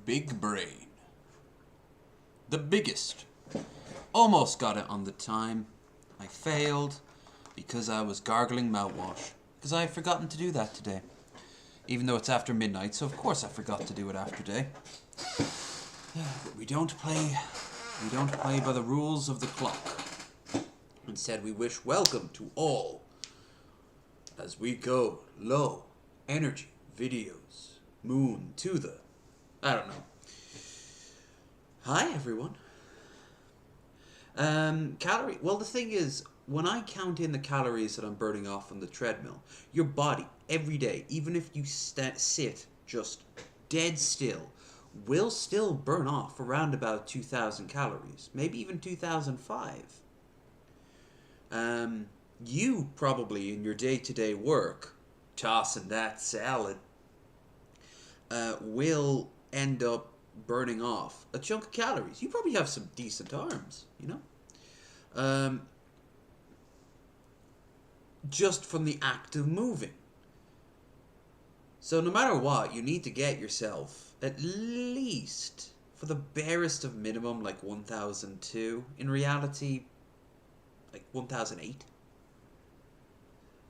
Big Brain. The biggest. Almost got it on the time. I failed because I was gargling mouthwash. Because I had forgotten to do that today. Even though it's after midnight, so of course I forgot to do it after day. But we don't play by the rules of the clock. Instead, we wish welcome to all as we go low energy videos moon to the I don't know. Hi everyone. Calorie. Well, the thing is, when I count in the calories that I'm burning off on the treadmill, your body every day, even if you sit just dead still, will still burn off around about 2,000 calories, maybe even 2,005. You probably in your day-to-day work, tossing that salad, will end up burning off a chunk of calories. You probably have some decent arms, you know? Um, just from the act of moving. So no matter what, you need to get yourself at least for the barest of minimum like 1,002. In reality, like 1,008.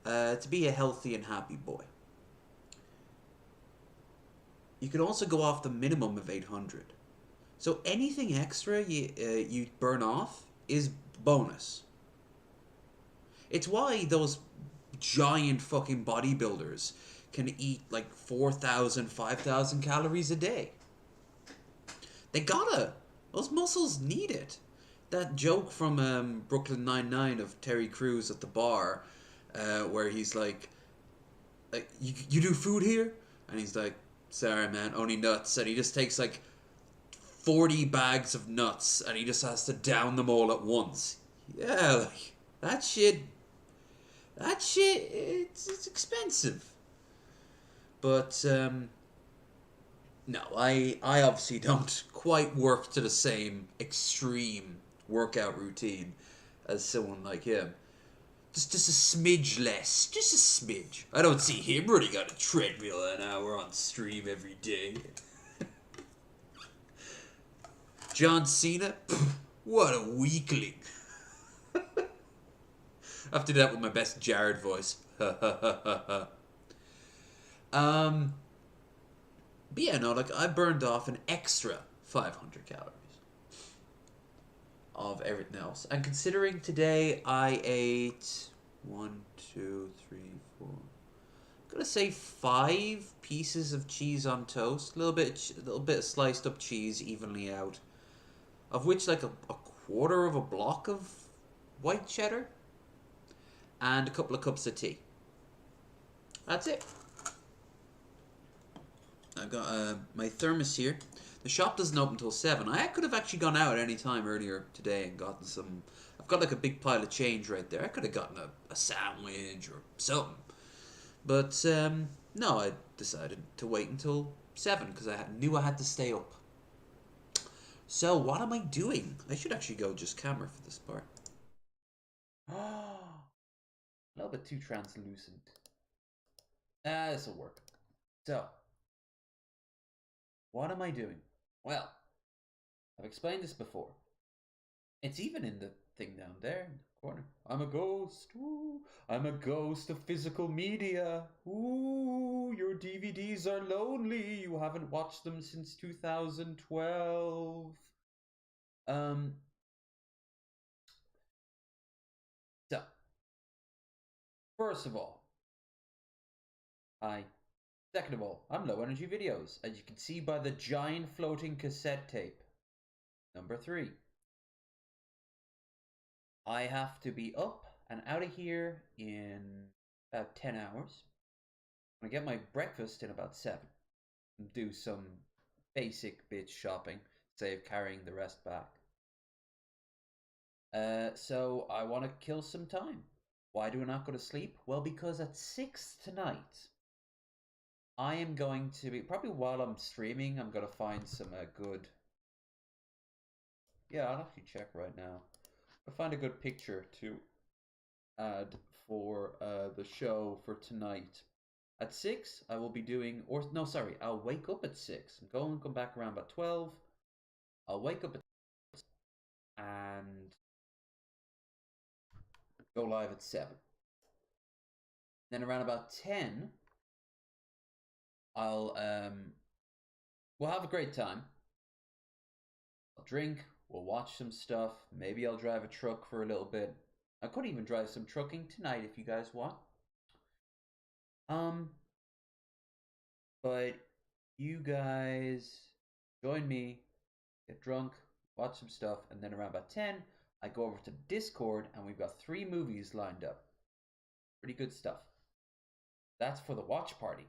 To be a healthy and happy boy. You could also go off the minimum of 800. So anything extra you burn off is bonus. It's why those giant fucking bodybuilders can eat like 4,000, 5,000 calories a day. They gotta. Those muscles need it. That joke from Brooklyn Nine-Nine of Terry Crews at the bar, where he's like, you do food here? And he's like, sorry man, only nuts. And he just takes like 40 bags of nuts and he just has to down them all at once. Yeah, like, it's expensive. But, no, I obviously don't quite work to the same extreme workout routine as someone like him. Just a smidge less. Just a smidge. I don't see him running on a treadmill an hour on stream every day. John Cena? Pfft, what a weakling. I have to do that with my best Jared voice. um, but yeah, no, like I burned off an extra 500 calories of everything else. And considering today I ate 1, 2, 3, 4. I'm gonna say 5 pieces of cheese on toast, a little bit of sliced up cheese evenly out, of which like a quarter of a block of white cheddar, and a couple of cups of tea. That's it. I've got my thermos here. The shop doesn't open until 7. I could have actually gone out any time earlier today and gotten some. I've got like a big pile of change right there. I could have gotten a sandwich or something. But no, I decided to wait until 7 because I knew I had to stay up. So what am I doing? I should actually go just camera for this part. A little bit too translucent. This'll work. So, what am I doing? Well, I've explained this before. It's even in the thing down there in the corner. I'm a ghost. Ooh, I'm a ghost of physical media. Ooh, your DVDs are lonely. You haven't watched them since 2012. Um, so, first of all, hi. Second of all, I'm low energy videos, as you can see by the giant floating cassette tape. Number 3, I have to be up and out of here in about 10 hours. I'm gonna get my breakfast in about 7 and do some basic bitch shopping, save carrying the rest back. So I want to kill some time. Why do I not go to sleep? Well, because at 6 tonight, I am going to be, probably while I'm streaming, I'm going to find some good. Yeah, I'll actually check right now. I'll find a good picture to add for the show for tonight. At 6, I will be doing, or no, sorry, I'll wake up at 6 and come back around about 12. I'll wake up at and go live at 7. Then around about 10, we'll have a great time. I'll drink, we'll watch some stuff. Maybe I'll drive a truck for a little bit. I could even drive some trucking tonight if you guys want. But you guys join me, get drunk, watch some stuff, and then around about 10, I go over to Discord and we've got 3 movies lined up. Pretty good stuff. That's for the watch party.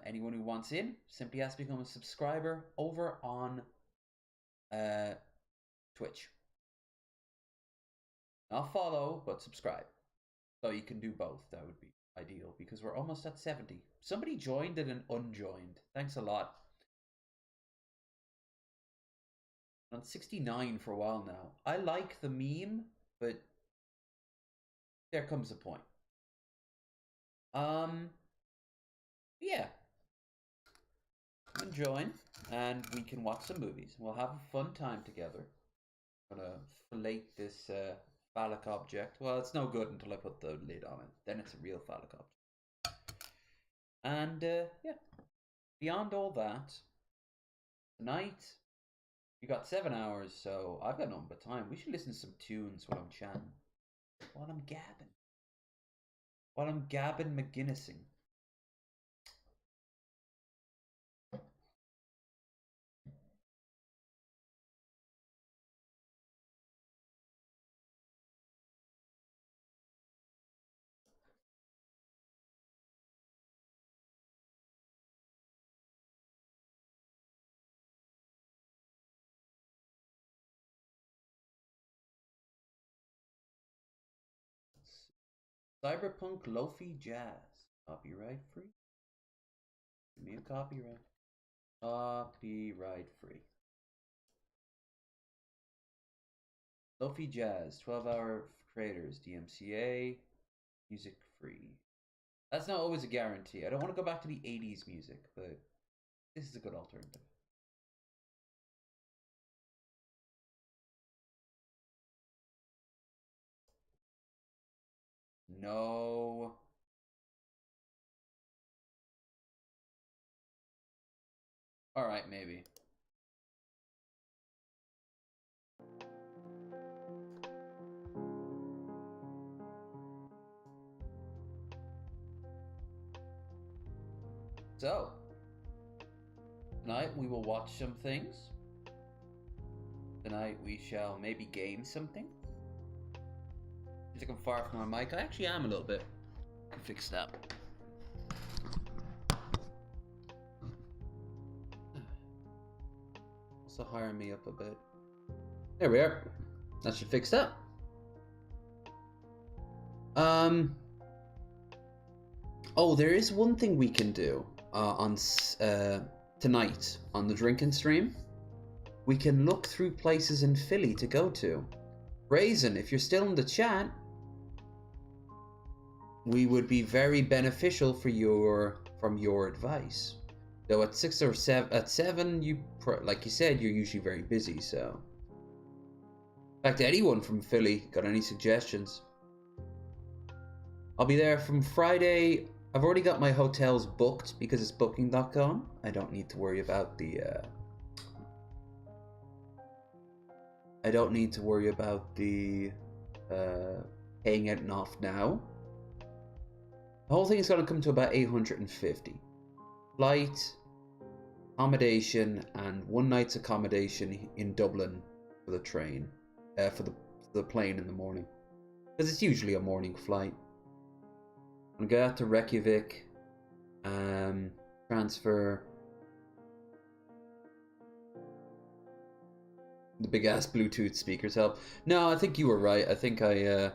Anyone who wants in, simply has to become a subscriber over on Twitch. Not follow, but subscribe. So you can do both. That would be ideal because we're almost at 70. Somebody joined and an unjoined. Thanks a lot. I'm on 69 for a while now. I like the meme, but there comes a point. Yeah. Come and join, and we can watch some movies. We'll have a fun time together. I'm gonna fillet this phallic object. Well, it's no good until I put the lid on it. Then it's a real phallic object. And yeah, beyond all that, tonight we got 7 hours, so I've got nothing but time. We should listen to some tunes while I'm chatting, while I'm gabbing McGinnising. Cyberpunk Lofi Jazz. Copyright free? Give me a copyright. Copyright free. Lofi Jazz, 12-hour creators, DMCA, music free. That's not always a guarantee. I don't want to go back to the 80s music, but this is a good alternative. No. Alright, maybe. So, tonight we will watch some things. Tonight we shall maybe game something. Feels like I'm far from my mic. I actually am a little bit. I can fix that. Also hire me up a bit. There we are. That should fix that. Oh, there is one thing we can do on tonight on the drinking stream. We can look through places in Philly to go to. Raisin, if you're still in the chat, we would be very beneficial for from your advice. Though at 6 or 7, at 7, like you said, you're usually very busy. So, in fact, anyone from Philly got any suggestions? I'll be there from Friday. I've already got my hotels booked because it's booking.com. I don't need to worry about the paying it off now. The whole thing is going to come to about 850. Flight, accommodation, and one night's accommodation in Dublin for the train, for the plane in the morning, because it's usually a morning flight. I'm gonna go out to Reykjavik, transfer the big ass Bluetooth speakers help. No, I think you were right. I think I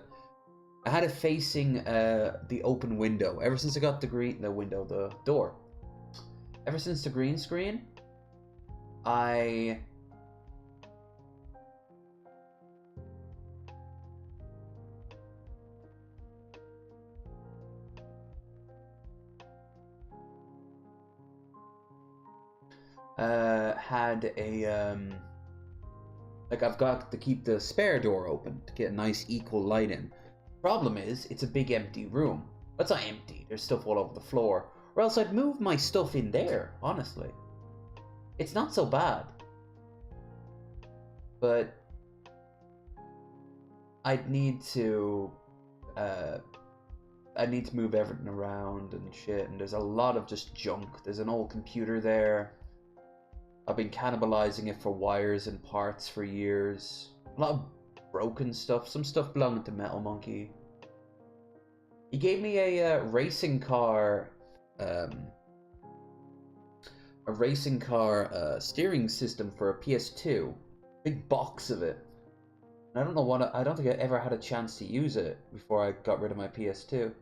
had it facing the open window ever since I got the door. Ever since the green screen, I had a like I've got to keep the spare door open to get a nice equal light in. Problem is, it's a big empty room. It's not empty. There's stuff all over the floor. Or else I'd move my stuff in there. Honestly, it's not so bad. But I'd need to move everything around and shit, and there's a lot of just junk. There's an old computer there. I've been cannibalizing it for wires and parts for years. A lot of broken stuff. Some stuff belonging to Metal Monkey. He gave me a racing car, steering system for a PS2. Big box of it. I don't know what. I don't think I ever had a chance to use it before I got rid of my PS2.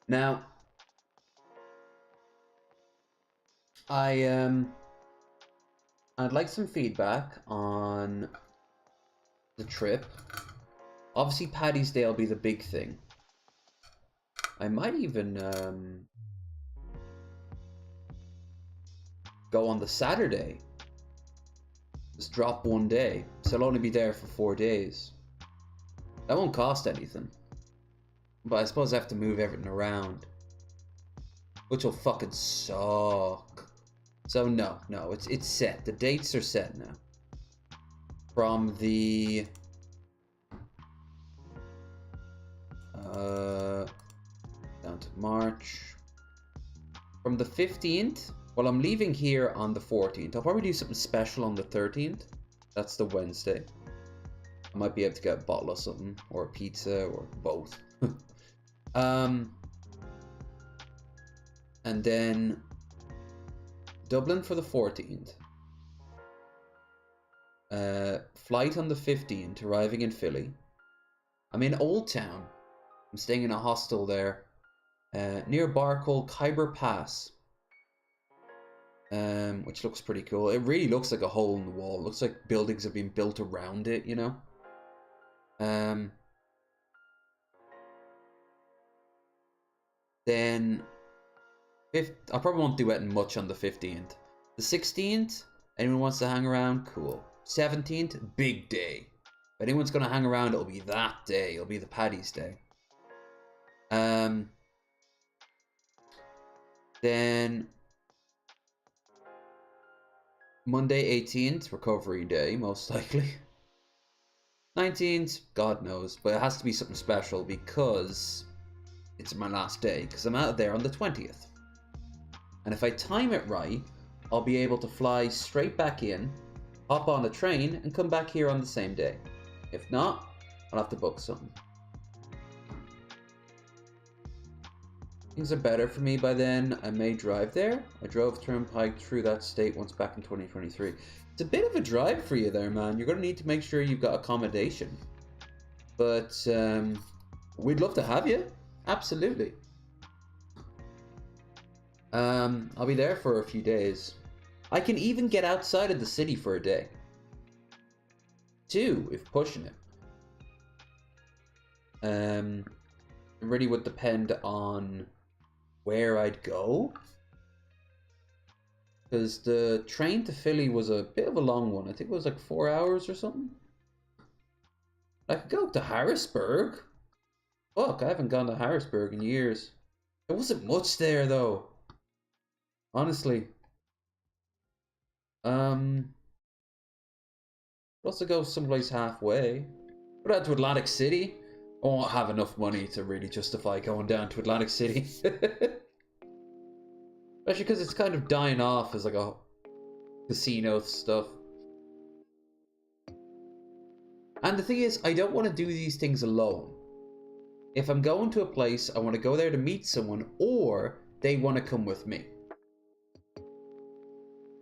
Now, I'd like some feedback on the trip. Obviously, Paddy's Day will be the big thing. I might even go on the Saturday. Just drop one day, so I'll only be there for 4 days. That won't cost anything. But I suppose I have to move everything around, which will fucking suck. So no, it's set. The dates are set now. From the down to March. From the 15th. Well, I'm leaving here on the 14th. I'll probably do something special on the 13th. That's the Wednesday. I might be able to get a bottle of something, or a pizza, or both. And then Dublin for the 14th. Flight on the 15th, arriving in Philly. I'm in Old Town. I'm staying in a hostel there, near a bar called Khyber Pass, which looks pretty cool. It really looks like a hole in the wall. It looks like buildings have been built around it, you know. Then I probably won't do it much on the 15th. The 16th, anyone wants to hang around, cool. 17th, big day. If anyone's gonna hang around, it'll be that day. It'll be the Paddy's Day. Then Monday 18th, recovery day, most likely. 19th, God knows, but it has to be something special because it's my last day, because I'm out of there on the 20th. And if I time it right, I'll be able to fly straight back in, hop on the train, and come back here on the same day. If not, I'll have to book something. Things are better for me by then. I may drive there. I drove Turnpike through that state once back in 2023. It's a bit of a drive for you there, man. You're going to need to make sure you've got accommodation. But we'd love to have you. Absolutely. I'll be there for a few days. I can even get outside of the city for a day. 2, if pushing it. It really would depend on where I'd go. Because the train to Philly was a bit of a long one. I think it was like 4 hours or something. I could go to Harrisburg. Fuck, I haven't gone to Harrisburg in years. There wasn't much there though. Honestly. Also go someplace halfway. Go down to Atlantic City. I won't have enough money to really justify going down to Atlantic City. Especially because it's kind of dying off as like a casino stuff. And the thing is, I don't want to do these things alone. If I'm going to a place, I want to go there to meet someone, or they want to come with me.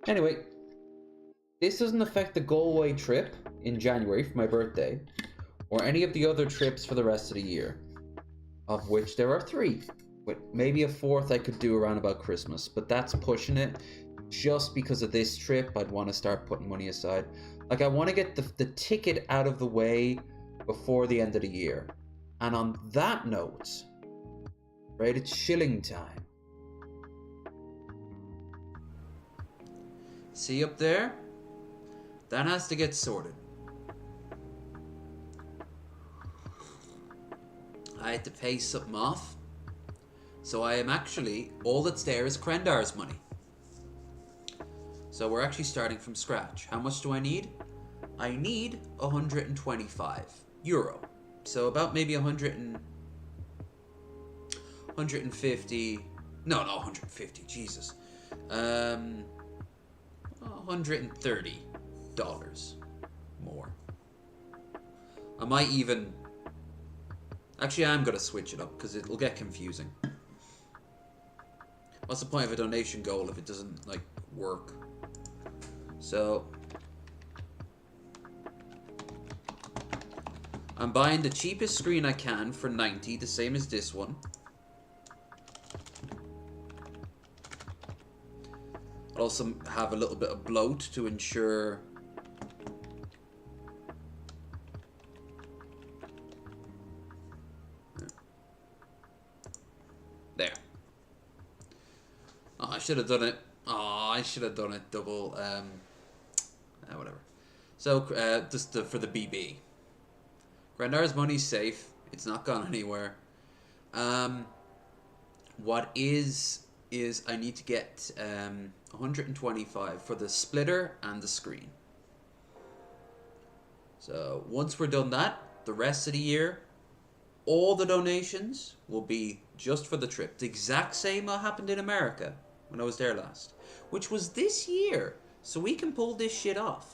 Anyway, This doesn't affect the Galway trip in January for my birthday, or any of the other trips for the rest of the year, of which there are 3. With maybe a 4th I could do around about Christmas, but that's pushing it. Just because of this trip, I'd want to start putting money aside. Like, I want to get the ticket out of the way before the end of the year. And on that note, right, it's shilling time. See up there? That has to get sorted. I had to pay something off. So I am actually, all that's there is Krendar's money. So we're actually starting from scratch. How much do I need? I need 125 euro. So about maybe 150. No, 150. Jesus. $130 more. I might even. Actually, I'm gonna switch it up because it'll get confusing. What's the point of a donation goal if it doesn't like work? So I'm buying the cheapest screen I can for 90, the same as this one. I'll also have a little bit of bloat to ensure there. Oh, I should have done it. Oh, I should have done it double. Whatever. So, just for the BB. Grandar's money's safe. It's not gone anywhere. What is I need to get 125 for the splitter and the screen. So once we're done that, the rest of the year, all the donations will be just for the trip. The exact same that happened in America when I was there last, which was this year. So we can pull this shit off.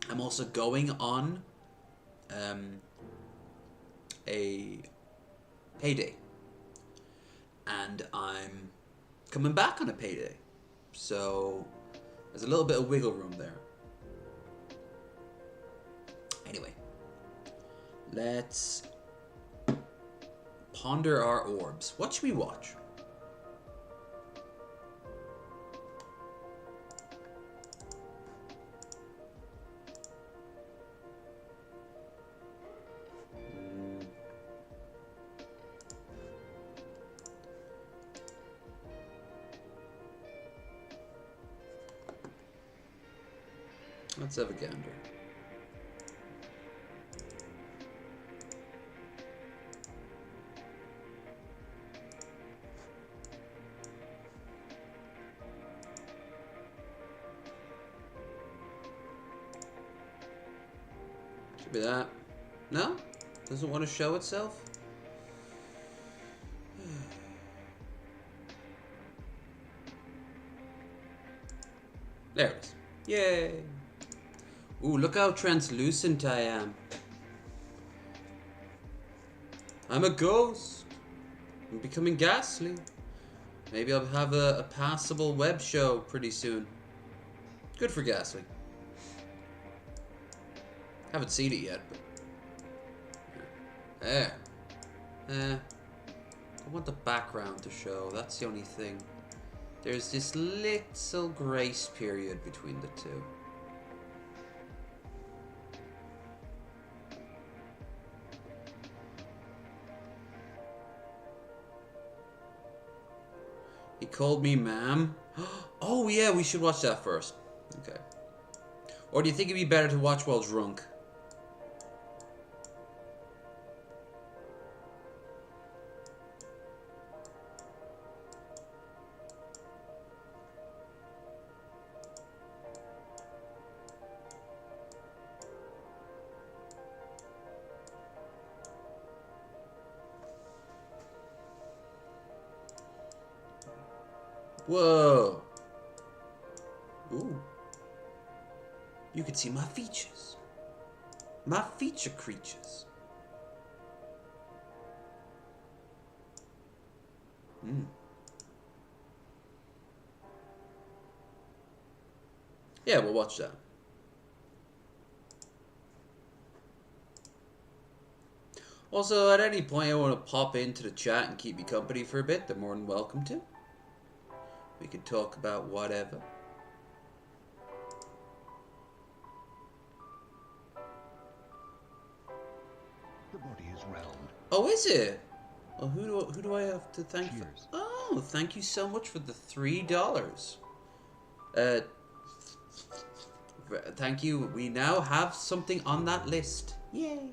I'm also going on a payday. And I'm coming back on a payday. So there's a little bit of wiggle room there. Anyway, let's ponder our orbs. What should we watch? Let's have a gander. Should be that. No? Doesn't want to show itself? There it is. Yay! Ooh, look how translucent I am. I'm a ghost. I'm becoming ghastly. Maybe I'll have a passable web show pretty soon. Good for Ghastly. Haven't seen it yet, but... There. I want the background to show. That's the only thing. There's this little grace period between the two. He called me ma'am. Oh yeah, we should watch that first. Okay. Or do you think it'd be better to watch while drunk? Whoa. Ooh. You can see my features. My feature creatures. Yeah, we'll watch that. Also, at any point I want to pop into the chat and keep me company for a bit, they're more than welcome to. We can talk about whatever. The body is round. Oh, is it? Well, who do I have to thank for? Cheers. Oh, thank you so much for the $3. Uh, thank you. We now have something on that list. Yay!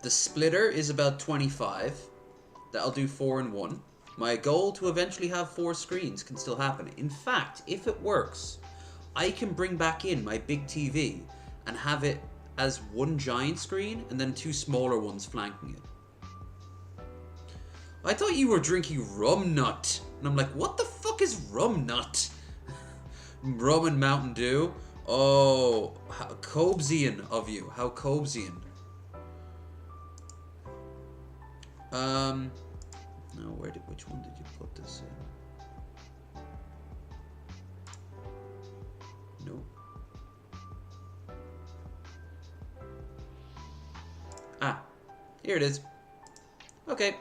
The splitter is about 25. That'll do 4 in 1. My goal to eventually have 4 screens can still happen. In fact, if it works, I can bring back in my big TV and have it as one giant screen and then 2 smaller ones flanking it. I thought you were drinking rum nut. And I'm like, what the fuck is rum nut? Rum and Mountain Dew? Oh, how Cobesian of you. How Cobesian. No, which one did you put this in? Nope. Ah, here it is. Okay.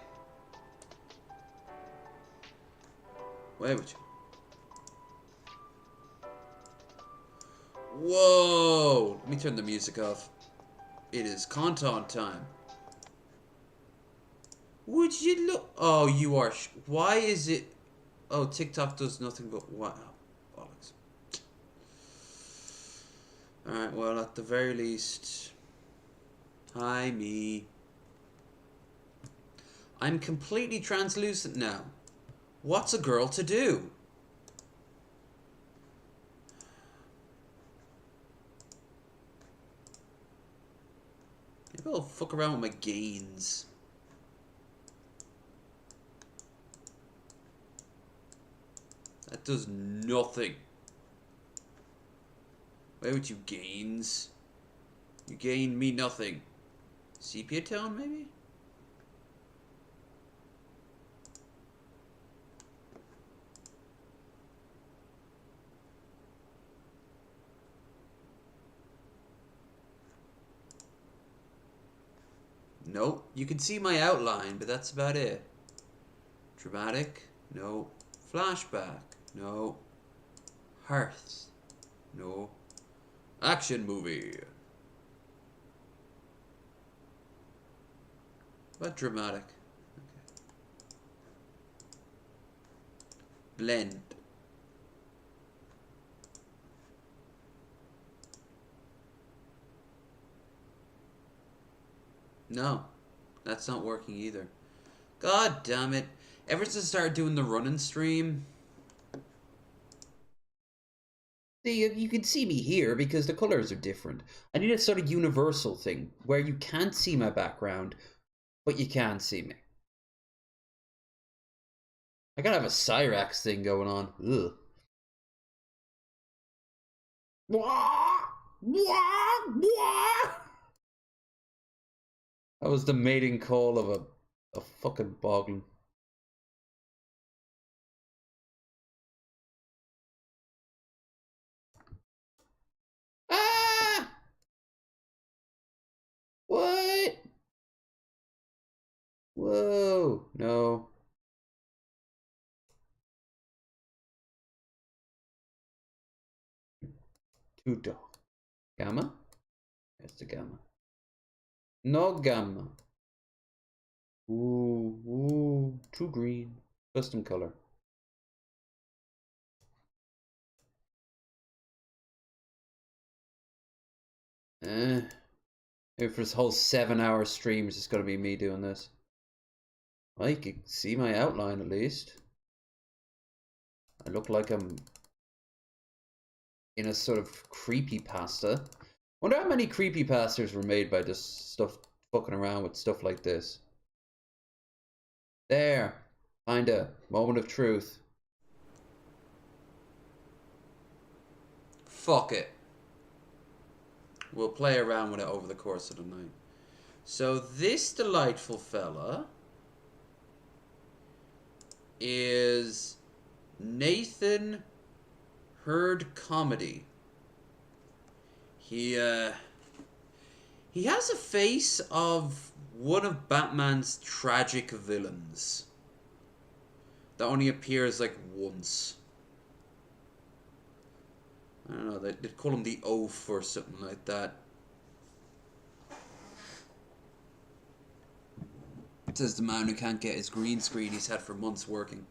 Wait, which? Whoa! Let me turn the music off. It is content time. Would you look? Oh, you are. Why is it? Oh, TikTok does nothing but what? Oh, bollocks. Alright, well, at the very least. Hi, me. I'm completely translucent now. What's a girl to do? Maybe I'll fuck around with my gains. That does nothing. Where would you gains? You gain me nothing. Sepia tone, maybe? Nope. You can see my outline, but that's about it. Dramatic? No. Flashback? No. Hearth? No. Action movie? What dramatic? Okay. Blend. No. That's not working either. God damn it. Ever since I started doing the running stream... See, you can see me here because the colors are different. I need a sort of universal thing where you can't see my background, but you can see me. I gotta have a Cyrax thing going on. Ugh. That was the mating call of a fucking boglin. Ah! What? Whoa. No. Too dark. Gamma? That's the gamma. No gamma. Ooh. Too green. Custom color. If this whole 7-hour stream is just gonna be me doing this. Well, you can see my outline at least. I look like I'm in a sort of creepypasta. Wonder how many creepypastas were made by just stuff fucking around with stuff like this. There. Kinda. Moment of truth. Fuck it. We'll play around with it over the course of the night. So this delightful fella is Nathan Heard comedy. He has a face of one of Batman's tragic villains that only appears like once. I don't know, they'd call him the Oaf or something like that. Says the man who can't get his green screen he's had for months working.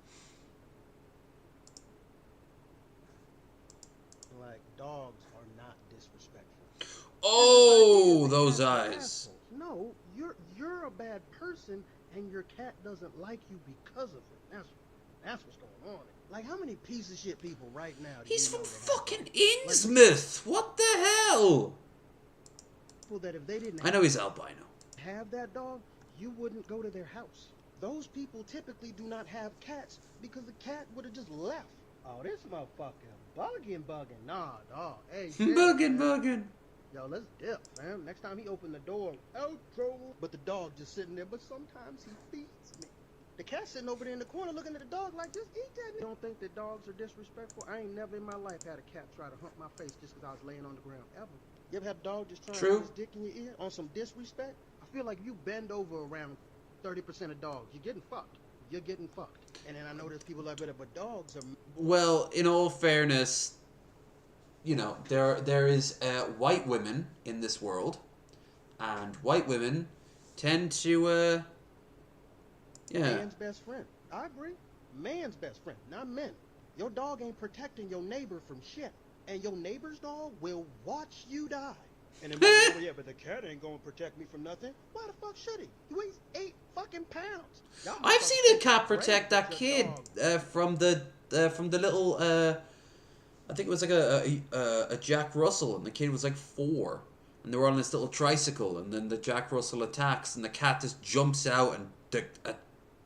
Like, dogs are not disrespectful. Oh, It's just those like, cats are eyes. assholes. No, you're a bad person, and your cat doesn't like you because of it. That's what's going on. Like, how many piece of shit people right now? Do He's you know from that have fucking dogs? Innsmouth. What the hell? People that if they didn't I know he's albino. have that dog, you wouldn't go to their house. Those people typically do not have cats because the cat would have just left. Oh, this motherfucker bugging. Nah, dog. Hey, shit, man. Buggin'. Yo, let's dip, fam. Next time he opened the door, outro. But the dog just sitting there. But sometimes he feeds me. The cat sitting over there in the corner looking at the dog like, just eat that. You don't think that dogs are disrespectful? I ain't never in my life had a cat try to hump my face just because I was laying on the ground, ever. You ever had a dog just trying to True. put his dick in your ear on some disrespect? I feel like if you bend over around 30% of dogs, you're getting fucked. You're getting fucked. And then I know there's people like, but dogs are... Well, in all fairness, you know, there is white women in this world, and white women tend to, yeah. Man's best friend. I agree. Man's best friend, not men. Your dog ain't protecting your neighbor from shit. And your neighbor's dog will watch you die. And then, oh, yeah, but the cat ain't gonna protect me from nothing. Why the fuck should he? He weighs 8 fucking pounds. Y'all I've motherfuckers seen a take cat the protect brain that with kid your dog. from the little. I think it was like a Jack Russell, and the kid was like 4, and they were on this little tricycle, and then the Jack Russell attacks, and the cat just jumps out and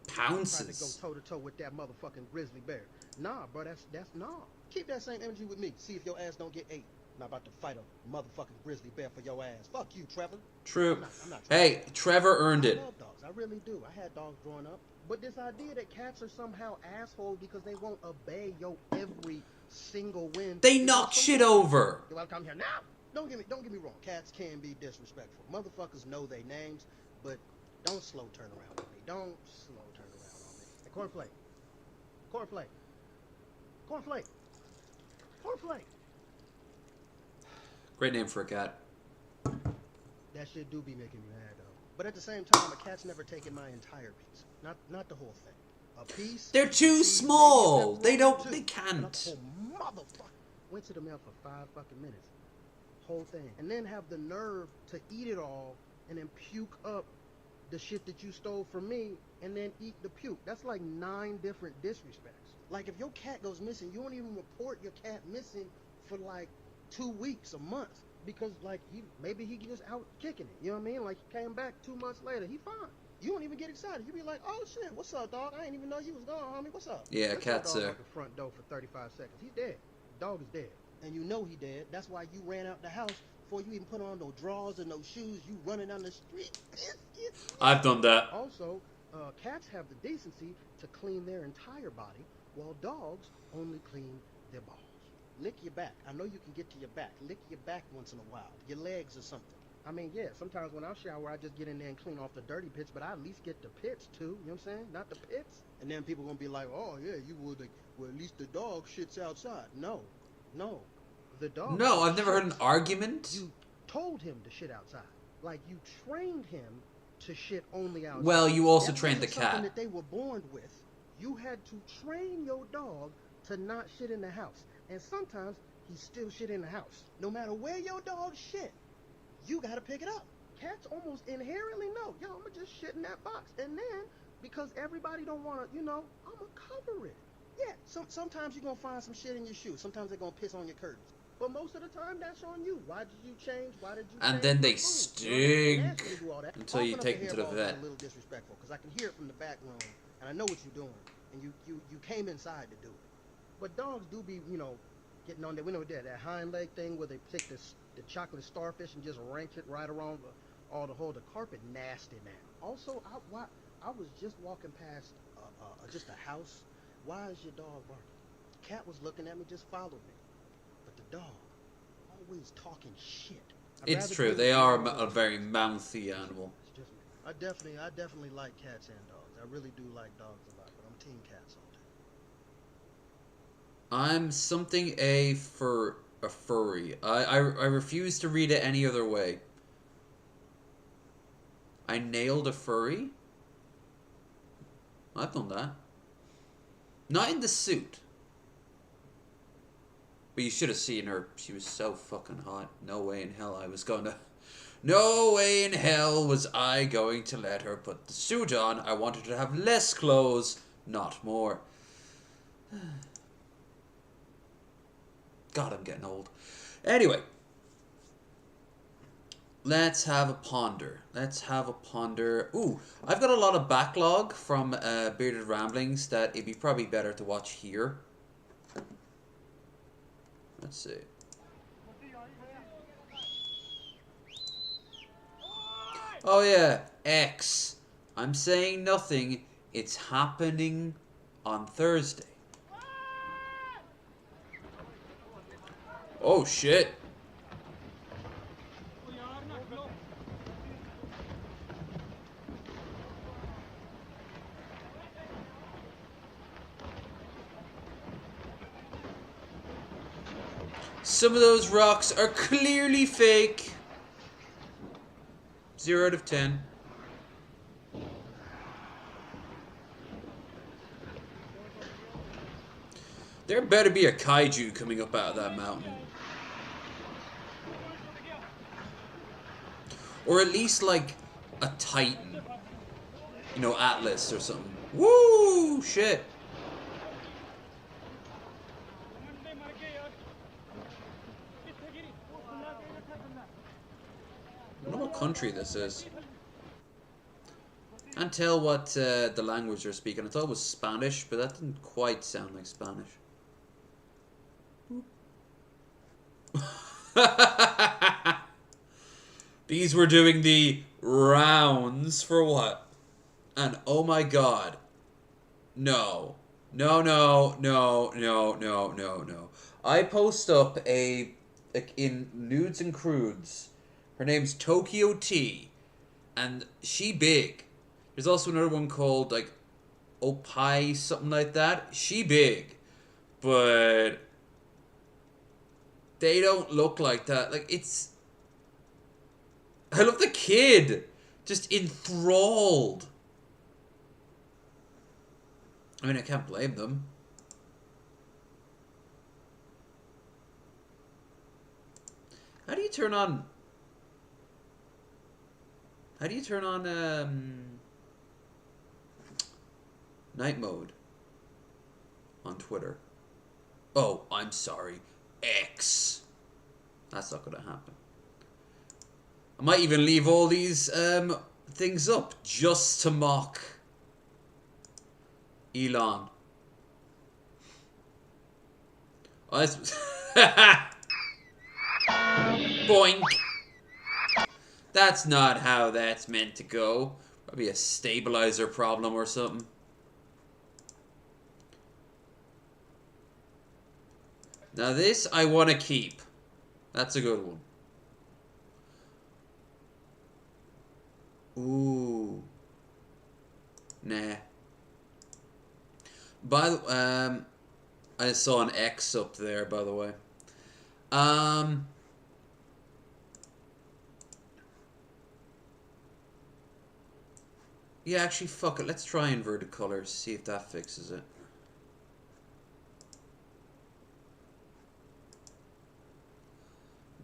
pounces. Tried to go toe to toe with that motherfucking grizzly bear. Nah, bro, that's nah. Keep that same energy with me. See if your ass don't get ate. Not about to fight a motherfucking grizzly bear for your ass. Fuck you, Trevor. True. I'm not Hey, Trevor earned I it. love dogs. I really do. I had dogs growing up. But this idea that cats are somehow assholes because they won't obey your every single win. They is knock just shit some bullshit. over. You wanna come here now? Don't get me wrong. Cats can be disrespectful. Motherfuckers know their names, but don't slow turn around on me. Don't slow turn around on me. Hey, cornflake. Cornflake. Cornflake. Cornflake. Great name for a cat. That shit do be making me mad though. But at the same time, a cat's never taken my entire piece. Not the whole thing. A piece. They're too piece, small. maybe They if don't. that's They one, can't. two. And a whole motherfucker went to the mail for 5 fucking minutes. Whole thing, and then have the nerve to eat it all, and then puke up the shit that you stole from me, and then eat the puke. That's like 9 different disrespects. Like if your cat goes missing, you don't even report your cat missing for like 2 weeks, a month. Because like maybe he just out kicking it, you know what I mean? Like he came back 2 months later, he fine. You don't even get excited. You be like, oh shit, what's up, dog? I ain't even know you was gone, homie. What's up? Yeah, Let your cats dog are. out the front door for 35 seconds. He's dead. Dog is dead, and you know he dead. That's why you ran out the house before you even put on no drawers and no shoes. You running down the street. I've done that. Also, cats have the decency to clean their entire body, while dogs only clean their balls. Lick your back. I know you can get to your back. Lick your back once in a while. Your legs or something. I mean, yeah, sometimes when I shower, I just get in there and clean off the dirty pits, but I at least get the pits too. You know what I'm saying? Not the pits. And then people gonna be like, oh, yeah, you would, like, well, at least the dog shits outside. No. The dog. No, I've never heard an shits. argument. You told him to shit outside. Like, you trained him to shit only outside. Well, you also That trained the wasn't something cat. that they were born with. You had to train your dog to not shit in the house. And sometimes he still shit in the house. No matter where your dog shit, you gotta pick it up. Cats almost inherently know, yo, I'ma just shit in that box. And then, because everybody don't wanna, I'ma cover it. Yeah, sometimes you're gonna find some shit in your shoes. Sometimes they're gonna piss on your curtains. But most of the time, that's on you. Why did you change? Why did you And change then your they food? stink You know, they ask you to do all that. until you Often up take the them to the hairball is vet. a little disrespectful because I can hear it from the back room, and I know what you're doing, and you came inside to do it. But dogs do be, getting on there. We know that hind leg thing where they take the chocolate starfish and just rank it right around all the whole the carpet. Nasty now. Also, I was just walking past just a house. Why is your dog barking? Cat was looking at me, just followed me. dog. Always talking shit. I'd It's rather true. deal They with are dogs a than very cats. mouthy animal. It's just me. I definitely like cats and dogs. I really do like dogs a lot, but I'm team cats all day. I'm something a furry. I refuse to read it any other way. I nailed a furry? I've done that. Not in the suit. But you should have seen her. She was so fucking hot. No way in hell I was gonna... No way in hell was I going to let her put the suit on. I wanted her to have less clothes, not more. God, I'm getting old. Anyway. Let's have a ponder. Let's have a ponder. Ooh, I've got a lot of backlog from Bearded Ramblings that it'd be probably better to watch here. Let's see. Oh yeah, X. I'm saying nothing. It's happening on Thursday. Oh shit. Some of those rocks are clearly fake. 0 out of 10. There better be a kaiju coming up out of that mountain. Or at least like a titan. You know, Atlas or something. Woo! Shit. I don't know what country this is. Can't tell what the language they're speaking. I thought it was Spanish, but that didn't quite sound like Spanish. These were doing the rounds for what? And oh my god. No. No, no, no, no, no, no, no. I post up in Nudes and Crudes. Her name's Tokyo T. And she big. There's also another one called like Opie, something like that. She big. But they don't look like that. Like it's I love the kid. Just enthralled. I mean, I can't blame them. How do you turn on... How do you turn on, night mode on Twitter? Oh, I'm sorry. X. That's not gonna happen. I might even leave all these, things up just to mock Elon. Oh, that's... Boink. That's not how that's meant to go. Probably a stabilizer problem or something. Now this I want to keep. That's a good one. Ooh. Nah. By the I saw an X up there, by the way. Yeah, actually, fuck it. Let's try inverted colors, see if that fixes it.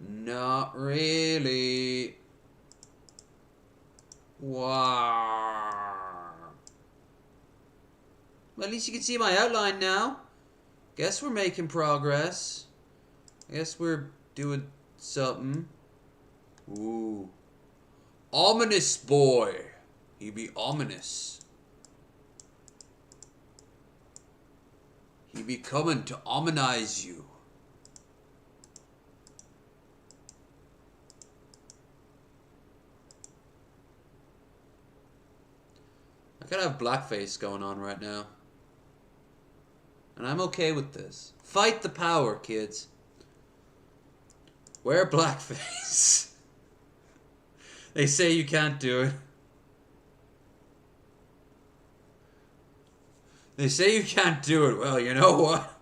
Not really. Wow. Well, at least you can see my outline now. Guess we're making progress. I guess we're doing something. Ooh. Ominous boy. He be ominous. He be coming to omanize you. I gotta have blackface going on right now. And I'm okay with this. Fight the power, kids. Wear blackface. They say you can't do it. They say you can't do it. Well, you know what?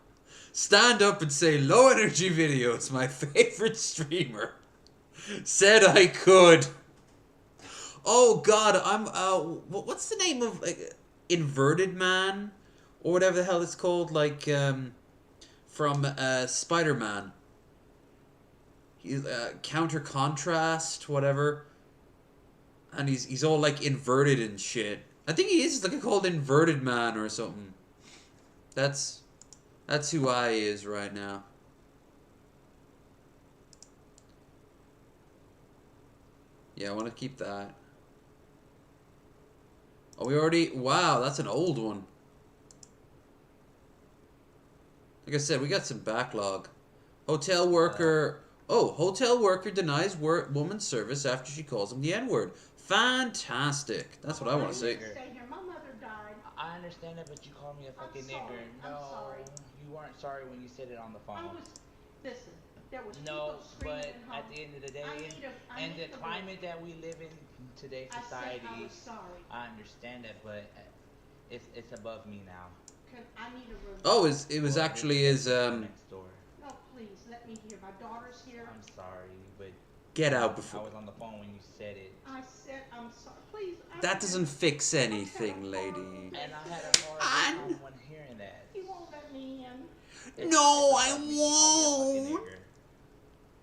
Stand up and say Low Energy Videos, my favorite streamer, said I could. Oh God, I'm what's the name of Inverted Man or whatever the hell it's called, like from Spider-Man. He's counter contrast, whatever, and he's all like inverted and shit. I think he is like called Inverted Man or something. That's who I is right now. Yeah, I want to keep that. Oh, we already... Wow, that's an old one. Like I said, we got some backlog. Hotel worker... Oh, hotel worker denies woman service after she calls him the N-word. Fantastic. That's what I want to say. Stay here. My mother died. I understand that, but you called me a fucking sorry. nigger. I'm No, sorry. you weren't sorry when you said it on the phone. Listen, there was No, people screaming but at home. at the end of the day, I and need the to climate that we live in today's I said society, I was sorry. I understand that, but it's above me now. I need a room. Oh, it was Well, actually it's his... next door. No, please, let me hear. My daughter's here. I'm sorry, but Get out I before... was on the phone when you said it, I said I'm sorry. Please. That doesn't fix anything, lady. and I had a hard time when hearing that. You won't let me in. No, It's I above me. You called me a fucking won't. nigger.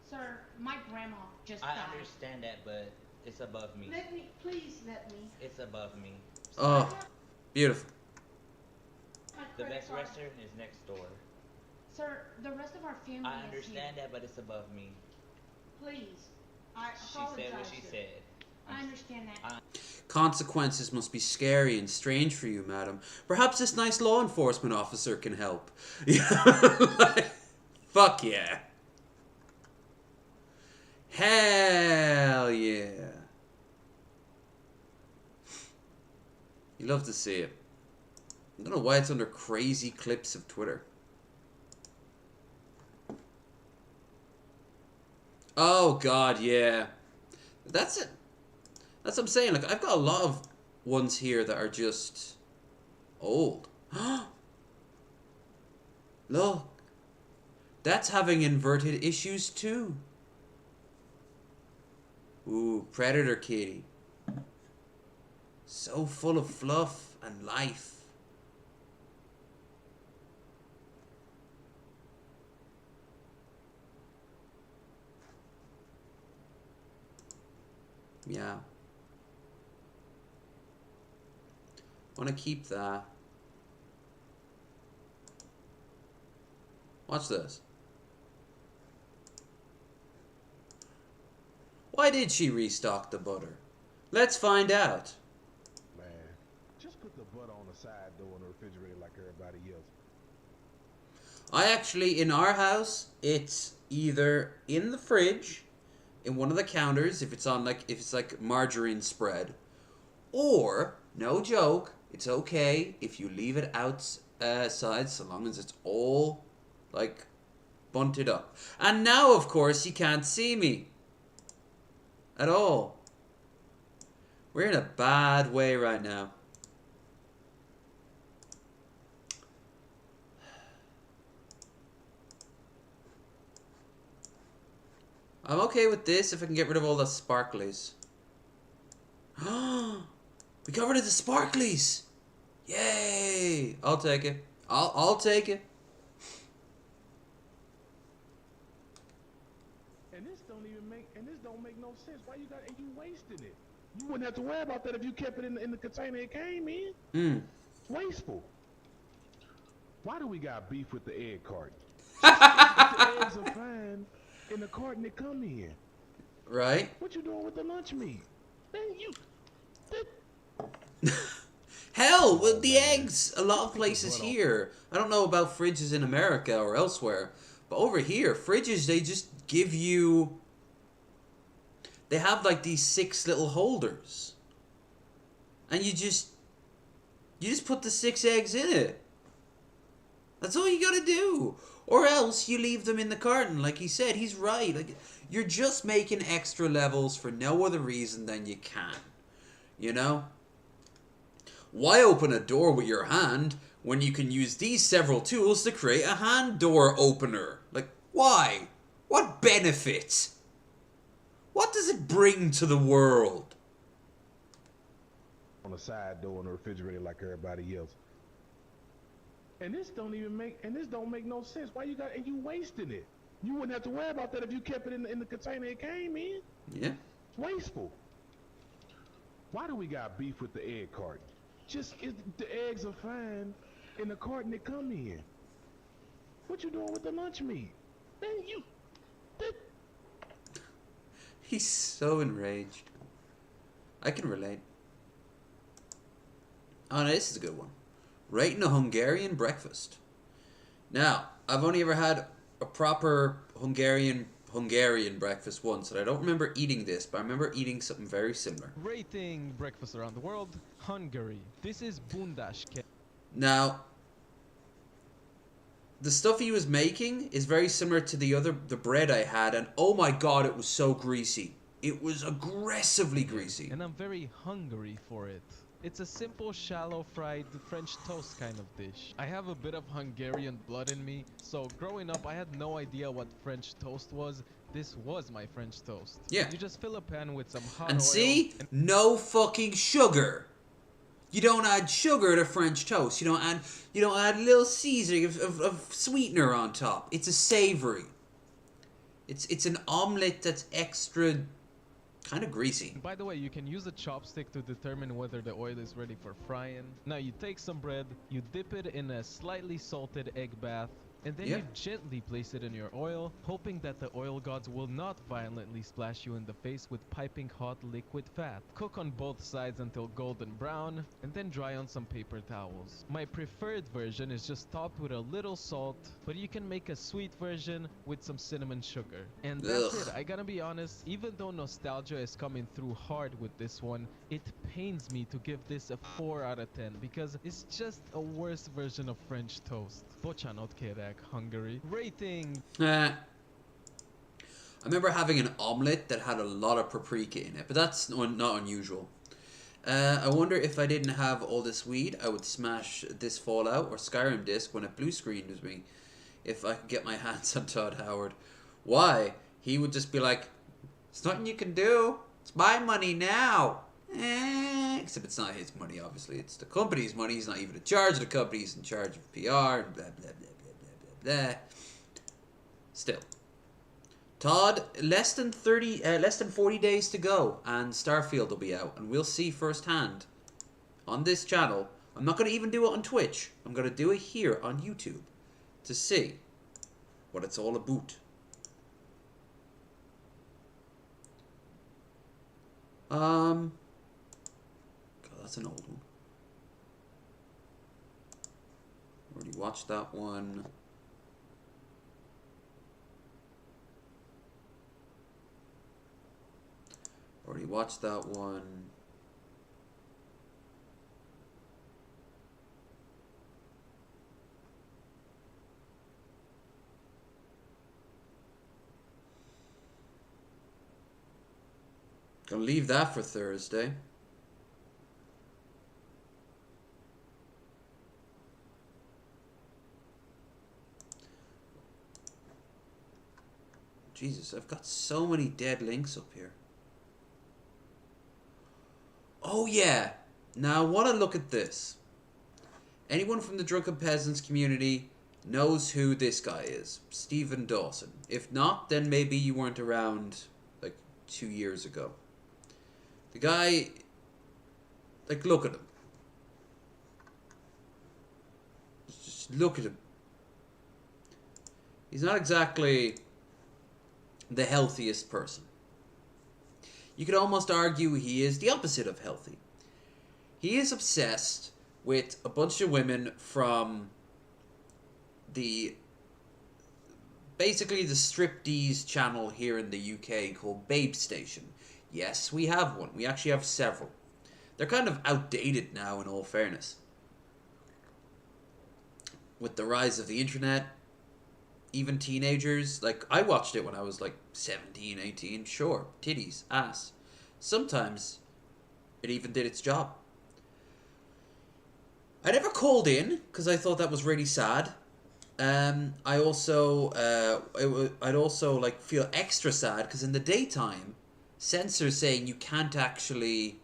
Sir, my grandma just I died. understand that, but it's above me. Let me, please let me. It's above me. Oh, beautiful. My The credit best card. restaurant is next door. Sir, the rest of our family I is understand here. that, but it's above me. Please. I She apologize. said what she sir. said. I understand that. Consequences must be scary and strange for you, madam. Perhaps this nice law enforcement officer can help. Like, fuck yeah. Hell yeah. You love to see it. I don't know why it's under crazy clips of Twitter. Oh God, yeah. That's it. That's what I'm saying. Like, I've got a lot of ones here that are just old. Look. That's having inverted issues too. Ooh, Predator Kitty. So full of fluff and life. Yeah. Want to keep that. Watch this. Why did she restock the butter? Let's find out. Man, just put the butter on the side door in the refrigerator like everybody else. I actually, in our house, it's either in the fridge, in one of the counters, if it's like margarine spread, or, no joke, it's okay if you leave it outside so long as it's all, like, bunted up. And now, of course, you can't see me. At all. We're in a bad way right now. I'm okay with this if I can get rid of all the sparklies. We got rid of the sparklies! Yay! I'll take it. I'll take it. And this don't make no sense. Why you wasted it? You wouldn't have to worry about that if you kept it in the container it came in. It's wasteful. Why do we got beef with the egg carton? The eggs are fine in the carton they come in. Right? What you doing with the lunch meat? Man, Hell, with the eggs, a lot of places here. I don't know about fridges in America or elsewhere, but over here, fridges, they just give you... They have like these 6 little holders. And you just put the 6 eggs in it. That's all you gotta do. Or else you leave them in the carton, like he said. He's right. Like, You're just making extra levels for no other reason than you can. You know? Why open a door with your hand when you can use these several tools to create a hand door opener? Like, why? What benefit? What does it bring to the world? On the side door in the refrigerator like everybody else. And this don't make no sense. Why you got, and you wasting it. You wouldn't have to worry about that if you kept it in the container it came in. Yeah. It's wasteful. Why do we got beef with the egg carton? The eggs are fine in the carton they come in. What you doing with the lunch meat? Man, He's so enraged. I can relate. Oh, no, this is a good one. Rating a Hungarian breakfast. Now, I've only ever had a proper Hungarian breakfast once, and I don't remember eating this, but I remember eating something very similar. Rating breakfast around the world, Hungary. This is Bundaske. Now, the stuff he was making is very similar to the bread I had, and oh my god, it was so greasy. It was aggressively greasy. And I'm very hungry for it. It's a simple, shallow fried French toast kind of dish. I have a bit of Hungarian blood in me, so growing up I had no idea what French toast was. This was my French toast. Yeah. You just fill a pan with some hot And oil. see? No fucking sugar. You don't add sugar to French toast. You don't add a little seasoning of sweetener on top. It's a savory. It's an omelet that's extra kind of greasy. By the way, you can use a chopstick to determine whether the oil is ready for frying. Now you take some bread, you dip it in a slightly salted egg bath, and then you gently place it in your oil, hoping that the oil gods will not violently splash you in the face with piping hot liquid fat. Cook on both sides until golden brown, and then dry on some paper towels. My preferred version is just topped with a little salt, but you can make a sweet version with some cinnamon sugar. And that's it. I gotta be honest, even though nostalgia is coming through hard with this one, it pains me to give this a 4 out of 10 because it's just a worse version of French toast. Bocsánat kérek, Hungary. Rating. I remember having an omelet that had a lot of paprika in it, but that's not unusual. I wonder if I didn't have all this weed, I would smash this Fallout or Skyrim disc when it blue screened with me. If I could get my hands on Todd Howard. Why? He would just be like, "It's nothing you can do. It's my money now." Except it's not his money, obviously. It's the company's money. He's not even in charge of the company. He's in charge of PR and blah, blah, blah, blah, blah, blah, blah. Still. Todd, less than 40 days to go, and Starfield will be out, and we'll see firsthand on this channel. I'm not going to even do it on Twitch. I'm going to do it here on YouTube to see what it's all about. God, that's an old one. Already watched that one. Already watched that one. Gonna leave that for Thursday. Jesus, I've got so many dead links up here. Oh yeah! Now I want to look at this. Anyone from the Drunken Peasants community knows who this guy is. Stephen Dawson. If not, then maybe you weren't around like 2 years ago. The guy, like, look at him. Just look at him. He's not exactly the healthiest person. You could almost argue he is the opposite of healthy. He is obsessed with a bunch of women from basically the striptease channel here in the UK called Babe Station. Yes, we have one. We actually have several. They're kind of outdated now, in all fairness. With the rise of the internet, even teenagers, like, I watched it when I was like 17, 18, sure, titties, ass. Sometimes it even did its job. I never called in because I thought that was really sad. I also, I'd also like feel extra sad because in the daytime, censors saying you can't actually,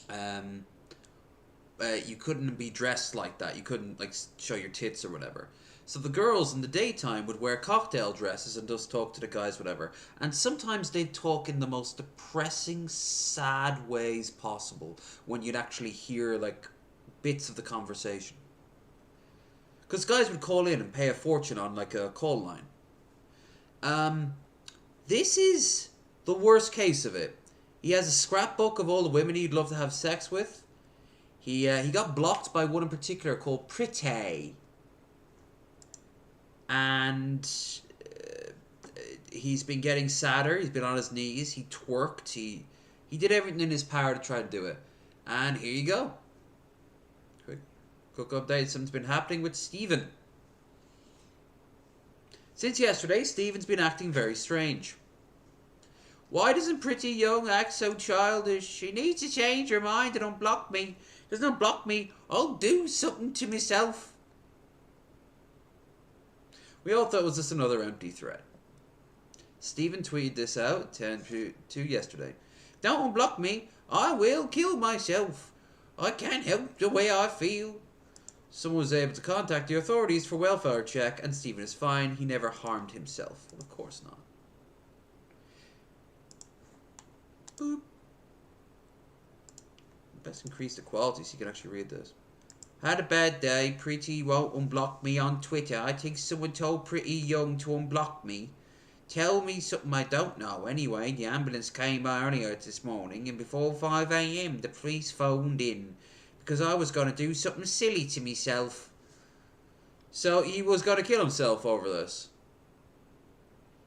you couldn't be dressed like that. You couldn't like show your tits or whatever. So the girls in the daytime would wear cocktail dresses and just talk to the guys, whatever. And sometimes they'd talk in the most depressing, sad ways possible when you'd actually hear like bits of the conversation. Because guys would call in and pay a fortune on like a call line. This is the worst case of it. He has a scrapbook of all the women he'd love to have sex with. He got blocked by one in particular called Pretty. And he's been getting sadder. He's been on his knees. He twerked. He did everything in his power to try to do it. And here you go. Quick update. Something's been happening with Steven. Since yesterday, Steven's been acting very strange. Why doesn't Pretty Young act so childish? She needs to change her mind and unblock me. Doesn't unblock me, I'll do something to myself. We all thought it was just another empty threat. Steven tweeted this out 10 to yesterday. Don't unblock me, I will kill myself. I can't help the way I feel. Someone was able to contact the authorities for welfare check and Steven is fine. He never harmed himself. Well, of course not. Boop. Best increase the quality so you can actually read this. Had a bad day. Pretty won't unblock me on Twitter. I think someone told Pretty Young to unblock me. Tell me something I don't know. Anyway, the ambulance came earlier this morning and before 5 a.m. the police phoned in because I was going to do something silly to myself. So he was going to kill himself over this.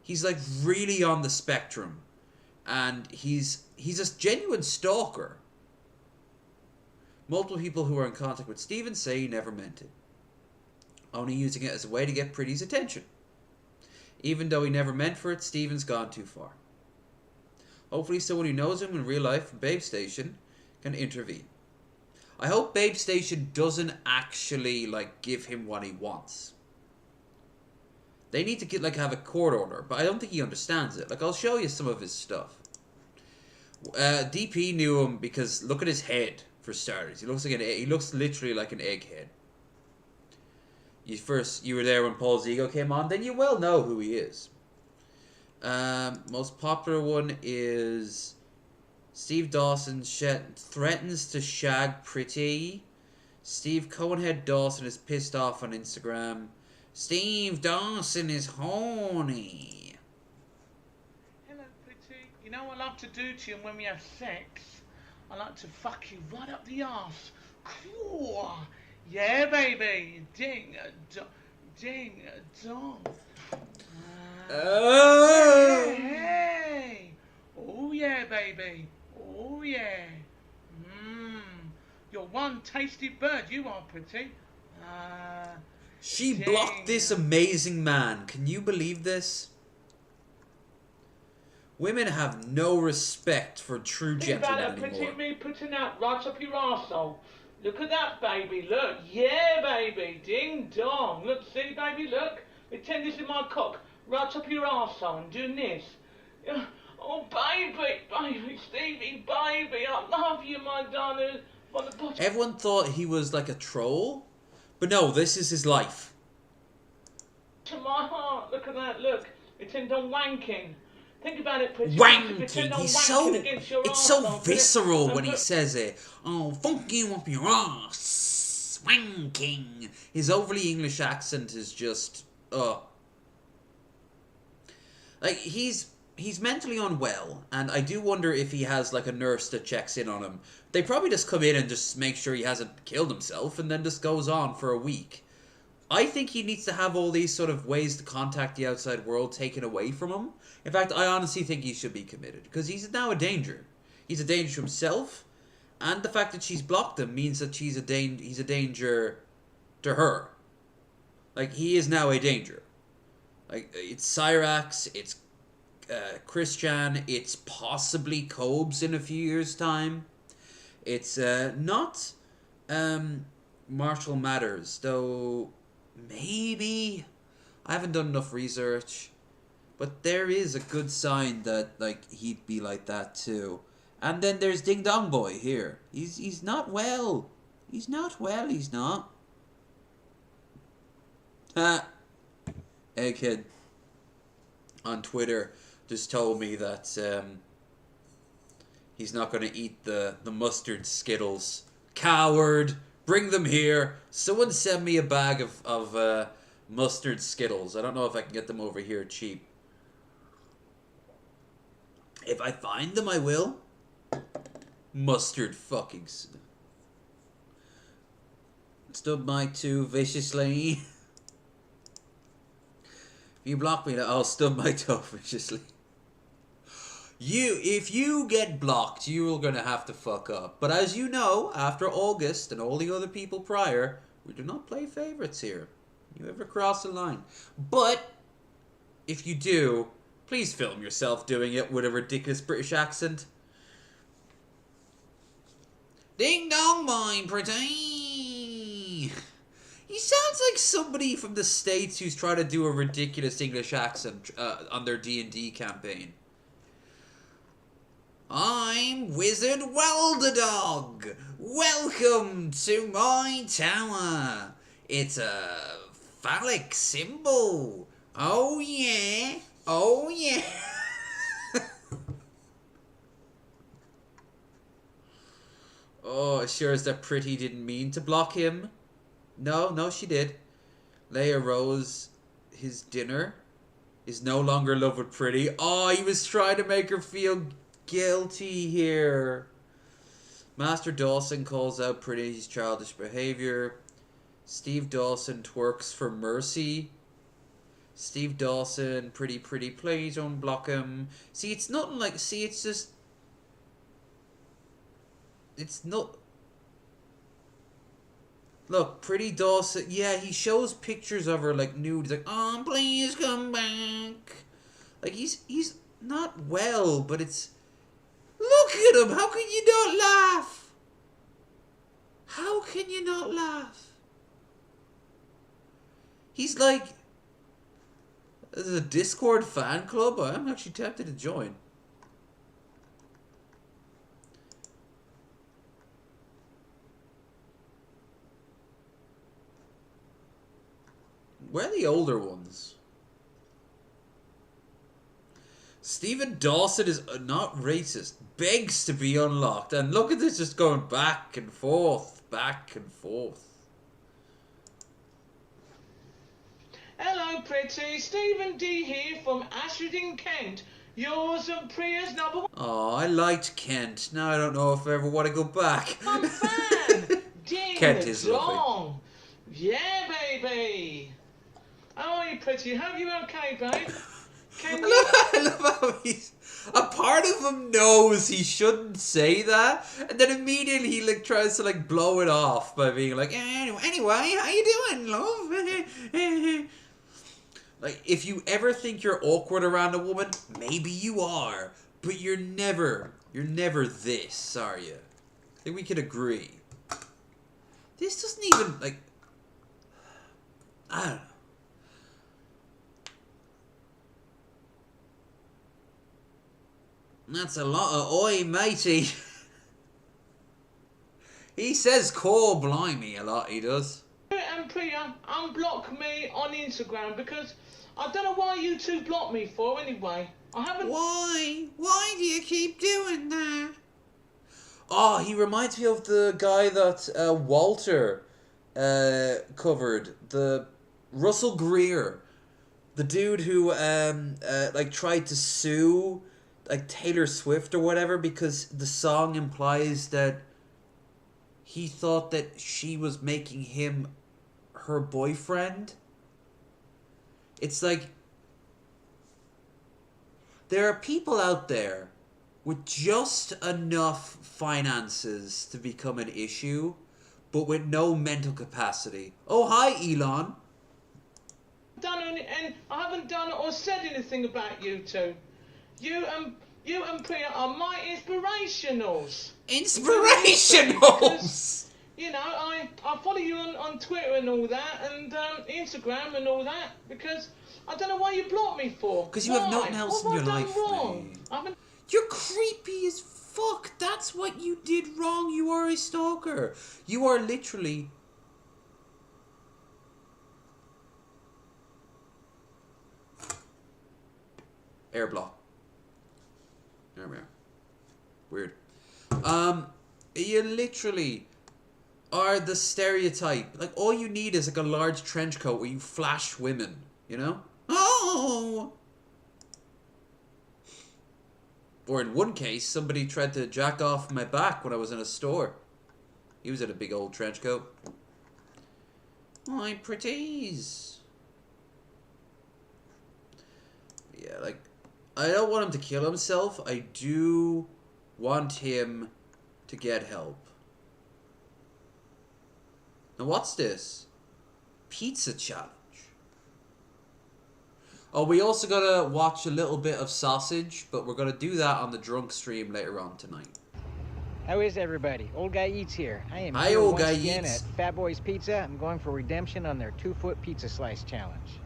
He's like really on the spectrum. And he's a genuine stalker. Multiple people who are in contact with Steven say he never meant it. Only using it as a way to get Pretty's attention. Even though he never meant for it, Steven's gone too far. Hopefully someone who knows him in real life from Babe Station can intervene. I hope Babe Station doesn't actually like give him what he wants. They need to get have a court order, but I don't think he understands it. Like, I'll show you some of his stuff. DP knew him because look at his head for starters. He looks literally like an egghead. You were there when Paul's Ego came on, then you well know who he is. Most popular one is Steve Dawson threatens to shag Pretty. Steve Cohenhead Dawson is pissed off on Instagram. Steve Dawson is horny. Hello, Pretty. You know what I like to do to you when we have sex? I like to fuck you right up the arse. Cool. Yeah, baby. Ding dong. Oh. Hey. Oh yeah, baby. Oh yeah. You're one tasty bird. You are, Pretty. She blocked this amazing man. Can you believe this? Women have no respect for true gentlemen anymore. Think about that, Pretty, me putting that right up your arsehole. Look at that, baby. Look. Yeah, baby. Ding dong. Look, see, baby, look. Pretend this is my cock. Right up your arsehole and doing this. Oh, baby, Stevie, baby. I love you, my darling. Everyone thought he was like a troll. But no, this is his life. To my heart, look at that, look. Pretend I'm wanking. Think about it, Pretty. Wanking. It's so visceral when he says it. Oh, funky up your ass. Wanking. His overly English accent is just, like, he's mentally unwell, and I do wonder if he has, like, a nurse that checks in on him. They probably just come in and just make sure he hasn't killed himself, and then just goes on for a week. I think he needs to have all these sort of ways to contact the outside world taken away from him. In fact, I honestly think he should be committed, because he's now a danger. He's a danger to himself, and the fact that she's blocked him means that he's a danger to her. Like, he is now a danger. Like, it's Cyrax, it's Christian, it's possibly Cobes in a few years' time. It's not Marshall Matters, though maybe. I haven't done enough research. But there is a good sign that, like, he'd be like that too. And then there's Ding Dong Boy here. He's not well. He's not well, he's not. Egghead on Twitter just told me that he's not going to eat the mustard Skittles. Coward! Bring them here! Someone send me a bag of mustard Skittles. I don't know if I can get them over here cheap. If I find them, I will. Mustard fucking... Stub my toe viciously. If you block me, I'll stub my toe viciously. If you get blocked, you're gonna have to fuck up. But as you know, after August and all the other people prior, we do not play favorites here. You ever cross the line. But, if you do, please film yourself doing it with a ridiculous British accent. Ding dong, my pretty. He sounds like somebody from the States who's trying to do a ridiculous English accent on their D&D campaign. I'm Wizard Welderdog. Welcome to my tower. It's a phallic symbol. Oh yeah. Oh yeah. Oh, sure as that Pretty didn't mean to block him. No, she did. Leia Rose, his dinner, is no longer in love with Pretty. Oh, he was trying to make her feel guilty here. Master Dawson calls out Pretty's childish behavior. Steve Dawson twerks for mercy. Steve Dawson, Pretty, please don't block him. See, it's not like, it's just... It's not... Look, Pretty Dawson, yeah, he shows pictures of her, like, nude. He's like, oh, please come back. Like, he's not well, but it's... Look at him! How can you not laugh? How can you not laugh? He's like... There's a Discord fan club. I'm actually tempted to join. Where are the older ones? Stephen Dawson is not racist. Begs to be unlocked. And look at this just going back and forth. Back and forth. Hello, Pretty. Stephen D here from Ashford, Kent. Yours and Priya's number one. Oh, I liked Kent. Now I don't know if I ever want to go back. I'm a fan. Ding Kent is lovely. dong. Yeah, baby. How are you, Pretty? Hope you're okay, babe. Can you... I love how he's... A part of him knows he shouldn't say that, and then immediately he like tries to like blow it off by being like, anyway, how you doing, love? Like, if you ever think you're awkward around a woman, maybe you are, but you're never this, are you? I think we can agree. This doesn't even, like... I don't know. That's a lot of oi, matey. He says core blimey a lot, he does. And Priya, unblock me on Instagram because I don't know why you two blocked me for anyway. I haven't... Why? Why do you keep doing that? Oh, he reminds me of the guy that Walter covered. The Russell Greer. The dude who like tried to sue like Taylor Swift or whatever because the song implies that he thought that she was making him her boyfriend. It's like there are people out there with just enough finances to become an issue, but with no mental capacity. Oh, hi, Elon. done any, and I haven't done or said anything about you two. You and Priya are my inspirationals. Inspirationals. You know, I follow you on Twitter and all that, and Instagram and all that, because I don't know why you blocked me for. Because you have nothing else in your life, wrong? mate. You're creepy as fuck. That's what you did wrong. You are a stalker. You are literally... Air block. There we are. Weird. You literally are the stereotype. Like, all you need is like a large trench coat where you flash women, you know? Oh! Or in one case, somebody tried to jack off my back when I was in a store. He was in a big old trench coat. My pretties. Yeah, like, I don't want him to kill himself. I do want him to get help. Now what's this? Pizza challenge. Oh, we also gotta watch a little bit of Sausage, but we're gonna do that on the drunk stream later on tonight. How is everybody? Old Guy Eats here. I am Hi, here Old once Guy again Eats. at Fat Boys Pizza. I'm going for redemption on their 2-foot pizza slice challenge.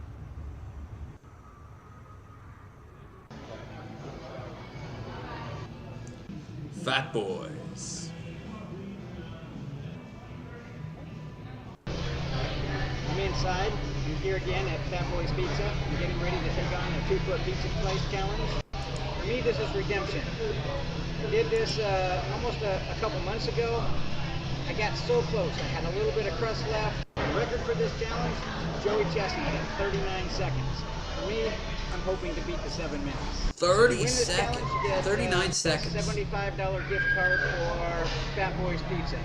Fat Boys. I'm inside. I'm here again at Fat Boys Pizza. I'm getting ready to take on the 2-foot pizza slice challenge. For me, this is redemption. I did this almost a couple months ago. I got so close. I had a little bit of crust left. The record for this challenge, Joey Chestnut at 39 seconds. For me, I'm hoping to beat the 7 minutes. 30 seconds. 39 seconds. $75 gift card for Fat Boys Pizza.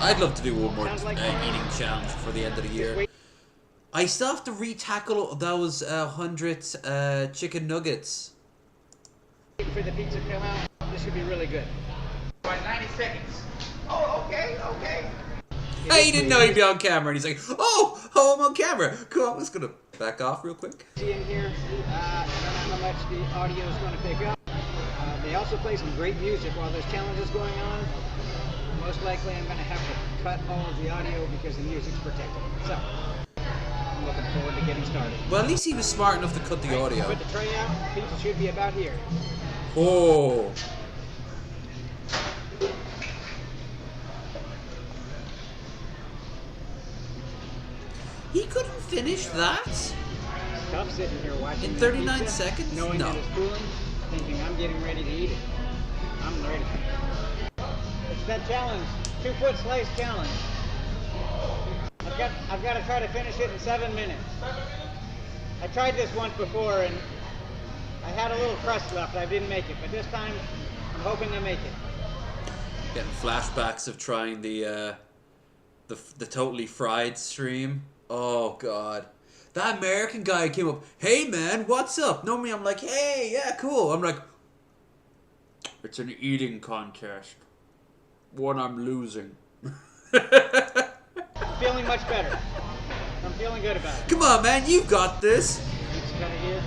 I'd love to do one more Sounds like eating challenge for the end of the year. I still have to re-tackle those 100 chicken nuggets. Waiting for the pizza to come out. This should be really good. By 90 seconds. Oh, okay, okay. Hey, he didn't know he'd be on camera, and he's like, oh, I'm on camera. Cool, I'm just gonna back off real quick. See in here, I don't know how much the audio is going to pick up. They also play some great music while there's challenges going on. Most likely I'm going to have to cut all of the audio because the music's protected. So, I'm looking forward to getting started. Well, at least he was smart enough to cut the audio. Put the tray out. Pizza should be about here. Oh. He couldn't finish that? It's tough sitting here watching In that 39 pizza, seconds? knowing No. that it's cooling, thinking I'm getting ready to eat it. I'm ready. It's that challenge, 2-foot slice challenge. I've got to try to finish it in 7 minutes. I tried this once before and I had a little crust left. I didn't make it, but this time I'm hoping to make it. Getting flashbacks of trying the Totally Fried stream. Oh god. That American guy came up, hey man, what's up? Normally I'm like, hey, yeah, cool. I'm like, it's an eating contest. One I'm losing. I'm feeling much better. I'm feeling good about it. Come on, man, you've got this. Pizza cut here.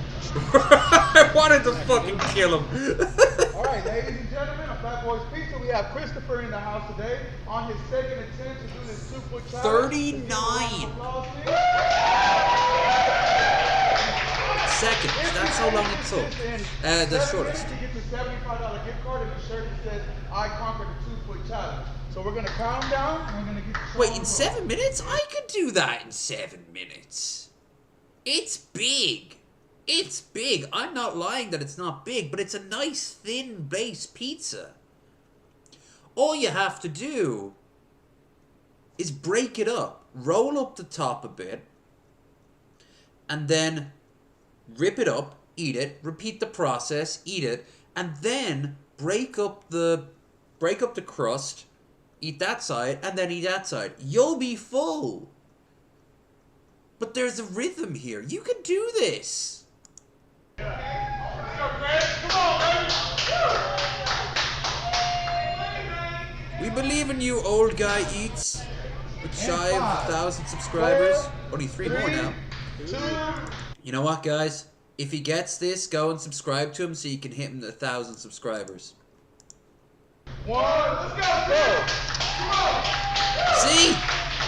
I wanted to fucking kill him. Alright, ladies and gentlemen, of Fat Boys Pizza, we have Christopher in the house today on his second attempt to do this 2-foot challenge. 39 seconds. That's how long it took. The shortest. To get the $75 gift card and the shirt that says, I conquered the 2-foot challenge. So we're going to calm down and we're going to get the Wait, in 7 minutes? I could do that in 7 minutes. It's big. It's big. I'm not lying that it's not big, but it's a nice thin base pizza. All you have to do is break it up. Roll up the top a bit. And then rip it up, eat it, repeat the process, eat it, and then break up the crust, eat that side, and then eat that side. You'll be full. But there's a rhythm here. You can do this. We believe in you, Old Guy Eats. With shy of 1,000 subscribers. Only 3 more now. 2. You know what, guys? If he gets this, go and subscribe to him so you can hit him to 1,000 subscribers. 1. Let's go. Come on. See?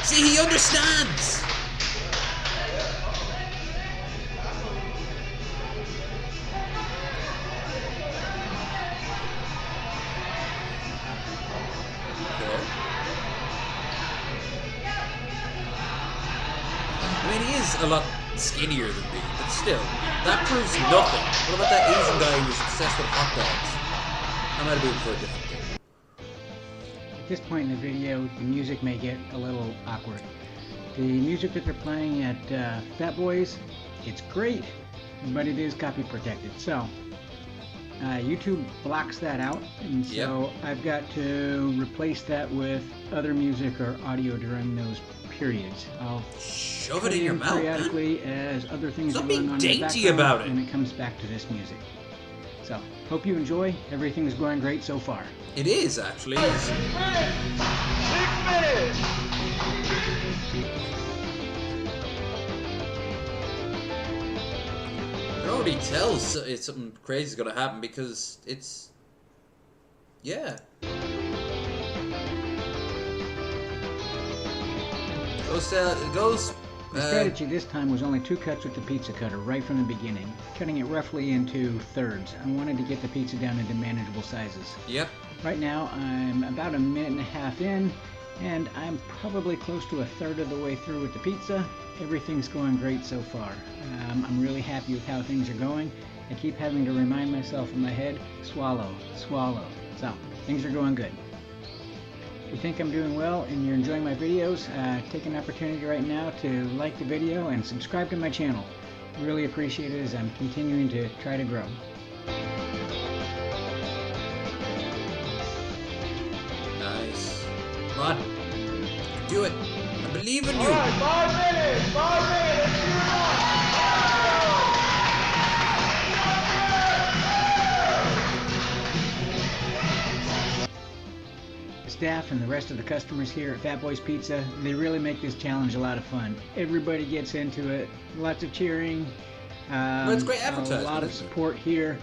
See, he understands. I mean, he is a lot skinnier than me, but still, that proves nothing. What about that Asian guy who was obsessed with hot dogs? I might have been for a different thing. At this point in the video, the music may get a little awkward. The music that they're playing at Fat Boys, it's great, but it is copy protected. So, YouTube blocks that out, and so I've got to replace that with other music or audio during those periods. I'll shove it in your mouth periodically as other things are Stop going being on in the dainty background, about it. and it comes back to this music. So, hope you enjoy. Everything's going great so far. It is, actually. 6 minutes. It already tells it's something crazy is going to happen because it's... Yeah. The strategy this time was only 2 cuts with the pizza cutter right from the beginning, cutting it roughly into thirds. I wanted to get the pizza down into manageable sizes. Yep. Right now I'm about a minute and a half in, and I'm probably close to a third of the way through with the pizza. Everything's going great so far. I'm really happy with how things are going. I keep having to remind myself in my head, swallow, swallow. So, things are going good. If you think I'm doing well and you're enjoying my videos, take an opportunity right now to like the video and subscribe to my channel. Really appreciate it as I'm continuing to try to grow. Nice. Come on. Do it. I believe in you. Alright, 5 minutes. 5 minutes. Let's cheer it on. The staff and the rest of the customers here at Fat Boys Pizza, they really make this challenge a lot of fun. Everybody gets into it. Lots of cheering. Well, it's great advertising. A lot of support here.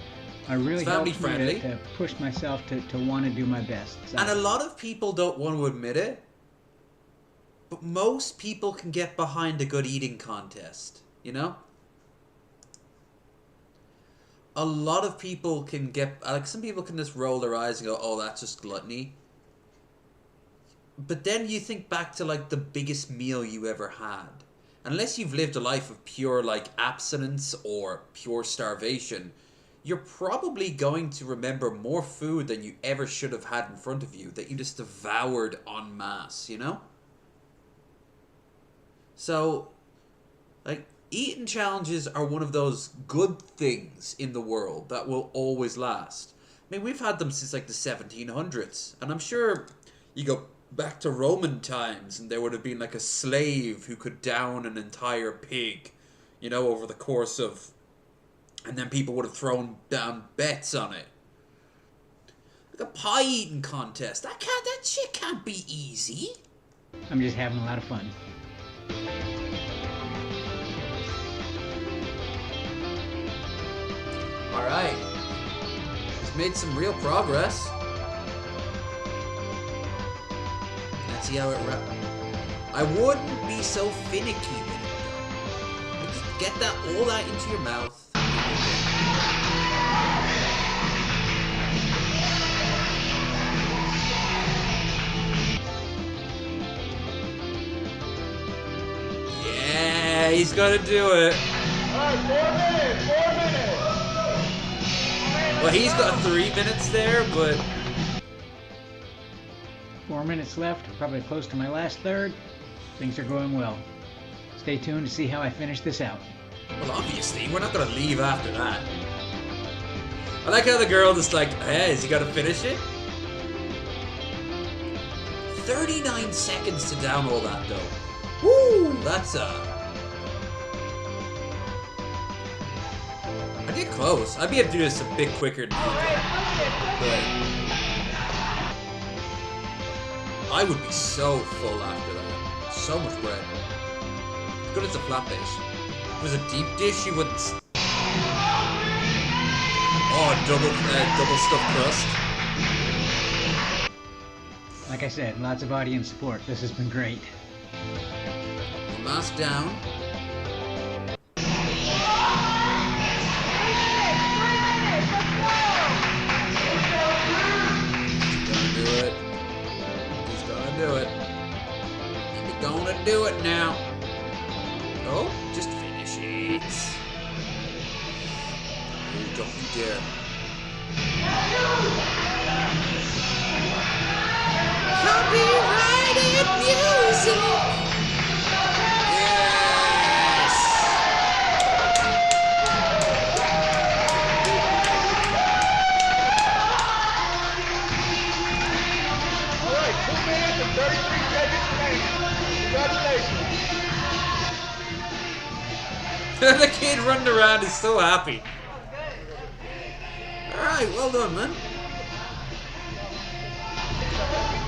Really family helps me friendly. to push myself to want to do my best. So. And a lot of people don't want to admit it, but most people can get behind a good eating contest, you know? A lot of people can get, like, some people can just roll their eyes and go, oh, that's just gluttony. But then you think back to, like, the biggest meal you ever had. Unless you've lived a life of pure, like, abstinence or pure starvation, you're probably going to remember more food than you ever should have had in front of you that you just devoured en masse, you know? So, like, eating challenges are one of those good things in the world that will always last. I mean, we've had them since, like, the 1700s. And I'm sure you go back to Roman times and there would have been, like, a slave who could down an entire pig, you know, over the course of... And then people would have thrown down bets on it. Like a pie eating contest. That shit can't be easy. I'm just having a lot of fun. Alright. He's made some real progress. Let's see how it wraps. I wouldn't be so finicky with it though. Just get all that into your mouth. Yeah, he's gonna do it. Alright, 4 minutes. 4 minutes. Well, he's got 3 minutes there, but... 4 minutes left, probably close to my last third. Things are going well. Stay tuned to see how I finish this out. Well, obviously, we're not gonna leave after that. I like how the girl just like, hey, is he gonna finish it? 39 seconds to down all that, though. Woo! That's, I get close. I'd be able to do this a bit quicker than you did. But I would be so full after that. So much bread. As good as a flat base. It was a deep dish. You would. Oh, double stuffed crust. Like I said, lots of audience support. This has been great. Mask down. He's gonna do it. He's gonna do it now. Oh, just finish it. Oh, don't you dare. Copyrighted music! Yes! All right, 2 minutes and 33 seconds remaining. Congratulations. The kid running around is so happy. Alright, well done, man.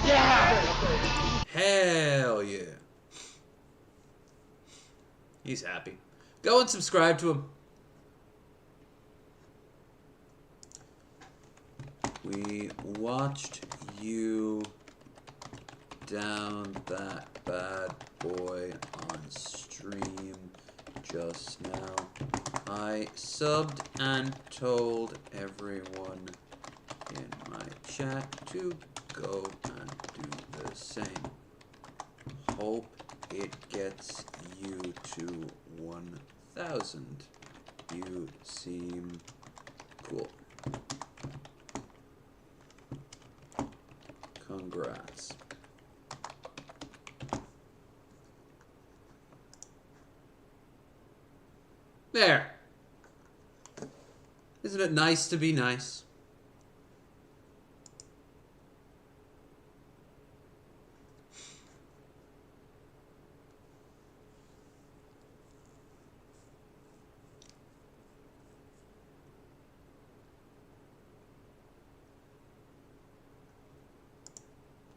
Yeah! Hell yeah. He's happy. Go and subscribe to him. We watched you down that bad boy on stream just now. I subbed and told everyone in my chat to go and do the same. Hope it gets you to 1,000. You seem cool. Congrats. There. Isn't it nice to be nice?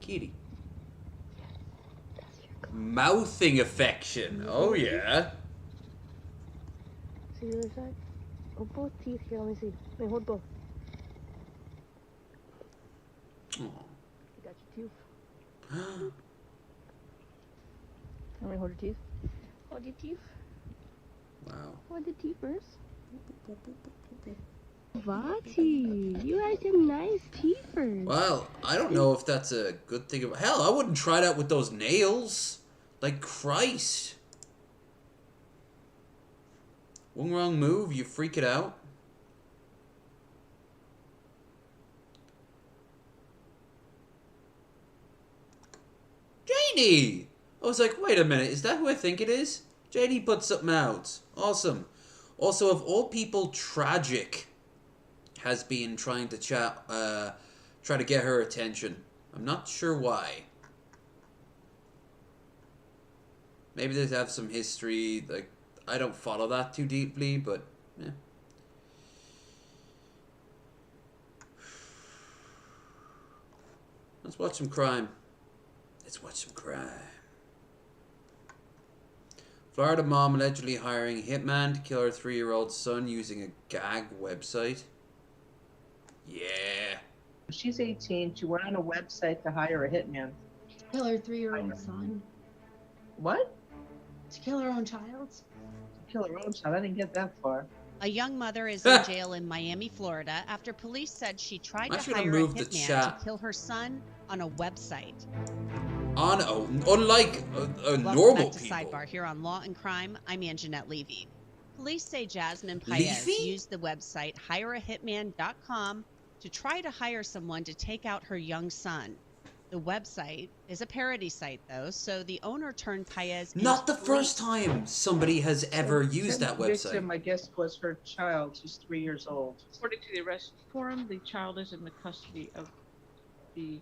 Kitty. Mouthing affection. Oh yeah. See the other side? Oh, both teeth here. Let me see. Wait, hold both. Oh. You got your tooth. Let me hold your teeth. Hold your teeth. Wow. Hold the teeth first. Vati, you have some nice teeth first. Well, I don't know if that's a good thing. Hell, I wouldn't try that with those nails. Like Christ. One wrong move, you freak it out. JD! I was like, wait a minute, is that who I think it is? JD put something out. Awesome. Also, of all people, Tragic has been trying to try to get her attention. I'm not sure why. Maybe they have some history, like, I don't follow that too deeply, but, yeah. Let's watch some crime. Let's watch some crime. Florida mom allegedly hiring hitman to kill her 3-year-old son using a gag website. Yeah. She's 18. She went on a website to hire a hitman. Kill her 3-year-old son. What? To kill her own child? To kill her own child? I didn't get that far. A young mother is in jail in Miami, Florida, after police said she tried to hire a hitman to kill her son on a website. Unlike normal Welcome back to people. Sidebar here on Law and Crime. I'm Anjanette Levy. Police say Jasmine Paez used the website hireahitman.com to try to hire someone to take out her young son. The website is a parody site, though, so the owner turned Paez. Not the first time somebody has ever used that website. Victim, I guess, was her child. She's 3 years old. According to the arrest form, the child is in the custody of the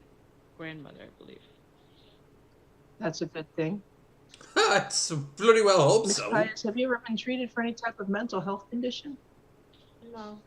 grandmother, I believe. That's a good thing. It's bloody well hope Ms. so. Paez, have you ever been treated for any type of mental health condition? No.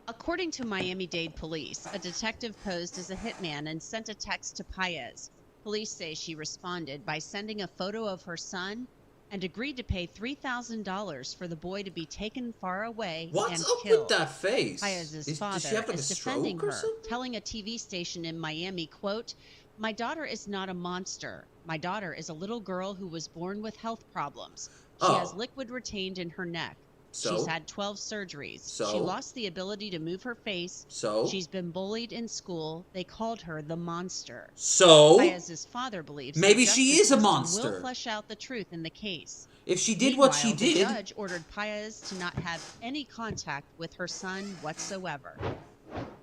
According to Miami-Dade police, a detective posed as a hitman and sent a text to Paez. Police say she responded by sending a photo of her son and agreed to pay $3,000 for the boy to be taken far away What's and up killed. with that face? Paez's father Does she have like a is defending stroke or her, something? telling a TV station in Miami, quote, "My daughter is not a monster. My daughter is a little girl who was born with health problems. She has liquid retained in her neck. So? She's had 12 surgeries. So? She lost the ability to move her face. So? She's been bullied in school. They called her the monster." So? Paez's father believes Maybe the she justice is a system monster. will flesh out the truth in the case. If she did what she Meanwhile, did... the judge ordered Paez to not have any contact with her son whatsoever.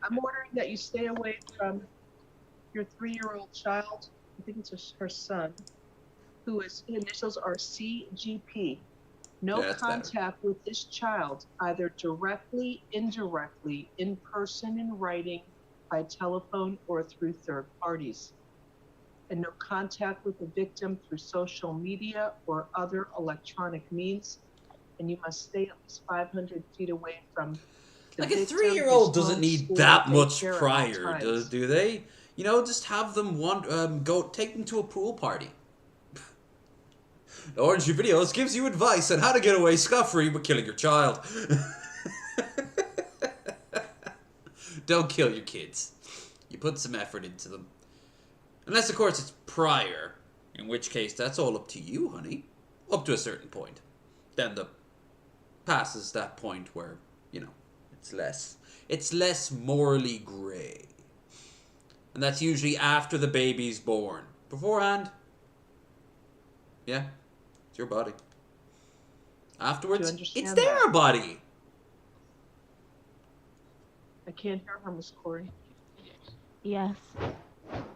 I'm ordering that you stay away from your 3-year-old child, I think it's her son, whose initials are CGP. No contact with this child, either directly, indirectly, in person, in writing, by telephone, or through third parties. And no contact with the victim through social media or other electronic means. And you must stay at least 500 feet away from the Like a victim, 3-year-old his doesn't home, need school, that or much daycare at all prior, times. do they? You know, just have them go take them to a pool party. Orange Videos gives you advice on how to get away scot-free with killing your child. Don't kill your kids. You put some effort into them. Unless, of course, it's prior. In which case, that's all up to you, honey. Up to a certain point. Then the passes that point where, you know, it's less morally grey. And that's usually after the baby's born. Beforehand, yeah, it's your body. Afterwards, it's their body. I can't hear her, Miss Corey. Yes.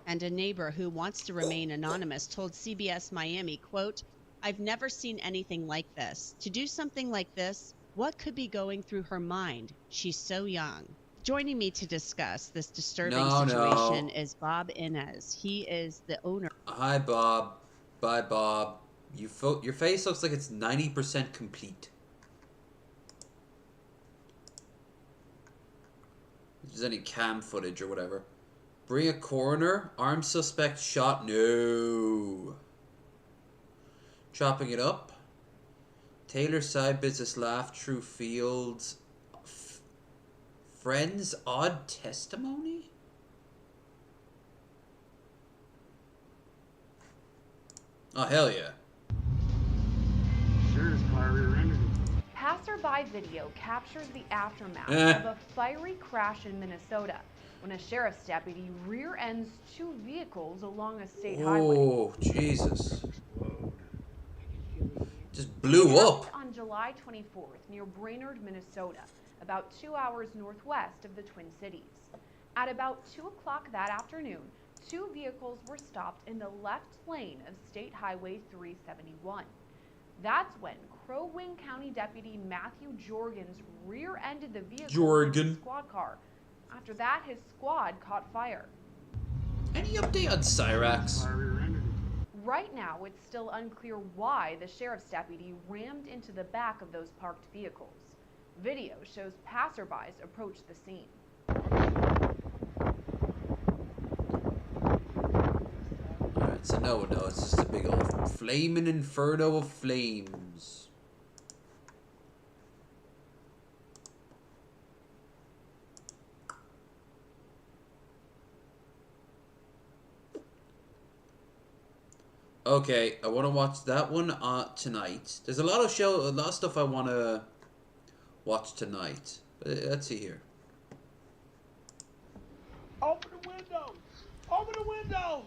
And a neighbor who wants to remain anonymous told CBS Miami, quote, "I've never seen anything like this. To do something like this, what could be going through her mind? She's so young." Joining me to discuss this disturbing situation is Bob Inez. He is the owner. Hi, Bob. Bye, Bob. Your face looks like it's 90% complete. If there's any cam footage or whatever. Bring a coroner. Armed suspect shot. No. Chopping it up. Taylor side business laugh through fields. Friends odd testimony? Oh, hell yeah. Sure, it's car rear-ended. Passerby video captures the aftermath of a fiery crash in Minnesota when a sheriff's deputy rear-ends 2 vehicles along a state highway. Oh, Jesus. Just blew up. On July 24th near Brainerd, Minnesota, about 2 hours northwest of the Twin Cities. At about 2 o'clock that afternoon, 2 vehicles were stopped in the left lane of State Highway 371. That's when Crow Wing County Deputy Matthew Jorgens rear-ended the vehicle with his squad car. After that, his squad caught fire. Any update on Cyrax? Right now, it's still unclear why the sheriff's deputy rammed into the back of those parked vehicles. Video shows passerbys approach the scene. Alright, so no, it's just a big old flaming inferno of flames. Okay, I want to watch that one tonight. There's a lot of stuff I want to watch tonight. Let's see here. Open the window! Open the window!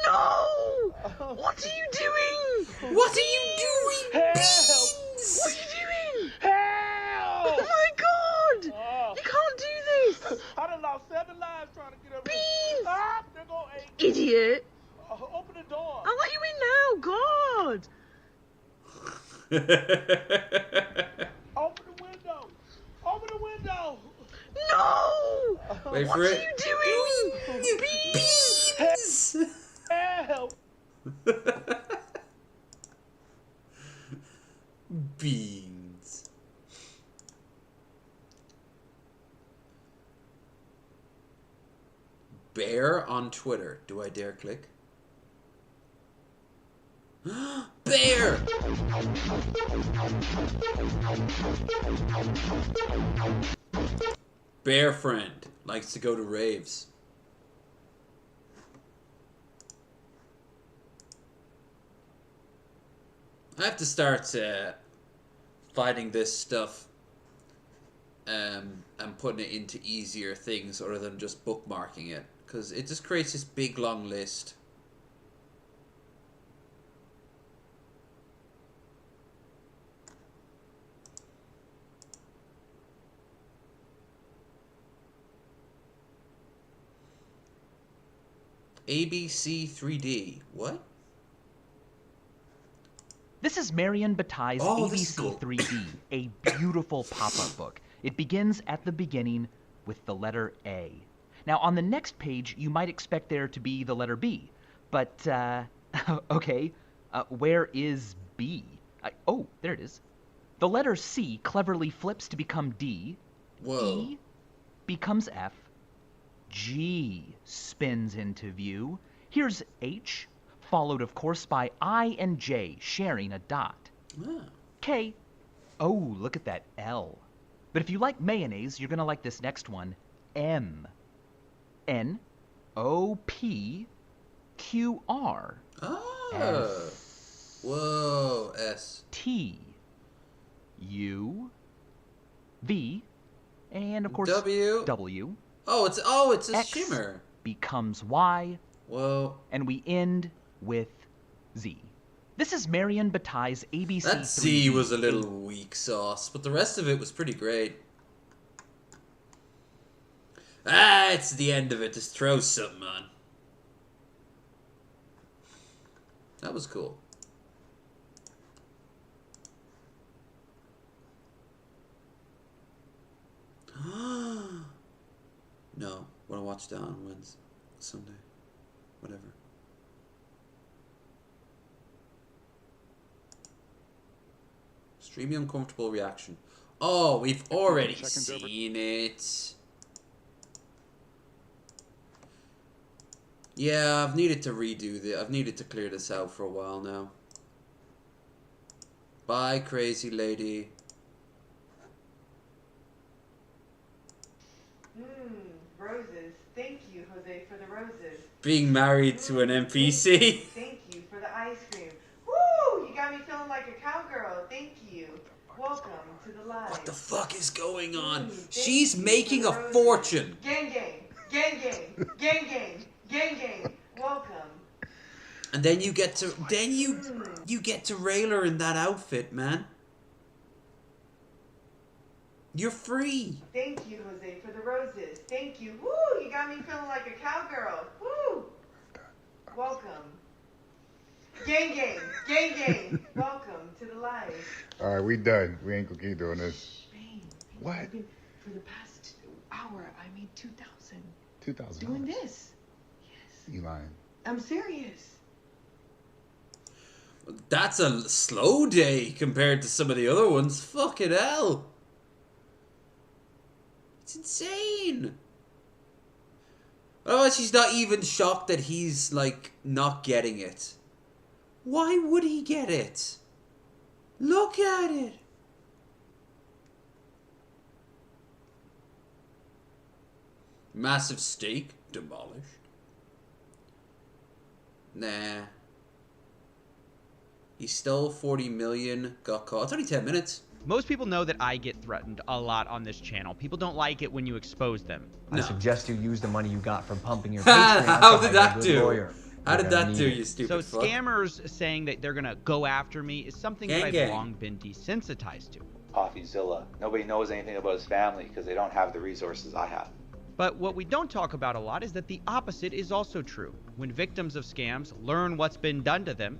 No! What are you doing? What are you doing? Help! Beans! What are you doing? Help! Oh my god! You can't do this! I done lost 7 lives trying to get up Beans! here. Ah, there go 8. Idiot! Open the door. I'll let you in now, God! Open the window! Open the window! No! Wait what for are it. you doing? Beans! Help! Beans. Bear on Twitter. Do I dare click? Bear! Bear friend likes to go to raves. I have to start finding this stuff and putting it into easier things other than just bookmarking it, because it just creates this big long list. ABC 3D. What? This is Marion Bataille's ABC 3D, a beautiful pop-up book. It begins at the beginning with the letter A. Now, on the next page, you might expect there to be the letter B. But, okay, where is B? Oh, there it is. The letter C cleverly flips to become D. Whoa. E becomes F. G spins into view. Here's H, followed of course by I and J sharing a dot. Ah. K. Oh, look at that L. But if you like mayonnaise, you're gonna like this next one. M. N. O. P. Q. R. Ah. S. Whoa. S. T. U. V. And of course W. W. Oh, it's a X shimmer. Becomes Y. Whoa. And we end with Z. This is Marion Bataille's ABC 3D. That Z was a little weak sauce, but the rest of it was pretty great. Ah, it's the end of it. Just throw something on. That was cool. No, wanna watch that on Wednesday, Sunday, whatever. Extremely uncomfortable reaction. Oh, we've already seen it. Yeah, I've needed to redo this. I've needed to clear this out for a while now. Bye, crazy lady. Roses. Thank you, Jose, for the roses. Being married to an NPC. Thank you for the ice cream. Woo! You got me feeling like a cowgirl. Thank you. Welcome to the live. What the fuck is going on? She's making a fortune. Gang gang. Gang gang. Gang gang. Gang gang. Welcome. And then you get to you get to rail her in that outfit, man. You're free. Thank you, Jose, for the roses. Thank you. Woo! You got me feeling like a cowgirl. Woo! Welcome. Gang gang. Gang gang. Welcome to the live. All right, we done. We ain't gonna keep doing this. What? For the past hour, I made 2,000. 2,000. Doing this. You lying? I'm serious. That's a slow day compared to some of the other ones. Fucking hell. It's insane. Otherwise, she's not even shocked that he's, like, not getting it. Why would he get it? Look at it. Massive stake demolished. Nah. He stole 40 million, got caught. It's only 10 minutes. Most people know that I get threatened a lot on this channel. People don't like it when you expose them. I suggest you use the money you got from pumping your Patreon. How did that good do? lawyer. How did that do, you stupid So fuck? scammers saying that they're gonna go after me is something that I've Gang. long been desensitized to. CoffeeZilla. Nobody knows anything about his family because they don't have the resources I have. But what we don't talk about a lot is that the opposite is also true. When victims of scams learn what's been done to them,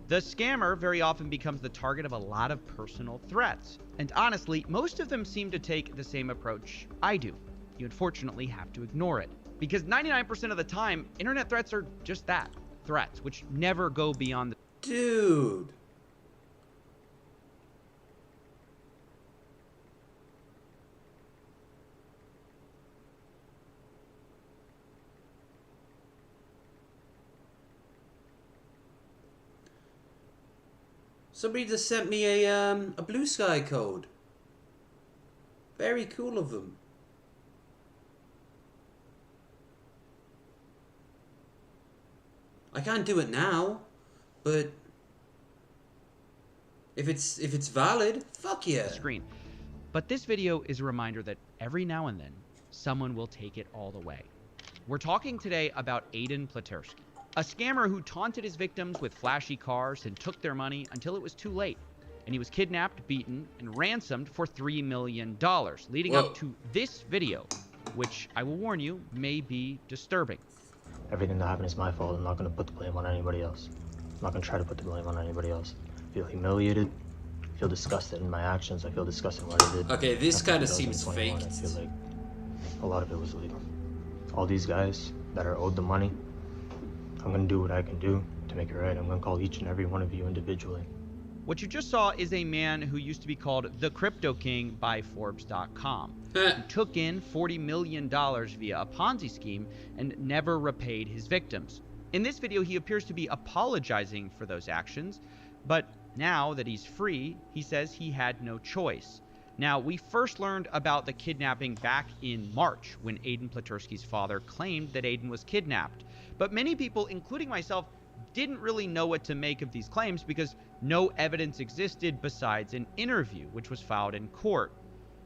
the scammer very often becomes the target of a lot of personal threats. And honestly, most of them seem to take the same approach I do. You unfortunately have to ignore it. Because 99% of the time, internet threats are just that. Threats, which never go beyond the... Dude. Somebody just sent me a Blue Sky code. Very cool of them. I can't do it now, but if it's valid, fuck yeah. Screen. But this video is a reminder that every now and then, someone will take it all the way. We're talking today about Aiden Pleterski, a scammer who taunted his victims with flashy cars and took their money until it was too late. And he was kidnapped, beaten, and ransomed for $3 million, leading up to this video, which I will warn you, may be disturbing. Everything that happened is my fault. I'm not going to put the blame on anybody else. I'm not going to try to put the blame on anybody else. I feel humiliated. I feel disgusted in my actions. I feel disgusted in what I did. Okay, this kind of seems fake. I feel like a lot of it was illegal. All these guys that are owed the money, I'm going to do what I can do to make it right. I'm going to call each and every one of you individually. What you just saw is a man who used to be called the Crypto King by Forbes.com, who took in $40 million via a Ponzi scheme and never repaid his victims. In this video, he appears to be apologizing for those actions, but now that he's free, he says he had no choice. Now, we first learned about the kidnapping back in March when Aiden Pleterski's father claimed that Aiden was kidnapped. But many people, including myself, didn't really know what to make of these claims because no evidence existed besides an interview, which was filed in court.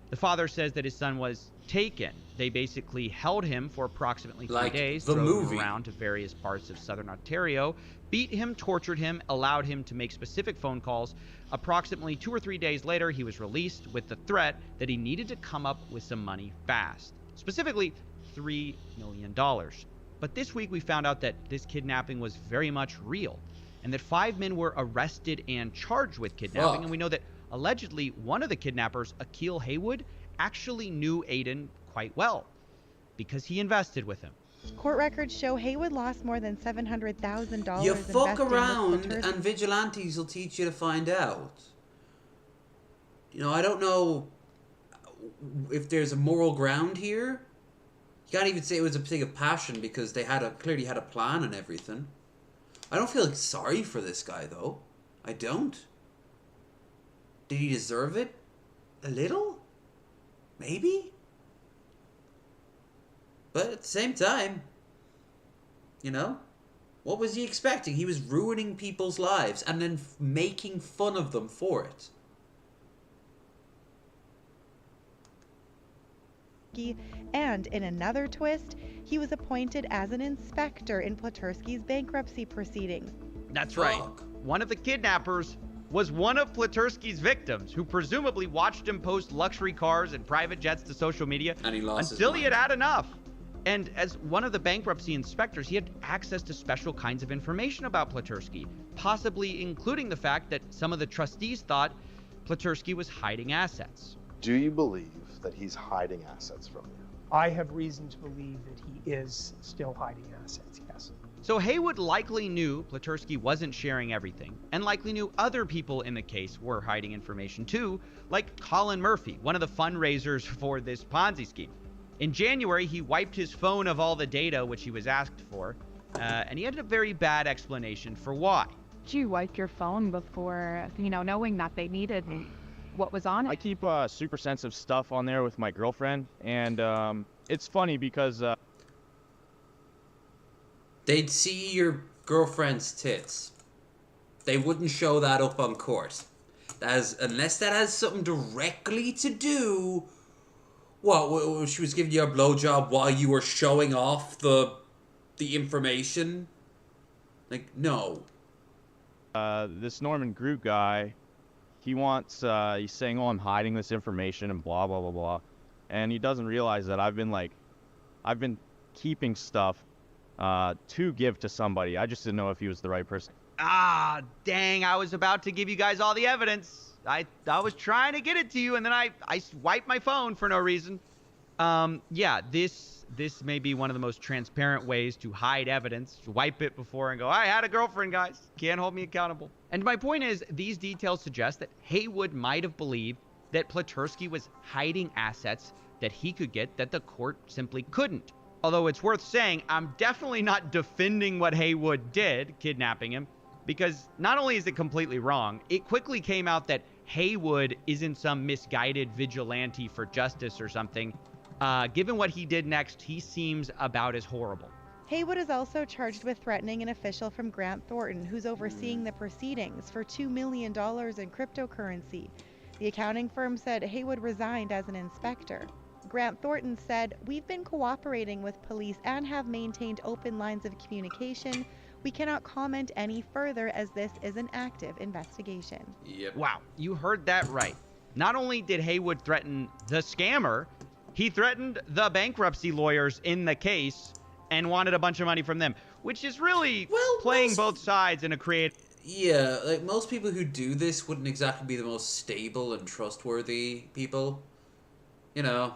The father says that his son was taken. They basically held him for approximately 3 days, drove him around to various parts of southern Ontario, beat him, tortured him, allowed him to make specific phone calls. Approximately 2 or 3 days later, he was released with the threat that he needed to come up with some money fast, specifically $3 million. But this week we found out that this kidnapping was very much real, and that 5 men were arrested and charged with kidnapping, and we know that allegedly one of the kidnappers, Akil Haywood, actually knew Aiden quite well because he invested with him. Court records show Haywood lost more than $700,000. You fuck around and vigilantes will teach you to find out. You know, I don't know if there's a moral ground here. You can't even say it was a thing of passion because they clearly had a plan and everything. I don't feel sorry for this guy though. I don't. Did he deserve it? A little? Maybe? But at the same time, you know, what was he expecting? He was ruining people's lives and then making fun of them for it. And in another twist, he was appointed as an inspector in Pleterski's bankruptcy proceedings. That's right. One of the kidnappers was one of Pleterski's victims, who presumably watched him post luxury cars and private jets to social media and he lost until he had had enough. And as one of the bankruptcy inspectors, he had access to special kinds of information about Pleterski, possibly including the fact that some of the trustees thought Pleterski was hiding assets. Do you believe that he's hiding assets from you? I have reason to believe that he is still hiding assets, yes. So Haywood likely knew Pleterski wasn't sharing everything, and likely knew other people in the case were hiding information too, like Colin Murphy, one of the fundraisers for this Ponzi scheme. In January, he wiped his phone of all the data which he was asked for, and he had a very bad explanation for why. Did you wipe your phone before, knowing that they needed what was on it? I keep super sensitive stuff on there with my girlfriend, and it's funny because they'd see your girlfriend's tits. They wouldn't show that up on court. Unless that has something directly to do. What, she was giving you a blowjob while you were showing off the information? Like, no. This Norman Groot guy, he's saying, oh, I'm hiding this information and blah, blah, blah, blah. And he doesn't realize that I've been keeping stuff to give to somebody. I just didn't know if he was the right person. Ah, dang, I was about to give you guys all the evidence. I was trying to get it to you, and then I wiped my phone for no reason. Yeah, this may be one of the most transparent ways to hide evidence. Wipe it before and go, I had a girlfriend, guys. Can't hold me accountable. And my point is, these details suggest that Haywood might have believed that Pleterski was hiding assets that he could get that the court simply couldn't. Although it's worth saying, I'm definitely not defending what Haywood did, kidnapping him. because not only is it completely wrong, it quickly came out that Haywood isn't some misguided vigilante for justice or something. Given what he did next, he seems about as horrible. Haywood is also charged with threatening an official from Grant Thornton, who's overseeing the proceedings, for $2 million in cryptocurrency. The accounting firm said Haywood resigned as an inspector. Grant Thornton said, "We've been cooperating with police and have maintained open lines of communication. We cannot comment any further as this is an active investigation." Yep. Wow, you heard that right. Not only did Haywood threaten the scammer, he threatened the bankruptcy lawyers in the case and wanted a bunch of money from them, which is really playing both sides in a creative... Yeah, like most people who do this wouldn't exactly be the most stable and trustworthy people. You know.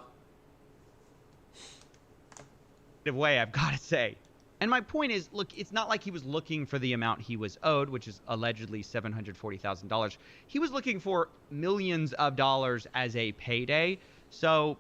way, I've got to say. And my point is, look, it's not like he was looking for the amount he was owed, which is allegedly $740,000. He was looking for millions of dollars as a payday. So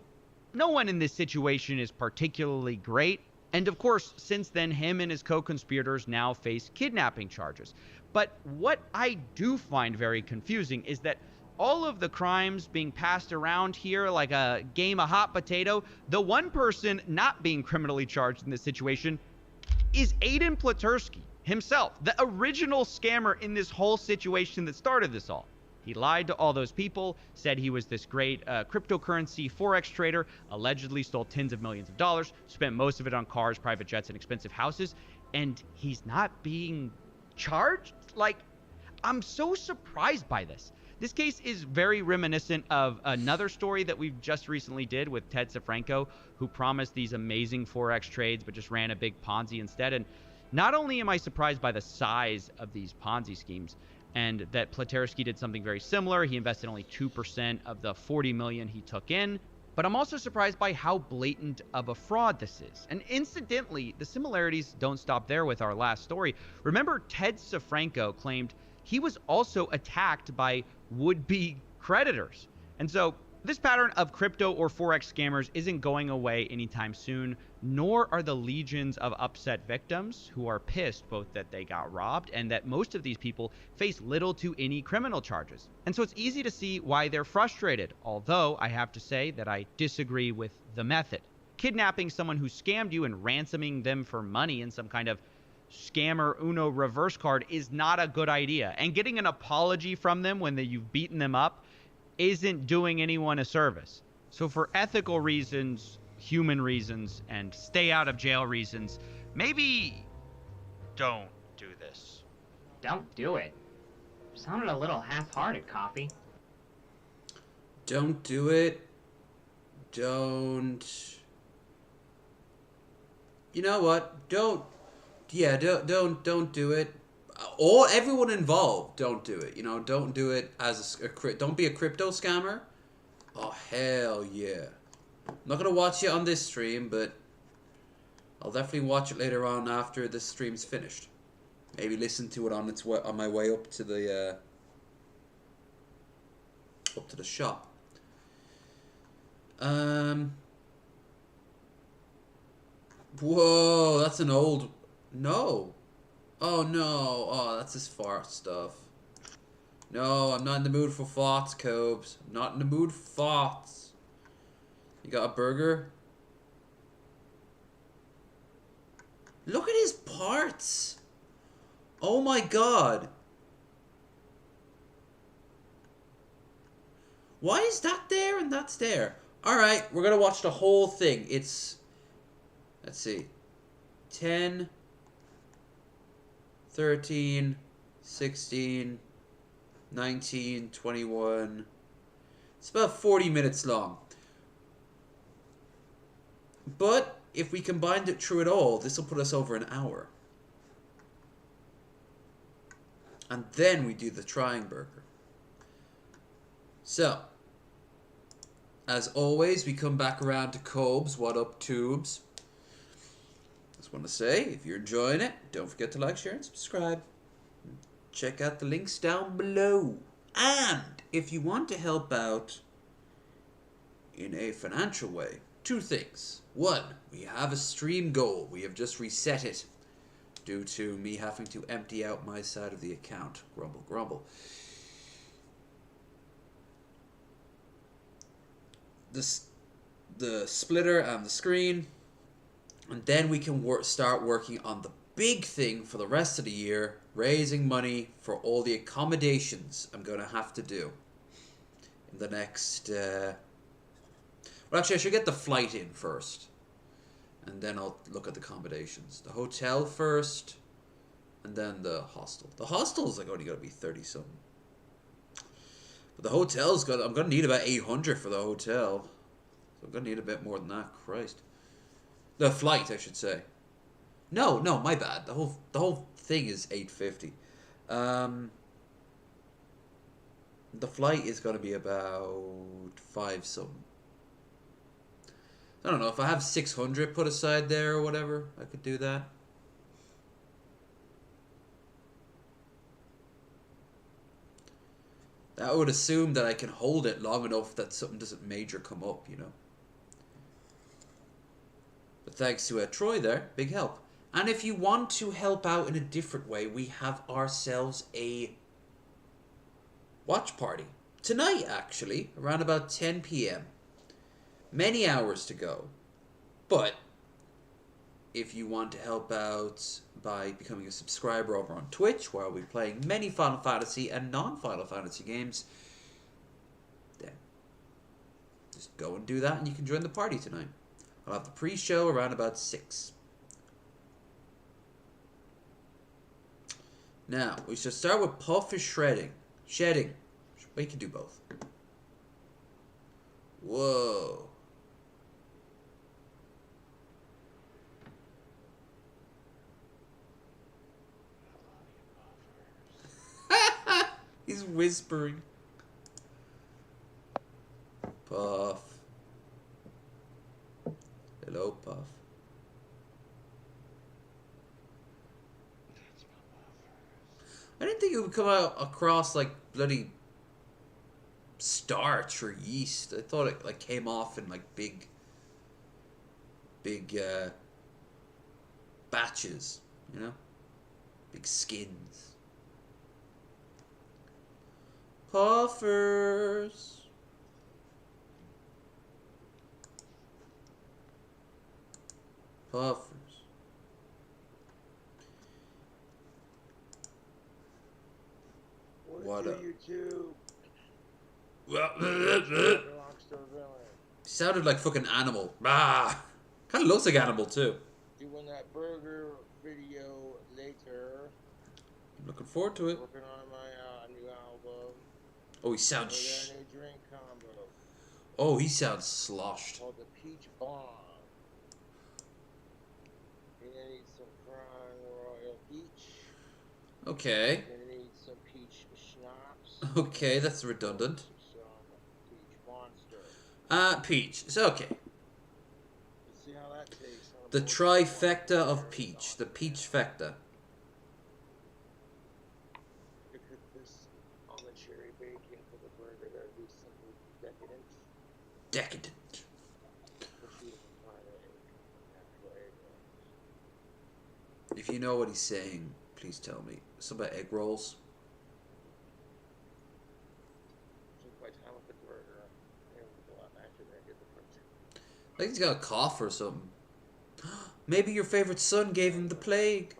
no one in this situation is particularly great. And of course, since then, him and his co-conspirators now face kidnapping charges. But what I do find very confusing is that all of the crimes being passed around here like a game of hot potato, the one person not being criminally charged in this situation is Aiden Platursky himself, the original scammer in this whole situation that started this all. He lied to all those people, said he was this great cryptocurrency forex trader, allegedly stole tens of millions of dollars, spent most of it on cars, private jets, and expensive houses, and he's not being charged? Like, I'm so surprised by this. This case is very reminiscent of another story that we've just recently did with Ted Safranco, who promised these amazing forex trades but just ran a big Ponzi instead. And not only am I surprised by the size of these Ponzi schemes, and that Platursky did something very similar. He invested only 2% of the $40 million he took in. But I'm also surprised by how blatant of a fraud this is. And incidentally, the similarities don't stop there with our last story. Remember, Ted Safranco claimed he was also attacked by would-be creditors. And so this pattern of crypto or forex scammers isn't going away anytime soon, nor are the legions of upset victims who are pissed both that they got robbed and that most of these people face little to any criminal charges. And so it's easy to see why they're frustrated, although I have to say that I disagree with the method. Kidnapping someone who scammed you and ransoming them for money in some kind of scammer Uno reverse card is not a good idea. And getting an apology from them when you've beaten them up isn't doing anyone a service. So for ethical reasons, human reasons, and stay out of jail reasons, maybe don't do this. Don't do it. Sounded a little half-hearted, Coffee. Don't do it. Don't. You know what? Don't do it. Or everyone involved, don't do it. You know, don't do it as don't be a crypto scammer. Oh, hell yeah. I'm not going to watch it on this stream, but I'll definitely watch it later on after this stream's finished. Maybe listen to it on its way, on my way up to the shop. Whoa, that's an old... No. Oh no, oh that's his fart stuff. No, I'm not in the mood for farts, Cobes. I'm not in the mood for farts. You got a burger? Look at his parts. Oh my god. Why is that there and that's there? Alright, we're gonna watch the whole thing. It's... Let's see. 10... 13, 16, 19, 21. It's about 40 minutes long. But if we combined it through it all, this will put us over an hour. And then we do the trying burger. So, as always, we come back around to Cobes. What up, tubes? Just want to say, if you're enjoying it, don't forget to like, share, and subscribe. Check out the links down below. And if you want to help out in a financial way, two things. One, we have a stream goal. We have just reset it. due to me having to empty out my side of the account. Grumble, grumble. The splitter and the screen, and then we can start working on the big thing for the rest of the year, raising money for all the accommodations I'm going to have to do in the next... well, actually, I should get the flight in first, and then I'll look at the accommodations. The hotel first, and then the hostel. The hostel's like only going to be 30-something. But the hotel's I'm going to need about 800 for the hotel. So I'm going to need a bit more than that. Christ. The flight, I should say. No, my bad. The whole thing is 850. The flight is going to be about 5-something. I don't know. If I have 600 put aside there or whatever, I could do that. That would assume that I can hold it long enough that something doesn't major come up, you know. But thanks to Troy there, big help. And if you want to help out in a different way, we have ourselves a watch party. Tonight, actually, around about 10 p.m. Many hours to go. But if you want to help out by becoming a subscriber over on Twitch, where I'll be playing many Final Fantasy and non-Final Fantasy games, then just go and do that and you can join the party tonight. I'll have the pre-show around about 6. Now, we should start with Puff is shredding. Shedding. We can do both. Whoa. He's whispering. Puff. Hello, Puff. I didn't think it would come out across like bloody starch or yeast. I thought it like came off in like big batches, you know? Big skins. Puffers. Puffers. What up? Sounded like fucking Animal. Ah, kind of looks like Animal too. Doing that burger video later. I'm looking forward to it. Working on my new album. Oh, he sounds. We got a new drink combo. Oh, he sounds sloshed. Called the Peach Bomb. You're gonna need some Crown Royal Peach. Okay. You're gonna need some peach schnapps. Okay, that's redundant. Some Peach Monster. Peach. It's okay. Let's see how that tastes. The trifecta of peach. The peach fecta. To cook this almond cherry bacon for the burger, that would be simply decadent. Decadent. If you know what he's saying, please tell me. Something about egg rolls. I think he's got a cough or something. Maybe your favorite son gave him the plague.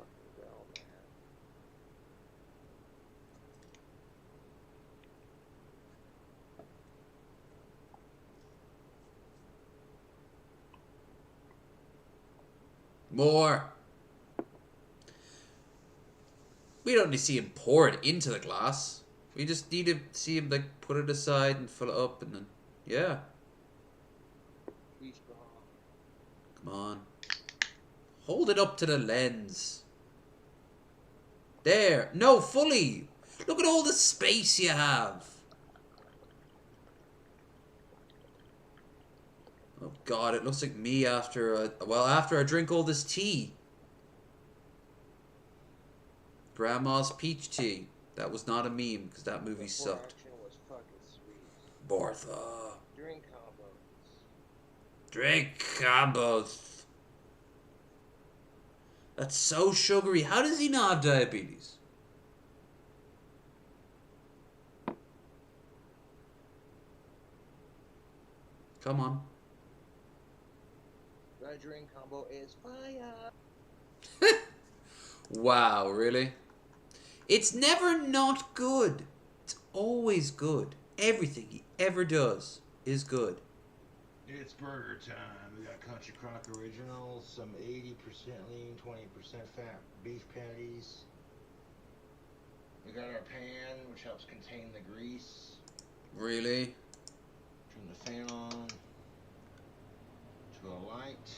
More. We don't need to see him pour it into the glass. We just need to see him like put it aside and fill it up and then, yeah. Come on. Hold it up to the lens. There. No, fully. Look at all the space you have. Oh God, it looks like me after I drink all this tea. Grandma's peach tea. That was not a meme because that movie sucked. Bartha. Drink combos. Drink combos. That's so sugary. How does he not have diabetes? Come on. That drink combo is fire. Wow, really? It's never not good. It's always good. Everything he ever does is good. It's burger time. We got Country Crock Originals, some 80% lean, 20% fat beef patties. We got our pan, which helps contain the grease. Really? Turn the fan on to a light.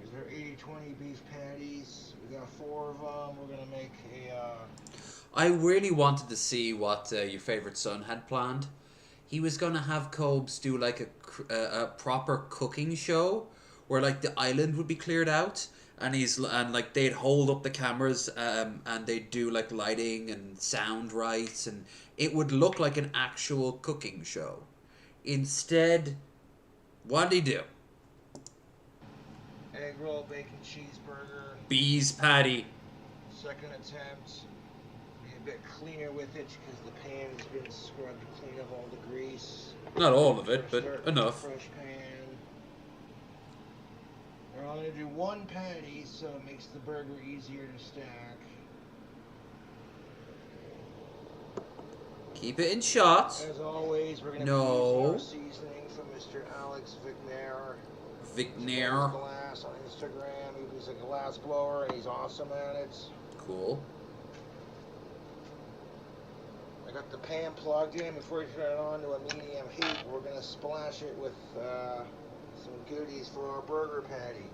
Is there 80-20 beef patties? We got 4 of them. We're gonna make a. I really wanted to see what your favorite son had planned. He was gonna have Cobes do like a proper cooking show where like the island would be cleared out and like they'd hold up the cameras and they'd do like lighting and sound rights and it would look like an actual cooking show. Instead, what did he do? Egg roll, bacon cheeseburger. Bees patty. Second attempt. Be a bit cleaner with it because the pan has been scrubbed to clean up all the grease. Not all of it, but enough. Fresh pan. We're only gonna do 1 patty, so it makes the burger easier to stack. Keep it in shots. As always, we're gonna no. use our seasoning from Mr. Alex Vignair. Vignair. Glass on Instagram. He was a glass blower, and he's awesome at it. Cool. I got the pan plugged in. Before we turn it on to a medium heat, we're gonna splash it with some goodies for our burger patty.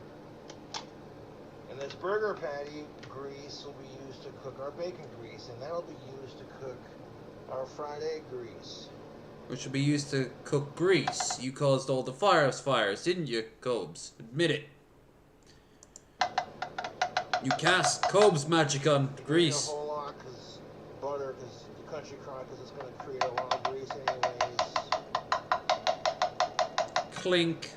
And this burger patty grease will be used to cook our bacon grease, and that'll be used to cook our fried egg grease. Which will be used to cook grease. You caused all the fires, didn't you, Cobes? Admit it. You cast Cobes magic on grease. A whole lot, cause butter, because the Country Crock, because it's going to create a lot of grease anyways. Clink.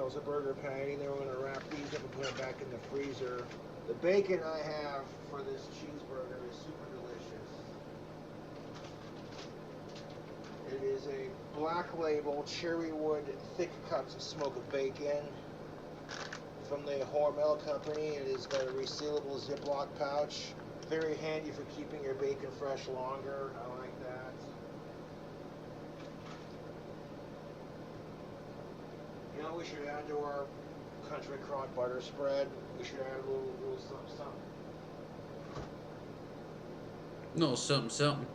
A burger patty, then we're going to wrap these up and put them back in the freezer. The bacon I have for this cheeseburger is super delicious. It is a Black Label Cherrywood thick cuts smoked bacon from the Hormel Company. It has got a resealable Ziploc pouch. Very handy for keeping your bacon fresh longer. I like that. You know, we should add to our Country Crock butter spread. We should add a little something. No, something.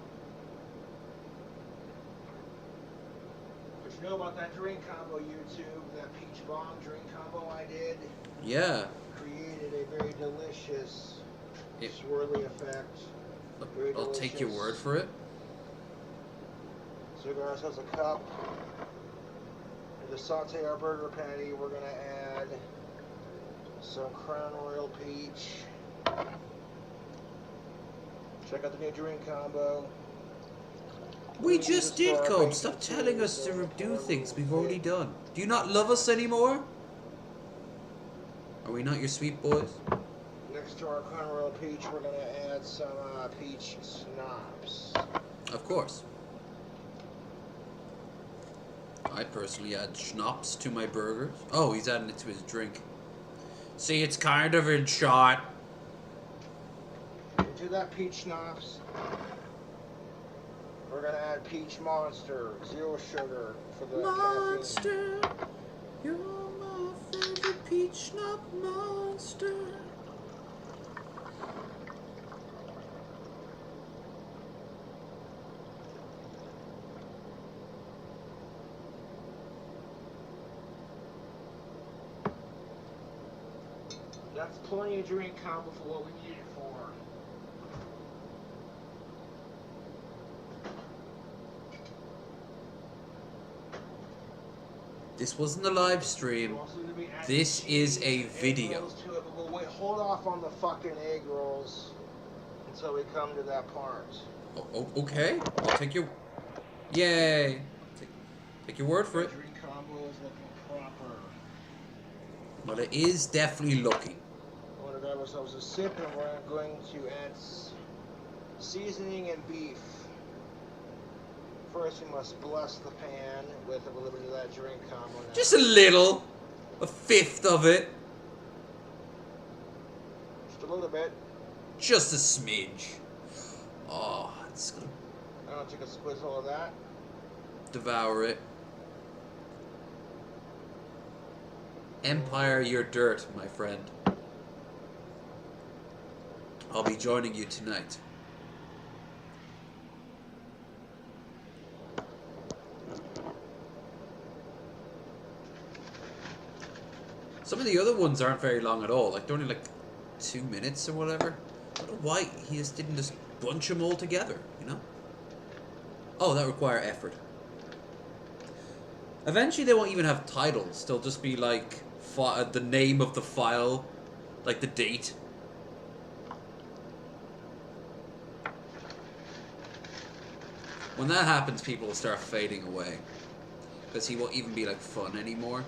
But you know about that drink combo, YouTube? That peach bomb drink combo I did? Yeah. Created a very delicious swirly effect. I'll take your word for it. So we got ourselves a cup. To saute our burger patty, we're going to add some Crown Royal Peach. Check out the new drink combo. We just did, Cobes. Stop telling us to do things we've already done. Do you not love us anymore? Are we not your sweet boys? Next to our Crown Royal Peach, we're going to add some peach schnapps. Of course. I personally add schnapps to my burgers. Oh, he's adding it to his drink. See, it's kind of in shot. Into that peach schnapps, we're gonna add peach monster, 0 sugar for the monster. Caffeine. You're my favorite peach schnapps monster. That's plenty of drink combo for what we need it for. This wasn't a live stream. This is a video. But wait, hold off on the fucking egg rolls until we come to that part. Oh, okay. I'll take your... Yay. Take your word for it. Drink combo is looking proper. Well, it is definitely looking. We're going to grab ourselves a sip, and we're going to add seasoning and beef. First, we must bless the pan with a little bit of that drink combo. Now. Just a little. A fifth of it. Just a little bit. Just a smidge. Oh, it's gonna... I'll take a squizzle of that. Devour it. Empire, you're dirt, my friend. I'll be joining you tonight. Some of the other ones aren't very long at all. Like, they're only like 2 minutes or whatever. I don't know why he just didn't just bunch them all together, you know? Oh, that require effort. Eventually they won't even have titles. They'll just be like the name of the file, like the date. When that happens, people will start fading away. Because he won't even be like fun anymore.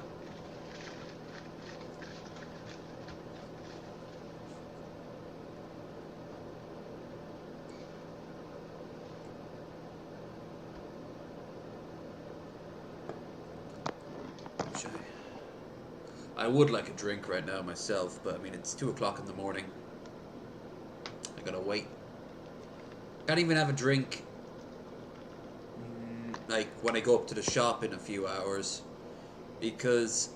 I would like a drink right now myself, but I mean, it's 2 o'clock in the morning. I gotta wait. Can't even have a drink, like, when I go up to the shop in a few hours. Because,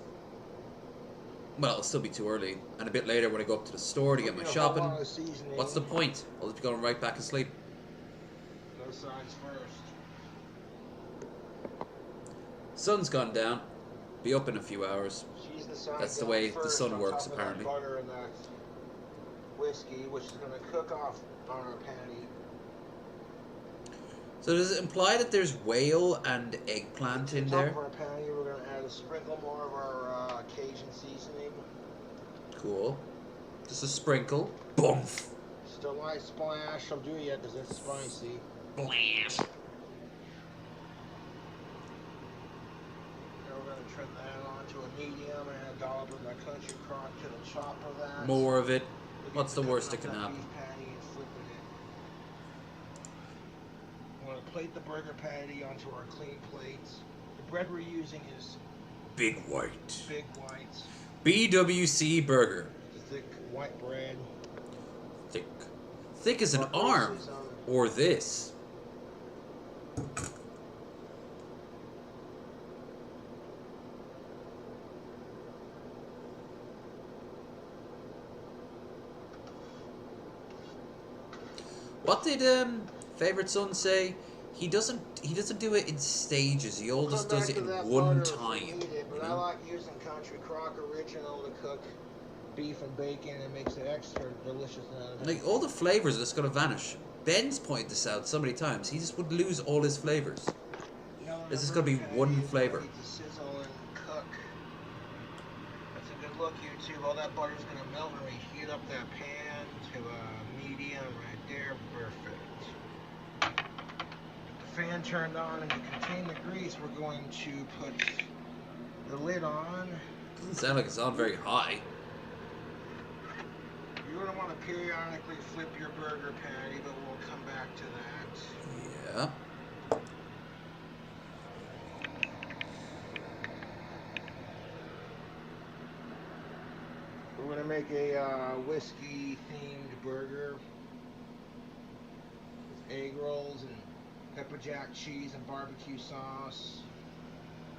well, it'll still be too early. And a bit later when I go up to the store to get my shopping. What's the point? I'll just be going right back to sleep. No sides first. Sun's gone down. Be up in a few hours. That's the way the sun works, apparently. Butter and that whiskey, which is going to cook off on our patty. So does it imply that there's whale and eggplant in there? On top of our patty, we're going to add a sprinkle more of our Cajun seasoning. Cool. Just a sprinkle. Boomf. Just a light splash. I'll do it yet because it's spicy. Splash. Trim that onto a medium and a dollop of that country crock to the chop of that. More of it. What's the worst that can happen? I'm going to plate the burger patty onto our clean plates. The bread we're using is Big White. Big White. BWC burger. Thick white bread. Thick. Thick as an arm. Or this. What did favorite son say? He doesn't do it in stages. He always just does it in one time. But I like using Country Crock Original to cook beef and bacon. It makes it extra delicious. Like all the flavors are just gonna vanish. Ben's pointed this out so many times. He just would lose all his flavors. This is gonna be one flavor. Sizzle and cook. That's a good look, YouTube. All that butter's gonna melt when we heat up that pan to a medium right there. Perfect. The fan turned on, and to contain the grease, we're going to put the lid on. Doesn't sound like it's on very high. You're going to want to periodically flip your burger patty, but we'll come back to that. Yeah. We're going to make a whiskey-themed burger with egg rolls and pepper jack cheese and barbecue sauce.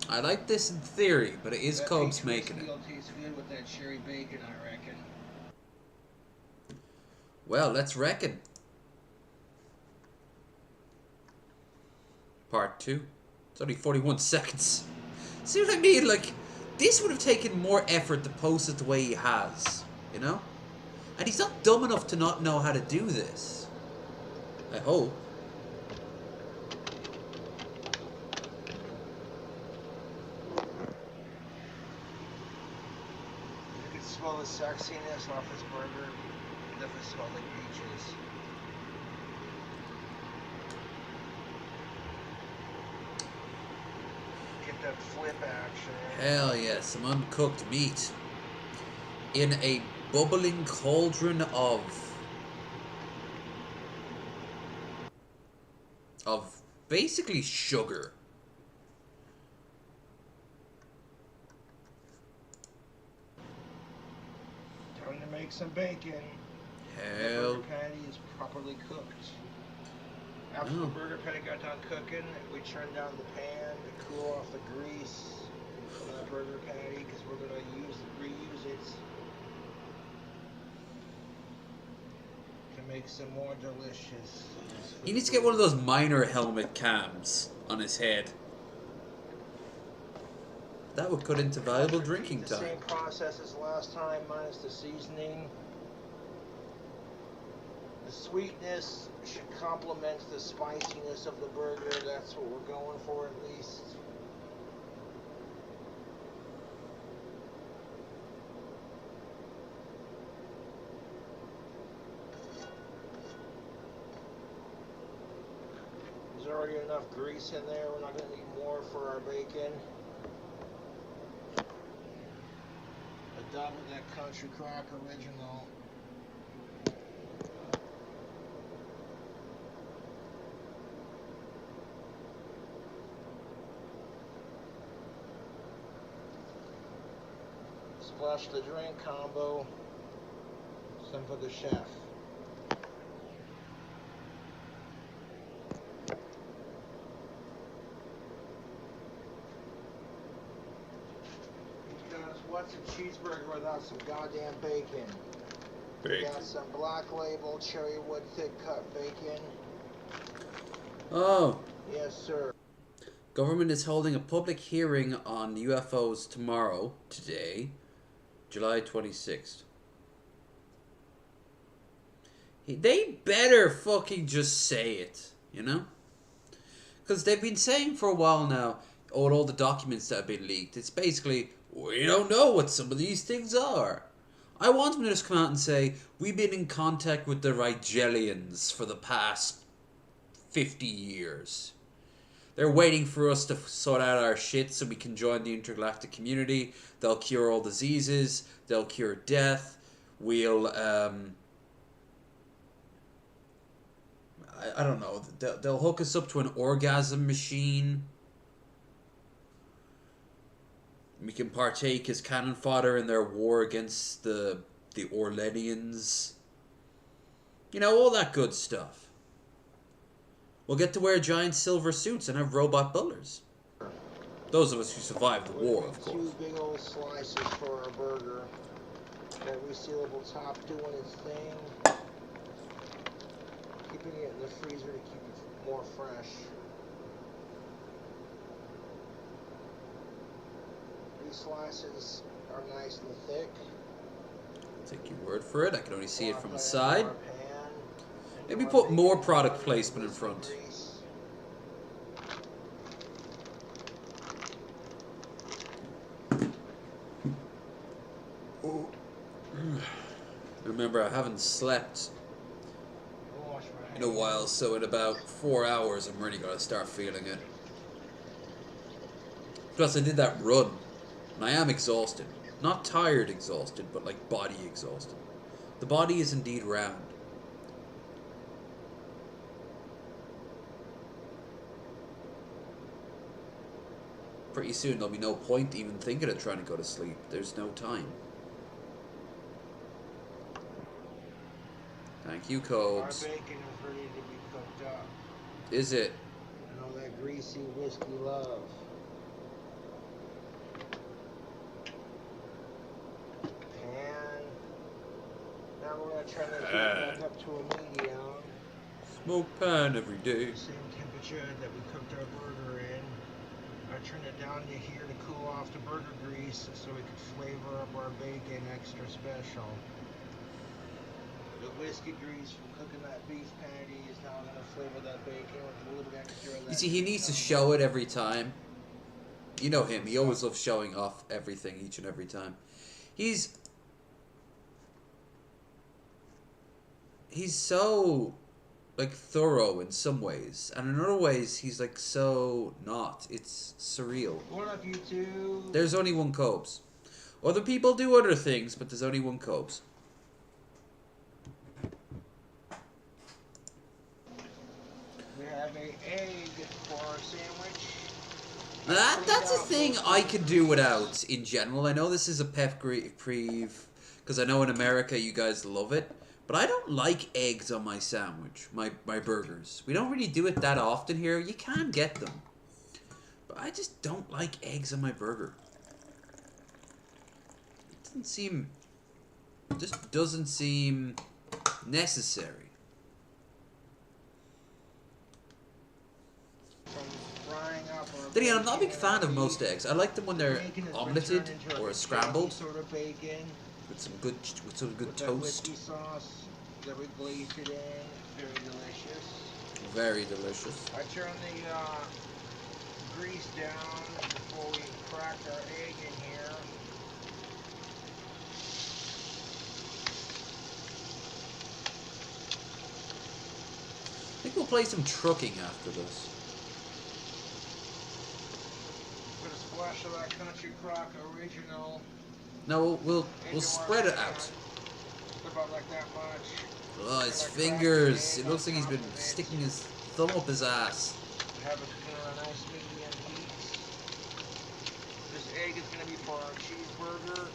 I like this in theory, but it is Cobes making it. It'll taste good with that cherry bacon, I reckon. Well, let's reckon. Part 2. It's only 41 seconds. See what I mean? Like, this would have taken more effort to post it the way he has, you know? And he's not dumb enough to not know how to do this. I hope. all the sexiness off this burger. It definitely smells like peaches. Get that flip action. Hell yeah, some uncooked meat in a bubbling cauldron of basically sugar. Time to make some bacon. Hell. The burger patty is properly cooked. After the burger patty got done cooking, we turned down the pan to cool off the grease from the burger patty because we're going to reuse it to make some more delicious. He needs to get one of those miner helmet cams on his head. That would cut into valuable drinking The time. same process as last time, minus the seasoning. The sweetness should complement the spiciness of the burger. That's what we're going for, at least. There's already enough grease in there. We're not going to need more for our bacon. A dab of that Country Crock Original. Splash the drink combo. Some for the chef. Because what's a cheeseburger without some goddamn bacon? We got some Black Label Cherry Wood thick cut bacon. Oh. Yes, sir. Government is holding a public hearing on UFOs today, July 26th. They better fucking just say it, you know? Because they've been saying for a while now, all the documents that have been leaked, it's basically, we don't know what some of these things are. I want them to just come out and say, we've been in contact with the Rigelians for the past 50 years. They're waiting for us to sort out our shit so we can join the intergalactic community. They'll cure all diseases. They'll cure death. We'll, I don't know. They'll hook us up to an orgasm machine. We can partake as cannon fodder in their war against the Orlenians. You know, all that good stuff. We'll get to wear giant silver suits and have robot butlers. Those of us who survived the war, of course. Two big old slices for our burger. That resealable top doing its thing. Keeping it in the freezer to keep it more fresh. These slices are nice and thick. Take your word for it. I can only see it from the side. Maybe put more product placement in front. Remember, I haven't slept in a while, so in about 4 hours, I'm really gonna start feeling it. Plus, I did that run, and I am exhausted. Not tired exhausted, but like body exhausted. The body is indeed round. Pretty soon there'll be no point even thinking of trying to go to sleep. There's no time. Thank you, Cobes. Our bacon is ready to be cooked up. Is it? And all that greasy whiskey love. And now we're going to turn this back up to a medium. Smoke pan every day. Same temperature that we cooked our burger in. I turned it down to here to cool off the burger grease so we could flavor up our bacon extra special. The whiskey grease from cooking that beef patty is now going to flavor that bacon with a little bit extra of that. You see, he needs to show it every time. You know him. He always loves showing off everything each and every time. He's he's so like thorough in some ways, and in other ways he's like so not. It's surreal. What up, you two? There's only one Cobes. Other people do other things, but there's only one Cobes. We have an egg for our sandwich. That's a thing I could do without in general. I know this is a pet peeve, because I know in America you guys love it, but I don't like eggs on my sandwich, my burgers. We don't really do it that often here. You can get them, but I just don't like eggs on my burger. It doesn't seem, just doesn't seem necessary. Then again, I'm not a big fan of most eggs. I like them when they're omeletted or scrambled with some good toast. Sauce that we glazed it in. Very delicious. Very delicious. I turn the grease down before we crack our egg in here. I think we'll play some trucking after this. Put a splash of that Country Crock original. No, we'll spread it out. About like that much. Oh, his fingers! It looks like he's been sticking his thumb up his ass. Have it a nice medium heat. This egg is going to be for our cheeseburger.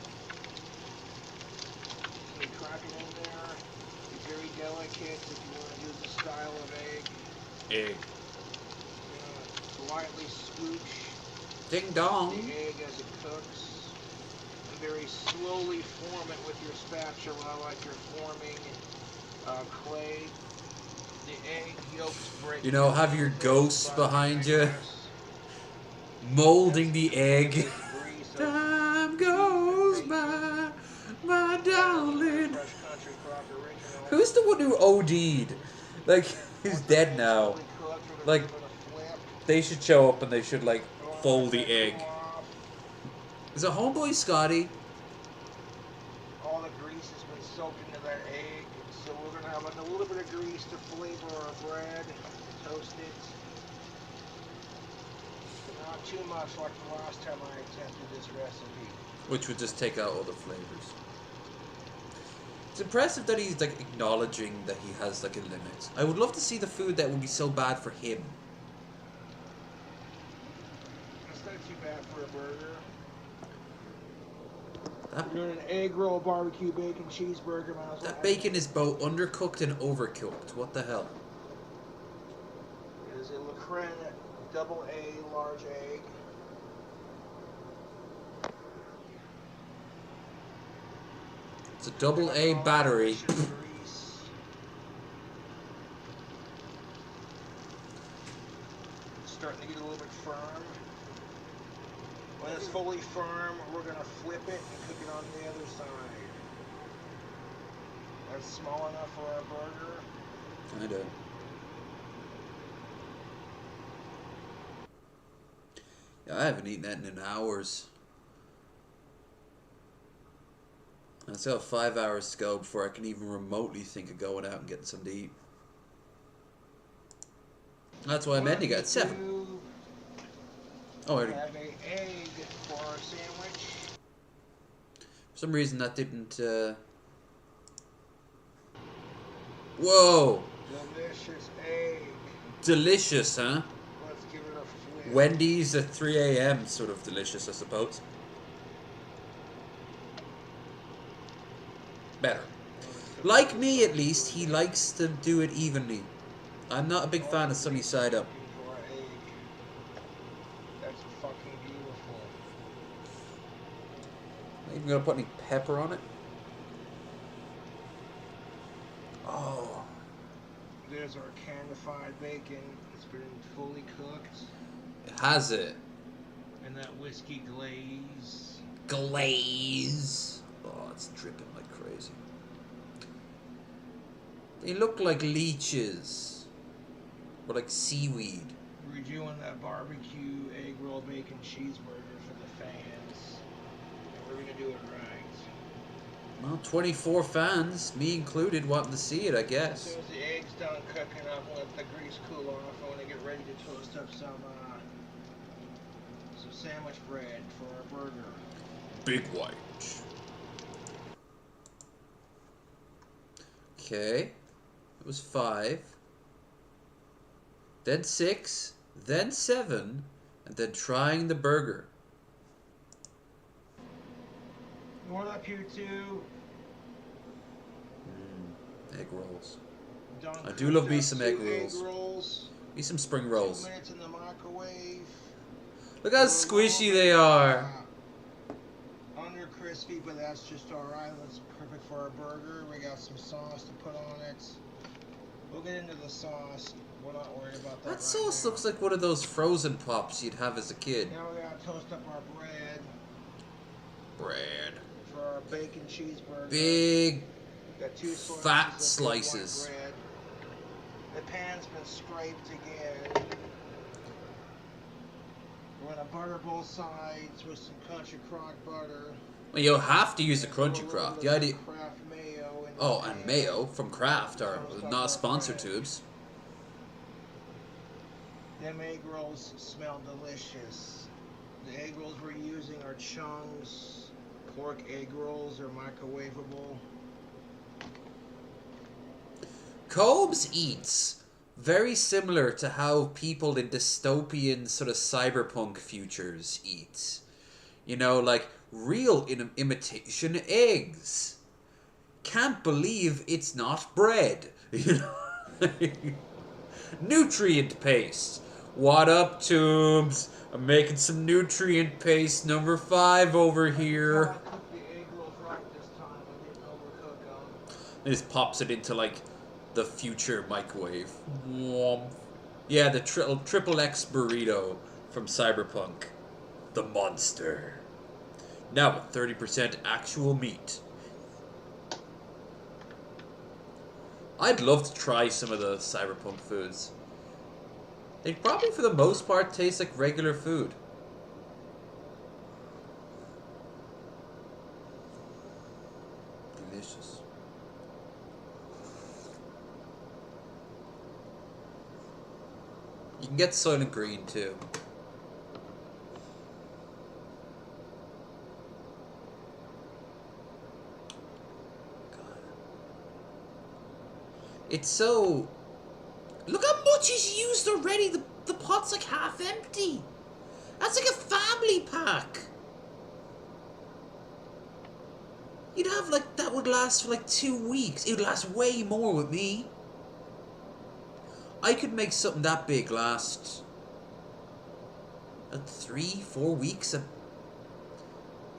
So we crack it in there. Be very delicate if you want to use the style of egg. Egg. Lightly scooch Ding dong. the egg as it cooks. And very slowly form it with your spatula like you're forming clay. The egg yolks break. You know, have your ghosts behind you, molding the egg. Time goes by, my darling. Who's the one who OD'd? Like, who's dead now? Like, they should show up and they should, like, fold the egg. Is it Homeboy Scotty? All the grease has been soaked into that egg, so we're going to have a little bit of grease to flavor our bread, toast it. But not too much like the last time I attempted this recipe. Which would just take out all the flavors. It's impressive that he's like acknowledging that he has like a limit. I would love to see the food that would be so bad for him. It's not too bad for a burger. That, We're doing an egg roll barbecue bacon cheeseburger. that bacon is both undercooked and overcooked. What the hell? It is a Lacrin double A large egg. It's a double A battery. It's starting to get a little bit firm. When it's fully firm, we're going to flip it and cook it on the other side. That's small enough for our burger. I do. Yeah, I haven't eaten that in hours. I still have 5 hours to go before I can even remotely think of going out and getting something to eat. That's why I'm ending at 7. Oh, I already. Have an egg for our sandwich. For some reason that didn't, Whoa! Delicious egg. Delicious, huh? Let's give it a flip. Wendy's at 3 a.m. sort of delicious, I suppose. Better. Like me, at least, he likes to do it evenly. I'm not a big fan of sunny side up. That's fucking beautiful. Not even gonna put any pepper on it. Oh. There's our candified bacon. It's been fully cooked. Has it? And that whiskey glaze. Glaze. Oh, it's dripping like crazy. They look like leeches. Or like seaweed. We're doing that barbecue egg roll bacon cheeseburger for the fans. And we're gonna do it right. Well, 24 fans, me included, wanting to see it, I As guess. soon as the egg's done cooking up, let the grease cool off. I want to get ready to toast up some sandwich bread for our burger. Big white. Okay. It was 5. Then 6. Then 7. And then trying the burger. More up here too. Egg rolls. Done I do love me cooked some up egg 2 rolls. Egg rolls. Me some spring 2 rolls. minutes in the microwave. Look how squishy they are. Under crispy, but that's just alright. That's perfect for our burger. We got some sauce to put on it. We'll get into the sauce. We're not worried about that. That sauce looks like one of those frozen pops you'd have as a kid. Now we gotta toast up our bread Bread. for our bacon cheeseburger. Big Got 2 slices fat of good white slices. bread. The pan's been scraped again. We're gonna butter both sides with some Country Crock butter. Well, you'll have to use the Crunchy Crock. The idea. Kraft mayo. Oh, and mayo from Kraft are not sponsor tubes. Them egg rolls smell delicious. The egg rolls we're using are Chung's pork egg rolls. They're microwavable. Cobes eats very similar to how people in dystopian sort of cyberpunk futures eat. You know, like real imitation eggs. Can't believe it's not bread. You know, nutrient paste. What up, tubes? I'm making some nutrient paste number 5 over here. It just pops it into like the future microwave. Yeah, the triple X burrito from Cyberpunk. The monster. Now with 30% actual meat. I'd love to try some of the Cyberpunk foods. They probably, for the most part, taste like regular food. Delicious. You can get Soylent Green too. It's so... Look how much is used already. The pot's like half empty. That's like a family pack. You'd have like, that would last for like 2 weeks. It would last way more with me. I could make something that big last 3-4 weeks.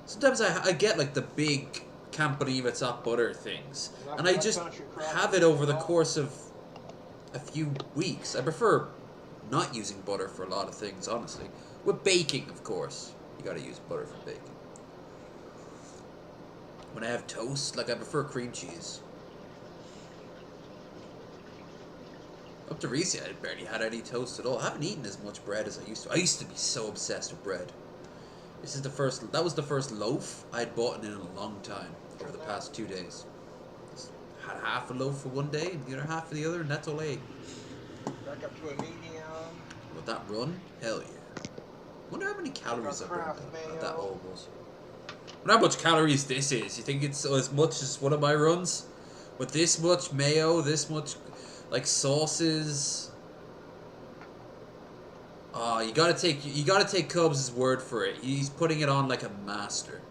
Sometimes I get like the big can't believe it's not butter things. And I just have it over the course of a few weeks. I prefer not using butter for a lot of things, honestly. With baking, of course. You gotta use butter for baking. When I have toast, like I prefer cream cheese. Up to recently, I barely had any toast at all. I haven't eaten as much bread as I used to. I used to be so obsessed with bread. This is the first, that was the first loaf I'd bought in a long time, over the past 2 days. Just had half a loaf for one day and the other half for the other, and that's all I ate. Back up to a medium. Would that run? Hell yeah. Wonder how many calories I burned at that almost. Wonder how much calories this is. You think it's as much as one of my runs? With this much mayo, this much, like, sauces. You gotta take Cubs' word for it. He's putting it on like a master.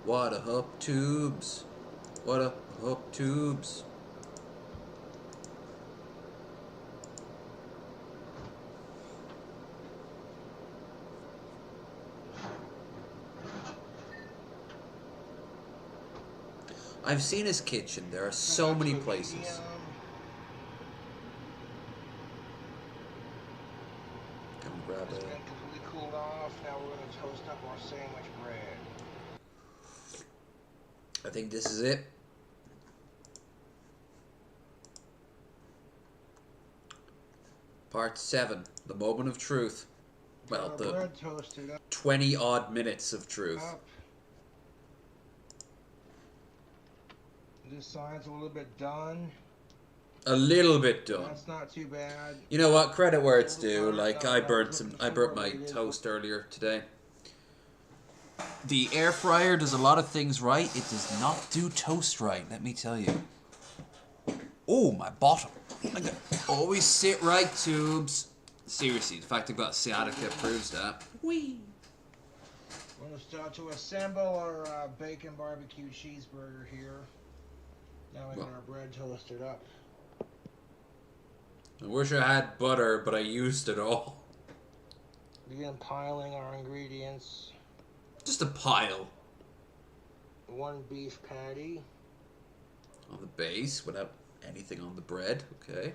What a hoop tubes. What a hoop tubes. I've seen his kitchen. There are so many places. Come grab It's it. been completely cooled off. Now we're going to toast up our sandwich bread. I think this is it. Part 7. The moment of truth. Well, Got our the bread toasted up. 20 odd minutes of truth. This side's a little bit done. A little bit done. That's not too bad. You know what? Credit where it's due. Like, I burnt my toast earlier today. The air fryer does a lot of things right. It does not do toast right, let me tell you. Oh, my bottom. I gotta always sit right, tubes. Seriously, the fact I've got sciatica proves that. Whee! We're going to start to assemble our bacon barbecue cheeseburger here. Now we got our bread toasted up. I wish I had butter, but I used it all. Begin piling our ingredients. Just a pile. 1 beef patty. On the base, without anything on the bread. Okay.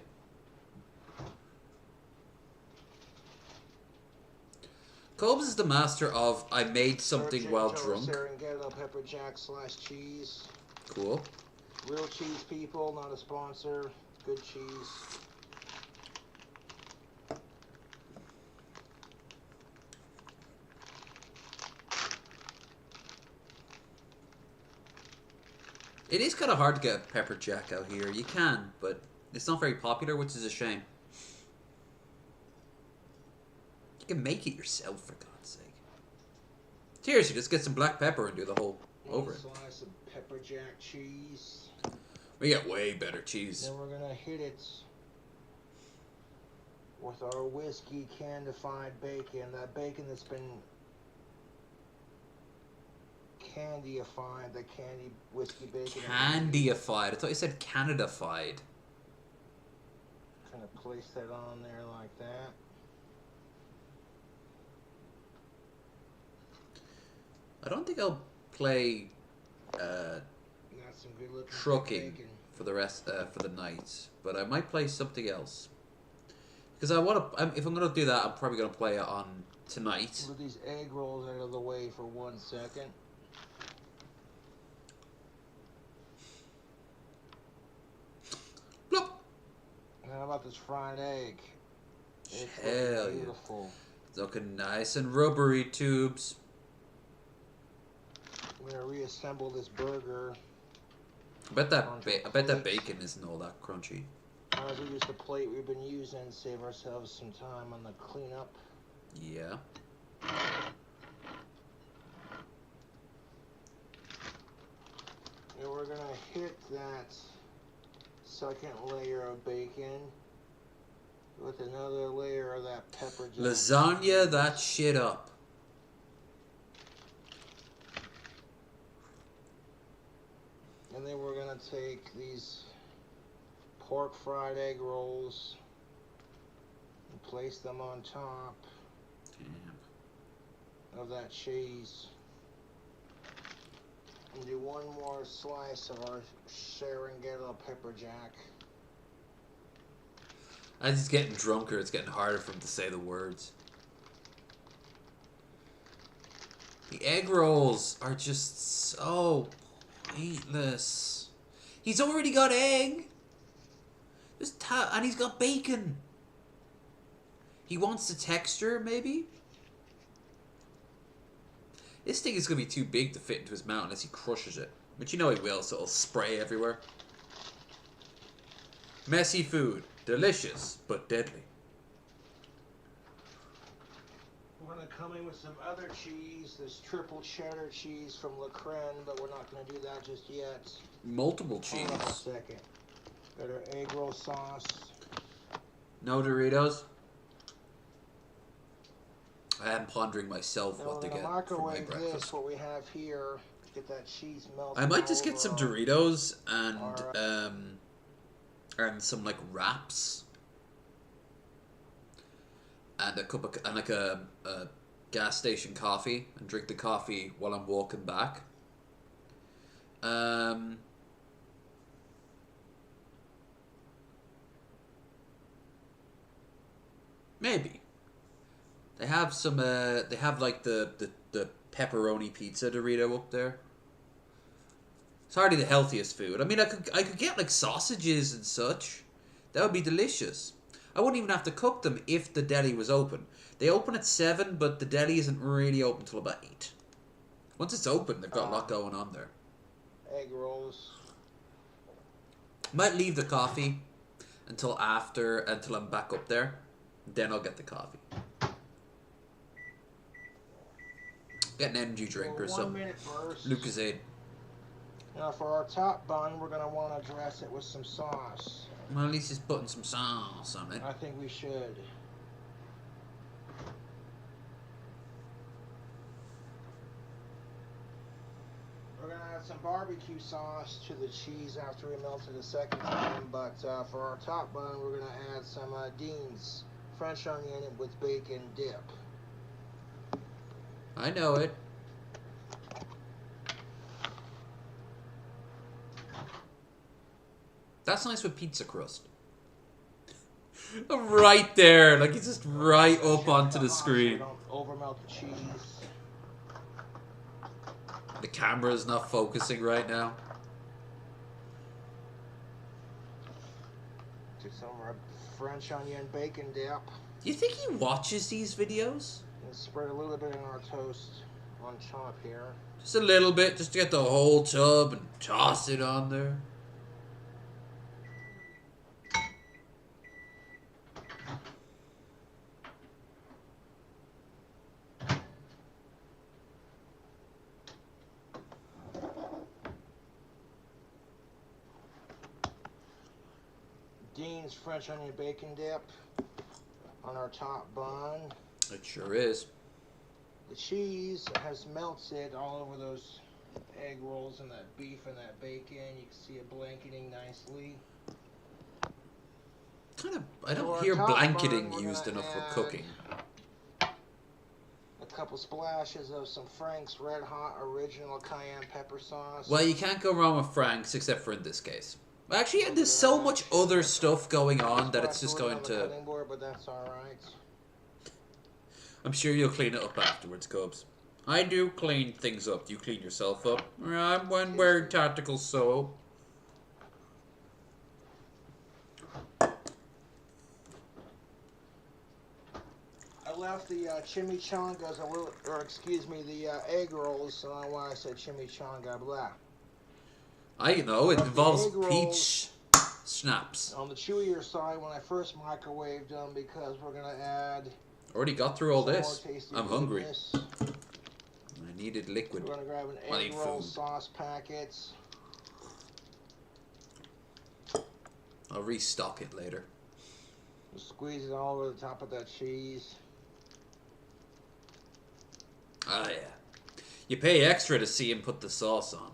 Cobbs is the master of I made something while drunk. Serengeti pepper jack / cheese. Cool. Real cheese, people, not a sponsor. Good cheese. It is kind of hard to get a pepper jack out here. You can, but it's not very popular, which is a shame. You can make it yourself, for God's sake. Seriously, just get some black pepper and do the whole over it. Slice of pepper jack cheese. We get way better cheese. Then we're gonna hit it with our whiskey candified bacon. That bacon that's been candyified, the candy whiskey bacon. Candyified. I thought you said Canadified. Kind of place that on there like that. I don't think I'll play trucking for the rest for the night, but I might play something else. Because I want to. If I'm gonna do that, I'm probably gonna play it on tonight. Move these egg rolls out of the way for 1 second. Bloop. How about this fried egg? It's Hell beautiful. yeah! It's looking nice and rubbery, tubes. I'm gonna reassemble this burger. I bet that bacon isn't all that crunchy. As we use the plate we've been using, save ourselves some time on the cleanup. Yeah. And we're gonna hit that second layer of bacon with another layer of that pepper jack. Lasagna that shit up. And then we're gonna take these pork fried egg rolls and place them on top of that cheese. And do one more slice of our Serengeti pepper jack. As he's getting drunker, it's getting harder for him to say the words. The egg rolls are just so pointless. He's already got egg. And he's got bacon. He wants the texture, maybe? This thing is going to be too big to fit into his mouth unless he crushes it. But you know he will, so it'll spray everywhere. Messy food. Delicious, but deadly. We're going to come in with some other cheese. This triple cheddar cheese from Le Crème, but we're not going to do that just yet. Multiple cheese. Hold on a second. Got our egg roll sauce. No Doritos. I am pondering myself what to get for my breakfast. This, what we have here. Get that cheese melted. I might just get some Doritos and some like wraps and a cup of a gas station coffee and drink the coffee while I'm walking back. Maybe. They have some, they have like the pepperoni pizza Dorito up there. It's hardly the healthiest food. I mean, I could get like sausages and such. That would be delicious. I wouldn't even have to cook them if the deli was open. They open at 7, but the deli isn't really open till about 8. Once it's open, they've got a lot going on there. Egg rolls. Might leave the coffee until I'm back up there. Then I'll get the coffee. Get an energy drink or something. Lucozade. Now for our top bun, we're gonna want to dress it with some sauce. Well, at least he's putting some sauce on it. I think we should. We're gonna add some barbecue sauce to the cheese after we melt it a second time, but for our top bun, we're gonna add some Dean's French onion with bacon dip. I know it. That's nice with pizza crust. Right there, like it's just right up onto the screen. Don't overmelt the cheese. The camera's not focusing right now. Do some of our French onion bacon dip. Do you think he watches these videos? And spread a little bit in our toast on top here. Just a little bit, just to get the whole tub and toss it on there. Dean's French onion bacon dip on our top bun. It sure is. The cheese has melted all over those egg rolls and that beef and that bacon. You can see it blanketing nicely. I don't hear blanketing used enough for cooking. A couple splashes of some Frank's Red Hot Original Cayenne Pepper Sauce. Well, you can't go wrong with Frank's, except for in this case. Actually, there's so much other stuff going on that it's just going to... Board, but that's alright. I'm sure you'll clean it up afterwards, Cubs. I do clean things up. Do you clean yourself up? I'm wearing tactical soap. I left the chimichangas a little, or excuse me, the egg rolls. So I don't know why I said chimichanga, blah. I know, it involves peach schnapps. On the chewier side, when I first microwaved them, because we're going to add... Already got through all this. I'm hungry. Goodness. I needed liquid. We're going to grab an egg roll sauce packets. I'll restock it later. Just squeeze it all over the top of that cheese. Ah, yeah. You pay extra to see him put the sauce on.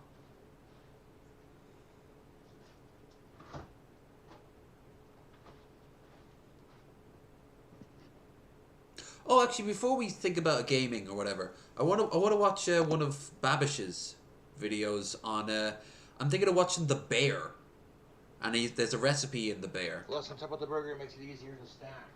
Oh, actually, before we think about gaming or whatever, I want to watch one of Babish's videos on. I'm thinking of watching The Bear, and there's a recipe in The Bear. Plus, on top of the burger, it makes it easier to stack.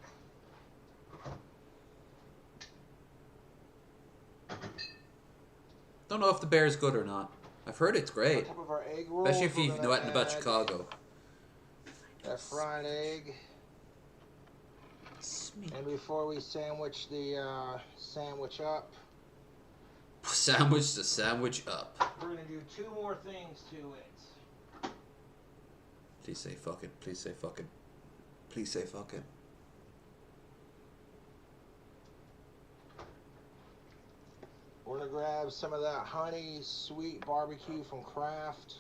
Don't know if The Bear is good or not. I've heard it's great, On top of our egg rolls, especially if you've know anything about Chicago. That fried egg. And before we sandwich the sandwich up, Sandwich the sandwich up. we're gonna do 2 more things to it. Please say fuck it. Please say fuck it. Please say fuck it. We're gonna grab some of that honey sweet barbecue from Kraft.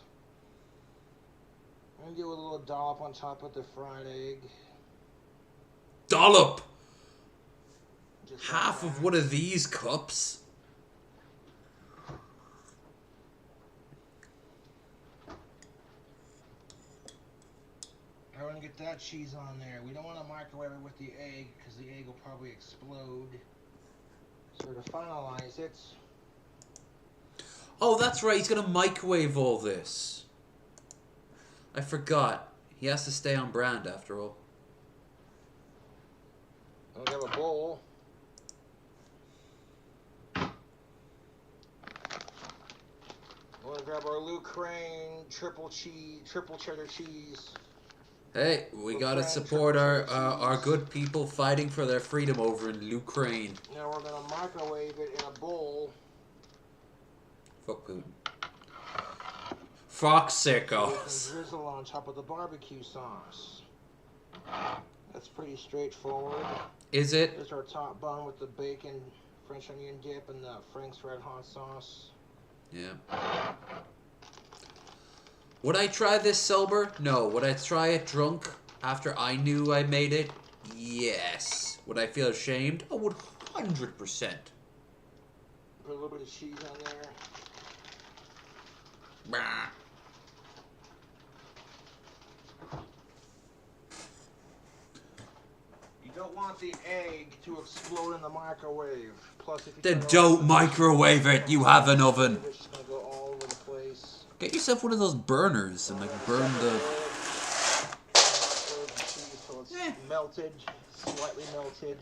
I'm gonna do a little dollop on top of the fried egg. Dollop! Just Half like of one of these cups? I want to get that cheese on there. We don't want to microwave it with the egg because the egg will probably explode. So to finalize it, Oh, that's right. He's going to microwave all this. I forgot. He has to stay on brand after all. I'm gonna have a bowl. We're gonna grab our Luke Crane triple cheddar cheese. Hey, we gotta support our good people fighting for their freedom over in Ukraine. Now we're gonna microwave it in a bowl. Fuck Putin. Fuck So we sickos. can drizzle on top of the barbecue sauce. That's pretty straightforward. Is it? There's our top bun with the bacon, French onion dip, and the Frank's Red Hot sauce. Yeah. Would I try this sober? No. Would I try it drunk after I knew I made it? Yes. Would I feel ashamed? I would 100%. Put a little bit of cheese on there. Bah. You don't want the egg to explode in the microwave. Plus, if you Then turn it don't on, microwave it. You have an oven. it's just gonna go all over the place. Get yourself one of those burners and like burn the. So it's melted, slightly melted.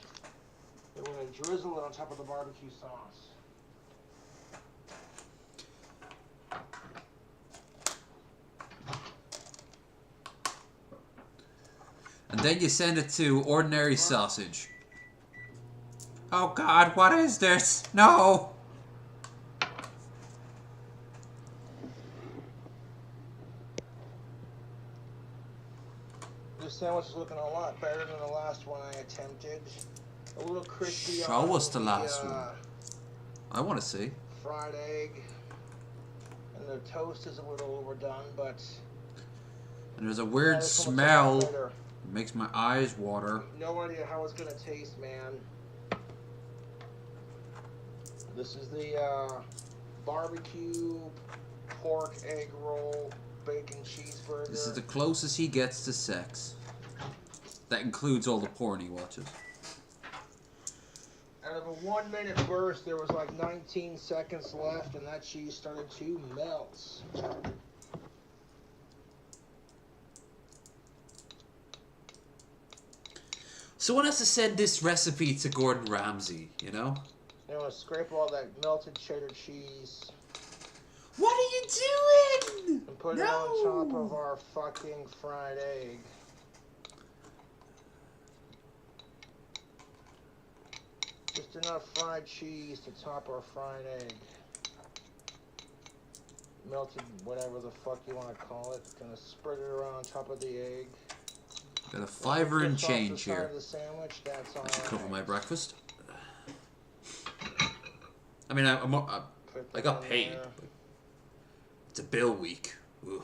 Then we're gonna drizzle it on top of the barbecue sauce. And then you send it to ordinary sausage. Oh God, what is this? No! This sandwich is looking a lot better than the last one I attempted. A little crispy. Show us the last one. I want to see. Fried egg. And the toast is a little overdone, but And there's a weird smell. It makes my eyes water. no idea how it's gonna taste, man. This is the barbecue pork egg roll bacon cheeseburger. This is the closest he gets to sex. That includes all the porn he watches. Out of a 1 minute burst, there was like 19 seconds left, and that cheese started to melt. Someone has to send this recipe to Gordon Ramsay, you know? You want to scrape all that melted cheddar cheese. What are you doing? And put it on top of our fucking fried egg. Just enough fried cheese to top our fried egg. Melted, whatever the fuck you want to call it. Gonna spread it around top of the egg. Got a $5 and change Side here. of the sandwich, that's I should cover alright. my breakfast. I mean, I got paid. But it's a bill week. Ugh.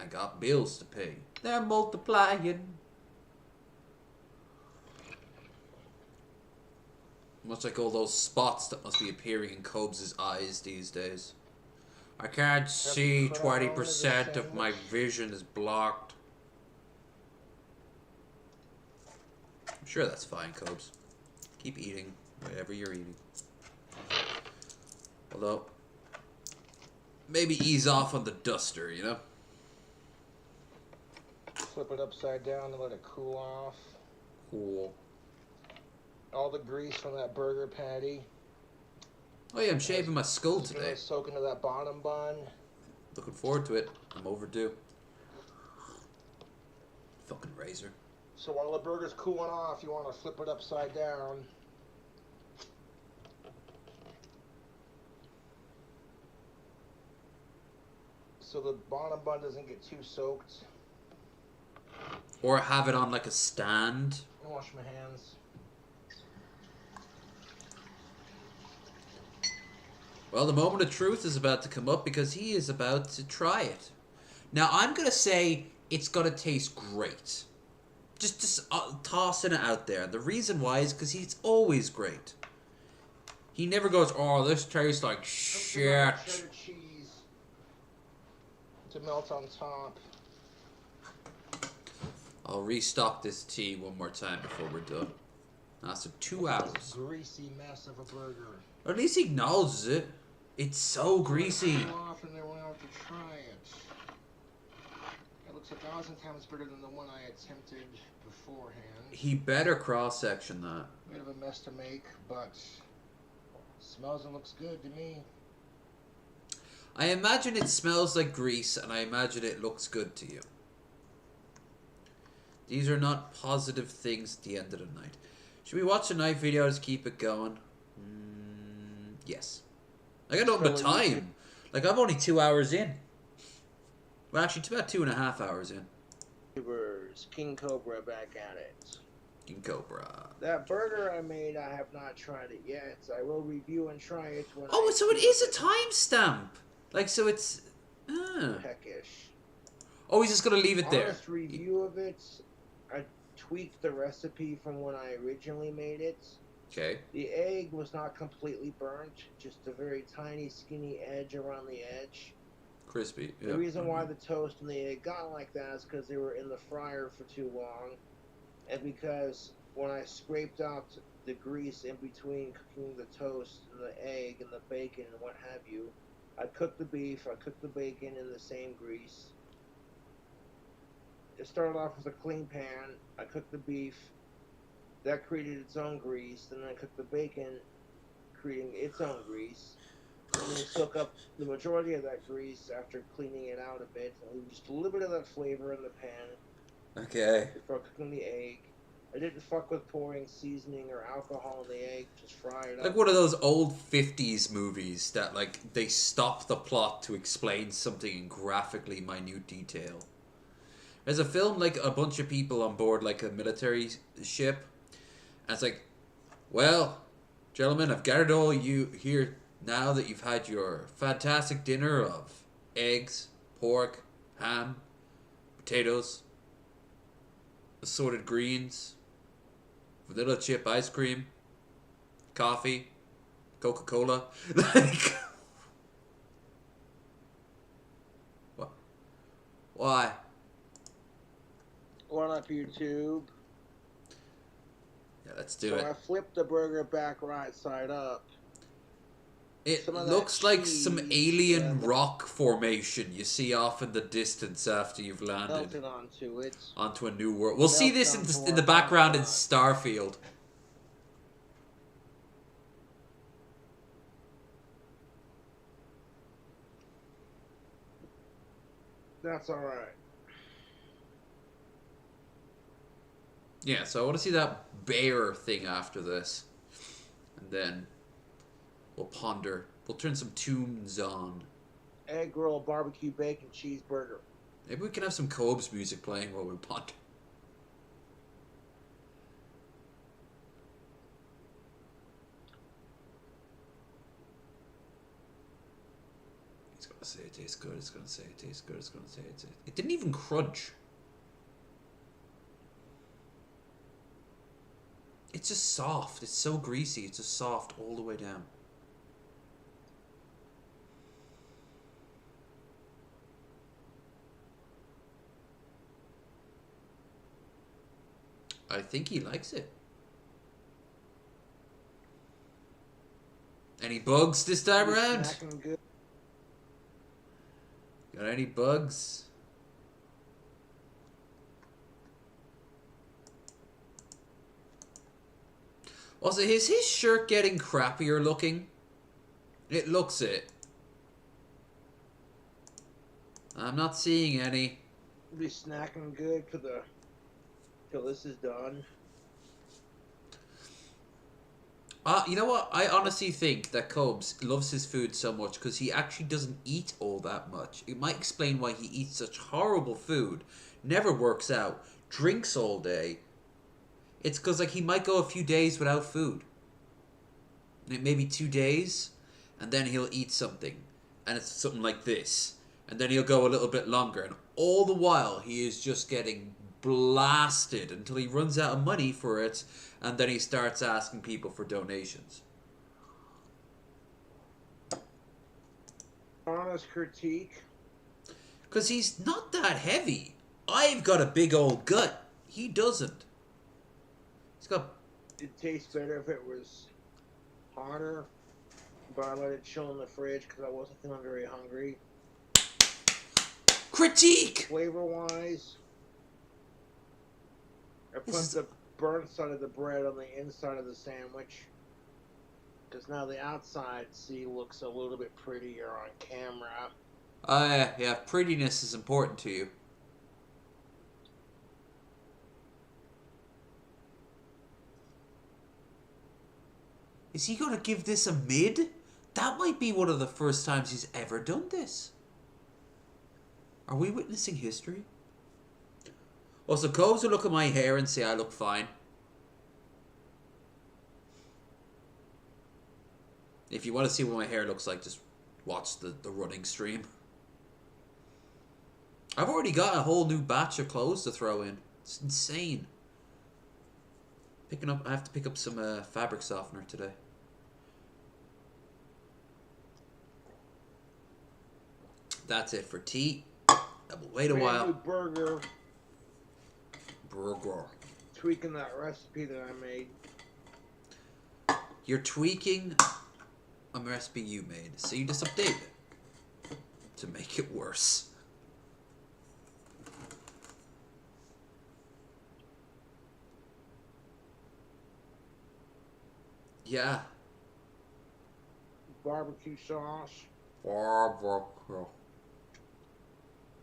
I got bills to pay. They're multiplying. Much like all those spots that must be appearing in Cobes' eyes these days. I can't see 20% of my vision is blocked. I'm sure that's fine, Cobes. Keep eating whatever you're eating. Although, maybe ease off on the duster, you know? Flip it upside down and let it cool off. Cool. All the grease from that burger patty. Oh yeah, I'm shaving my skull It's today. gonna soak into that bottom bun. Looking forward to it. I'm overdue. Fucking razor. So while the burger's cooling off, you want to flip it upside down. So the bottom bun doesn't get too soaked. Or have it on like a stand. Wash my hands. Well, the moment of truth is about to come up because he is about to try it. Now, I'm going to say it's going to taste great. Just tossing it out there. The reason why is because he's always great. He never goes, oh, this tastes like shit. Cheddar cheese to melt on top. I'll restock this tea one more time before we're done. That's 2 hours. This greasy mess of a burger. Or at least he acknowledges it. It's so greasy. Off and then went out to try it. It looks 1,000 times better than the one I attempted beforehand. He better cross-section that. Bit of a mess to make, but smells and looks good to me. I imagine it smells like grease, and I imagine it looks good to you. These are not positive things at the end of the night. Should we watch a night video to keep it going? Yes. I got nothing but time. Like, I'm only 2 hours in. Well, actually, it's about 2.5 hours in. King Cobra back at it. King Cobra. That burger I made, I have not tried it yet. I will review and try it when Oh, so it is a timestamp. Like, so it's... peckish. Oh, he's just going to leave it there. Honest review of it, I tweaked the recipe from when I originally made it. Okay. The egg was not completely burnt, just a very tiny, skinny edge around the edge. Crispy. The reason why the toast and the egg got like that is because they were in the fryer for too long, and because when I scraped out the grease in between cooking the toast and the egg and the bacon and what have you, I cooked the beef, I cooked the bacon in the same grease. It started off with a clean pan, I cooked the beef, that created its own grease, then I cooked the bacon, creating its own grease. And then soak up the majority of that grease after cleaning it out a bit, and leave just a little bit of that flavor in the pan. Okay. Before cooking the egg. I didn't fuck with pouring seasoning or alcohol in the egg, just fry it up. Like one of those old 50s movies that, like, they stop the plot to explain something in graphically minute detail. There's a film, like, a bunch of people on board, like, a military ship. And it's like, well, gentlemen, I've gathered all you here now that you've had your fantastic dinner of eggs, pork, ham, potatoes, assorted greens, vanilla chip ice cream, coffee, Coca-Cola. Like, what? Why? One up YouTube. Yeah, let's do it. I flipped the burger back right side up. It looks like some alien rock formation you see off in the distance after you've landed. Melted onto it. Onto a new world. We'll see this in the background in Starfield. That's alright. Yeah, so I want to see that bear thing after this. And then we'll ponder. We'll turn some tunes on. Egg roll, barbecue, bacon, cheeseburger. Maybe we can have some Cobes music playing while we ponder. It's gonna say it tastes good. It's gonna say it tastes good. It's gonna say it tastes... It didn't even crunch. It's just soft. It's so greasy. It's just soft all the way down. I think he likes it. Any bugs this time around? Got any bugs? Also, is his shirt getting crappier looking? It looks it. I'm not seeing any. Be snacking good for the till this is done. You know what? I honestly think that Cobes loves his food so much because he actually doesn't eat all that much. It might explain why he eats such horrible food, never works out, drinks all day. It's because, like, he might go a few days without food. Maybe 2 days, and then he'll eat something. And it's something like this. And then he'll go a little bit longer. And all the while, he is just getting blasted until he runs out of money for it. And then he starts asking people for donations. Honest critique. Because he's not that heavy. I've got a big old gut. He doesn't. He's got... It'd taste better if it was hotter, but I let it chill in the fridge because I wasn't feeling very hungry. Critique! Flavor-wise, I put the burnt side of the bread on the inside of the sandwich. Because now the outside, see, looks a little bit prettier on camera. Yeah, prettiness is important to you. Is he gonna give this a mid? That might be one of the first times he's ever done this. Are we witnessing history? Also, Coves will look at my hair and say I look fine. If you want to see what my hair looks like, just watch the running stream. I've already got a whole new batch of clothes to throw in. It's insane. I have to pick up some fabric softener today. That's it for tea. I will wait a while. Burger. Burger. Tweaking that recipe that I made. You're tweaking a recipe you made, so you just update it to make it worse. Yeah. Barbecue sauce. Barbecue.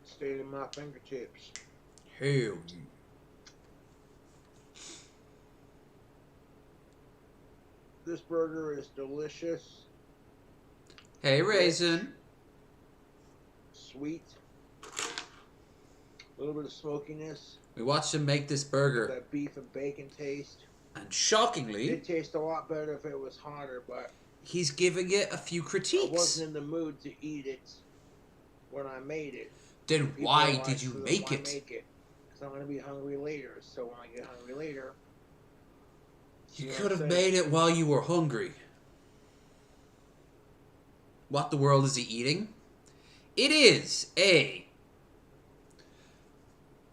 Stayed in my fingertips. Hell yeah. This burger is delicious. Hey, Raisin. Sweet. A little bit of smokiness. We watched him make this burger. That beef and bacon taste. And shockingly, It'd taste a lot better if it was hotter, but he's giving it a few critiques. I wasn't in the mood to eat it when I made it. Then People why are did you "So make why it? Because I'm going to be hungry later. So when I get hungry later... You know could what have I'm made saying? it while you were hungry. What the world is he eating? It is a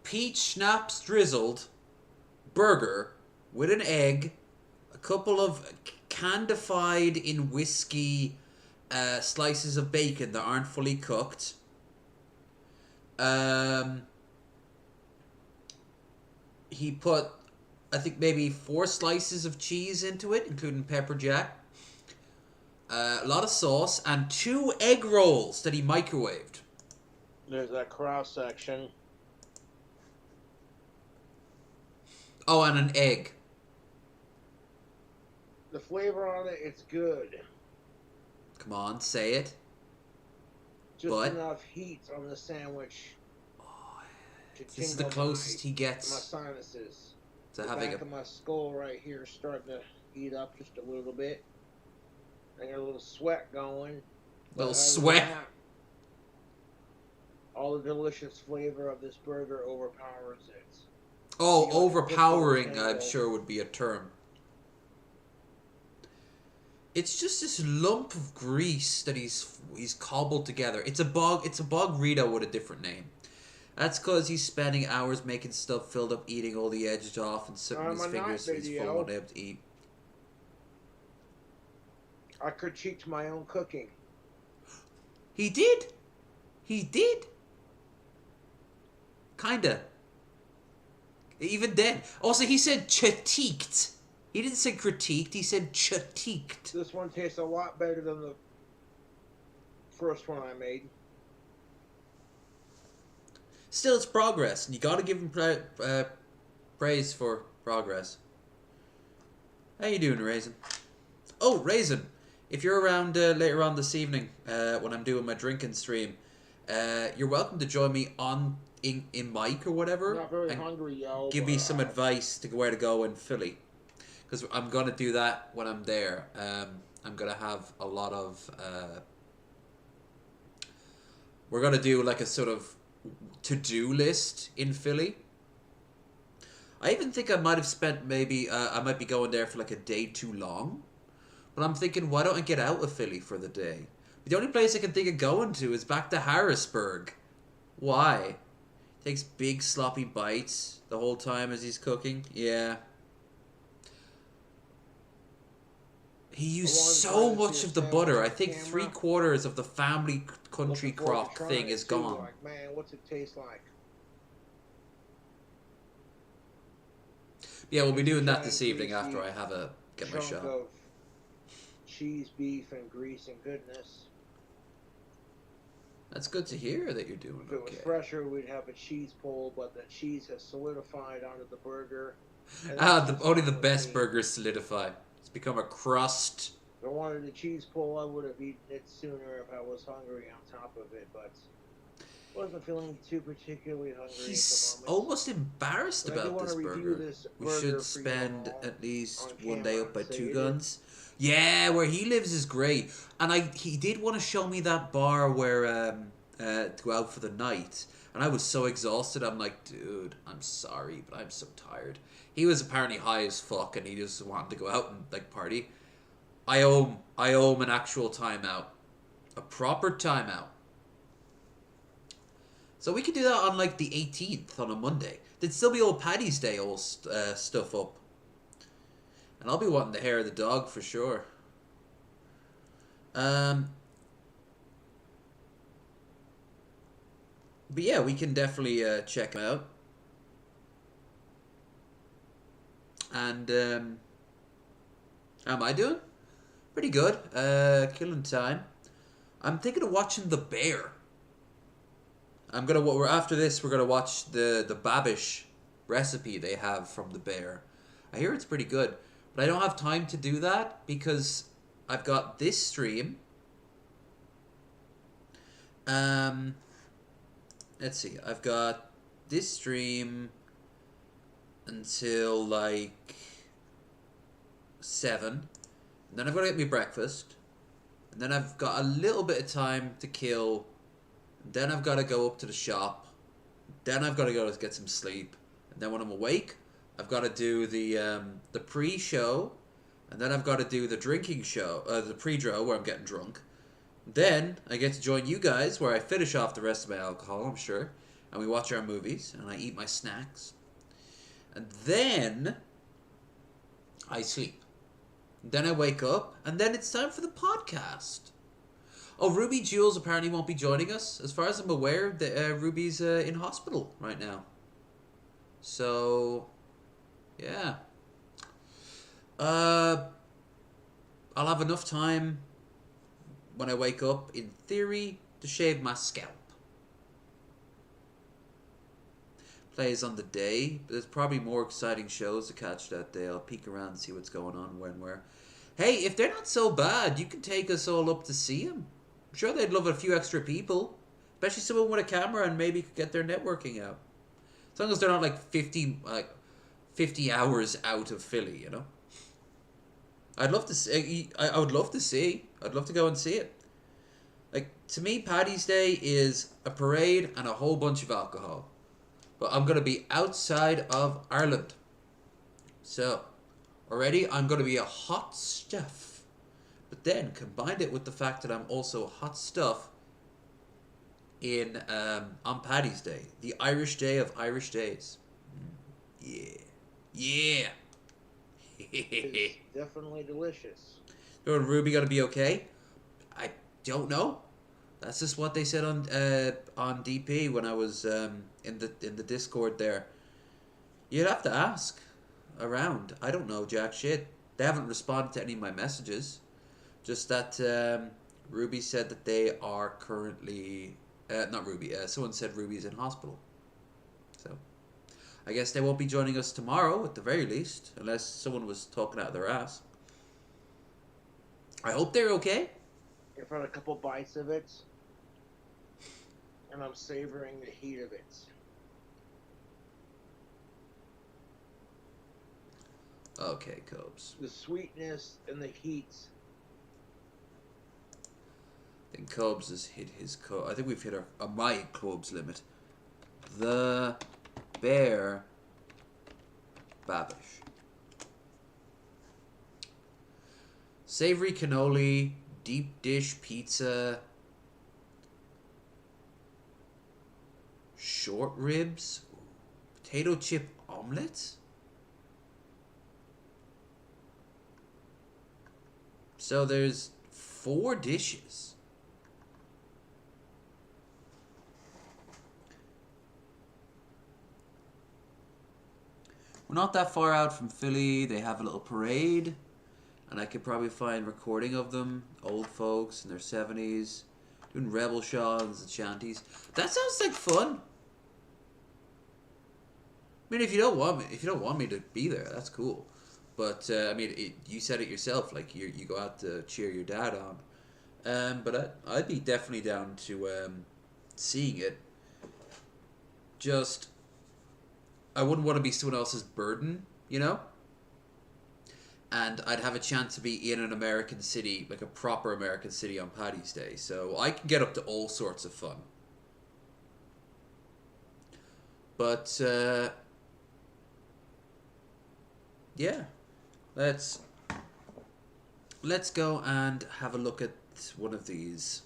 peach schnapps drizzled burger with an egg, a couple of candified in whiskey slices of bacon that aren't fully cooked. He put, I think, maybe 4 slices of cheese into it, including pepper jack. A lot of sauce, and 2 egg rolls that he microwaved. There's that cross section. Oh, and an egg. The flavor on it, it's good. Come on, say it. Just But enough heat on the sandwich. this is the closest he gets my sinuses. to The having back of my skull right here is starting to heat up just a little bit. I got a little sweat going. But little other than sweat. that, all the delicious flavor of this burger overpowers it. Oh, You know, overpowering, typical I'm Tango. sure would be a term. It's just this lump of grease that he's cobbled together. It's a bog Rito with a different name. That's because he's spending hours making stuff filled up, eating all the edges off, and sucking his my fingers night so he's video. full unable to eat. I critiqued my own cooking. He did. He did. Kinda. Even then. Also, he said critiqued. He didn't say critiqued. He said critiqued. This one tastes a lot better than the first one I made. Still, it's progress, and you gotta give him praise for progress. How you doing, Raisin? Oh, Raisin, if you're around later on this evening when I'm doing my drinking stream, you're welcome to join me in mic or whatever. I'm not very and hungry, yo. give me some advice to where to go in Philly, because I'm gonna do that when I'm there. I'm gonna have a lot of. We're gonna do like a sort of to-do list in Philly. I even think I might have spent maybe I might be going there for like a day too long, but I'm thinking, why don't I get out of Philly for the day? The only place I can think of going to is back to Harrisburg. Why? Takes big sloppy bites the whole time as he's cooking. Yeah. He used so much of the butter. I think 3/4 of the family country crock thing is gone. Like, man, what's it taste like? Yeah, we'll be doing that this evening after I have get my Chunk shot. of cheese, beef, and grease and goodness. That's good to hear that you're doing If it was okay. fresher, we'd have a cheese pull, but the cheese has solidified onto the burger. Only the best burgers solidify. It's become a crust. If I wanted a cheese pull, I would have eaten it sooner if I was hungry on top of it, but wasn't feeling too particularly hungry He's at the moment. almost embarrassed But I do about wanna this review burger. this We burger should for you spend all at least on one day camera up by and say Two it Guns. Yeah, where he lives is great. And he did want to show me that bar where to go out for the night. And I was so exhausted. I'm like, dude, I'm sorry, but I'm so tired. He was apparently high as fuck, and he just wanted to go out and like party. I owe him an actual timeout, a proper timeout. So we could do that on like the 18th on a Monday. There'd still be old Paddy's Day all stuff up. And I'll be wanting the hair of the dog for sure. But yeah, we can definitely check him out. And how am I doing? Pretty good. Killing time. I'm thinking of watching The Bear. After this, we're gonna watch the Babish recipe they have from The Bear. I hear it's pretty good, but I don't have time to do that because I've got this stream. Let's see. I've got this stream until like 7. And then I've got to get me breakfast. And then I've got a little bit of time to kill. Then I've got to go up to the shop. Then I've got to go to get some sleep. And then when I'm awake, I've got to do the pre-show. And then I've got to do the drinking show, the pre-draw where I'm getting drunk. Then I get to join you guys where I finish off the rest of my alcohol, I'm sure. And we watch our movies and I eat my snacks. And then I sleep. Then I wake up and then it's time for the podcast. Oh, Ruby Jules apparently won't be joining us. As far as I'm aware, Ruby's in hospital right now. So, yeah. I'll have enough time when I wake up, in theory, to shave my scalp. Plays on the day, but there's probably more exciting shows to catch that day. I'll peek around and see what's going on, when, where. Hey, if they're not so bad, you can take us all up to see them. I'm sure they'd love a few extra people. Especially someone with a camera and maybe could get their networking out. As long as they're not like 50 hours out of Philly, you know? I'd love to see. I would love to see. I'd love to go and see it. Like, to me, Paddy's Day is a parade and a whole bunch of alcohol. But I'm going to be outside of Ireland. So, already I'm going to be a hot stuff. But then, combine it with the fact that I'm also hot stuff on Paddy's Day. The Irish Day of Irish Days. Yeah. Yeah. It's definitely delicious. And Ruby gonna be okay? I don't know. That's just what they said on DP when I was in the Discord there. You'd have to ask around. I don't know jack shit. They haven't responded to any of my messages. Just that Ruby said that they are currently not Ruby. Someone said Ruby's in hospital. So I guess they won't be joining us tomorrow at the very least, unless someone was talking out of their ass. I hope they're okay. I've had a couple bites of it, and I'm savoring the heat of it. Okay, Cobes. The sweetness and the heat. I think Cobes has hit his I think we've hit my Cobes limit. The Bear Babish. Savory cannoli, deep dish pizza, short ribs, potato chip omelet. So there's 4 dishes. We're not that far out from Philly. They have a little parade. And I could probably find recording of them, old folks in their 70s, doing rebel shots and shanties. That sounds like fun. I mean, if you don't want me to be there, that's cool. But I mean, you said it yourself. Like you go out to cheer your dad on. But I'd be definitely down to seeing it. Just, I wouldn't want to be someone else's burden, you know? And I'd have a chance to be in an American city, like a proper American city on Paddy's Day. So I can get up to all sorts of fun. But, yeah. Let's go and have a look at one of these.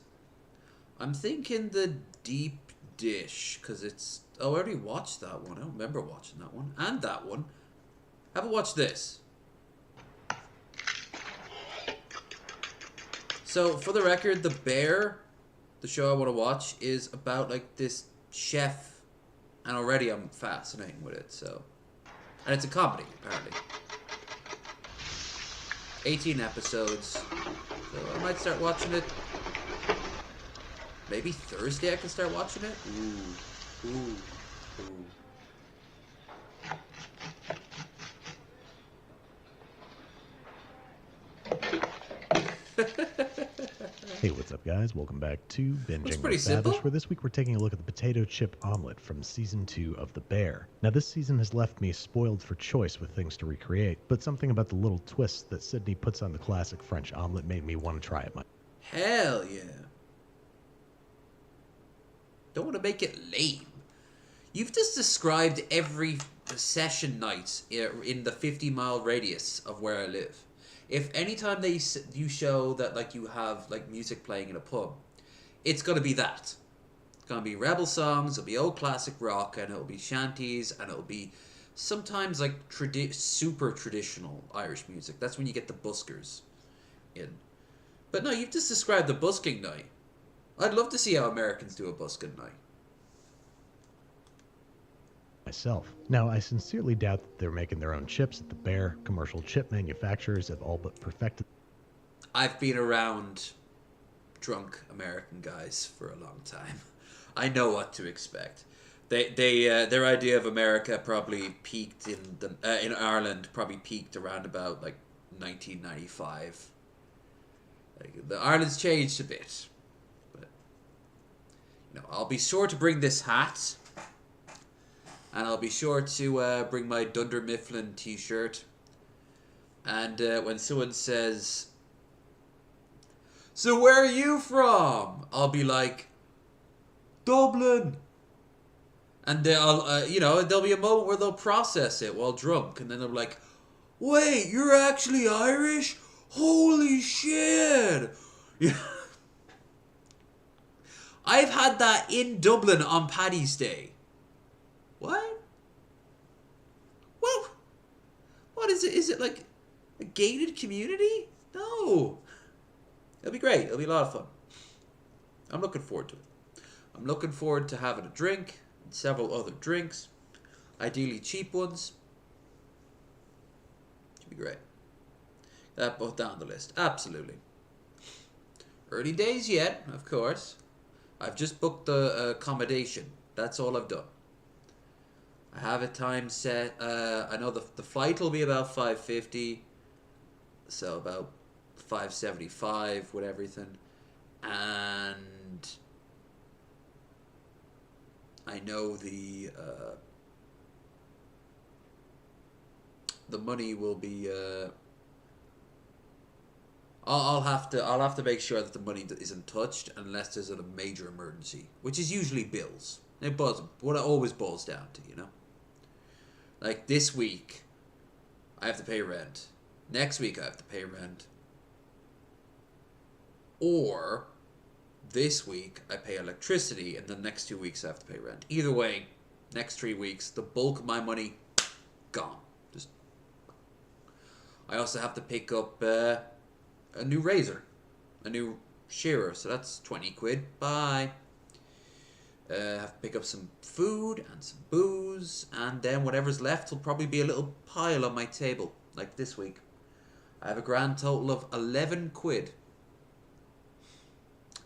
I'm thinking the deep dish, because it's... Oh, I already watched that one. I don't remember watching that one. And that one. How about watch this? So, for the record, The Bear, the show I want to watch, is about, like, this chef. And already I'm fascinated with it, so... And it's a comedy, apparently. 18 episodes. So I might start watching it. Maybe Thursday I can start watching it? Ooh. Ooh. Ooh. Hey, what's up, guys? Welcome back to Binging pretty with simple. Babish, where this week we're taking a look at the potato chip omelet from Season 2 of The Bear. Now, this season has left me spoiled for choice with things to recreate, but something about the little twists that Sydney puts on the classic French omelet made me want to try it myself. Hell yeah. Don't want to make it lame. You've just described every session night in the 50-mile radius of where I live. If anytime you show that like you have like music playing in a pub, it's gonna be that. It's gonna be rebel songs, it'll be old classic rock, and it'll be shanties, and it'll be sometimes like super traditional Irish music. That's when you get the buskers in. But no, you've just described the busking night. I'd love to see how Americans do a busking night. Myself. Now, I sincerely doubt that they're making their own chips at The Bear. Commercial chip manufacturers have all but perfected. I've been around drunk American guys for a long time. I know what to expect. Their idea of America probably peaked in Ireland. Probably peaked around about like 1995. Like, Ireland's changed a bit, but you know, I'll be sure to bring this hat. And I'll be sure to bring my Dunder Mifflin t-shirt. And when someone says, "So where are you from?" I'll be like, "Dublin." And there'll be a moment where they'll process it while drunk. And then they'll be like, "Wait, you're actually Irish? Holy shit." Yeah. I've had that in Dublin on Paddy's Day. What? Well, what is it? Is it like a gated community? No. It'll be great. It'll be a lot of fun. I'm looking forward to it. I'm looking forward to having a drink and several other drinks. Ideally cheap ones. Should be great. That both down the list. Absolutely. Early days yet, of course. I've just booked the accommodation. That's all I've done. I have a time set. I know the flight will be about $5.50, so about $5.75 with everything, and I know the money will be. I'll have to make sure that the money isn't touched unless there's a major emergency, which is usually bills. What it always boils down to, you know. Like this week, I have to pay rent. Next week, I have to pay rent. Or this week, I pay electricity, and the next 2 weeks, I have to pay rent. Either way, next 3 weeks, the bulk of my money, gone. I also have to pick up a new razor, a new shearer, so that's 20 quid. Bye. Have to pick up some food and some booze, and then whatever's left will probably be a little pile on my table, like this week. I have a grand total of 11 quid.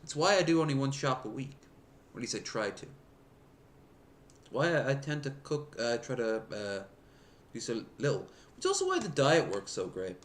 It's why I do only one shop a week. Or at least I try to. It's why I tend to cook, try to do so little. Which is also why the diet works so great.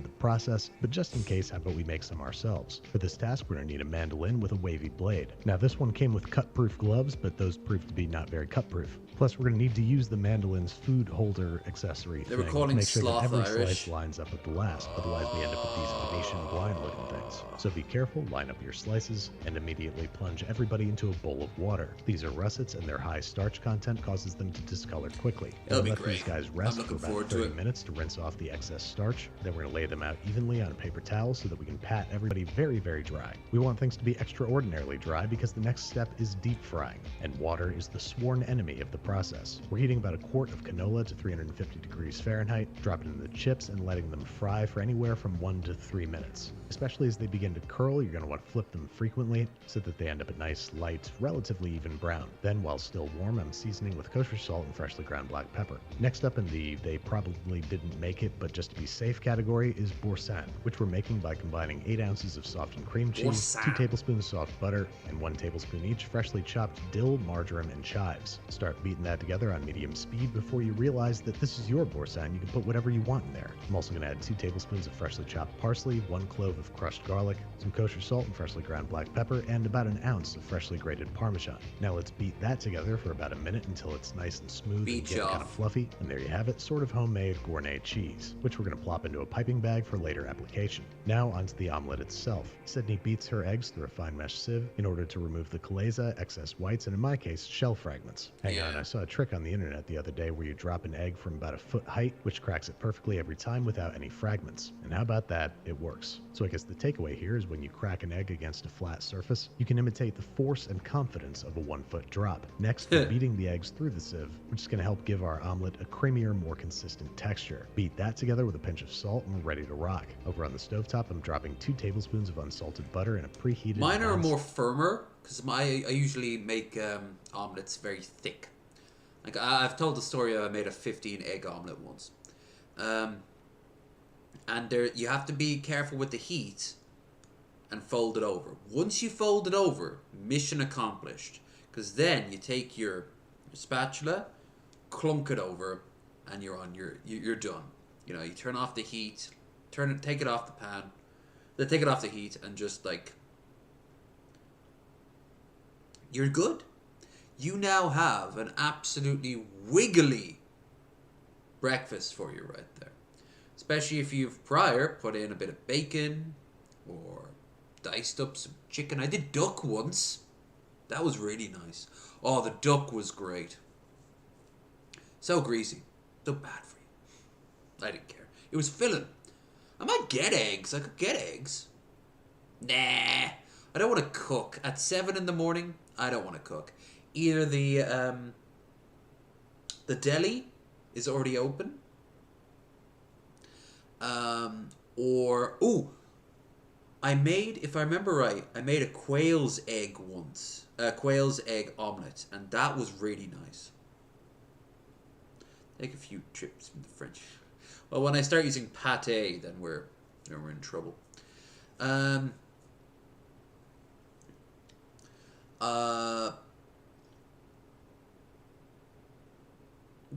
The process, but just in case, how about we make some ourselves? For this task, we're going to need a mandolin with a wavy blade. Now, this one came with cut-proof gloves, but those proved to be not very cut-proof. Plus, we're going to need to use the mandolin's food holder accessory They were thing calling to make sure that sloth every Irish. slice lines up with the last, otherwise we end up with these Venetian blind-looking things. So be careful, line up your slices, and immediately plunge everybody into a bowl of water. These are russets, and their high starch content causes them to discolor quickly. It'll We'll be let great. these guys I'm rest for looking about forward to 30 it. minutes to rinse off the excess starch. Then we're going to lay them out evenly on a paper towel so that we can pat everybody very, very dry. We want things to be extraordinarily dry because the next step is deep frying, and water is the sworn enemy of the process. We're heating about a quart of canola to 350 degrees Fahrenheit, dropping in the chips and letting them fry for anywhere from 1 to 3 minutes. Especially as they begin to curl, you're going to want to flip them frequently so that they end up a nice, light, relatively even brown. Then, while still warm, I'm seasoning with kosher salt and freshly ground black pepper. Next up in the they probably didn't make it but just to be safe category is boursin, which we're making by combining 8 ounces of softened cream cheese, Boursin. 2 tablespoons soft butter, and 1 tablespoon each freshly chopped dill, marjoram, and chives. Start beating that together on medium speed before you realize that this is your boursin. You can put whatever you want in there. I'm also going to add 2 tablespoons of freshly chopped parsley, 1 clove of crushed garlic, some kosher salt and freshly ground black pepper, and about an ounce of freshly grated Parmesan. Now let's beat that together for about a minute until it's nice and smooth Beat and get ya. kind of fluffy. And there you have it, sort of homemade gourmet cheese, which we're going to plop into a piping bag for later application. Now onto the omelet itself. Sydney beats her eggs through a fine mesh sieve in order to remove the chalaza, excess whites, and in my case, shell fragments. Hang on, I saw a trick on the internet the other day where you drop an egg from about a foot height, which cracks it perfectly every time without any fragments. And how about that? It works. So I guess the takeaway here is when you crack an egg against a flat surface, you can imitate the force and confidence of a 1-foot drop. Next, we're beating the eggs through the sieve, which is going to help give our omelet a creamier, more consistent texture. Beat that together with a pinch of salt and we're ready to rock. Over on the stovetop, I'm dropping 2 tablespoons of unsalted butter in a preheated Mine are non- more firmer because I usually make omelets very thick. Like I've told the story I made a 15 egg omelet once, and there you have to be careful with the heat and fold it over. Once you fold it over, mission accomplished. Because then you take your spatula, clunk it over, and you're done. You know, you turn off the heat, take it off the pan, then take it off the heat, and just like you're good. You now have an absolutely wiggly breakfast for you right there. Especially if you've prior put in a bit of bacon or diced up some chicken. I did duck once. That was really nice. Oh, the duck was great. So greasy. So bad for you. I didn't care. It was filling. I might get eggs. I could get eggs. Nah. I don't want to cook. At 7 in the morning, I don't want to cook. Either the deli is already open. I made, if I remember right, I made a quail's egg once. A quail's egg omelette. And that was really nice. Take a few trips from the French. Well, when I start using pâté, then we're in trouble. But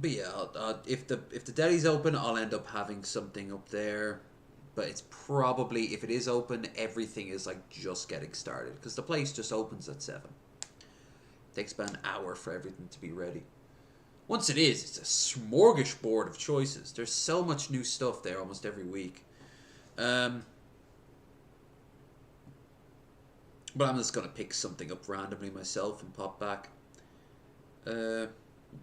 yeah, if the deli's open, I'll end up having something up there. But it's probably, if it is open, everything is like just getting started. Because the place just opens at 7. It takes about an hour for everything to be ready. Once it is, it's a smorgasbord of choices. There's so much new stuff there almost every week. But I'm just going to pick something up randomly myself and pop back.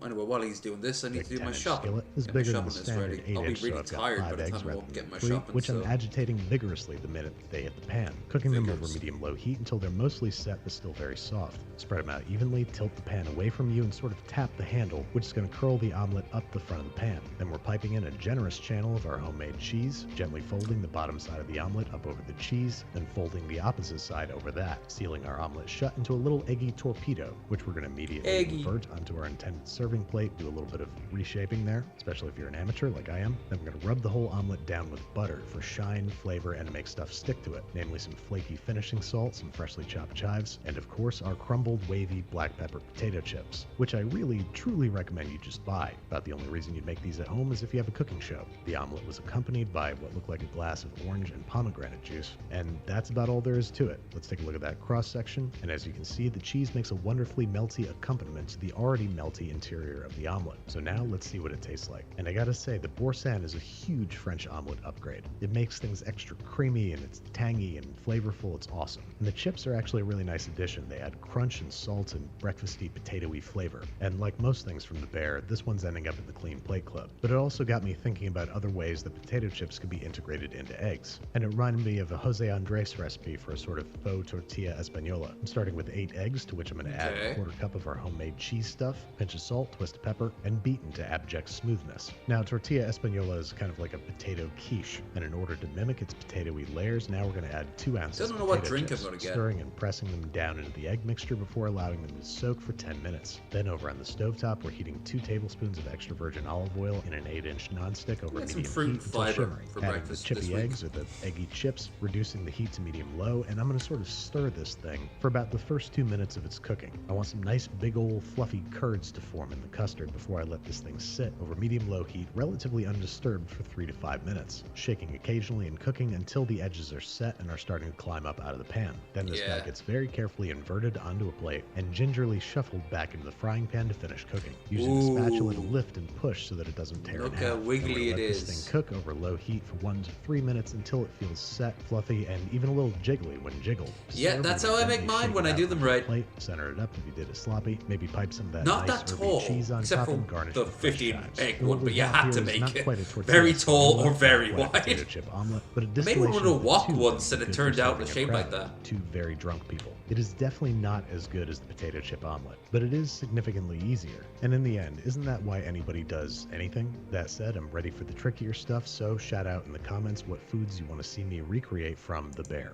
Anyway, while he's doing this, I need to do my shopping. Skillet is Get my bigger than shopping the list standard ready. 8 I'll be inch, so really I've got tired by 5 the eggs time I rather won't than get my 3, shopping. which so. I'm agitating vigorously the minute they hit the pan. Cooking them over medium-low heat until they're mostly set but still very soft. Spread them out evenly, tilt the pan away from you, and sort of tap the handle, which is going to curl the omelet up the front of the pan. Then we're piping in a generous channel of our homemade cheese, gently folding the bottom side of the omelet up over the cheese, then folding the opposite side over that, sealing our omelet shut into a little eggy torpedo, which we're going to immediately convert onto our intended serving plate, do a little bit of reshaping there, especially if you're an amateur like I am. Then we're going to rub the whole omelet down with butter for shine, flavor, and to make stuff stick to it, namely some flaky finishing salt, some freshly chopped chives, and of course our crumbled, wavy black pepper potato chips, which I really, truly recommend you just buy. About the only reason you'd make these at home is if you have a cooking show. The omelet was accompanied by what looked like a glass of orange and pomegranate juice, and that's about all there is to it. Let's take a look at that cross section, and as you can see, the cheese makes a wonderfully melty accompaniment to the already melty interior of the omelet. So now let's see what it tastes like. And I gotta say, the Boursin is a huge French omelet upgrade. It makes things extra creamy and it's tangy and flavorful. It's awesome. And the chips are actually a really nice addition. They add crunch and salt and breakfasty potatoey flavor. And like most things from the Bear, this one's ending up in the Clean Plate Club. But it also got me thinking about other ways that potato chips could be integrated into eggs. And it reminded me of a Jose Andres recipe for a sort of faux tortilla española. I'm starting with 8 eggs, to which I'm going to add a quarter cup of our homemade cheese stuff, pinch of salt, twist of pepper, and beaten to abject smoothness. Now, tortilla española is kind of like a potato quiche, and in order to mimic its potatoey layers, now we're going to add 2 ounces of potato what drink chips, I'm going to get. stirring and pressing them down into the egg mixture before allowing them to soak for 10 minutes. Then over on the stovetop, we're heating 2 tablespoons of extra virgin olive oil in an 8-inch nonstick over medium heat until shimmering. Adding the chippy eggs or the eggy chips, reducing the heat to medium-low, and I'm going to sort of stir this thing for about the first 2 minutes of its cooking. I want some nice big old fluffy curds to form in the custard before I let this thing sit over medium-low heat, relatively undisturbed for 3 to 5 minutes, shaking occasionally and cooking until the edges are set and are starting to climb up out of the pan. Then this guy gets very carefully inverted onto a plate and gingerly shuffled back into the frying pan to finish cooking, using the spatula to lift and push so that it doesn't tear in half. Look how wiggly it is. Let this thing cook over low heat for 1 to 3 minutes until it feels set, fluffy, and even a little jiggly when jiggled. Yeah, that's how I make mine when I do them right. Plate, center it up if you did it sloppy. Maybe pipe some of that Not nice that herby tall, cheese on except top for and garnish the with fresh 15 chives. egg And one, what but we you got had here to is make not it quite a tortilla very tall omelet, or very not quite a wide. potato chip omelet, but a I made distillation one of the of the wok two ones that and it is turned good for out in a serving shape like crowd that. of 2 very drunk people. It is definitely not as good as the potato chip omelet, but it is significantly easier. And in the end, isn't that why anybody does anything? That said, I'm ready for the trickier stuff, so shout out in the comments what foods you want to see me recreate from The Bear.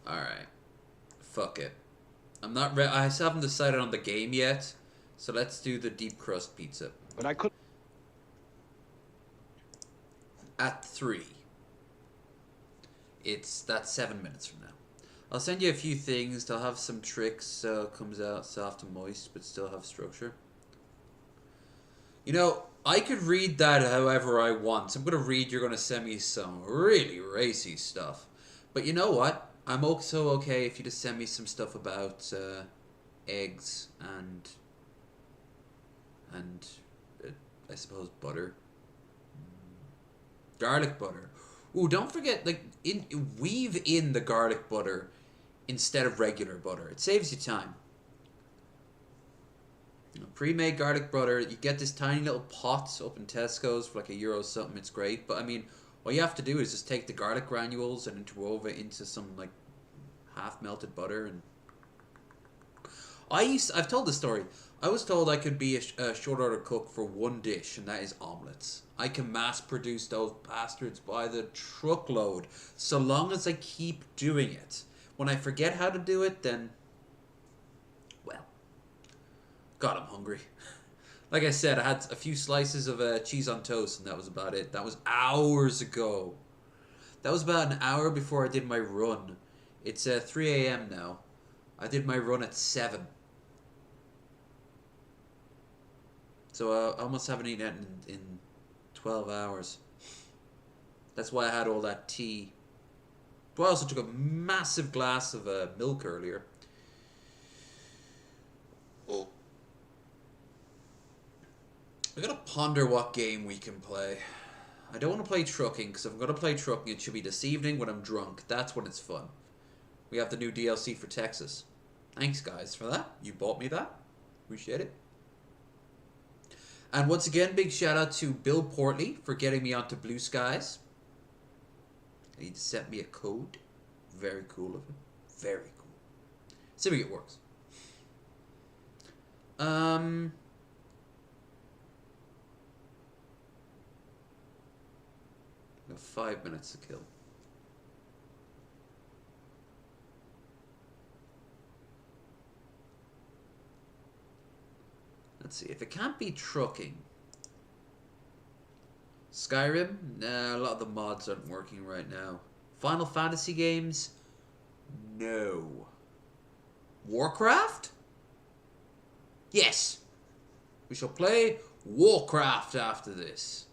Alright. Fuck it. I'm not ready. I haven't decided on the game yet, so let's do the deep crust pizza. But I could. At 3. That's 7 minutes from now. I'll send you a few things. They'll have some tricks so it comes out soft and moist, but still have structure. You know, I could read that however I want. I'm going to read, you're going to send me some really racy stuff. But you know what? I'm also okay if you just send me some stuff about eggs and I suppose butter. Garlic butter. Ooh, don't forget, like, weave in the garlic butter instead of regular butter. It saves you time. You know, pre-made garlic butter, you get this tiny little pot up in Tesco's for like €1 something. It's great, but I mean, all you have to do is just take the garlic granules and interwove it into some like half melted butter. And I've told the story. I was told I could be a short order cook for one dish, and that is omelets. I can mass produce those bastards by the truckload, so long as I keep doing it. When I forget how to do it, then, well, God, I'm hungry. Like I said, I had a few slices of cheese on toast, and that was about it. That was hours ago. That was about an hour before I did my run. It's 3 a.m. now. I did my run at 7. So I almost haven't eaten it in 12 hours. That's why I had all that tea. But I also took a massive glass of milk earlier. Oh. I gotta ponder what game we can play. I don't want to play trucking, because if I'm gonna play trucking, it should be this evening when I'm drunk. That's when it's fun. We have the new DLC for Texas. Thanks, guys, for that. You bought me that. Appreciate it. And once again, big shout out to Bill Portley for getting me onto Blue Skies. He sent me a code. Very cool of him. Very cool. Assuming it works. I got 5 minutes to kill. Let's see. If it can't be trucking. Skyrim? Nah, a lot of the mods aren't working right now. Final Fantasy games? No. Warcraft? Yes. We shall play Warcraft after this.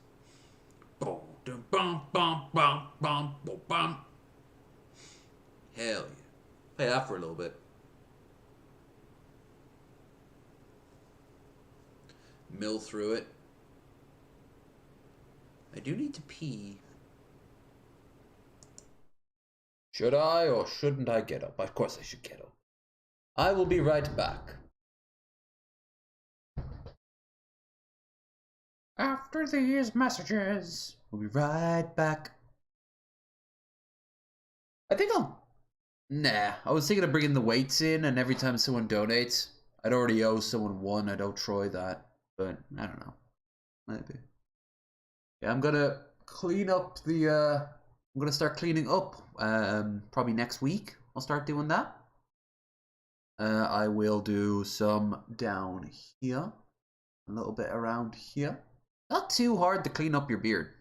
Boom, dum, bum, bum, bum, bum, bum, bum. Hell yeah. Play that for a little bit. Mill through it. I do need to pee. Should I or shouldn't I get up? Of course I should get up. I will be right back. After these messages, we'll be right back. I think I'll... Nah, I was thinking of bringing the weights in, and every time someone donates, I'd already owe someone one. I'd owe Troy that, but I don't know. Maybe. Yeah, I'm gonna clean up the, I'm gonna start cleaning up, probably next week. I'll start doing that. I will do some down here, a little bit around here. Not too hard to clean up your beard.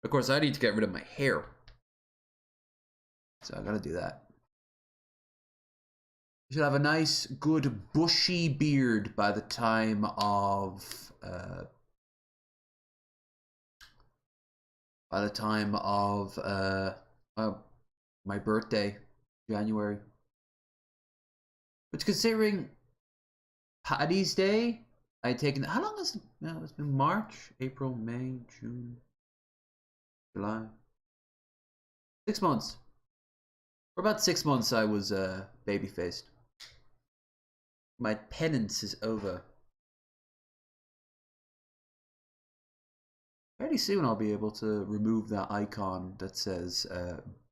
Of course, I need to get rid of my hair. So I gotta do that. You should have a nice, good, bushy beard by the time of, my birthday, January. Which, considering Paddy's Day, I had taken, how long has it? No, it's been March, April, May, June, July. 6 months. For about 6 months, I was baby-faced. My penance is over. Very soon, I'll be able to remove that icon that says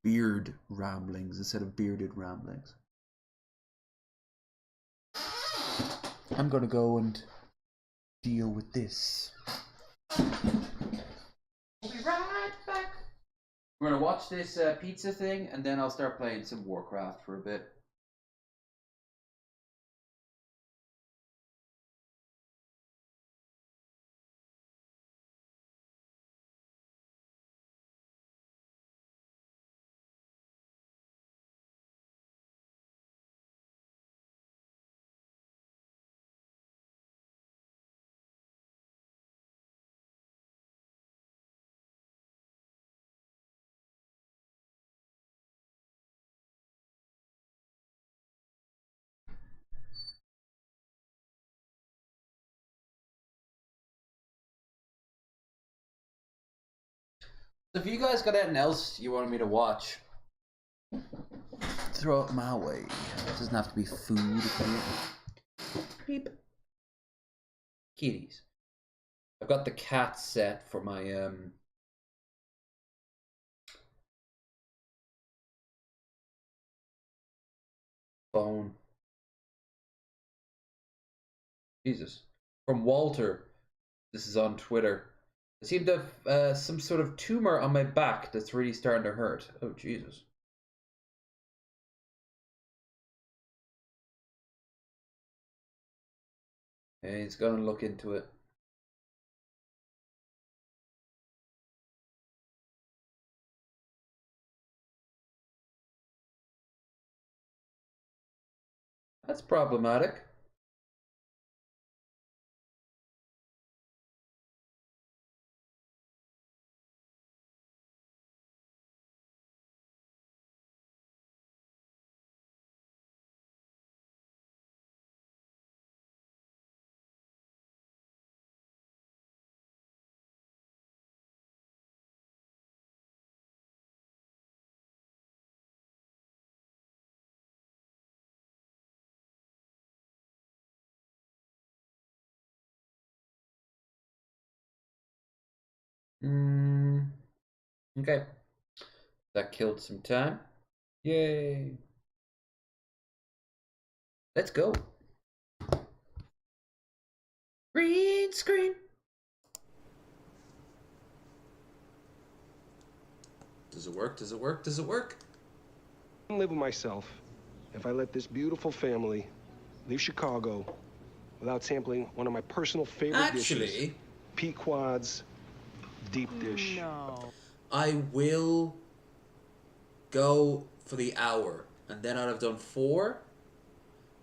beard ramblings instead of bearded ramblings. I'm gonna go and deal with this. We'll be right back. We're gonna watch this pizza thing, and then I'll start playing some Warcraft for a bit. If you guys got anything else you wanted me to watch, throw it my way. It doesn't have to be food. Beep. Kitties. I've got the cat set for my phone. Jesus. From Walter. This is on Twitter. I seem to have some sort of tumor on my back that's really starting to hurt. Oh, Jesus. Hey, he's gonna look into it. That's problematic. Okay. That killed some time. Yay. Let's go. Green screen. Does it work? Does it work? Does it work? I live with myself. If I let this beautiful family leave Chicago without sampling one of my personal favorite dishes. Pequod's deep dish. No. I will go for the hour, and then I'll have done 4,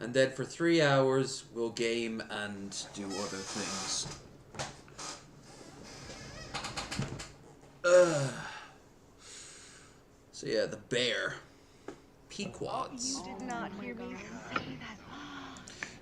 and then for 3 hours we'll game and do other things. So yeah, the bear. Pequods. You did not hear me say that.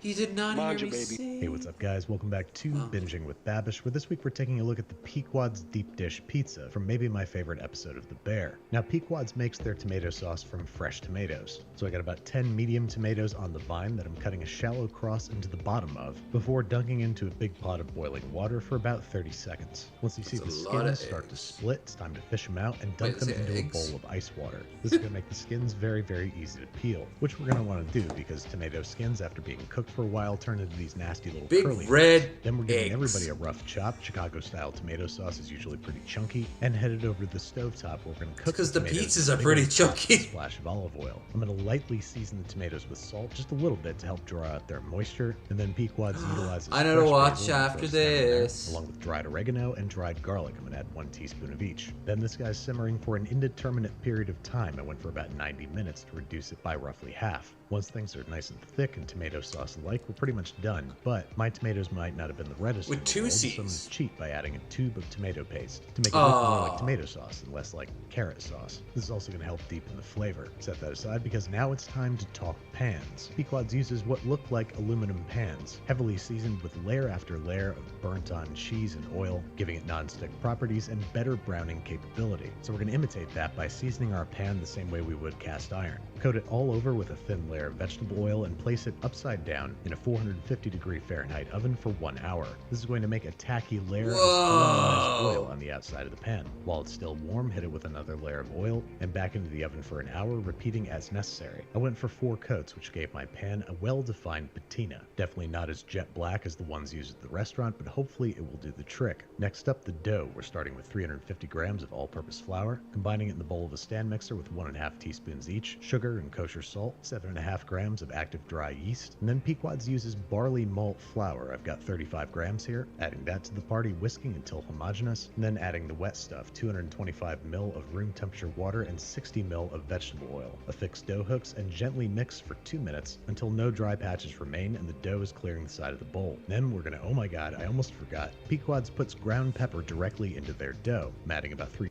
You did not hear me say. Hey, what's up, guys? Welcome back to Binging with Babish, where this week we're taking a look at the Pequod's Deep Dish Pizza from maybe my favorite episode of The Bear. Now, Pequod's makes their tomato sauce from fresh tomatoes. So I got about 10 medium tomatoes on the vine that I'm cutting a shallow cross into the bottom of before dunking into a big pot of boiling water for about 30 seconds. Once you see the skins start to split, it's time to fish them out and dunk them into a bowl of ice water. This is going to make the skins very, very easy to peel, which we're going to want to do because tomato skins, after being cooked for a while, turn into these nasty little big curly red eggs. Then we're giving eggs. everybody a rough chop. Chicago-style tomato sauce is usually pretty chunky, and headed over to the stovetop where we're going to cook because the tomatoes pizzas with are a pretty big chunky. splash of olive oil. I'm going to lightly season the tomatoes with salt, just a little bit to help draw out their moisture, and then Pequod's utilizes I know to fresh watch basil and after throws them in there, this. along with dried oregano and dried garlic. I'm going to add 1 teaspoon of each. Then this guy's simmering for an indeterminate period of time. I went for about 90 minutes to reduce it by roughly half. Once things are nice and thick and tomato sauce alike, we're pretty much done. But my tomatoes might not have been the reddest With in the 2 world, C's. so I'm going to cheat by adding a tube of tomato paste to make it look more like tomato sauce and less like carrot sauce. This is also going to help deepen the flavor. Set that aside because now it's time to talk pans. Pequod's uses what look like aluminum pans, heavily seasoned with layer after layer of burnt-on cheese and oil, giving it non-stick properties and better browning capability. So we're going to imitate that by seasoning our pan the same way we would cast iron. Coat it all over with a thin layer of vegetable oil and place it upside down in a 450-degree Fahrenheit oven for 1 hour. This is going to make a tacky layer of caramelized oil on the outside of the pan. While it's still warm, hit it with another layer of oil and back into the oven for an hour, repeating as necessary. I went for 4 coats, which gave my pan a well-defined patina. Definitely not as jet black as the ones used at the restaurant, but hopefully it will do the trick. Next up, the dough. We're starting with 350 grams of all-purpose flour, combining it in the bowl of a stand mixer with 1.5 teaspoons each, sugar and kosher salt, 7.5 grams of active dry yeast, and then Pequod's uses barley malt flour. I've got 35 grams here, adding that to the party, whisking until homogeneous, and then adding the wet stuff, 225 ml of room temperature water and 60 ml of vegetable oil. Affix dough hooks and gently mix for 2 minutes until no dry patches remain and the dough is clearing the side of the bowl. Then we're gonna, oh my god, I almost forgot. Pequod's puts ground pepper directly into their dough. I'm adding about 3.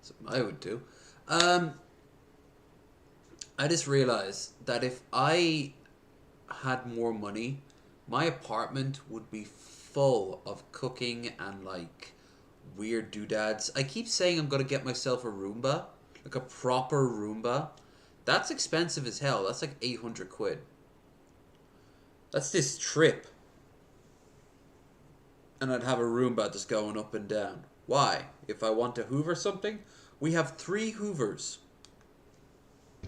Something I would do. I just realized that if I had more money, my apartment would be full of cooking and like weird doodads. I keep saying I'm gonna get myself a Roomba, like a proper Roomba. That's expensive as hell. That's like 800 quid. That's this trip. And I'd have a Roomba just going up and down. Why? If I want to hoover something, we have 3 hoovers.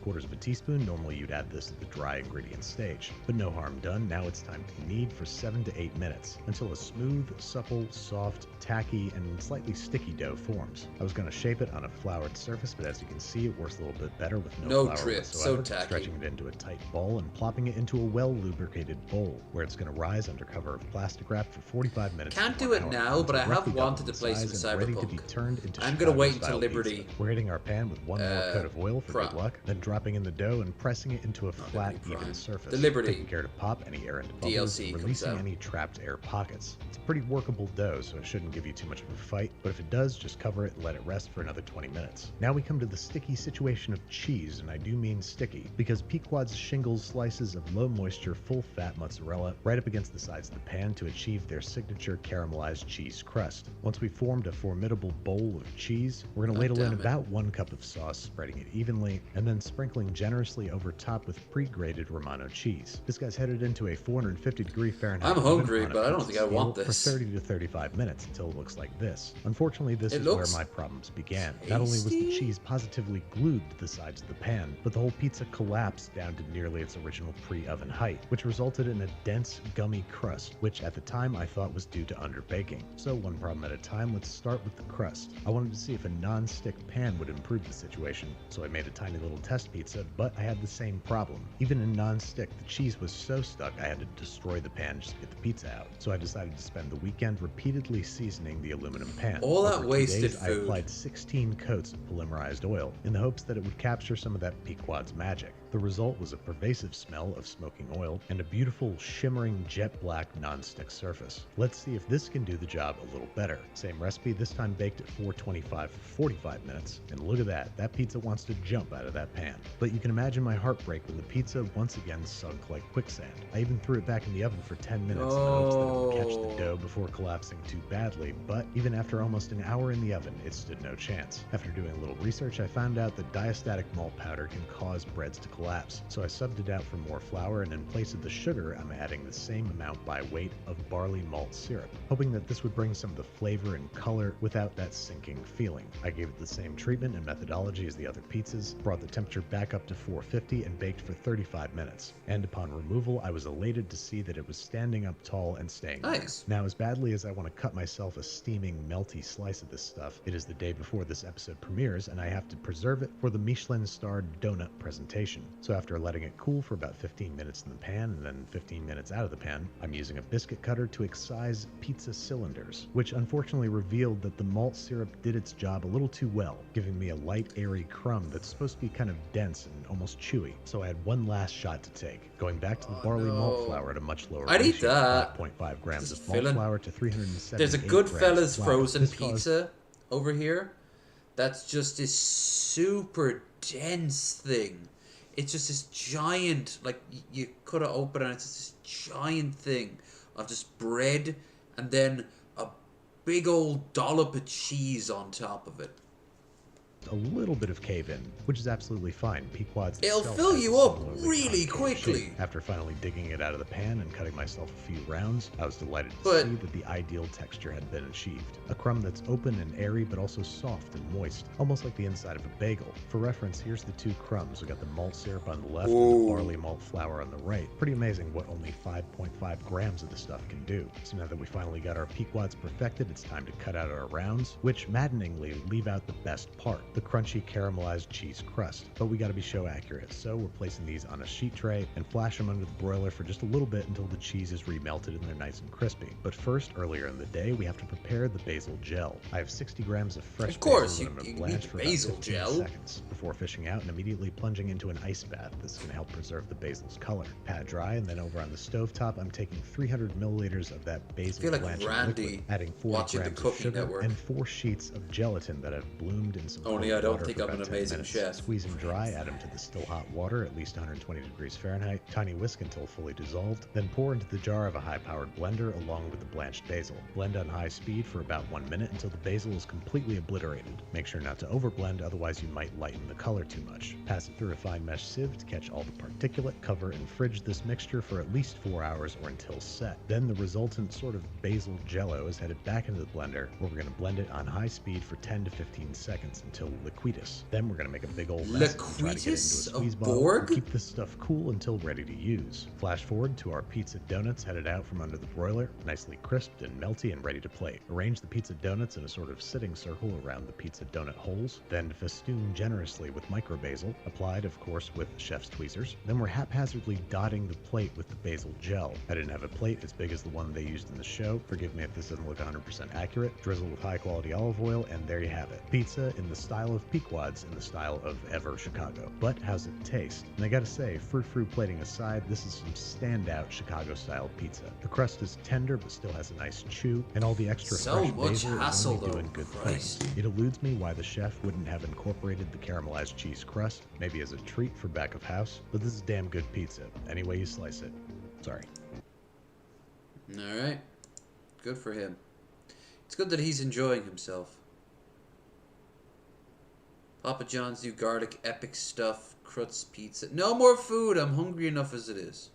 1/4 of a teaspoon. Normally you'd add this at the dry ingredients stage, but no harm done. Now it's time to knead for 7 to 8 minutes until a smooth, supple, soft, tacky, and slightly sticky dough forms. I was going to shape it on a floured surface, but as you can see, it works a little bit better with no flour drip, whatsoever. so tacky. Stretching it into a tight ball and plopping it into a well-lubricated bowl, where it's going to rise under cover of plastic wrap for 45 minutes. Can't to do 1 it hour, now, until but I have roughly double wanted to in play some size and ready to be Cyberpunk. turned into I'm gonna wait Chicago-style until Liberty, pizza. We're hitting our pan with 1 more coat of oil for good luck, then dropping in the dough and pressing it into a flat, even surface. The Liberty Taking care to pop any air into bubbles DLC and comes releasing out. any trapped air pockets. It's a pretty workable dough, so it shouldn't give you too much of a fight, but if it does, just cover it and let it rest for another 20 minutes. Now we come to the sticky situation of cheese, and I do mean sticky, because Pequod's shingles slices of low moisture, full fat mozzarella right up against the sides of the pan to achieve their signature caramelized cheese crust. Once we formed a formidable bowl of cheese, we're going to ladle in about 1 cup of sauce, spreading it evenly, and then sprinkling generously over top with pre-grated Romano cheese. This guy's headed into a 450-degree Fahrenheit I'm oven hungry, on a but I don't pizza think I want scale this. For 30 to 35 minutes until it looks like this. Unfortunately, this It is where looks my problems began. Not only was the cheese positively glued to the sides of the pan, but the whole pizza collapsed down to nearly its original pre-oven height, which resulted in a dense, gummy crust, which at the time I thought was due to underbaking. So one problem at a time, let's start with the crust. I wanted to see if a non-stick pan would improve the situation, so I made a tiny little test pizza, but I had the same problem. Even in non-stick, the cheese was so stuck I had to destroy the pan just to get the pizza out. So I decided to spend the weekend repeatedly seasoning the aluminum pan. All that Over 2 wasted days, I food. applied 16 coats of polymerized oil in the hopes that it would capture some of that Pequod's magic. The result was a pervasive smell of smoking oil and a beautiful, shimmering jet black non-stick surface. Let's see if this can do the job a little better. Same recipe, this time baked at 425 for 45 minutes. And look at that, that pizza wants to jump out of that pan. But you can imagine my heartbreak when the pizza once again sunk like quicksand. I even threw it back in the oven for 10 minutes in the hopes that it would catch the dough before collapsing too badly, but even after almost an hour in the oven, it stood no chance. After doing a little research, I found out that diastatic malt powder can cause breads to collapse, so I subbed it out for more flour, and in place of the sugar, I'm adding the same amount by weight of barley malt syrup, hoping that this would bring some of the flavor and color without that sinking feeling. I gave it the same treatment and methodology as the other pizzas, brought the temperature back up to 450 and baked for 35 minutes. And upon removal, I was elated to see that it was standing up tall and staying nice. Now, as badly as I want to cut myself a steaming, melty slice of this stuff, it is the day before this episode premieres, and I have to preserve it for the Michelin-starred donut presentation. So after letting it cool for about 15 minutes in the pan and then 15 minutes out of the pan, I'm using a biscuit cutter to excise pizza cylinders, which unfortunately revealed that the malt syrup did its job a little too well, giving me a light, airy crumb that's supposed to be kind of dense and almost chewy. So I had one last shot to take, going back to the barley malt flour at a much lower I'd eat ratio, that. 5.5 grams Just of malt filling. flour to 378 There's a grams Goodfellas flour. frozen This caused- pizza over here. That's just this super dense thing. It's just this giant, like, you cut it open and it's just this giant thing of just bread and then a big old dollop of cheese on top of it. A little bit of cave-in, which is absolutely fine. Pequod's It'll itself fill has you a up similarly really concave quickly. shape. After finally digging it out of the pan and cutting myself a few rounds, I was delighted to But- see that the ideal texture had been achieved. A crumb that's open and airy, but also soft and moist, almost like the inside of a bagel. For reference, here's the two crumbs. We got the malt syrup on the left and Ooh. the barley malt flour on the right. Pretty amazing what only 5.5 grams of this stuff can do. So now that we finally got our Pequods perfected, it's time to cut out our rounds, which maddeningly leave out the best part, the crunchy caramelized cheese crust. But we gotta be show accurate, so we're placing these on a sheet tray and flash them under the broiler for just a little bit until the cheese is remelted and they're nice and crispy. But first, earlier in the day, we have to prepare the basil gel. I have 60 grams of fresh Of course, basil you that I'm gonna need blanch the for about basil 15 gel. seconds before fishing out and immediately plunging into an ice bath. This is gonna help preserve the basil's color. Pat dry, and then over on the stovetop, I'm taking 300 milliliters of that basil feel like blanching Randy liquid, adding 40 watching the grams of Cooking sugar Network. and 4 sheets of gelatin that have bloomed in some Only cold I don't water think for I'm an about 10 amazing minutes. chef. Squeeze them dry, add them to the still hot water at least 120 degrees Fahrenheit, tiny whisk until fully dissolved, then pour into the jar of a high-powered blender along with the blanched basil. Blend on high speed for about 1 minute until the basil is completely obliterated. Make sure not to overblend, otherwise you might lighten the color too much. Pass it through a fine mesh sieve to catch all the particulate, cover and fridge this mixture for at least 4 hours or until set. Then the resultant sort of basil jello is headed back into the blender, where we're going to blend it on high speed for 10 to 15 seconds until liquidus. Then we're going to make a big old mess and try to get it into a Liquidus squeeze of bottle Borg? and keep this stuff cool until ready to use. Flash forward to our pizza donuts headed out from under the broiler, nicely crisped and melty and ready to plate. Arrange the pizza donuts in a sort of sitting circle around the pizza donut holes, then festoon generously with micro basil, applied of course with chef's tweezers. Then we're haphazardly dotting the plate with the basil gel. I didn't have a plate as big as the one they used in the show. Forgive me if this doesn't look 100% accurate. Drizzle with high quality olive oil, and there you have it. Pizza in the style of Pequod's, in the style of Ever Chicago. But how's it taste? And I gotta say, frou-frou plating aside, this is some standout Chicago-style pizza. The crust is tender but still has a nice chew, and all the extra So fresh much basil hassle, is only though. doing good Christ. things. It eludes me why the chef wouldn't have incorporated the caramelized cheese crust, maybe as a treat for back of house, but this is damn good pizza, any way you slice it. Sorry. Alright. Good for him. It's good that he's enjoying himself. Papa John's new garlic epic stuff, Krutz pizza. No more food, I'm hungry enough as it is.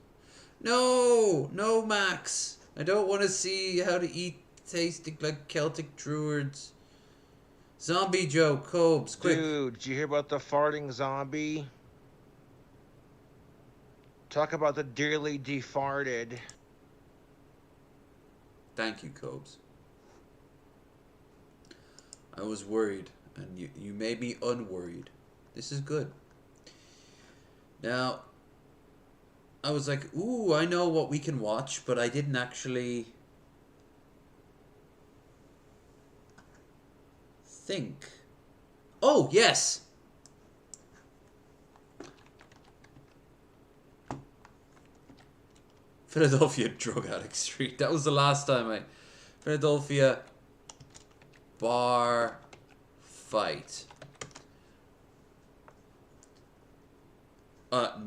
No! No, Max! I don't want to see how to eat tasting like Celtic druids. Zombie Joe, Cobes, quick. Dude, did you hear about the farting zombie? Talk about the dearly defarted. Thank you, Cobes. I was worried, and you made me unworried. This is good. Now, I was like, ooh, I know what we can watch, but I didn't actually think. Oh, yes! Philadelphia Drug Addict Street. That was the last time I... Philadelphia bar fight.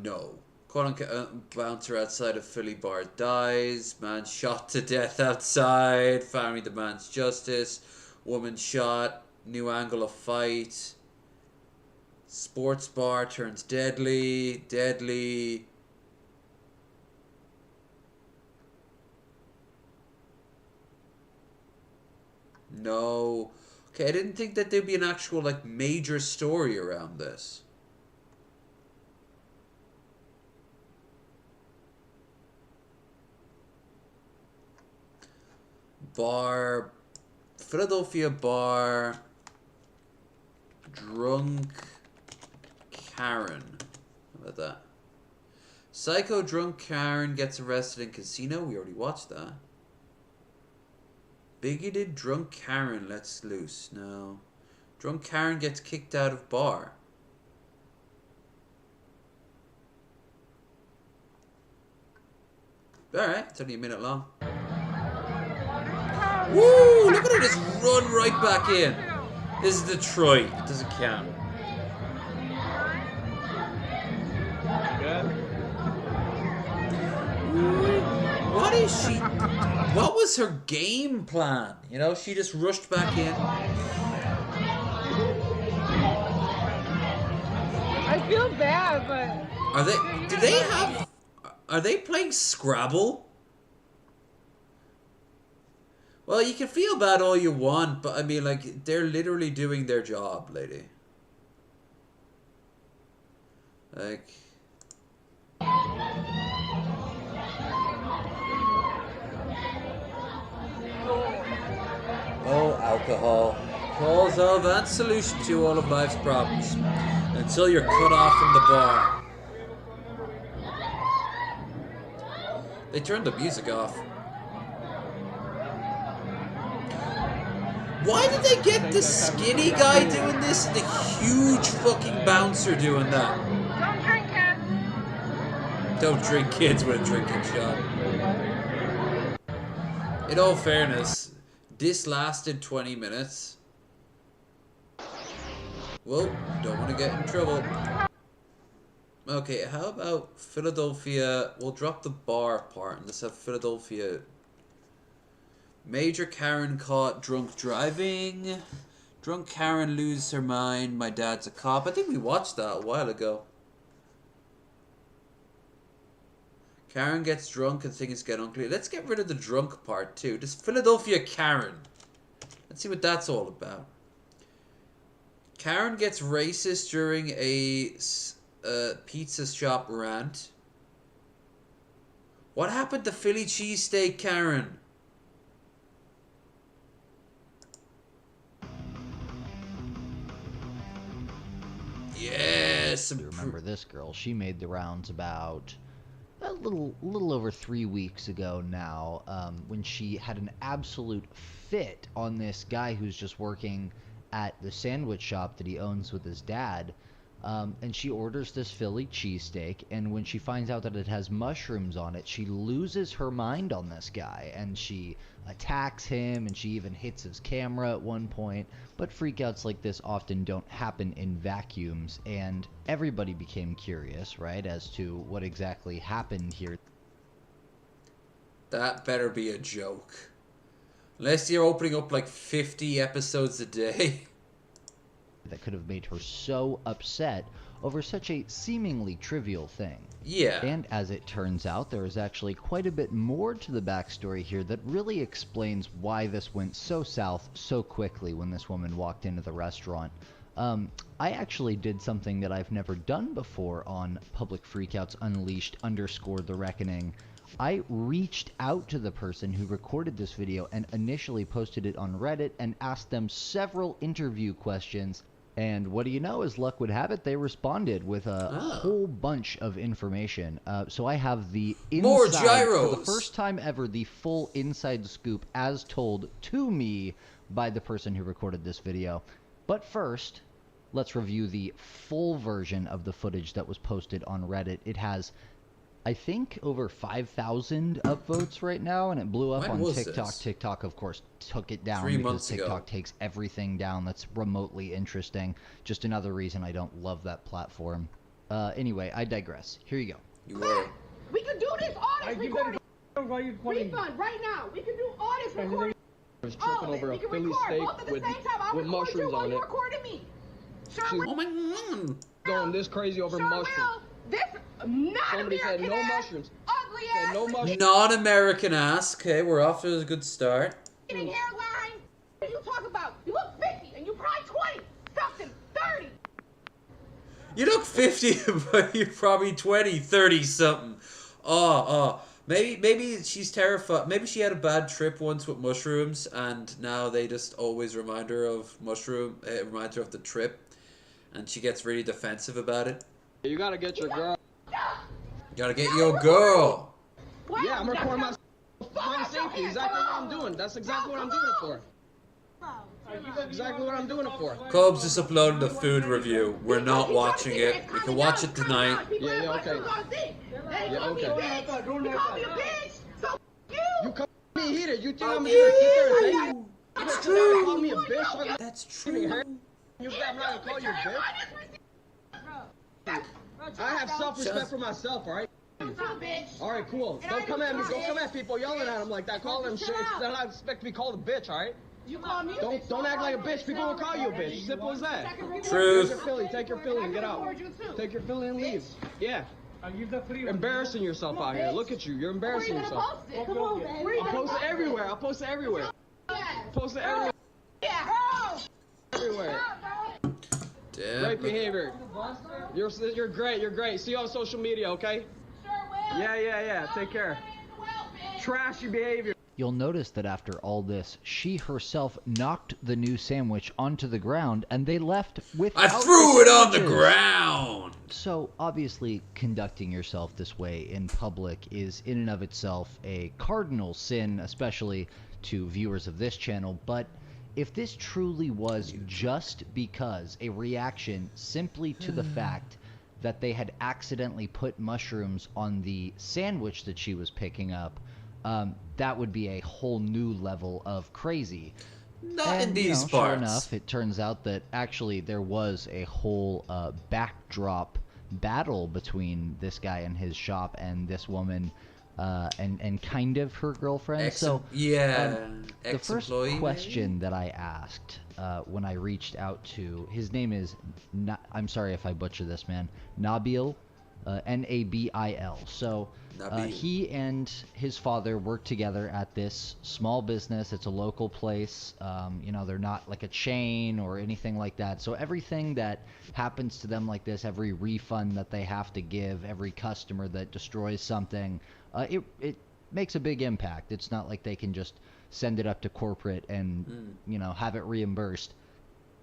No. Quote-unquote bouncer outside of Philly bar dies. Man shot to death outside. Family demands justice. Woman shot. New angle of fight. Sports bar turns deadly. Deadly. No. Okay, I didn't think that there'd be an actual, like, major story around this. Bar... Philadelphia bar... Drunk Karen. How about that? Psycho drunk Karen gets arrested in casino. We already watched that. Bigoted drunk Karen lets loose. No. Drunk Karen gets kicked out of bar. Alright, it's only a minute long. Woo! Look at her just run right back in. This is Detroit. It doesn't count. What is she... What was her game plan? You know, she just rushed back in. I feel bad, but... Are they... Do they have... Are they playing Scrabble? Well, you can feel bad all you want, but I mean, like, they're literally doing their job, lady. Like... Oh, alcohol. Cause of and solution to all of life's problems. Until you're cut off from the bar. They turned the music off. Why did they get the skinny guy doing this and the huge fucking bouncer doing that? Don't drink, kids. Don't drink, kids, with a drinking shot. In all fairness, this lasted 20 minutes. Well, don't want to get in trouble. Okay, how about Philadelphia? We'll drop the bar part and just have Philadelphia. Major Karen caught drunk driving. Drunk Karen loses her mind. My dad's a cop. I think we watched that a while ago. Karen gets drunk and things get ugly. Let's get rid of the drunk part too. Just Philadelphia Karen. Let's see what that's all about. Karen gets racist during a pizza shop rant. What happened to Philly cheesesteak Karen? Yes. I remember this girl. She made the rounds about a little over 3 weeks ago now, when she had an absolute fit on this guy who's just working at the sandwich shop that he owns with his dad. And she orders this Philly cheesesteak, and when she finds out that it has mushrooms on it, she loses her mind on this guy, and she attacks him, and she even hits his camera at one point. But freakouts like this often don't happen in vacuums, and everybody became curious, right, as to what exactly happened here. That better be a joke. Unless you're opening up like 50 episodes a day. That could have made her so upset over such a seemingly trivial thing. Yeah. And as it turns out, there is actually quite a bit more to the backstory here that really explains why this went so south so quickly when this woman walked into the restaurant. I actually did something that I've never done before on Public Freakouts Unleashed _ The Reckoning. I reached out to the person who recorded this video and initially posted it on Reddit and asked them several interview questions And what do you know, as luck would have it, they responded with a whole bunch of information. So I have the inside, More for gyros! the first time ever, the full inside scoop as told to me by the person who recorded this video. But first, let's review the full version of the footage that was posted on Reddit. It has, I think, over 5,000 upvotes right now, and it blew up on TikTok. This? TikTok, of course, took it down 3 because months ago. TikTok takes everything down that's remotely interesting. Just another reason I don't love that platform. Anyway, I digress. Here you go. You were. We can do this all this recording. Refund right now. We can do all this recording. I was tripping over a Philly steak with mushrooms on it. Oh my god! Going this crazy over mushrooms. This Somebody said no mushrooms. Ugly ass. No mushrooms. Non-American ass. Okay, we're off to a good start. Hairline. What are you talking about? You look 50 and you probably 20 something 30. You look 50, but you're probably 20, 30 something. Maybe she's terrified. Maybe she had a bad trip once with mushrooms, and now they just always remind her of reminds her of the trip, and she gets really defensive about it. You gotta get your girl. You gotta get your girl. Yeah, I'm recording my safety. Exactly what I'm doing. That's exactly what I'm doing it for. Exactly what I'm doing it for. Cobes just uploaded a food review. We're not watching it. We can watch it tonight. Yeah, okay. Yeah, okay. You call me heated. You think I'm gonna sit there and say you? That's true. Call me a bitch. That's true. You think I'm not gonna call you a bitch? I have self-respect for myself, alright? Alright, cool. Don't come at me. Don't come at people yelling at them like that. Call them shit. It's not expect to be called a bitch, alright? You call me Don't act like a bitch. People will call you a bitch. Simple as that. Truth. Take your Philly. Take your Philly and get out. Take your Philly and leave. Yeah. Embarrassing yourself out here. Look at you. You're embarrassing yourself. I'll post it everywhere. I'll post it everywhere. Post it everywhere. Everywhere. Great behavior. You're great. You're great. See you on social media, okay? Yeah. Take care. Trashy behavior. You'll notice that after all this, she herself knocked the new sandwich onto the ground, and they left without I threw it on the sandwiches. ground! So, obviously, conducting yourself this way in public is in and of itself a cardinal sin, especially to viewers of this channel, but if this truly was just because a reaction simply to the fact that they had accidentally put mushrooms on the sandwich that she was picking up, that would be a whole new level of crazy. Not in these parts. Sure enough, it turns out that actually there was a whole backdrop battle between this guy and his shop and this woman, and kind of her girlfriend. The first question that I asked when I reached out to, his name is, I'm sorry if I butcher this, man, Nabil, Nabil. So he and his father work together at this small business. It's a local place. They're not like a chain or anything like that. So everything that happens to them like this, every refund that they have to give, every customer that destroys something, it makes a big impact. It's not like they can just send it up to corporate and have it reimbursed.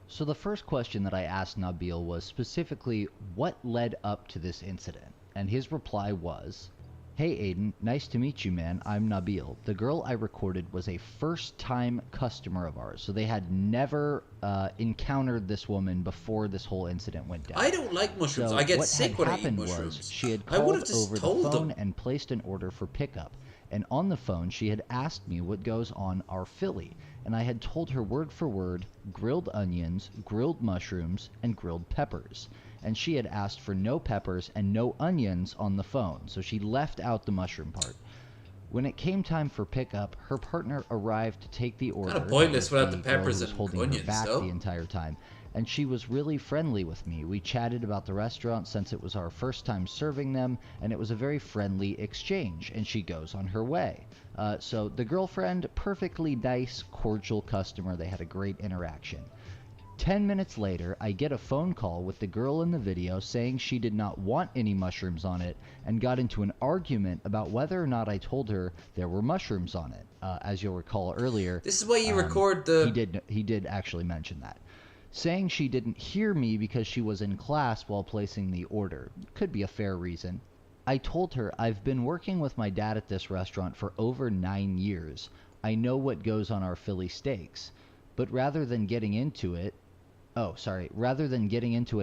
So the first question that I asked Nabil was specifically what led up to this incident, and his reply was, "Hey Aiden, nice to meet you, man. I'm Nabil. The girl I recorded was a first-time customer of ours, so they had never encountered this woman before this whole incident went down. I don't like mushrooms. I get sick when I eat mushrooms. Was she had I would have called just over the told phone them. and placed an order for pickup. And on the phone, she had asked me what goes on our Philly, and I had told her word for word grilled onions, grilled mushrooms, and grilled peppers. And she had asked for no peppers and no onions on the phone, so she left out the mushroom part. When it came time for pickup, her partner arrived to take the order. Kind of pointless without the girl peppers was and holding her onions, back though. the entire time. And she was really friendly with me. We chatted about the restaurant since it was our first time serving them, and it was a very friendly exchange, and she goes on her way. So the girlfriend, perfectly nice, cordial customer. They had a great interaction. 10 minutes later, I get a phone call with the girl in the video saying she did not want any mushrooms on it and got into an argument about whether or not I told her there were mushrooms on it. As you'll recall earlier, This is why you record the... He did actually mention that. saying she didn't hear me because she was in class while placing the order. Could be a fair reason. I told her I've been working with my dad at this restaurant for over 9 years. I know what goes on our Philly steaks. But rather than getting into a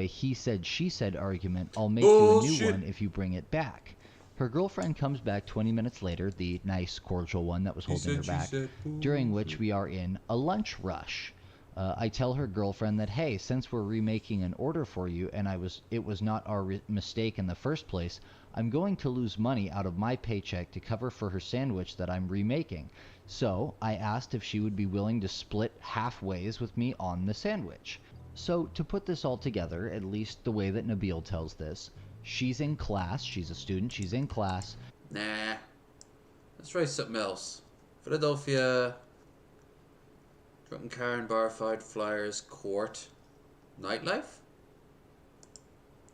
he said, she said argument, I'll make you a new one if you bring it back. Her girlfriend comes back 20 minutes later, the nice, cordial one that was holding her back, during which we are in a lunch rush. I tell her girlfriend that, hey, since we're remaking an order for you and it was not our mistake in the first place, I'm going to lose money out of my paycheck to cover for her sandwich that I'm remaking. So I asked if she would be willing to split halfways with me on the sandwich. So to put this all together, at least the way that Nabil tells this, she's in class, she's a student, she's in class. Nah. Let's try something else. Philadelphia. Drunken car and bar fight, flyers, court. Nightlife?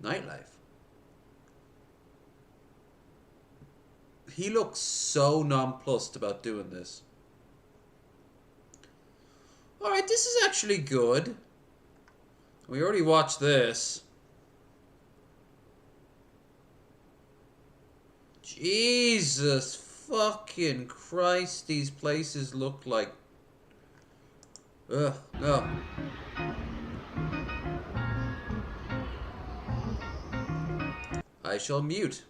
Nightlife. He looks so nonplussed about doing this. Alright, this is actually good. We already watched this. Jesus fucking Christ, these places look like... Ugh, no. I shall mute.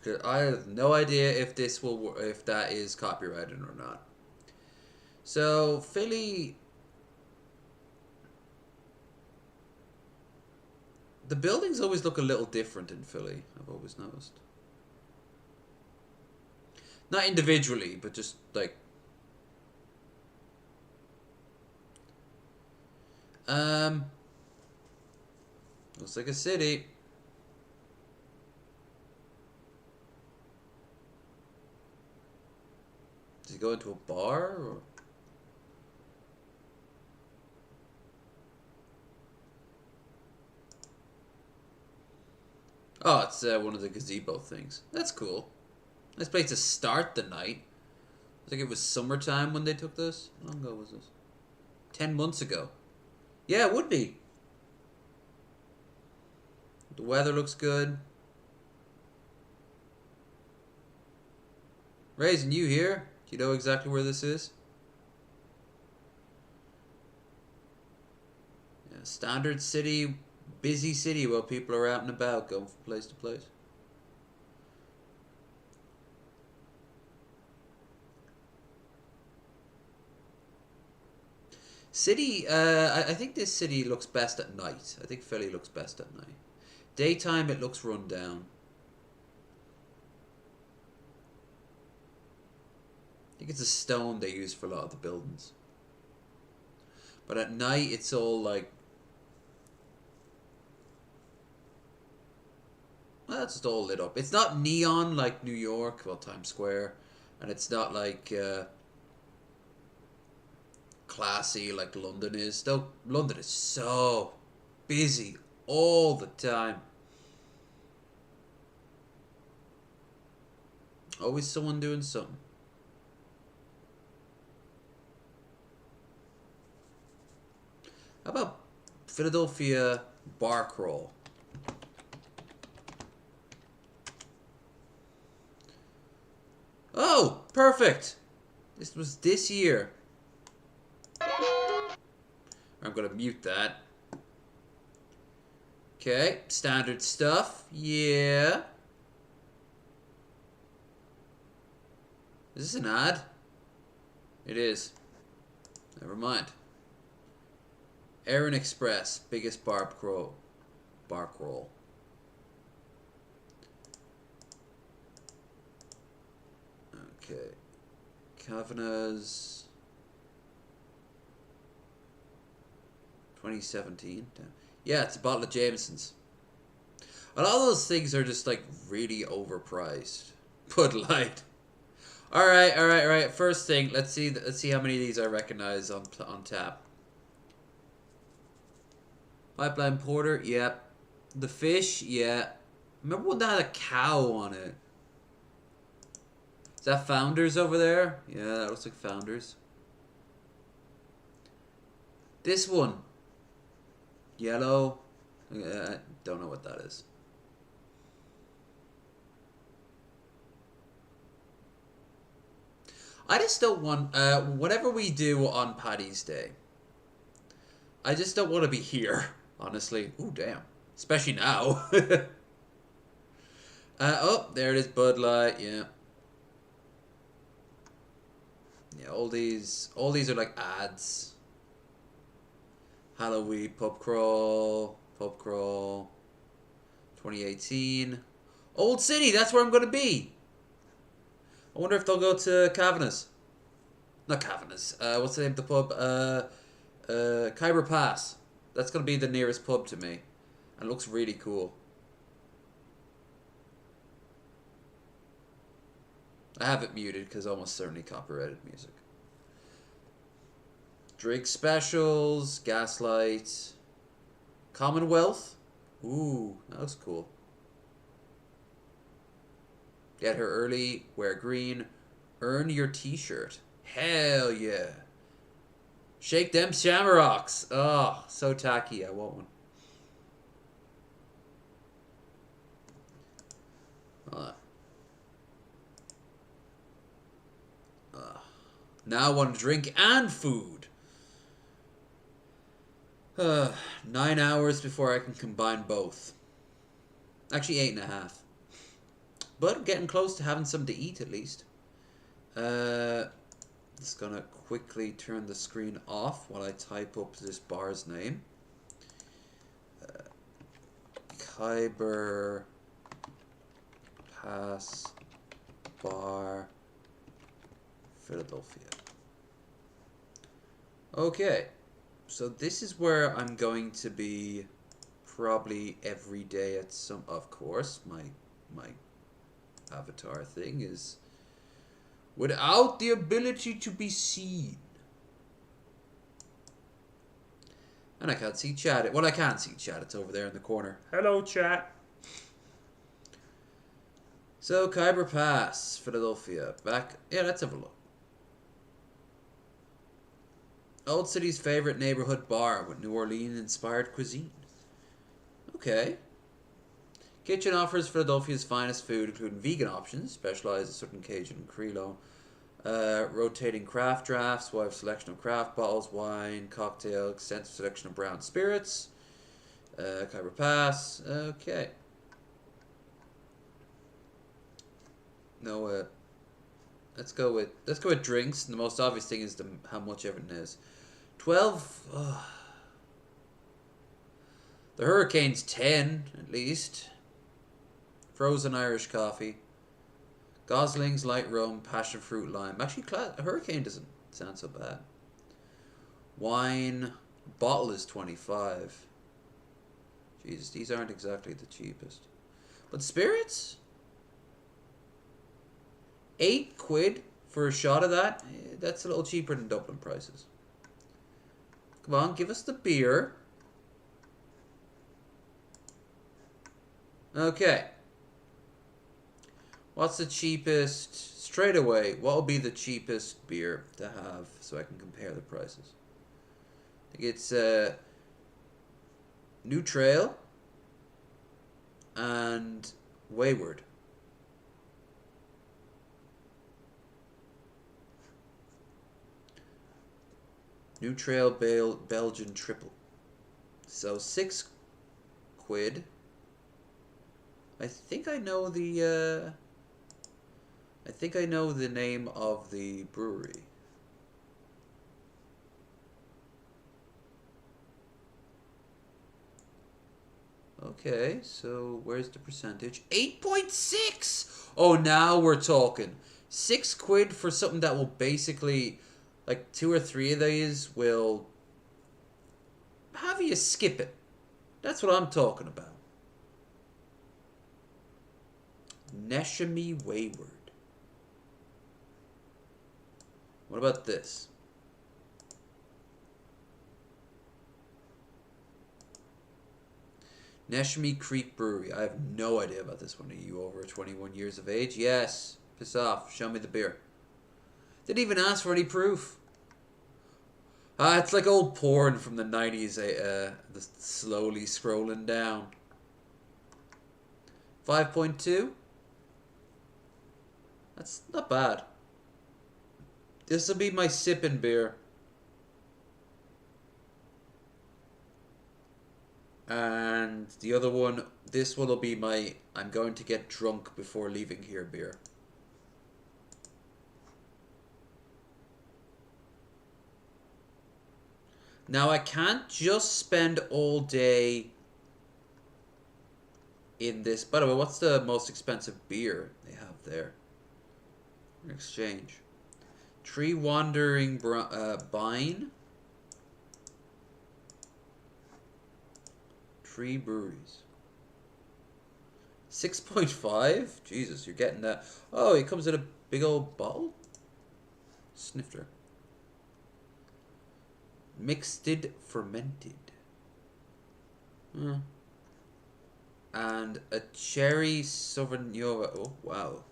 Cause I have no idea if this will, if that is copyrighted or not. So, Philly... The buildings always look a little different in Philly, I've always noticed. Not individually, but just like... Looks like a city. Does he go into a bar or? Oh, it's one of the gazebo things. That's cool. Nice place to start the night. I think it was summertime when they took this. How long ago was this? 10 months ago. Yeah, it would be. The weather looks good. Raisin, you here? Do you know exactly where this is? Yeah, standard city, busy city where people are out and about going from place to place. City, I think this city looks best at night. I think Philly looks best at night. Daytime, it looks run down. I think it's a stone they use for a lot of the buildings. But at night, it's all like... Well, it's just all lit up. It's not neon like New York, well, Times Square. And it's not like... classy like London is. Though London is so busy all the time. Always someone doing something. How about Philadelphia bar crawl? Oh, perfect. This was this year. I'm gonna mute that. Okay, standard stuff. Yeah. Is this an ad? It is. Never mind. Aaron Express, biggest bar crawl. Okay. Kavanagh's 2017. Yeah, it's a bottle of Jameson's. A lot of those things are just like really overpriced. Bud Light. All right. First thing, let's see how many of these I recognize on tap. Pipeline Porter, yep. The Fish, yeah. Remember when that had a cow on it? Is that Founders over there? Yeah, that looks like Founders. This one. Yellow. Don't know what that is. I just don't want, whatever we do on Paddy's Day, I just don't want to be here, honestly. Ooh, damn. Especially now. Oh, there it is, Bud Light, yeah. Yeah, all these are like ads. Halloween, Pub Crawl, 2018. Old City, that's where I'm going to be. I wonder if they'll go to Kavanagh's. Not Kavanagh's. What's the name of the pub? Khyber Pass. That's going to be the nearest pub to me. And it looks really cool. I have it muted because almost certainly copyrighted music. Drake specials, Gaslight, Commonwealth. Ooh, that looks cool. Get her early, wear green, earn your t-shirt. Hell yeah. Shake them shamrocks. Oh, so tacky, I want one. Now I want to drink and food. 9 hours before I can combine both. Actually 8.5. But I'm getting close to having something to eat at least. Just gonna quickly turn the screen off while I type up this bar's name. Khyber Pass Bar, Philadelphia. Okay, so this is where I'm going to be probably every day at some, of course, my avatar thing is without the ability to be seen. And I can't see chat. Well, I can't see chat. It's over there in the corner. Hello, chat. So, Khyber Pass, Philadelphia. Back. Yeah, let's have a look. Old City's favorite neighborhood bar with New Orleans-inspired cuisine. Okay. Kitchen offers Philadelphia's finest food, including vegan options, specialized in Southern Cajun and Creole. Rotating craft drafts, wide selection of craft bottles, wine, cocktail, extensive selection of brown spirits. Khyber Pass. Okay. No, let's go with drinks. The most obvious thing is how much everything is. 12. The Hurricane's 10 at least. Frozen Irish coffee. Gosling's light rum, passion fruit lime. Actually, Hurricane doesn't sound so bad. Wine bottle is 25. Jesus, these aren't exactly the cheapest. But spirits? 8 quid for a shot of that? That's a little cheaper than Dublin prices. Come on, give us the beer. Okay. What's the cheapest? Straight away, what will be the cheapest beer to have so I can compare the prices? I think it's New Trail and Wayward. New Trail Belgian Triple. So 6 quid. I think I know the name of the brewery. Okay, so where's the percentage? 8.6! Oh, now we're talking. 6 quid for something that will basically, like 2 or 3 of these will have you skip it. That's what I'm talking about. Neshami Wayward. What about this? Neshami Creek Brewery. I have no idea about this one. Are you over 21 years of age? Yes. Piss off. Show me the beer. Didn't even ask for any proof. It's like old porn from the 90s, slowly scrolling down. 5.2? That's not bad. This will be my sipping beer. And the other one, this one will be my I'm going to get drunk before leaving here beer. Now I can't just spend all day in this. By the way, what's the most expensive beer they have there? Exchange. Tree Wandering Bine. Tree Breweries. 6.5? Jesus, you're getting that. Oh, it comes in a big old bottle? Snifter. Mixed fermented. And a cherry Sauvignon. Oh, wow.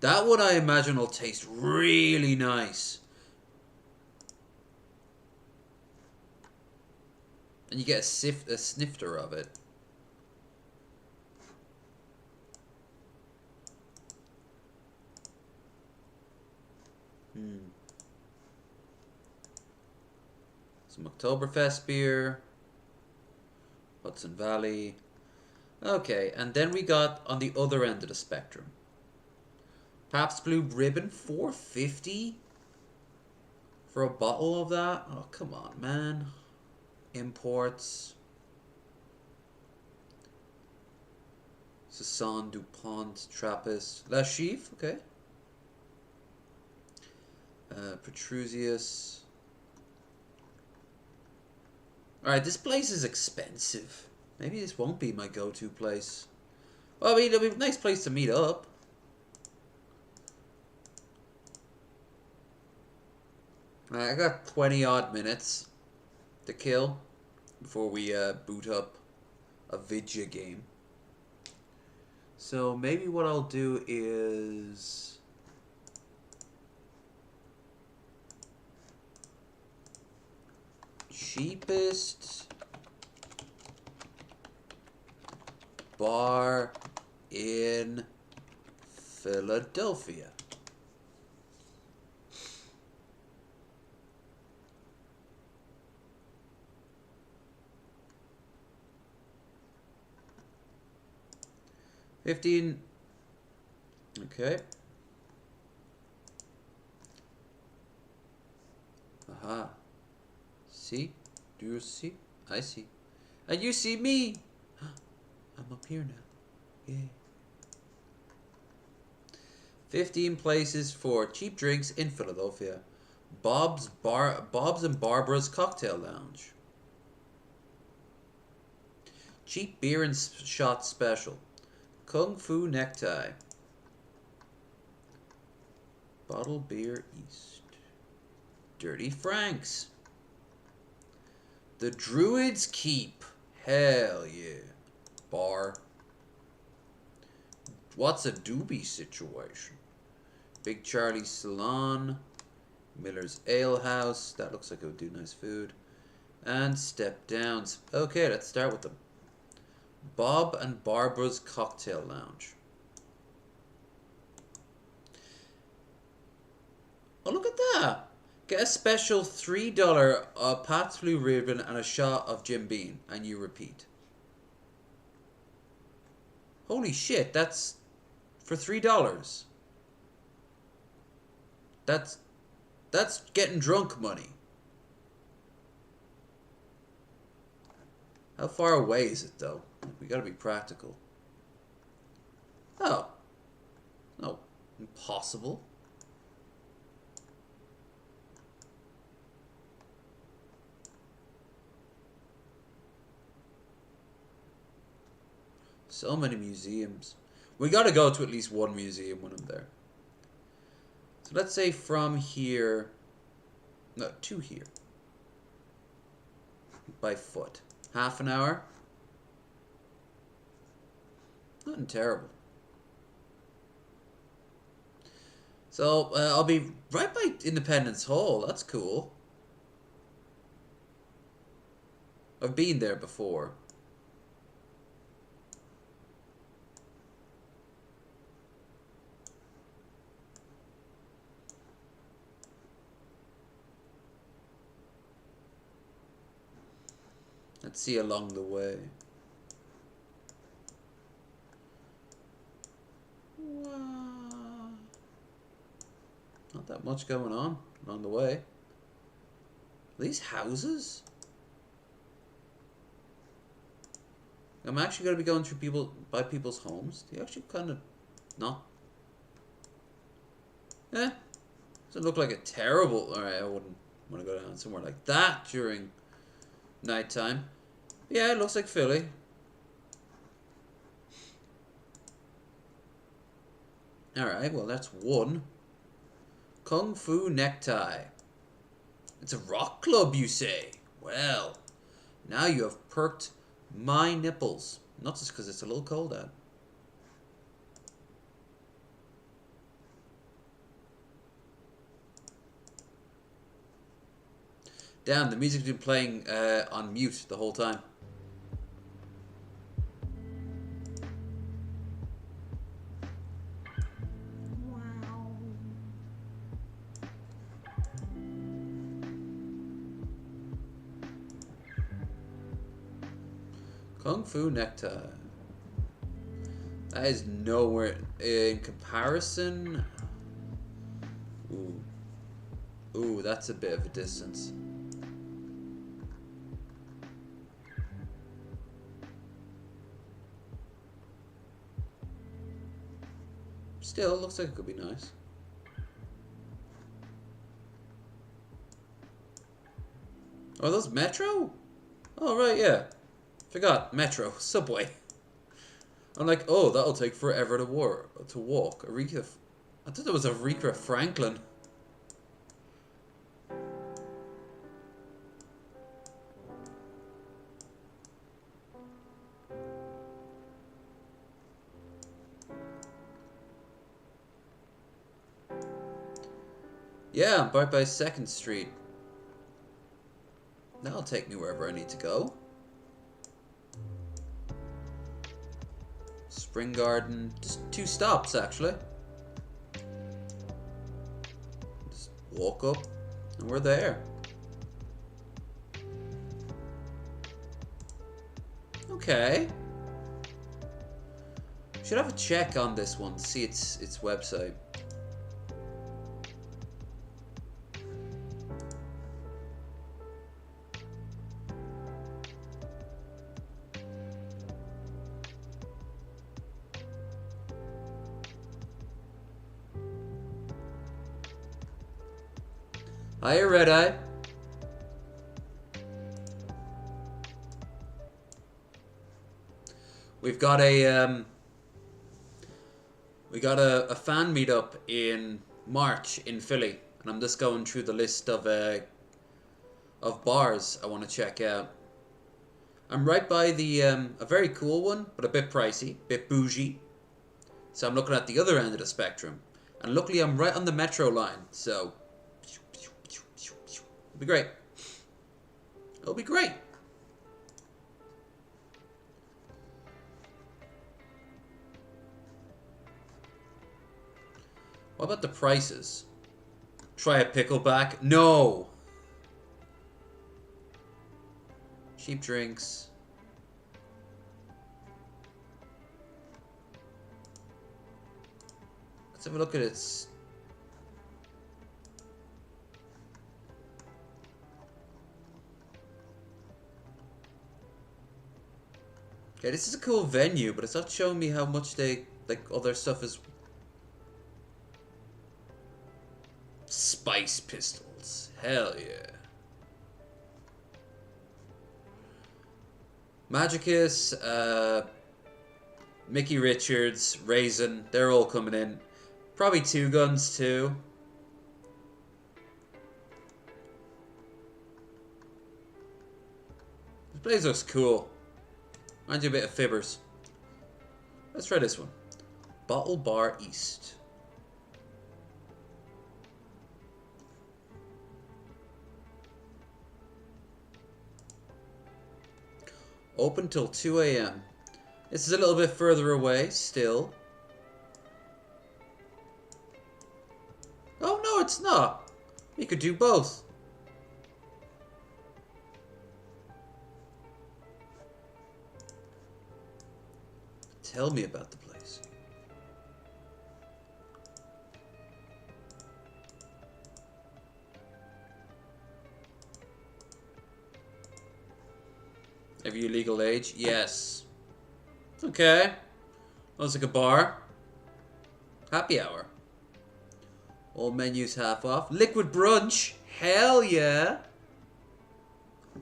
That one I imagine will taste really nice. And you get a snifter of it. Some Oktoberfest beer. Hudson Valley. Okay, and then we got on the other end of the spectrum. Pabst Blue Ribbon, $4.50 for a bottle of that. Oh, come on, man. Imports. Saison, DuPont, Trappist, La Chiffre, okay. Petrusius. Alright, this place is expensive. Maybe this won't be my go-to place. Well, I mean, it'll be a nice place to meet up. I got 20 odd minutes to kill before we boot up a Vidya game. So maybe what I'll do is cheapest bar in Philadelphia. $15. Okay. Aha. See? Do you see? I see. And you see me. I'm up here now. Yeah. 15 places for cheap drinks in Philadelphia. Bob's and Barbara's Cocktail Lounge. Cheap beer and shot special. Kung Fu Necktie. Bottle Beer East. Dirty Frank's. The Druids Keep. Hell yeah. Bar. What's a doobie situation? Big Charlie Salon. Miller's Ale House. That looks like it would do nice food. And Step Downs. Okay, let's start with them. Bob and Barbara's Cocktail Lounge. Oh, look at that. Get a special $3 Pabst Blue Ribbon and a shot of Jim Beam, and you repeat. Holy shit, that's for $3. That's getting drunk money. How far away is it, though? We gotta be practical. Oh. No. Impossible. So many museums. We gotta go to at least one museum when I'm there. So let's say from here... No, to here. By foot. Half an hour? Nothing terrible. So, I'll be right by Independence Hall. That's cool. I've been there before. Let's see along the way. Wow. Not that much going on along the way. Are these houses? I'm actually going to be going through by people's homes. Do you actually kind of not? Doesn't look like a terrible. Alright, I wouldn't want to go down somewhere like that during nighttime. Yeah, it looks like Philly. Alright, well that's one. Kung Fu Necktie. It's a rock club, you say? Well, now you have perked my nipples. Not just because it's a little cold out. Damn, the music's been playing on mute the whole time. Kung Fu Necktie. That is nowhere in comparison. Ooh. Ooh, that's a bit of a distance. Still, looks like it could be nice. Oh, those Metro? Oh, right, yeah. Forgot. Metro. Subway. I'm like, oh, that'll take forever to walk. Aretha... I thought it was Aretha Franklin. Yeah, I'm right by 2nd Street. That'll take me wherever I need to go. Spring Garden. Just 2 stops, actually. Just walk up, and we're there. Okay. Should have a check on this one to see its website. Hiya, Red Eye. We've got a fan meetup in March in Philly, and I'm just going through the list of bars I want to check out. I'm right by the a very cool one, but a bit pricey, bit bougie. So I'm looking at the other end of the spectrum, and luckily I'm right on the metro line, so. It'll be great. It'll be great. What about the prices? Try a pickleback? No! Cheap drinks. Let's have a look at its... Okay, this is a cool venue, but it's not showing me how much they, like, all their stuff is... Spice Pistols. Hell yeah. Magicus, Mickey Richards, Raisin, they're all coming in. Probably 2 Guns too. This place looks cool. Reminds you a bit of Fibbers. Let's try this one. Bottle Bar East. Open till 2 a.m. This is a little bit further away, still. Oh, no, it's not. We could do both. Tell me about the place. Have you legal age? Yes. Okay. Looks like a bar. Happy hour. All menus half off. Liquid brunch. Hell yeah.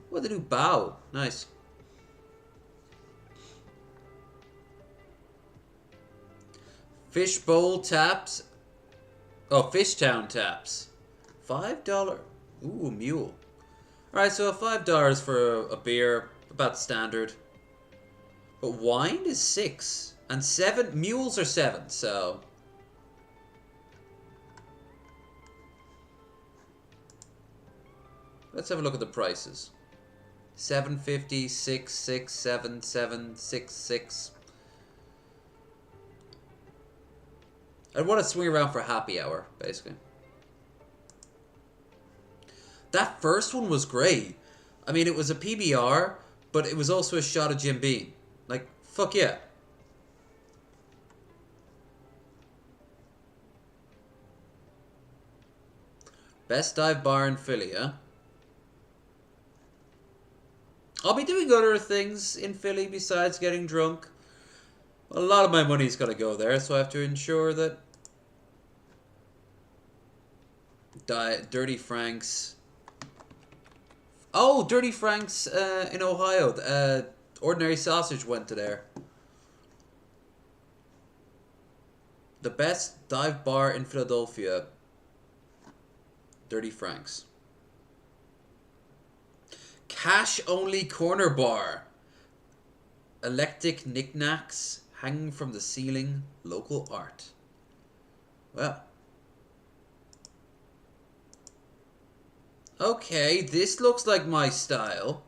What did they do? Bow. Nice. Fishbowl taps. Oh, Fishtown taps. $5. Ooh, mule. Alright, so $5 for a beer. About standard. But wine is 6. And 7. Mules are 7, so. Let's have a look at the prices. 7.50, 6, 6, 7, 7, 6, 6. I want to swing around for happy hour, basically. That first one was great. I mean, it was a PBR, but it was also a shot of Jim Beam. Like, fuck yeah. Best dive bar in Philly, huh? I'll be doing other things in Philly besides getting drunk. A lot of my money's got to go there, so I have to ensure that Dirty Frank's. Oh, Dirty Frank's in Ohio. Ordinary Sausage went to there. The best dive bar in Philadelphia. Dirty Frank's. Cash only corner bar. Eclectic knickknacks hanging from the ceiling. Local art. Well. Okay, this looks like my style.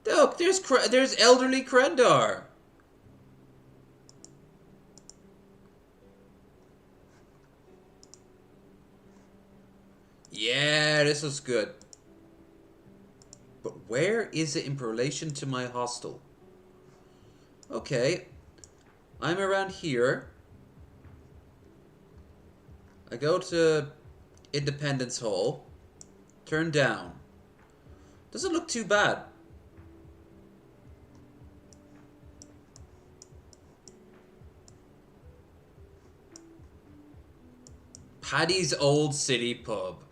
Look, there's elderly Krendar. Yeah, this looks good. But where is it in relation to my hostel? Okay, I'm around here. I go to Independence Hall. Turn down. Doesn't look too bad. Paddy's Old City Pub.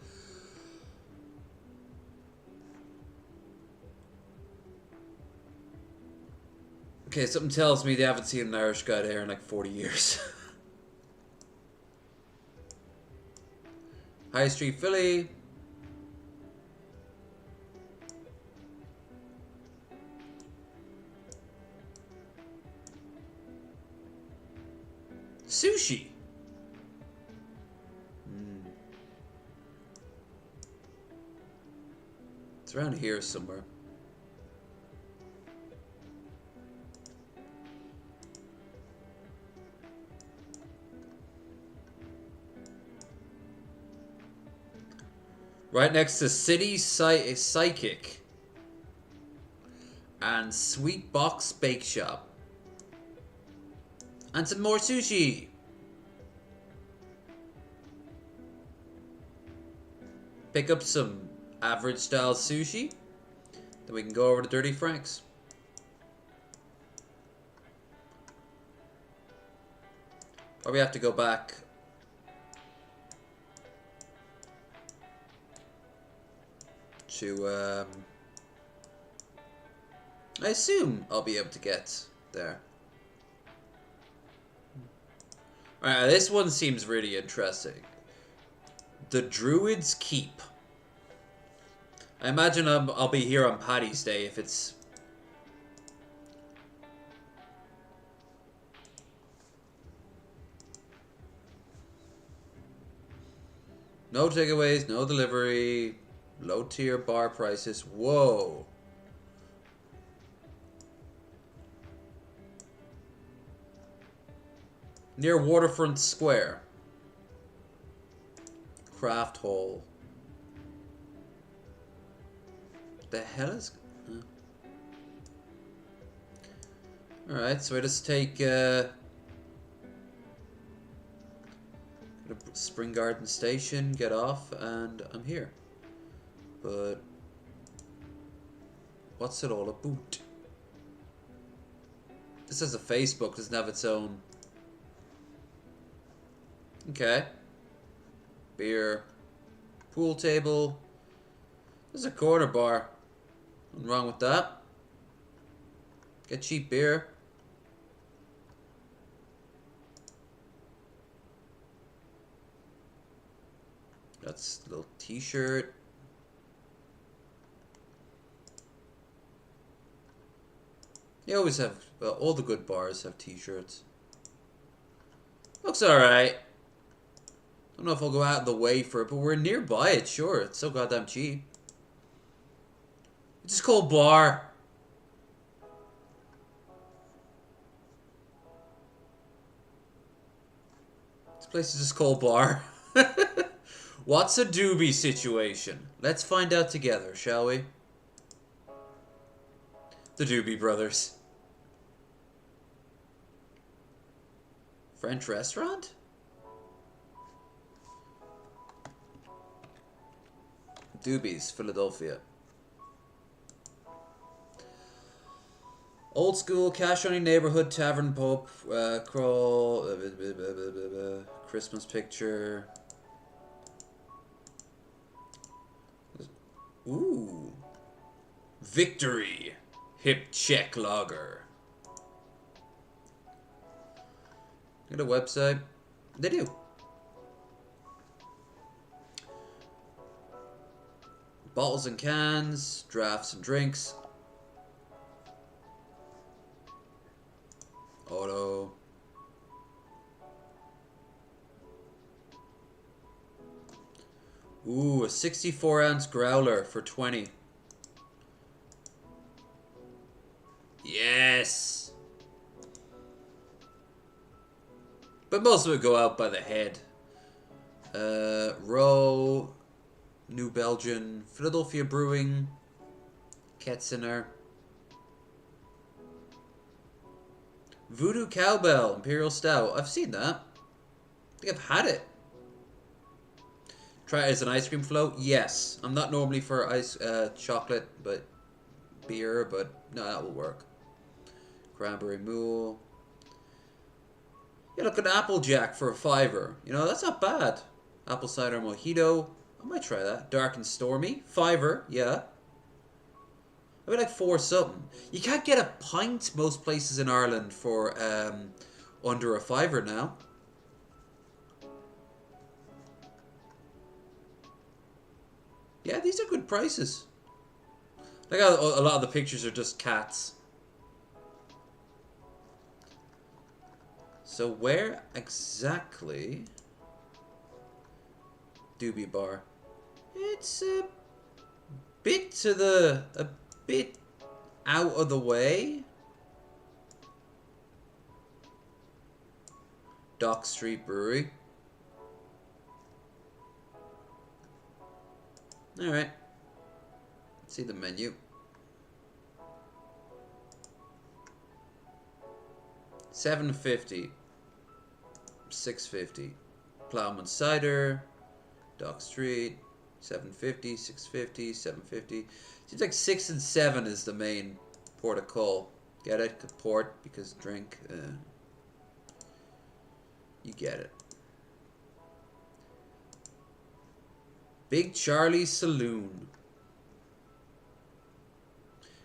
Okay, something tells me they haven't seen an Irish guy there in like 40 years. High Street, Philly. Sushi. It's around here somewhere. Right next to City Psychic and Sweet Box Bake Shop. And some more sushi. Pick up some average style sushi. Then we can go over to Dirty Frank's. Or we have to go back. To, I assume I'll be able to get there. Alright, this one seems really interesting. The Druid's Keep. I imagine I'll be here on Paddy's Day if it's... No takeaways, no delivery, low tier bar prices. Whoa. Near Waterfront Square. Craft Hall. The hell is... Alright, so I just take Spring Garden Station, get off, and I'm here. But what's it all about? This has a Facebook, doesn't have its own. Okay. Beer. Pool table. There's a corner bar. Nothing wrong with that. Get cheap beer. That's a little t-shirt. They always have, well, all the good bars have t-shirts. Looks alright. Don't know if I'll go out of the way for it, but we're nearby it, sure. It's so goddamn cheap. It's just called bar. This place is just called bar. What's a doobie situation? Let's find out together, shall we? The Doobie Brothers. French restaurant? Doobies, Philadelphia. Old school, cash only neighborhood tavern pub, crawl, Christmas picture. Ooh. Victory. Hip Czech Lager. Got a website? They do. Bottles and cans, drafts and drinks. Auto. Ooh, a 64-ounce growler for 20. Yes! But most of it go out by the head. Roe, New Belgian, Philadelphia Brewing, Ketziner. Voodoo Cowbell, Imperial Stout. I've seen that. I think I've had it. Try it as an ice cream float? Yes. I'm not normally for ice chocolate, but beer, but no, that will work. Cranberry Mule. Yeah, look, an Applejack for a $5. You know, that's not bad. Apple cider mojito. I might try that. Dark and stormy. $5, yeah. I mean, like 4 something. You can't get a pint most places in Ireland for under a $5 now. Yeah, these are good prices. Like a lot of the pictures are just cats. So where exactly? Doobie Bar. It's a bit out of the way. Dock Street Brewery. Alright. See the menu. $7.50. $6.50. Plowman Cider. Dock Street. $7.50. $6.50. $7.50. Seems like 6 and 7 is the main port of call. Get it? Port because drink. You get it. Big Charlie's Saloon.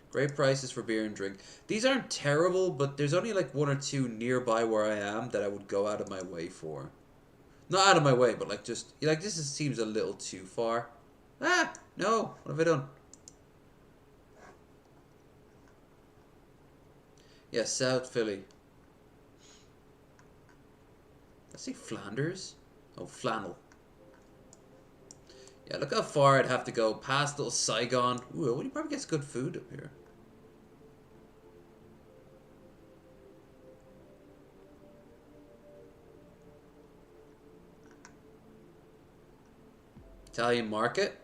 Great prices for beer and drink. These aren't terrible, but there's only like 1 or 2 nearby where I am that I would go out of my way for. Not out of my way, but like just... like this seems a little too far. Ah! No! What have I done? Yeah, South Philly. I see Flanders? Oh, flannel. Yeah, look how far I'd have to go past little Saigon. Ooh, well, you probably gets good food up here. Italian market.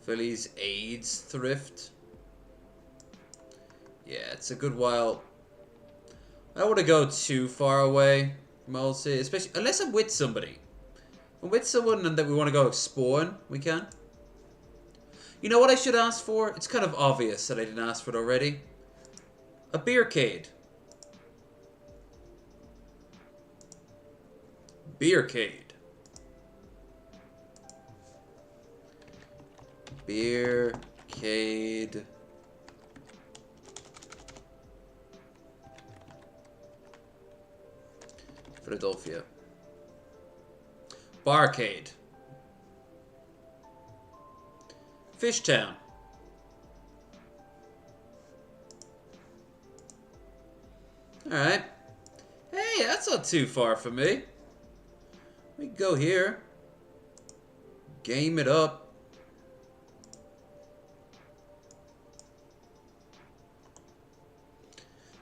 Philly's AIDS thrift. Yeah, it's a good while. I don't want to go too far away from Old City, especially unless I'm with somebody. If I'm with someone and that we want to go exploring, we can. You know what I should ask for? It's kind of obvious that I didn't ask for it already. A beercade. Beercade. Beercade. Philadelphia. Barcade. Fishtown. Alright. Hey, that's not too far from me. We can go here. Game it up.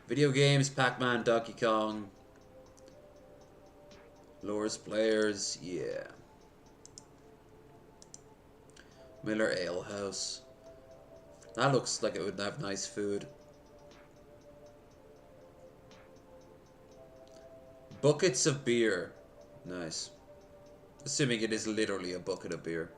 Video games, Pac-Man, Donkey Kong. Lowest players, yeah. Miller Ale House. That looks like it would have nice food. Buckets of beer. Nice. Assuming it is literally a bucket of beer.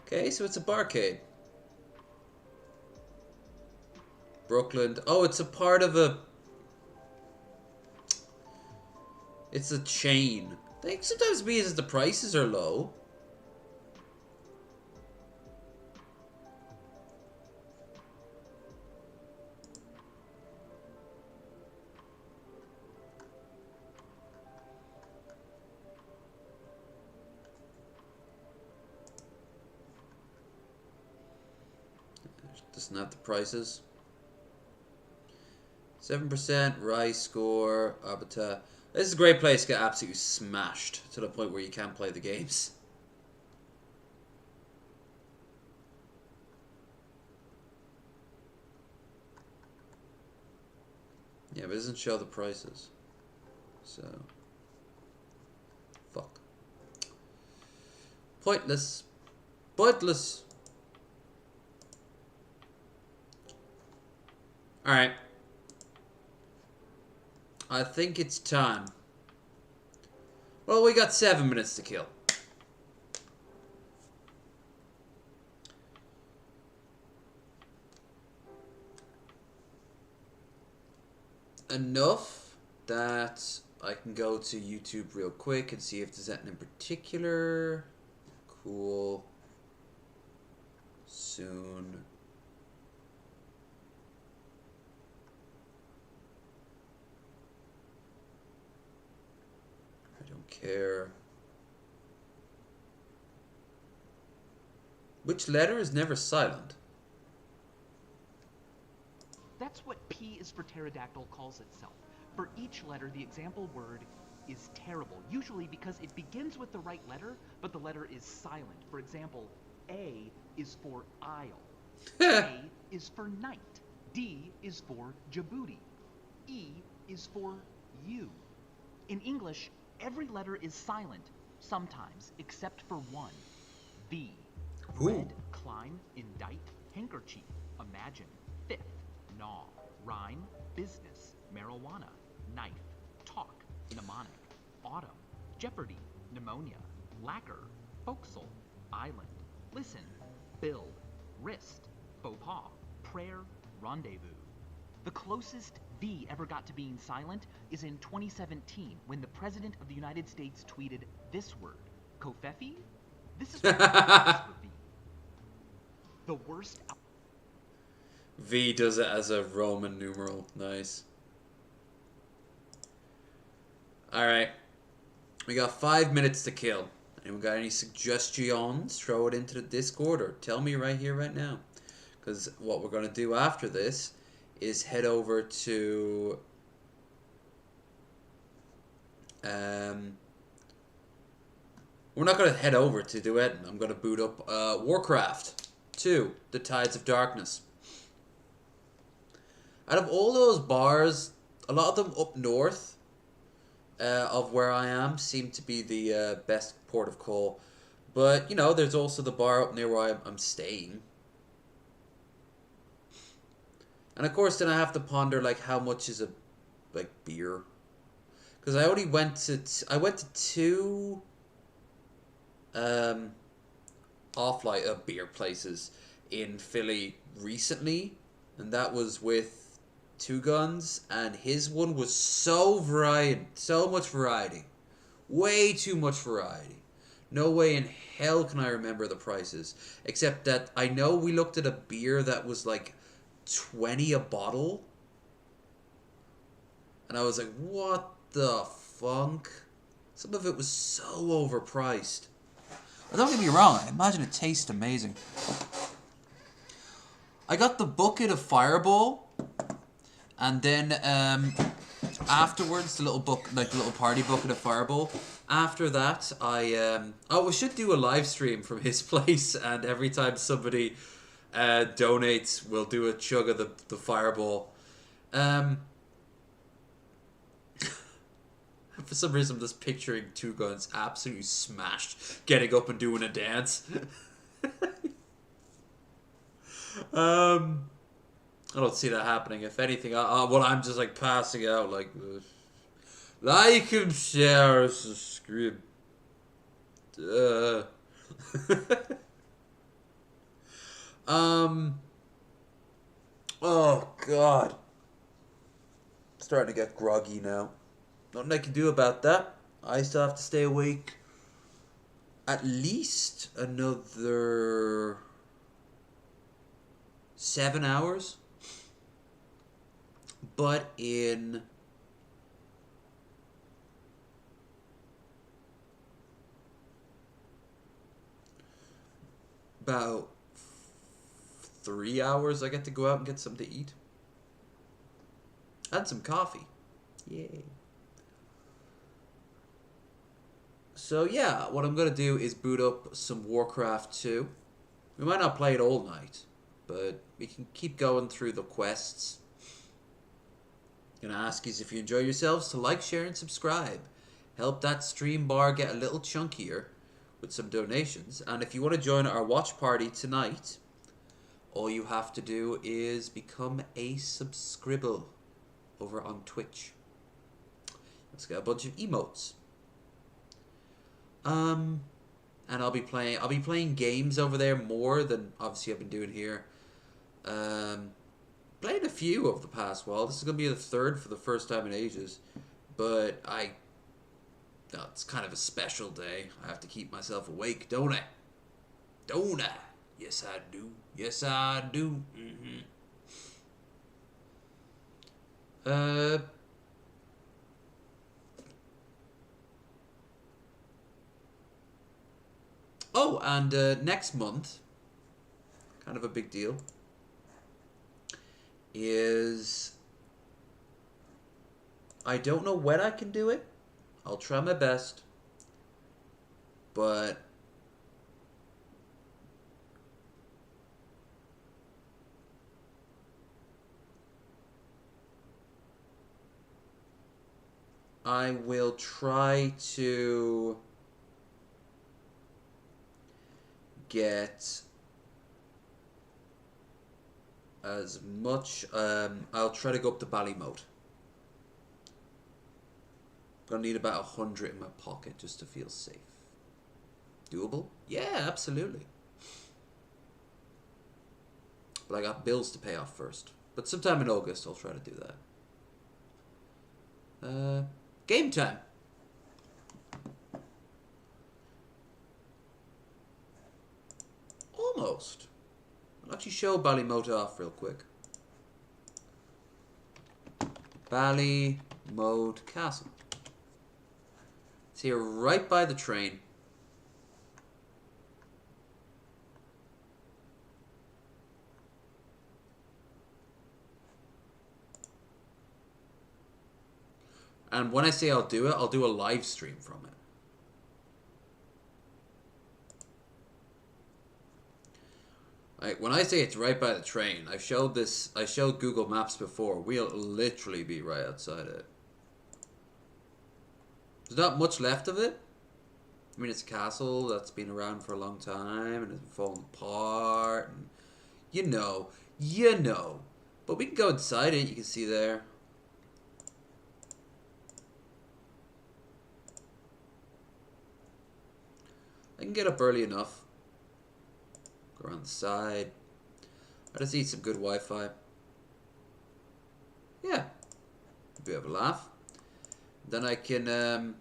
Okay, so it's a barcade. Brooklyn. Oh, it's a part of a... It's a chain. I think sometimes because the prices are low. Doesn't have the prices. 7% rice score, Habitat. This is a great place to get absolutely smashed to the point where you can't play the games. Yeah, but it doesn't show the prices. So. Fuck. Pointless. Pointless. Alright. I think it's time. Well, we got 7 minutes to kill. Enough that I can go to YouTube real quick and see if there's anything in particular. Cool. Soon. Care. Which letter is never silent? That's what P is for pterodactyl calls itself. For each letter, the example word is terrible, usually because it begins with the right letter, but the letter is silent. For example, A is for aisle. A is for night. D is for Djibouti. E is for you. In English, every letter is silent, sometimes, except for one. V. Red, climb, indict, handkerchief, imagine, fifth, gnaw, rhyme, business, marijuana, knife, talk, mnemonic, autumn, jeopardy, pneumonia, lacquer, forecastle, island, listen, build, wrist, faux pas, prayer, rendezvous. The closest V ever got to being silent is in 2017 when the President of the United States tweeted this word, Kofefi? This is what for V. The worst... V does it as a Roman numeral. Nice. Alright. We got 5 minutes to kill. Anyone got any suggestions? Throw it into the Discord or tell me right here, right now. Because what we're going to do after this is head over to We're not going to head over to do it. I'm going to boot up Warcraft 2, The Tides of Darkness. Out of all those bars, a lot of them up north of where I am seem to be the best port of call. But, you know, there's also the bar up near where I'm staying. And of course, then I have to ponder, like, how much is a, like, beer? Because I only went to, I went to 2 off-light beer places in Philly recently. And that was with Two Guns. And his one was so much variety. Way too much variety. No way in hell can I remember the prices. Except that I know we looked at a beer that was like 20 a bottle. And I was like, what the funk? Some of it was so overpriced. But don't get me wrong, I imagine it tastes amazing. I got the bucket of Fireball. And then afterwards, the little party bucket of Fireball. After that, we should do a live stream from his place, and every time somebody donates, we'll do a chug of the Fireball. For some reason, I'm just picturing Two Guns absolutely smashed, getting up and doing a dance. I don't see that happening. If anything, I'm just like passing out, like and share, subscribe. Oh God, starting to get groggy now. Nothing I can do about that. I still have to stay awake at least another 7 hours. But in about 3 hours, I get to go out and get something to eat. And some coffee. Yay. So yeah, what I'm going to do is boot up some Warcraft 2. We might not play it all night, but we can keep going through the quests. Gonna ask you if you enjoy yourselves to like, share, and subscribe. Help that stream bar get a little chunkier with some donations. And if you want to join our watch party tonight, all you have to do is become a subscriber over on Twitch. Let's get a bunch of emotes. And I'll be playing games over there more than obviously I've been doing here. Played a few over the past while. This is going to be the third for the first time in ages. But it's kind of a special day. I have to keep myself awake, don't I? Don't I? Yes, I do. Yes, I do. Oh, and next month, kind of a big deal, is I don't know when I can do it. I'll try my best, but I will try to get as much. I'll try to go up to Ballymote. Gonna need about 100 in my pocket just to feel safe. Doable? Yeah, absolutely. But I got bills to pay off first. But sometime in August I'll try to do that. Game time. Almost. I'll actually show Ballymote off real quick. Ballymote Castle. It's here right by the train. And when I say I'll do it, I'll do a live stream from it. Like, when I say it's right by the train, I showed Google Maps before. We'll literally be right outside it. There's not much left of it. I mean, it's a castle that's been around for a long time and it's fallen apart. And you know. But we can go inside it, you can see there. I can get up early enough. Go around the side. I just need some good Wi-Fi. Yeah. We have a laugh. Then I can,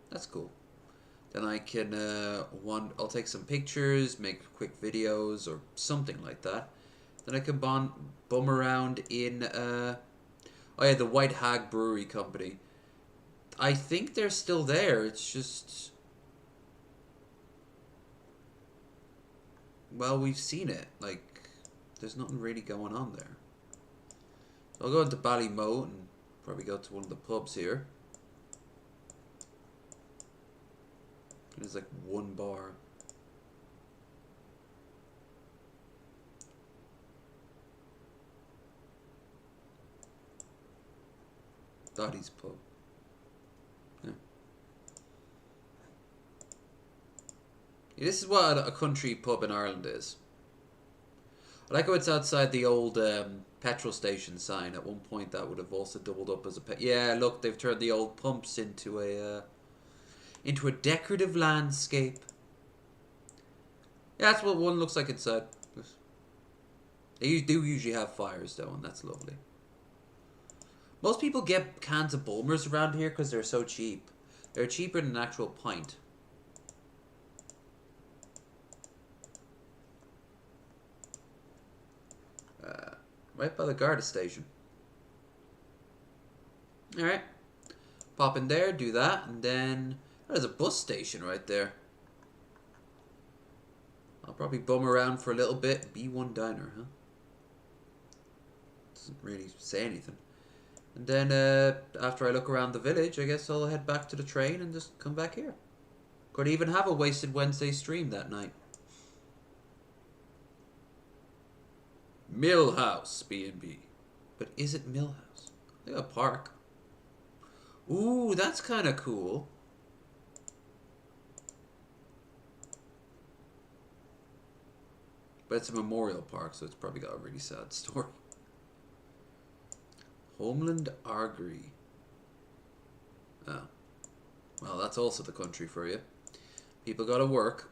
that's cool. Then I can, I'll take some pictures, make quick videos or something like that. Then I can bum around in, oh yeah, the White Hag Brewery Company. I think they're still there. It's just, well, we've seen it. Like, there's nothing really going on there. So I'll go into Ballymote and probably go to one of the pubs here. There's like one bar. Dottie's pub. Yeah. This is what a country pub in Ireland is. I like how it's outside the old petrol station sign. At one point that would have also doubled up as a yeah, look, they've turned the old pumps into a decorative landscape. Yeah, that's what one looks like inside. They do usually have fires though, and that's lovely. Most people get cans of Bulmers around here because they're so cheap. They're cheaper than an actual pint. Right by the Garda station. Alright. Pop in there, do that, and then there's a bus station right there. I'll probably bum around for a little bit. B1 Diner, huh? Doesn't really say anything. And then after I look around the village, I guess I'll head back to the train and just come back here. Could even have a Wasted Wednesday stream that night. Millhouse B&B. But is it Millhouse? They got a park. Ooh, that's kind of cool. But it's a memorial park, so it's probably got a really sad story. Homeland Argery. Oh. Well, that's also the country for you. People gotta work.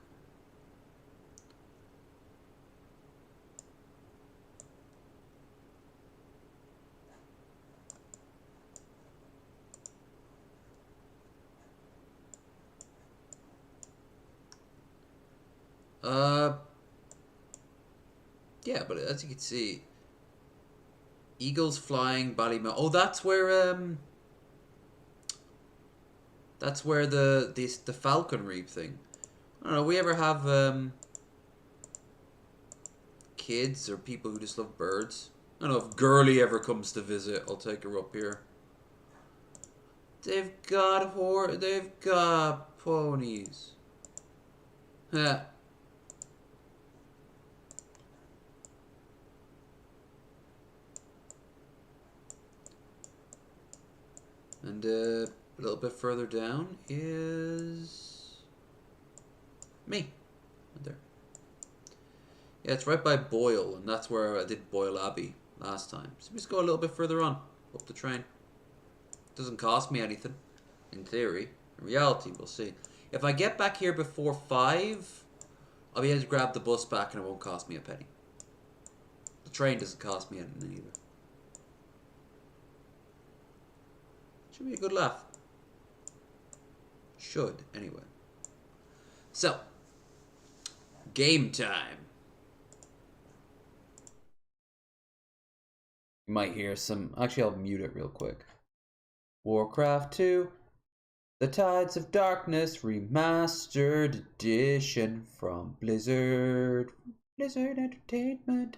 Yeah, but as you can see, eagles flying, Ballymote. Oh, that's where the falcon reap thing. I don't know. We ever have kids or people who just love birds? I don't know if Girly ever comes to visit. I'll take her up here. They've got ponies. Yeah. And a little bit further down is me. Right there. Yeah, it's right by Boyle, and that's where I did Boyle Abbey last time. So we just go a little bit further on, up the train. Doesn't cost me anything, in theory. In reality, we'll see. If I get back here before 5, I'll be able to grab the bus back and it won't cost me a penny. The train doesn't cost me anything either. Should be a good laugh. Should, anyway. So, game time. You might hear some... Actually, I'll mute it real quick. Warcraft 2. The Tides of Darkness Remastered Edition from Blizzard. Blizzard Entertainment.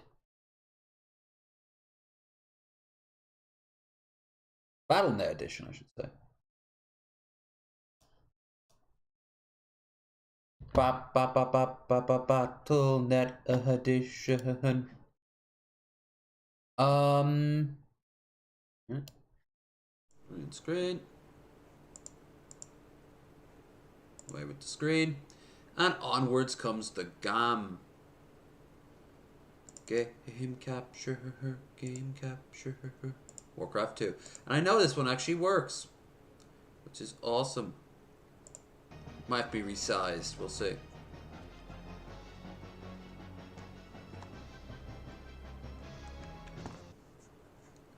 Battle.net edition, I should say. Battle.net edition. Green screen. Away with the screen. And onwards comes the GAM. Game capture. Game capture. Warcraft 2. And I know this one actually works. Which is awesome. Might be resized. We'll see.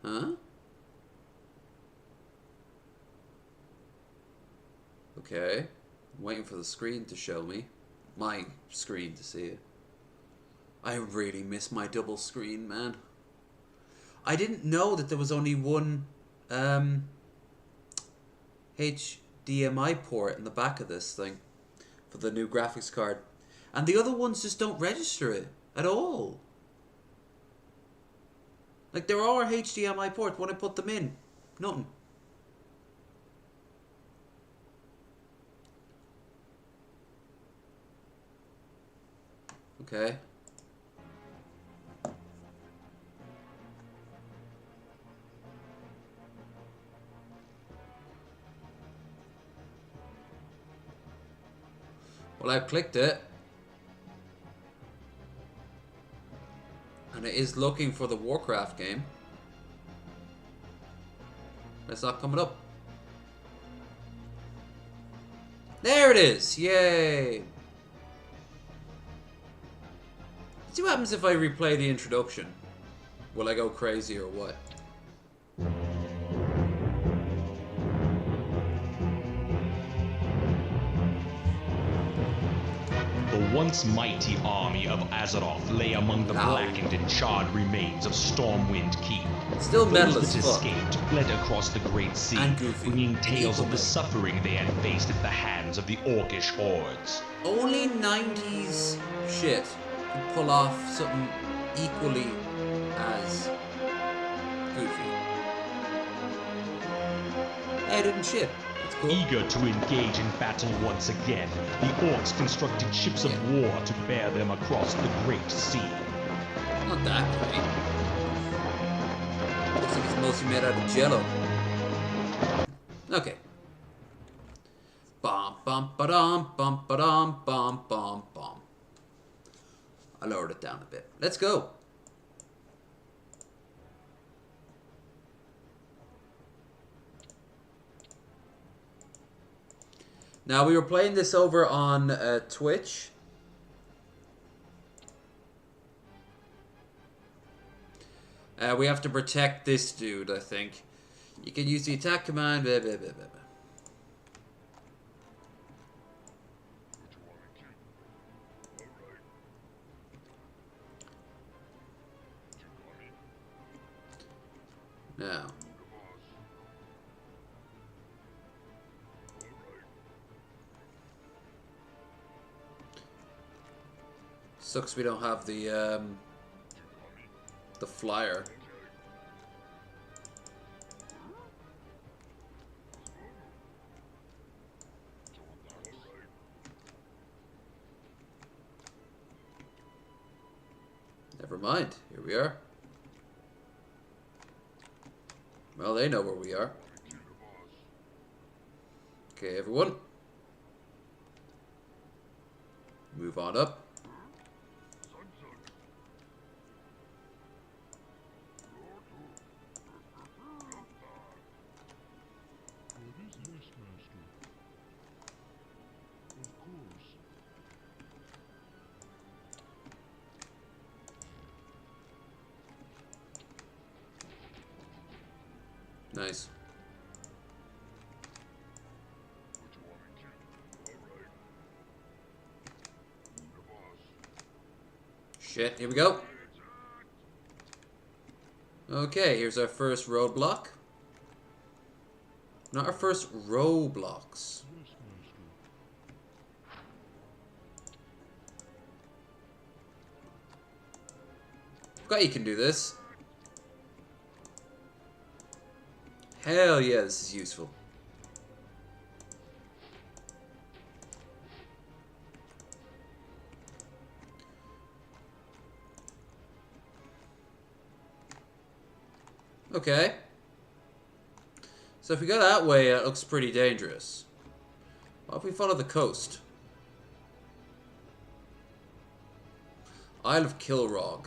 Huh? Okay. I'm waiting for the screen to show me. My screen to see it. I really miss my double screen, man. I didn't know that there was only one HDMI port in the back of this thing for the new graphics card. And the other ones just don't register it at all. Like, there are HDMI ports when I put them in. Nothing. Okay. Well, I've clicked it. And it is looking for the Warcraft game. It's not coming up. There it is! Yay! See what happens if I replay the introduction. Will I go crazy or what? The once mighty army of Azeroth lay among the blackened and charred remains of Stormwind Keep. Still metal Those as that fuck. escaped fled across the Great Sea, bringing tales of the suffering they had faced at the hands of the Orcish hordes. Only 90s shit can pull off something equally as goofy. Hey, I didn't shit. It's cool. Eager to engage in battle once again, the Orcs constructed ships of war to bear them across the Great Sea. Not that great. Looks like it's mostly made out of jello. Okay. Bum bum ba-dum bum ba-dum bum bum bum. I lowered it down a bit. Let's go. Now, we were playing this over on Twitch. We have to protect this dude, I think. You can use the attack command. Blah, blah, blah, blah, blah. Now. Sucks we don't have the flyer. Never mind. Here we are. Well, they know where we are. Okay, everyone. Move on up. Nice. Shit, here we go. Okay, here's our first roadblock. Not our first Roblox. Forgot you can do this. Hell yeah, this is useful. Okay. So if we go that way, it looks pretty dangerous. What if we follow the coast? Isle of Kilrog.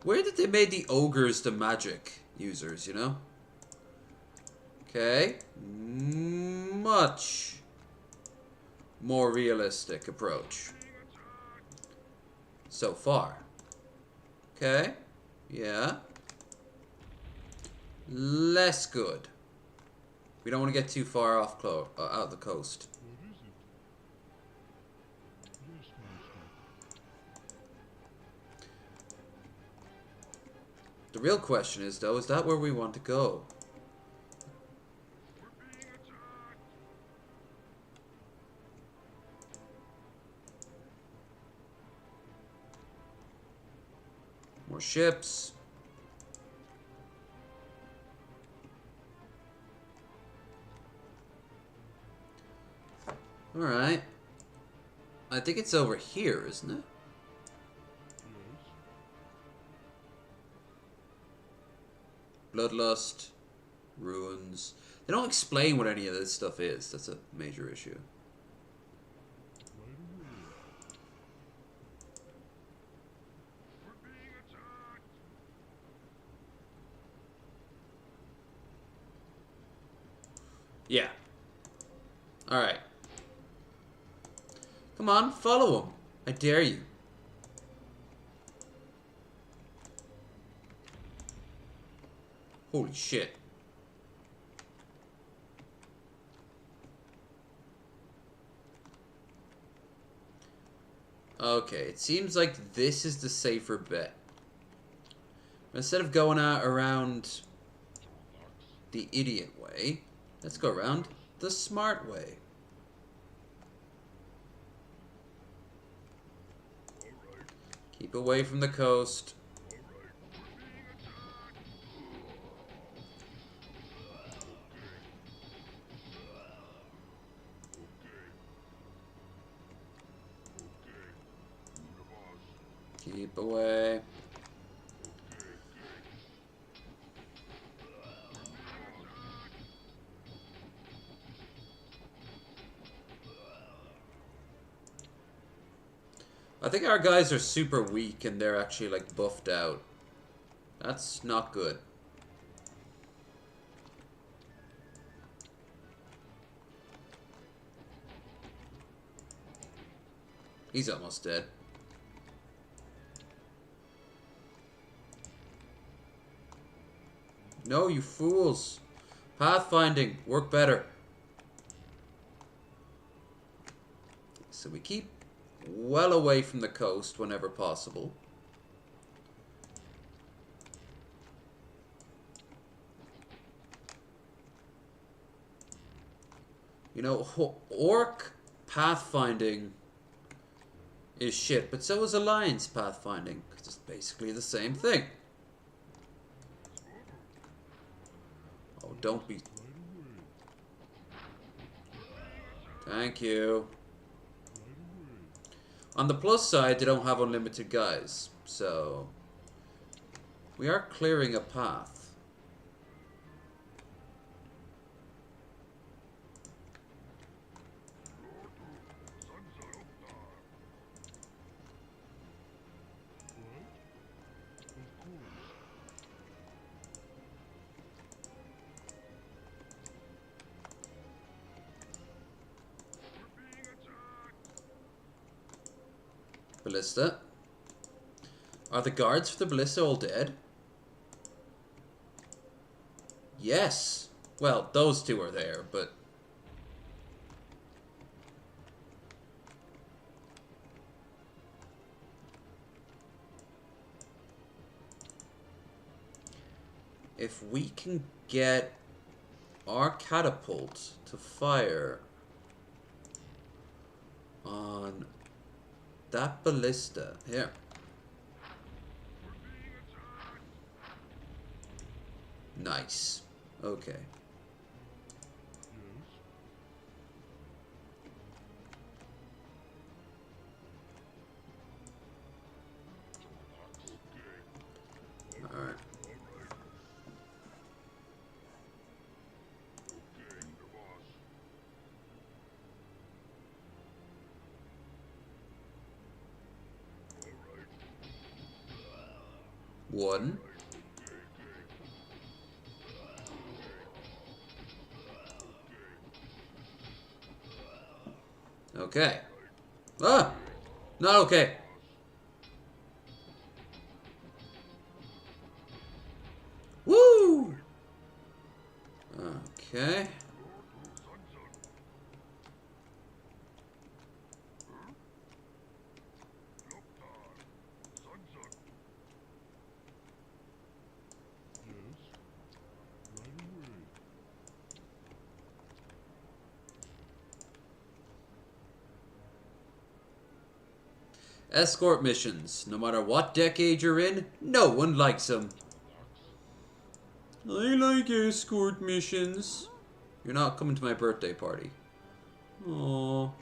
Where did they made the ogres the magic users, you know? Okay. Much more realistic approach. So far. Okay. Yeah. Less good. We don't want to get too far off out the coast. The real question is, though, is that where we want to go? More ships. Alright. I think it's over here, isn't it? Bloodlust, ruins. They don't explain what any of this stuff is. That's a major issue. Yeah. Alright. Come on, follow him. I dare you. Holy shit. Okay, it seems like this is the safer bet. Instead of going out around the idiot way, let's go around the smart way. Keep away from the coast. Keep away. I think our guys are super weak and they're actually like buffed out. That's not good. He's almost dead. No, you fools. Pathfinding, work better. So we keep well away from the coast whenever possible. You know, orc pathfinding is shit, but so is alliance pathfinding, because it's basically the same thing. Oh, don't be... Thank you. On the plus side, they don't have unlimited guys, so we are clearing a path. Ballista. Are the guards for the ballista all dead? Yes. Well, those two are there, but... if we can get our catapult to fire on that ballista here. Nice. Okay. One. Okay. Ah! Not okay. Woo! Okay. Escort missions. No matter what decade you're in, no one likes them. I like escort missions. You're not coming to my birthday party. Aww.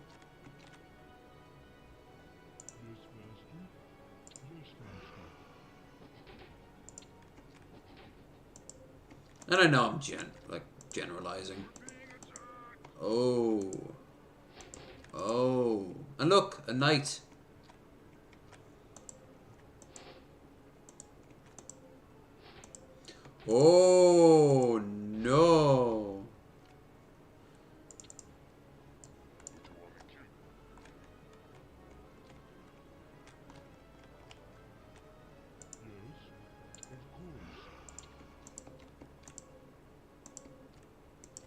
And I know I'm generalizing. Oh. Oh. And look, a knight. Oh no.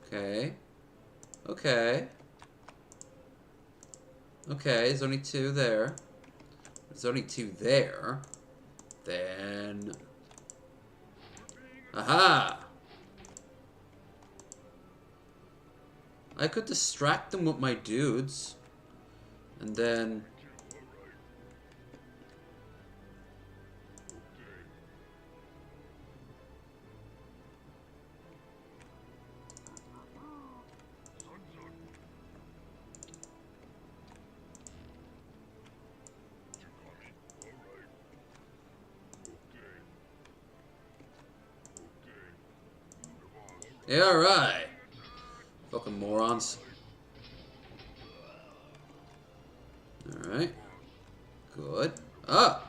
Okay. Okay. Okay, there's only two there. There's only two there. Then... Aha! I could distract them with my dudes. And then... Yeah, alright. Fucking morons. Alright. Good. Ah!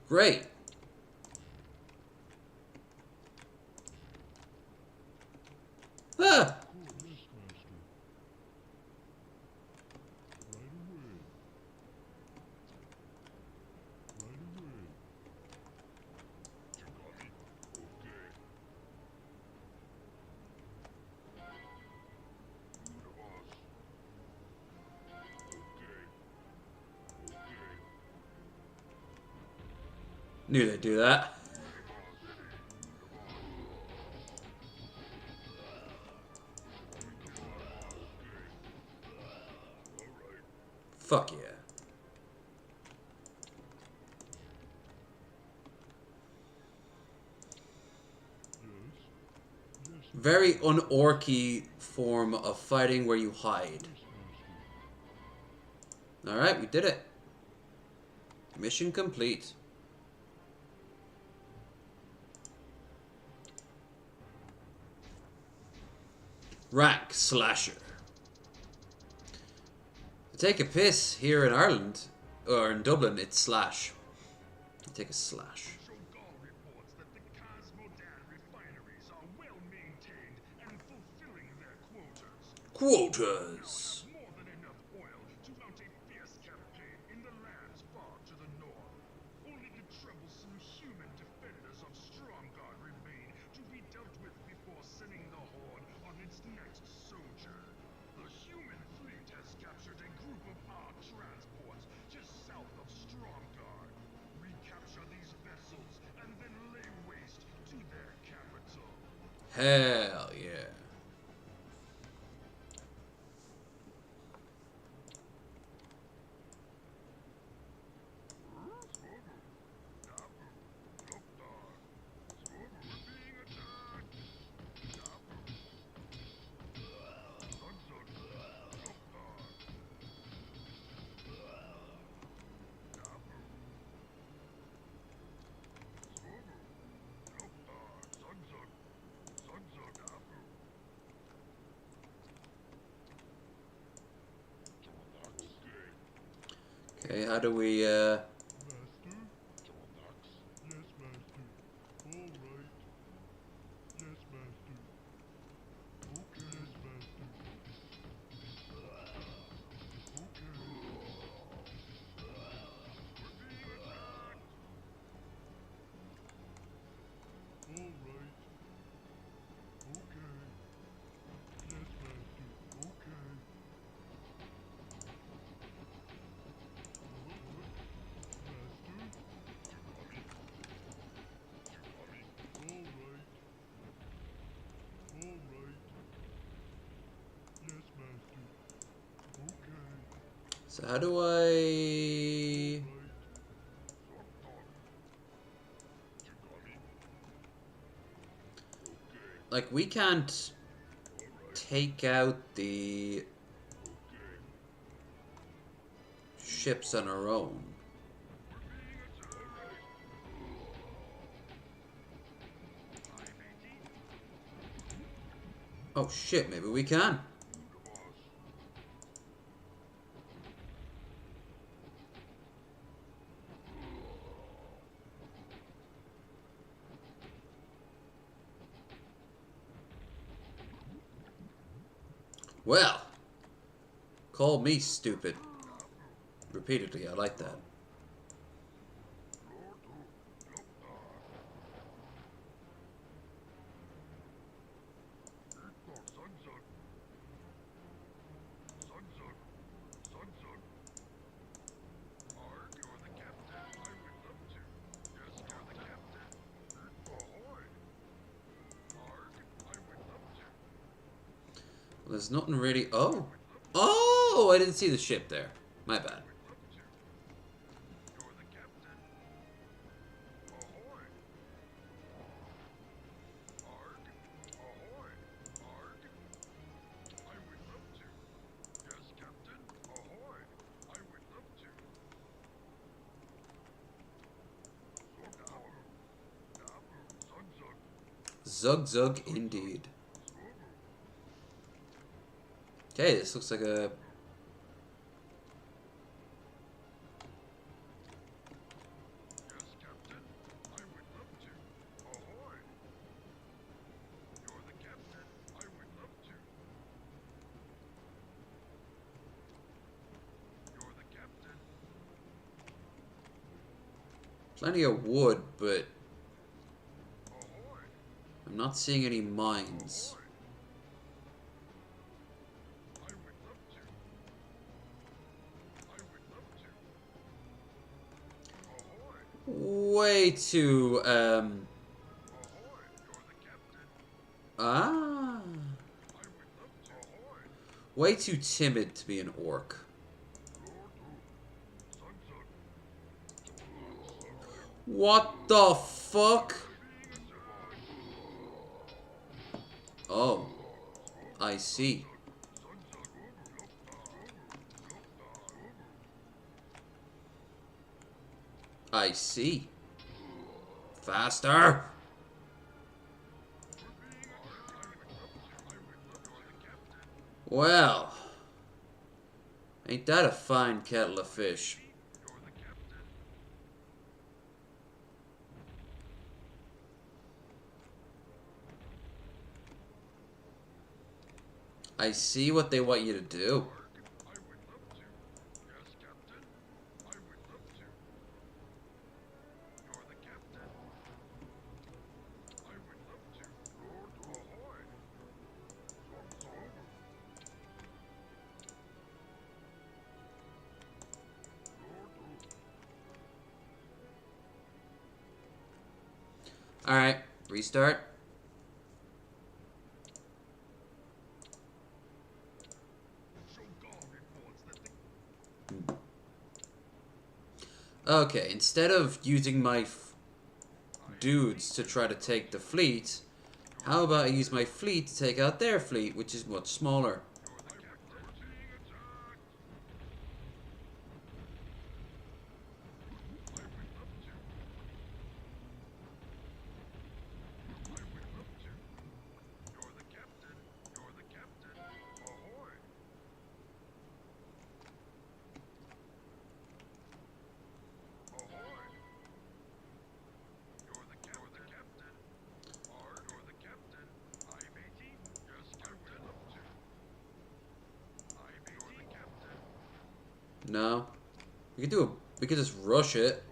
Great. Ah! Knew they'd do that. Fuck yeah. Very un-orky form of fighting where you hide. Alright, we did it. Mission complete. Rank Slasher. To take a piss here in Ireland, or in Dublin, it's slash. You take a slash. Quotas. Hell yeah. how do we, so how do I... Like, we can't take out the ships on our own. Oh shit, maybe we can. Well, call me stupid. Repeatedly, I like that. There's nothing really... Oh! Oh! I didn't see the ship there. My bad. Zug Zug indeed. Okay, this looks like a... Plenty of wood, but I'm not seeing any mines. Way too, way too timid to be an orc. What the fuck? Oh, I see. I see. Faster! Well, ain't that a fine kettle of fish? I see what they want you to do. Alright, restart. Okay, instead of using my dudes to try to take the fleet, how about I use my fleet to take out their fleet, which is much smaller? No. We could do a... We could just rush it.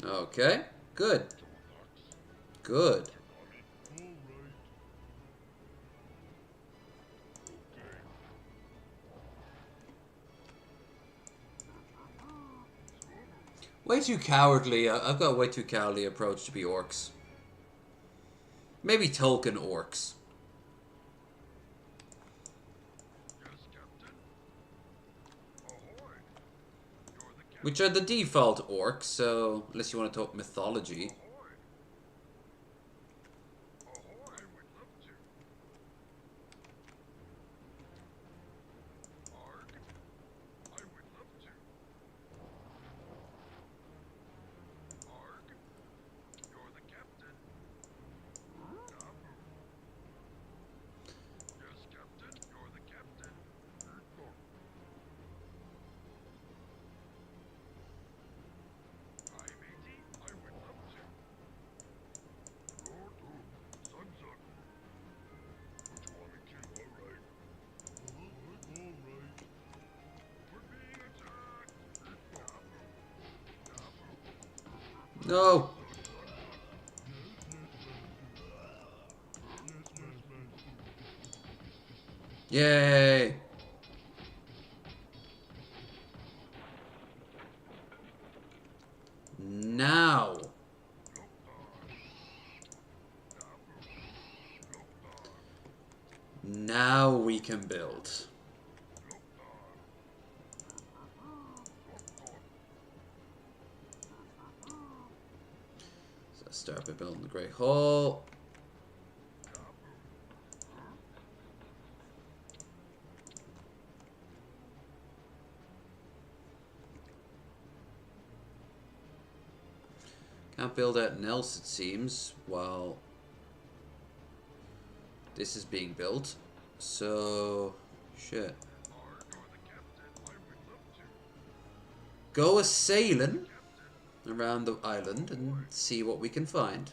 Okay, good. Good. Way too cowardly. I've got a way too cowardly approach to be orcs. Maybe Tolkien orcs. Which are the default orcs, so unless you want to talk mythology. No. Yay. Now. Now we can build. Start by building the Great Hall. Can't build anything else, it seems, while this is being built. So, shit. Go a-sailing around the island and see what we can find.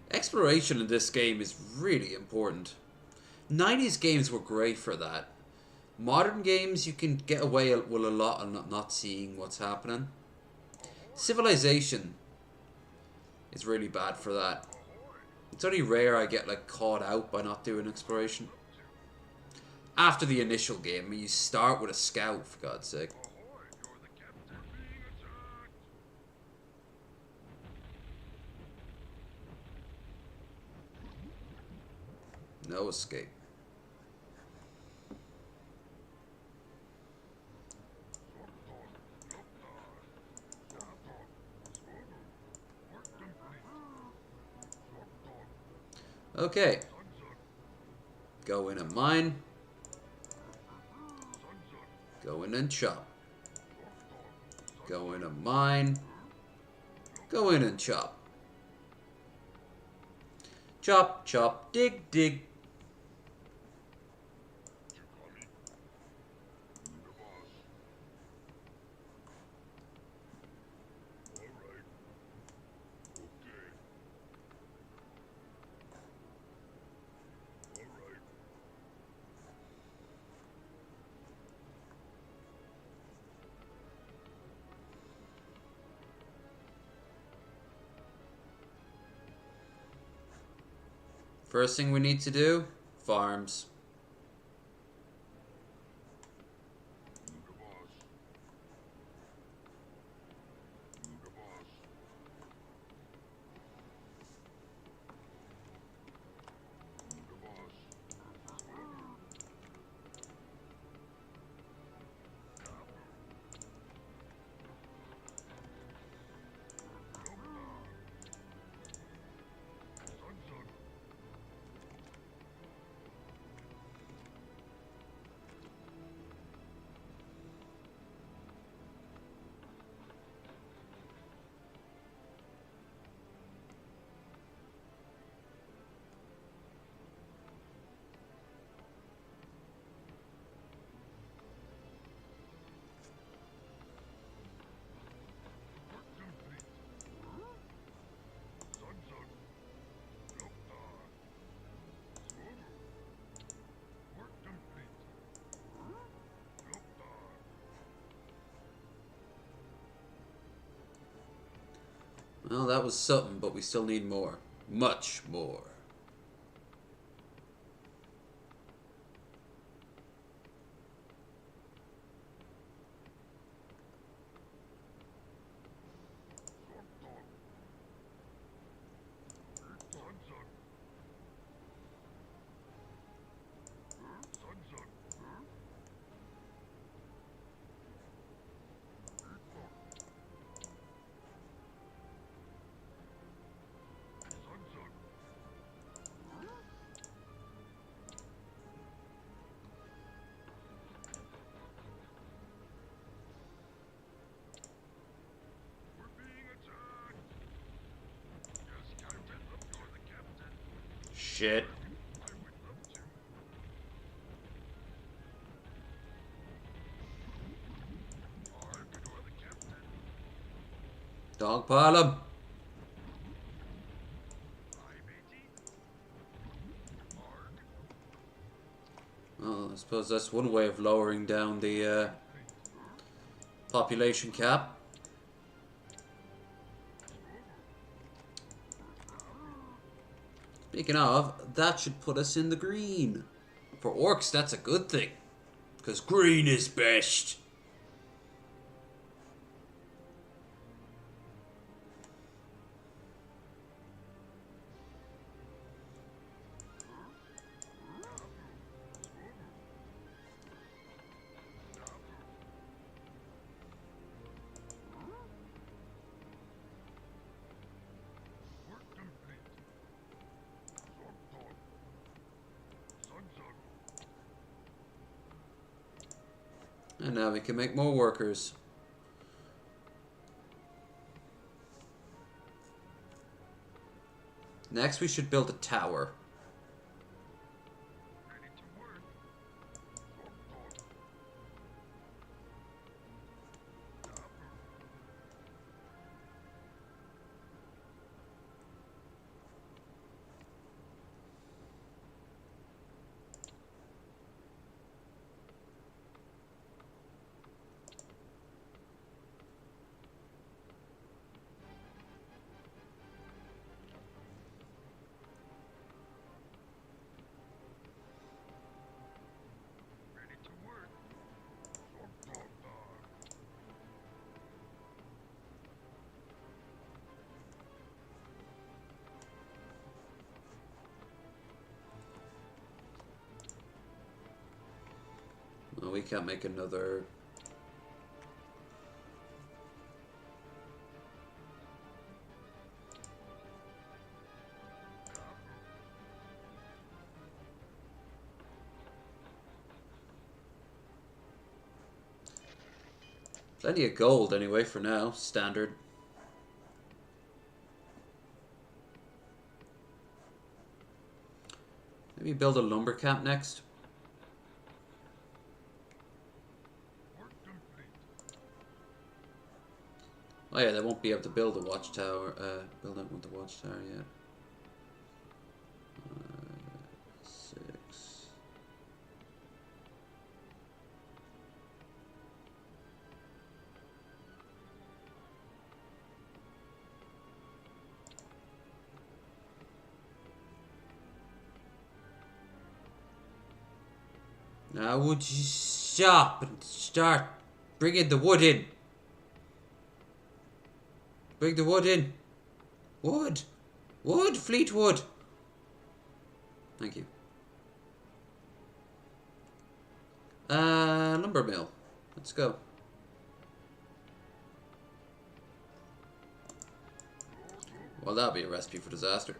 Exploration in this game is really important. 90s games were great for that. Modern games, you can get away with a lot of not seeing what's happening. Civilization is really bad for that. It's only rare I get like caught out by not doing exploration. After the initial game, I mean, you start with a scout, for God's sake. No escape. Okay. Go in and mine. Go in and chop. Go in and mine. Go in and chop. Chop, chop, dig, dig. First thing we need to do, farms. Well, that was something, but we still need more. Much more. Shit. Dogpile 'em. Well, I suppose that's one way of lowering down the population cap. Speaking of, that should put us in the green. For orcs, that's a good thing. Because green is best. And now we can make more workers. Next we should build a tower. Well, we can't make another. Plenty of gold anyway for now, standard. Maybe build a lumber camp next. Oh yeah, they won't be able to build a watchtower, build up with the watchtower yet. 6. Now would you stop and start bringing the wood in? Bring the wood in. Wood. Wood, Fleetwood. Thank you. Lumber mill. Let's go. Well, that'll be a recipe for disaster.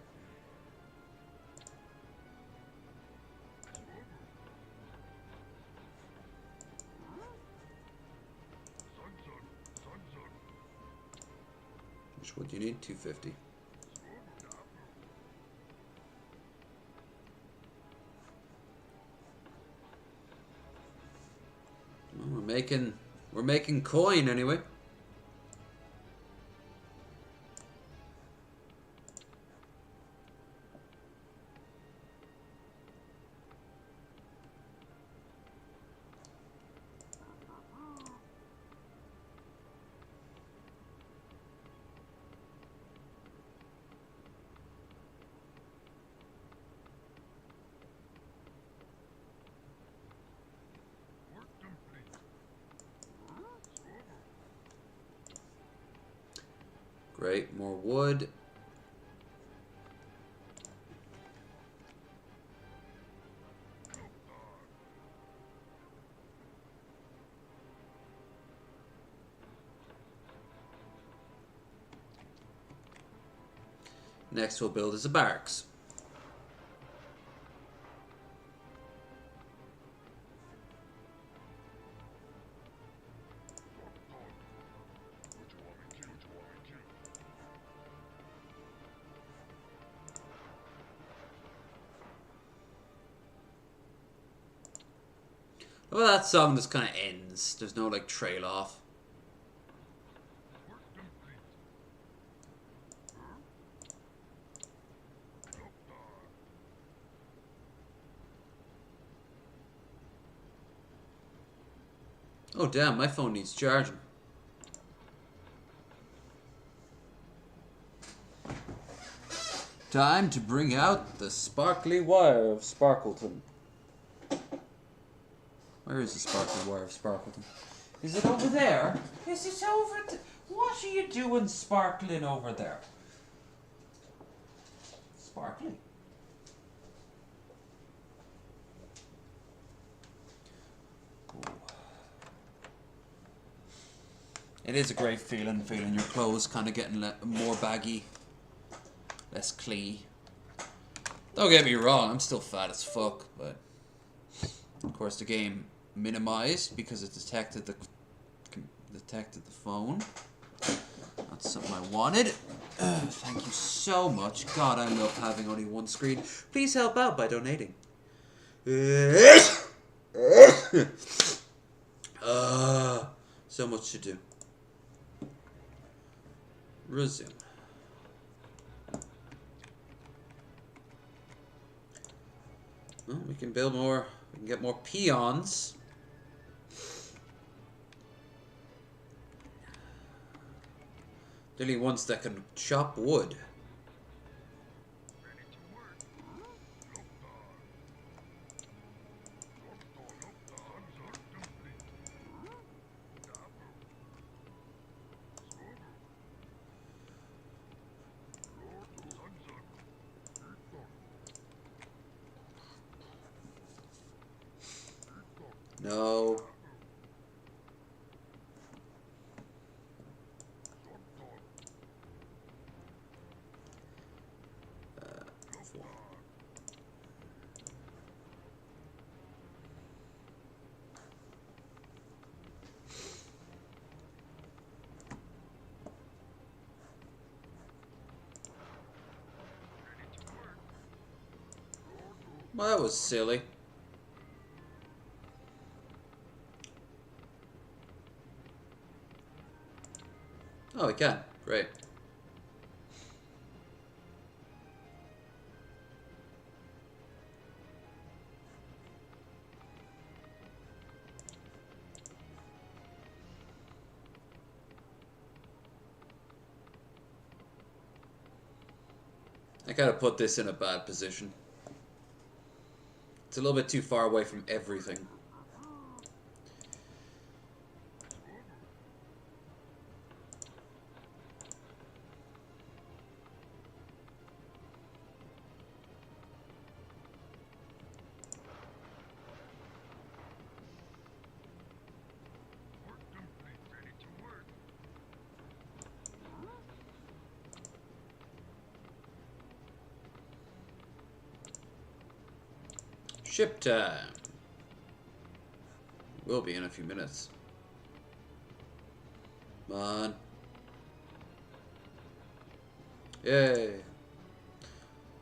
What do you need? 250. Well, we're making coin anyway. Great, more wood. Next we'll build is a barracks. Well, that song just kind of ends. There's no, like, trail off. Oh, damn, my phone needs charging. Time to bring out the sparkly wire of Sparkleton. Where is the sparkly wire of Sparkleton? Is it over there? Is it over there? What are you doing sparkling over there? Sparkling. It is a great feeling your clothes kind of getting more baggy, less clee. Don't get me wrong, I'm still fat as fuck, but of course the game minimized because it detected the phone. That's something I wanted. Thank you so much. God, I love having only one screen. Please help out by donating. So much to do. Resume. Well, we can build more. We can get more peons. Really ones that can chop wood. No. Well, that was silly. Oh, we can. Great. I gotta put this in a bad position. It's a little bit too far away from everything. Ship time. Will be in a few minutes. Come on. Yay.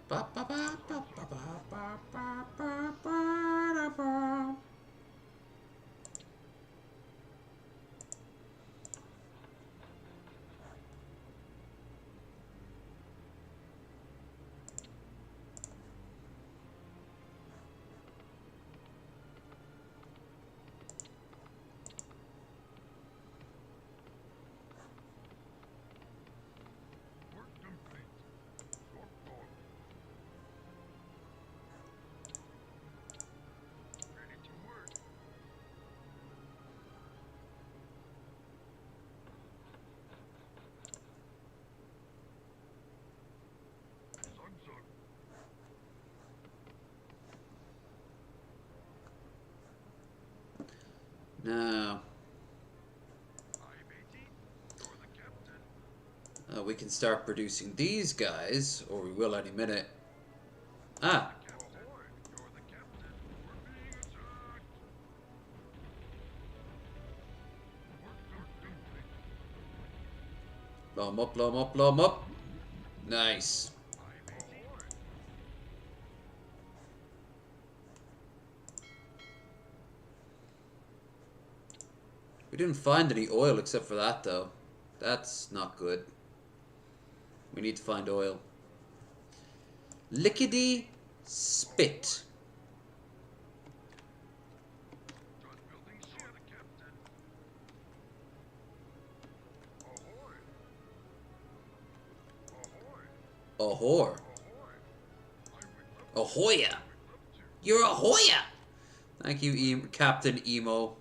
Ba ba ba ba ba ba ba ba ba ba ba. Now, we can start producing these guys, or we will any minute. Ah. Blow 'em up, blow 'em up, blow 'em up. Nice. We didn't find any oil except for that, though. That's not good. We need to find oil. Lickety spit. Ahoy. Ahoya. You're Ahoya. Thank you, Captain Emo.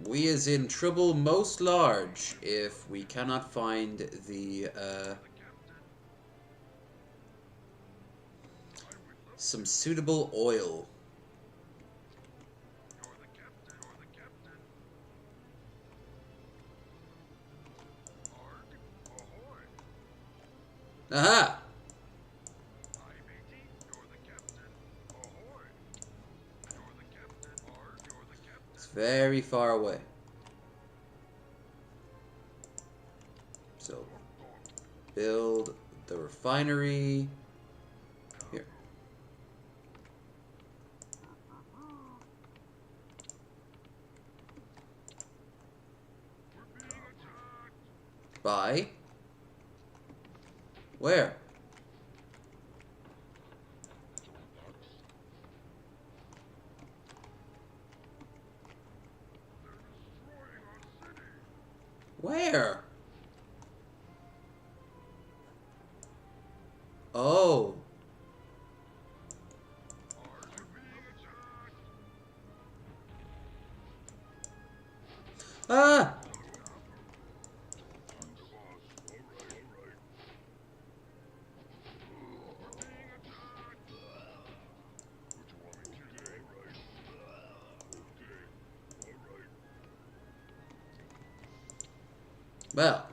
We is in trouble most large if we cannot find the some suitable oil. Aha! Very far away. So, build the refinery here. By where? Where? Oh. Ah! Well.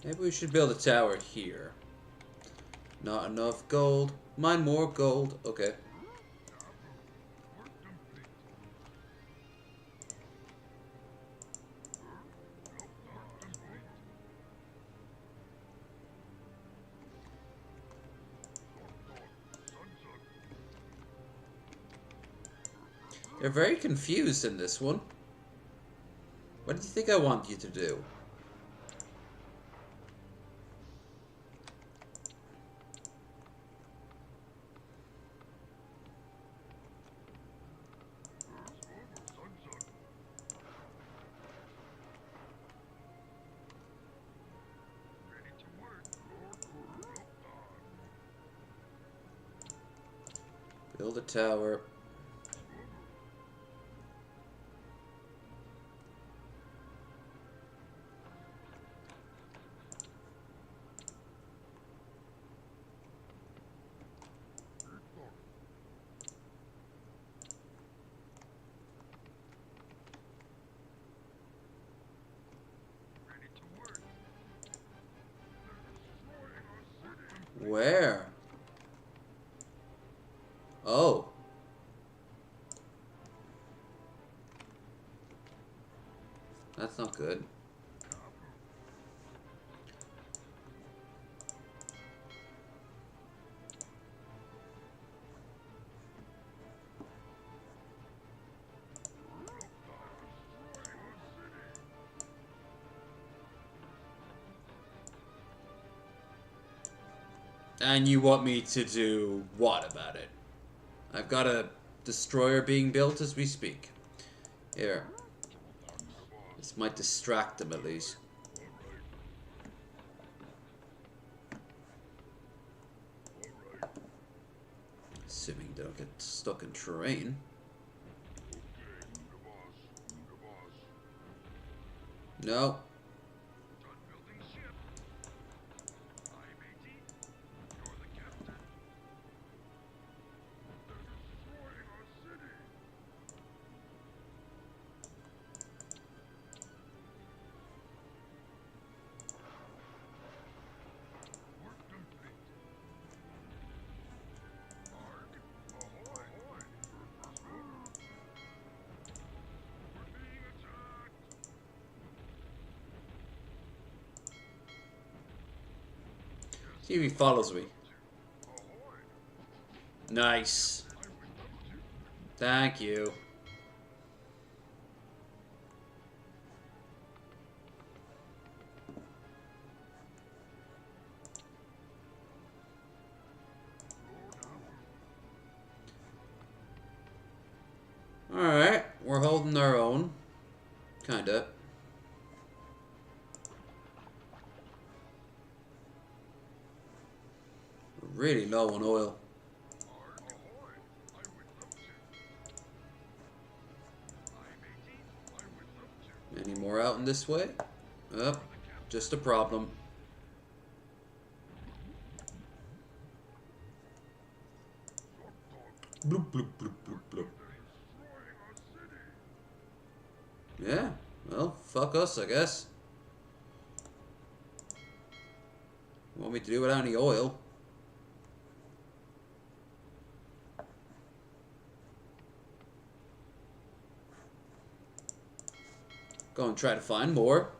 Maybe we should build a tower here. Not enough gold. Mine more gold. Okay. They're very confused in this one. What do you think I want you to do? Build a tower. Where? Oh. That's not good. And you want me to do what about it? I've got a destroyer being built as we speak. Here. This might distract them at least. Assuming they don't get stuck in terrain. No. See if he follows me. Nice. Thank you. Alright, we're holding our own. Kinda. Really low on oil. Any more out in this way? Oh, just a problem. Bloop, bloop, bloop, bloop, bloop. Yeah, well, fuck us, I guess. Want me to do without any oil? Go and try to find more.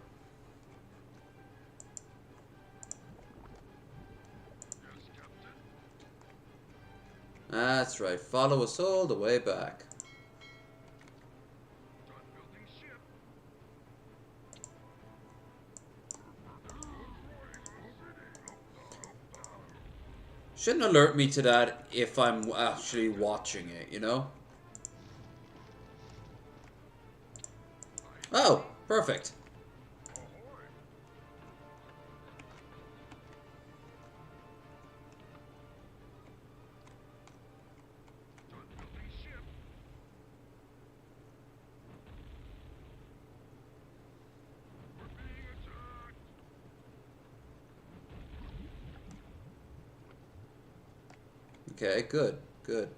That's right, follow us all the way back. Shouldn't alert me to that if I'm actually watching it, you know? Oh, perfect. Okay, good, good.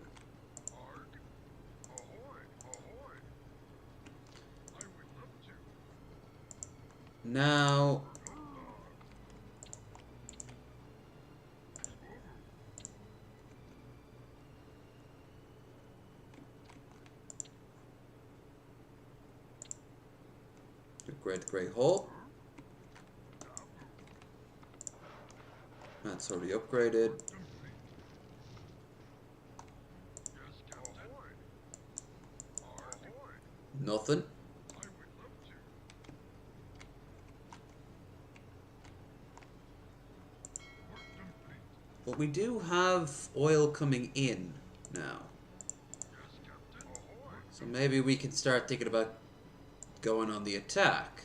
Now, great hole. That's already upgraded. Nothing. But we do have oil coming in now. So maybe we can start thinking about going on the attack.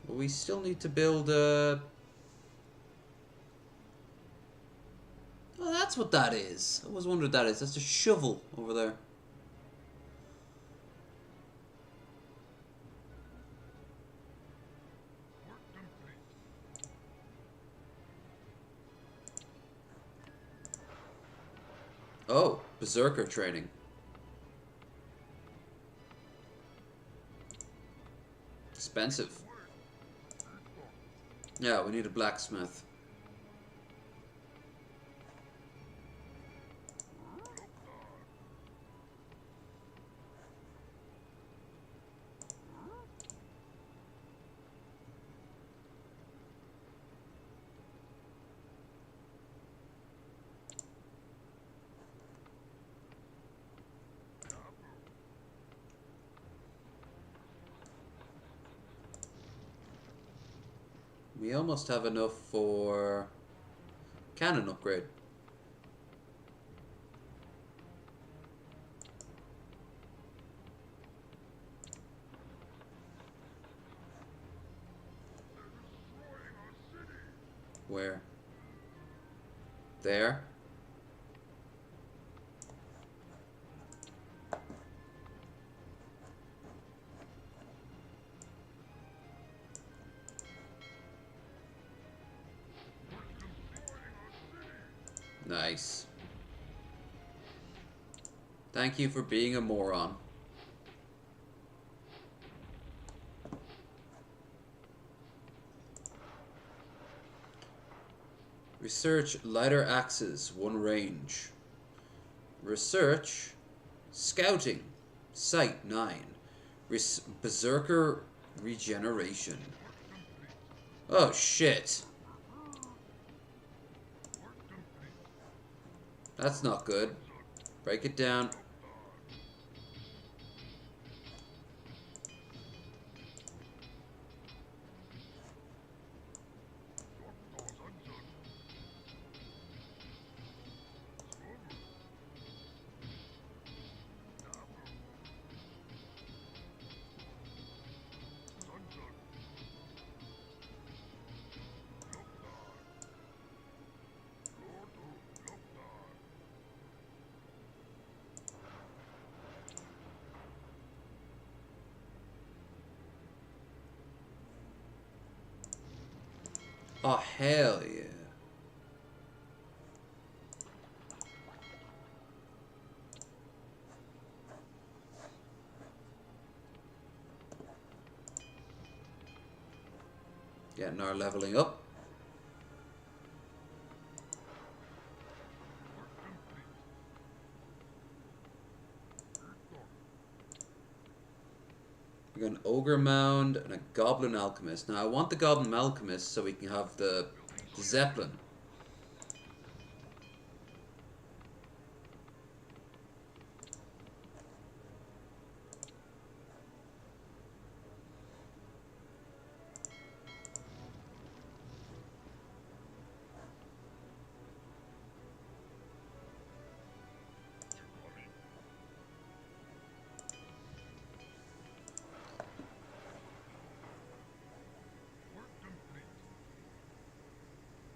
But we still need to build a... Oh, that's what that is. I always wondered what that is. That's a shovel over there. Oh, berserker training. Expensive. Yeah, we need a blacksmith. We almost have enough for cannon upgrade. Where? There? Nice. Thank you for being a moron. Research lighter axes, 1 range. Research scouting, sight 9. Berserker regeneration. Oh shit. That's not good. Break it down. Oh, hell yeah. Getting our leveling up. We got an Ogre Mound and a Goblin Alchemist. Now I want the Goblin Alchemist so we can have the Zeppelin.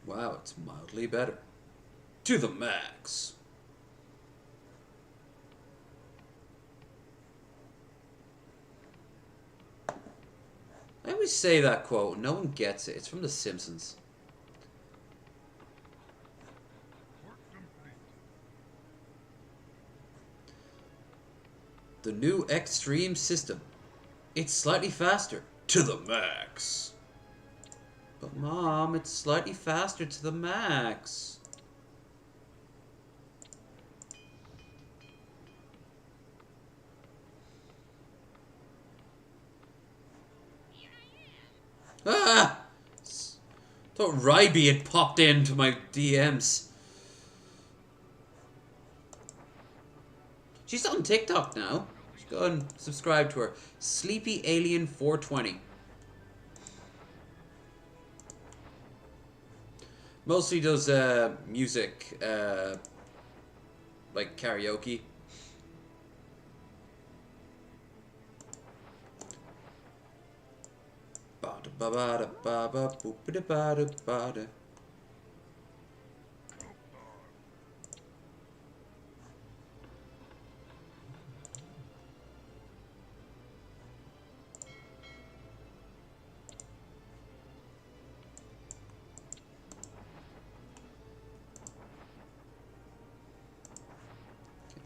Wow, it's mildly better. To the max. I always say that quote, no one gets it. It's from The Simpsons. The new Extreme system. It's slightly faster. To the max. But Mom, it's slightly faster to the max. Ah! Thought Ryby had popped into my DMs. She's on TikTok now. Just go and subscribe to her. Sleepy Alien 420. Mostly does music, like karaoke.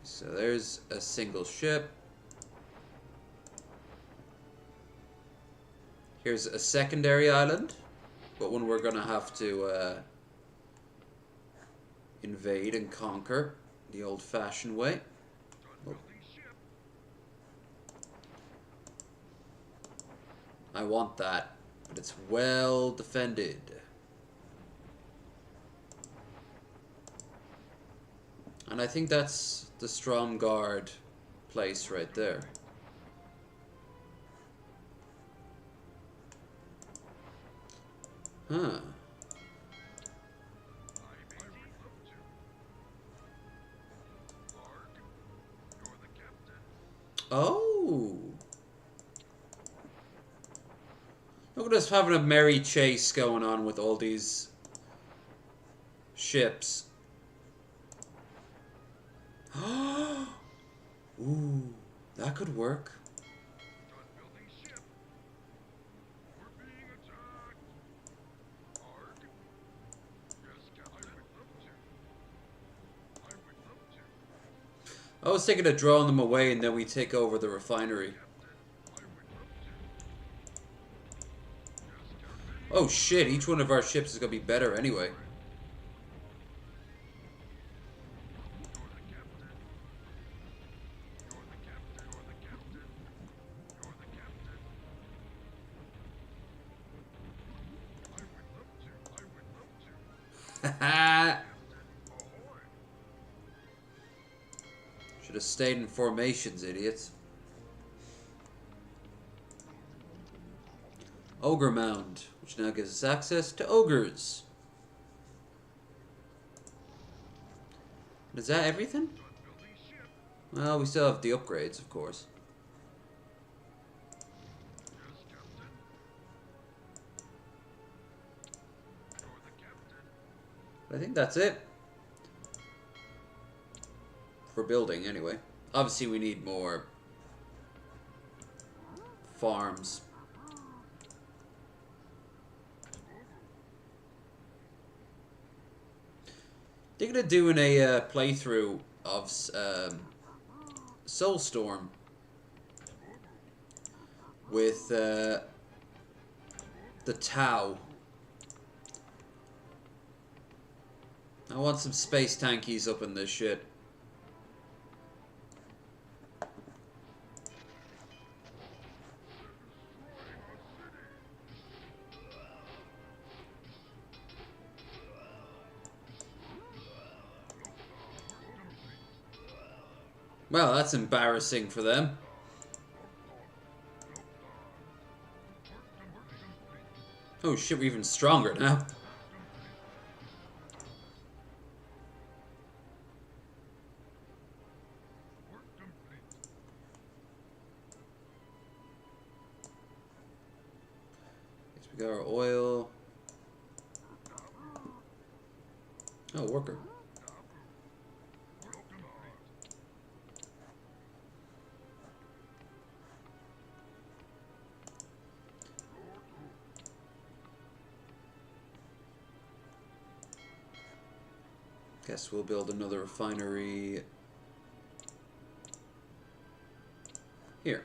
So there's a single ship. Here's a secondary island, but one we're gonna have to invade and conquer the old-fashioned way. Oh. I want that, but it's well defended. And I think that's the Stromgarde place right there. Huh. Oh. Look at us having a merry chase going on with all these ships. Ooh, that could work. I was thinking of drawing them away and then we take over the refinery. Oh shit, each one of our ships is gonna be better anyway. Should have stayed in formations, idiots. Ogre Mound, which now gives us access to ogres. Is that everything? Well, we still have the upgrades, of course. But I think that's it. For building, anyway. Obviously, we need more farms. Thinking of doing a playthrough of Soulstorm with the Tau. I want some space tankies up in this shit. Well, that's embarrassing for them. Oh shit, we're even stronger now. Guess we got our oil. Oh, worker. Guess we'll build another refinery here.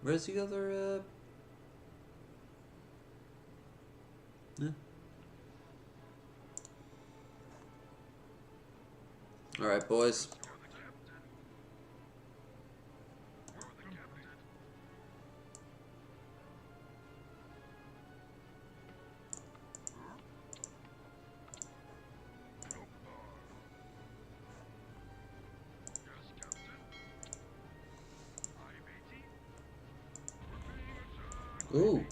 Where's the other, yeah. Alright, boys. Ooh.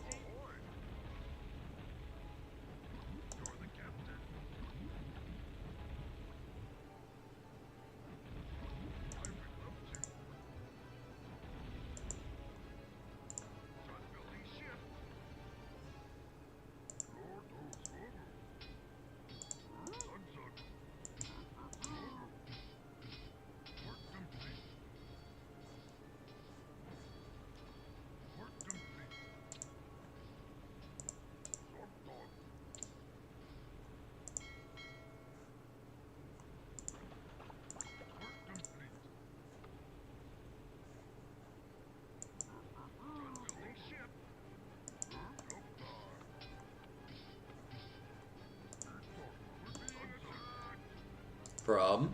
From?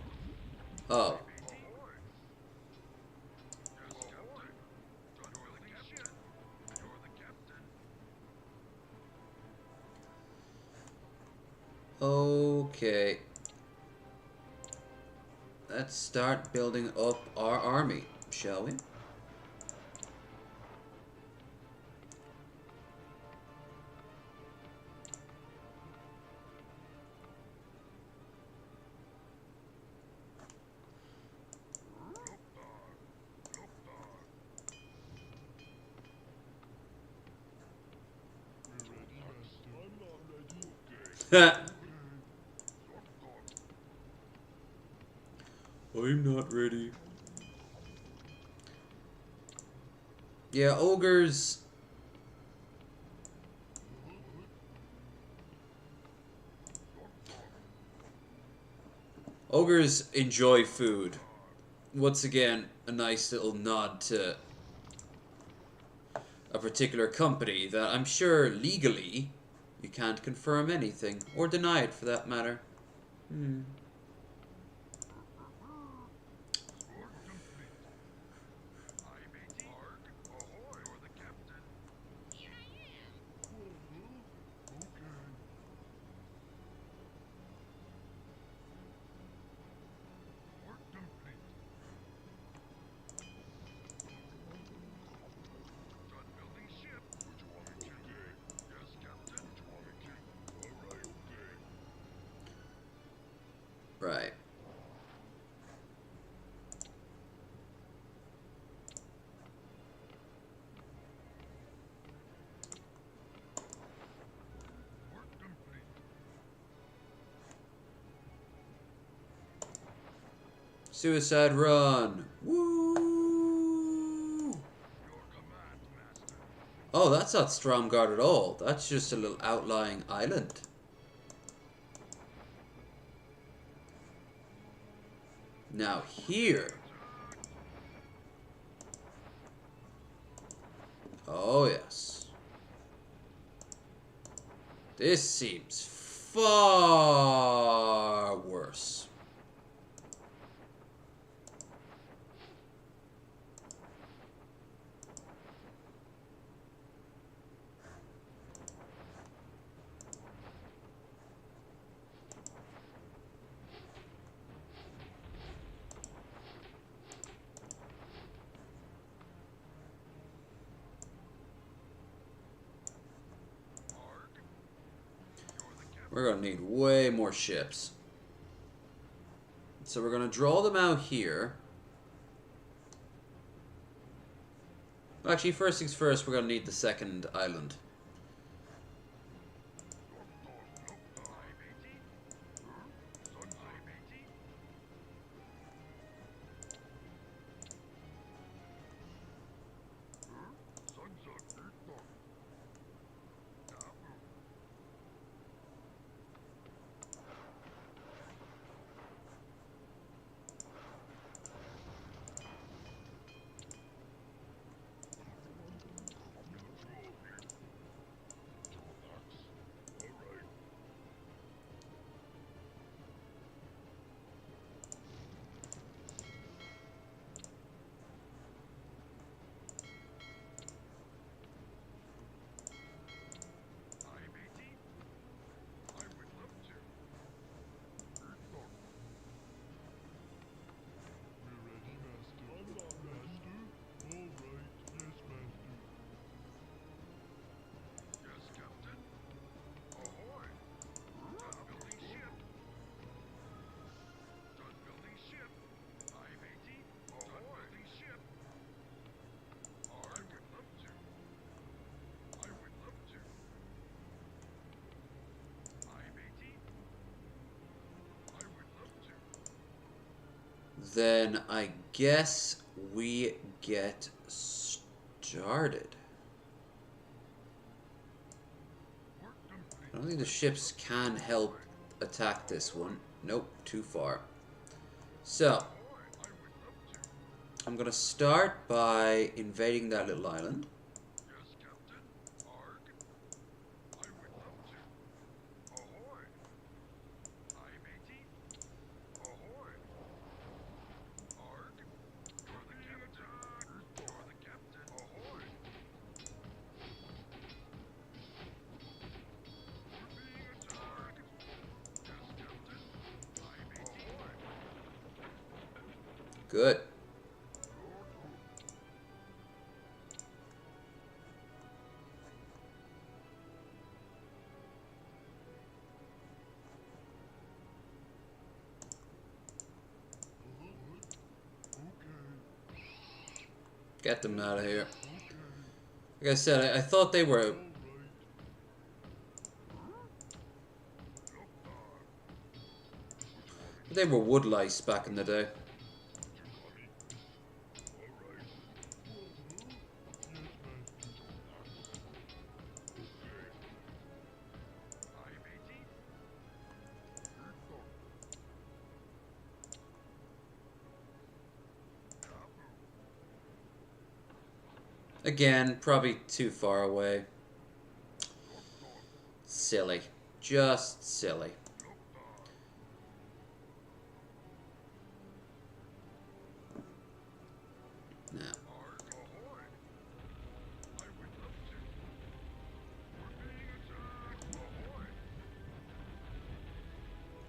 Oh. Okay. Let's start building up our army, shall we? I'm not ready. Yeah, ogres. Ogres enjoy food. Once again, a nice little nod to a particular company that I'm sure legally you can't confirm anything, or deny it for that matter. Right. Suicide run. Woo! Oh, that's not Stromgarde at all. That's just a little outlying island. Now here. Oh yes. This seems far worse. We're gonna need way more ships. So we're gonna draw them out here. Actually, first things first, we're gonna need the second island. Then I guess we get started. I don't think the ships can help attack this one. Nope, too far. So, I'm gonna start by invading that little island. Good. Get them out of here. Like I said, I thought they were... They were wood lice back in the day. Again, probably too far away. Silly. Just silly. No.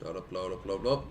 Load up, load up, load up.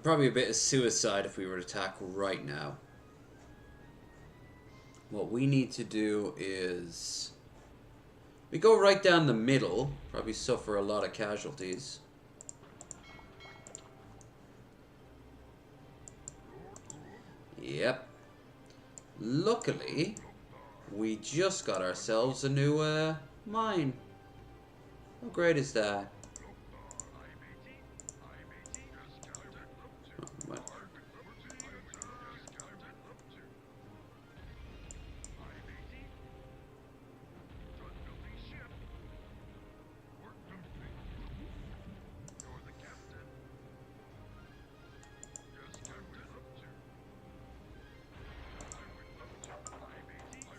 Probably a bit of suicide if we were to attack right now. What we need to do is... We go right down the middle. Probably suffer a lot of casualties. Yep. Luckily, we just got ourselves a new mine. How great is that?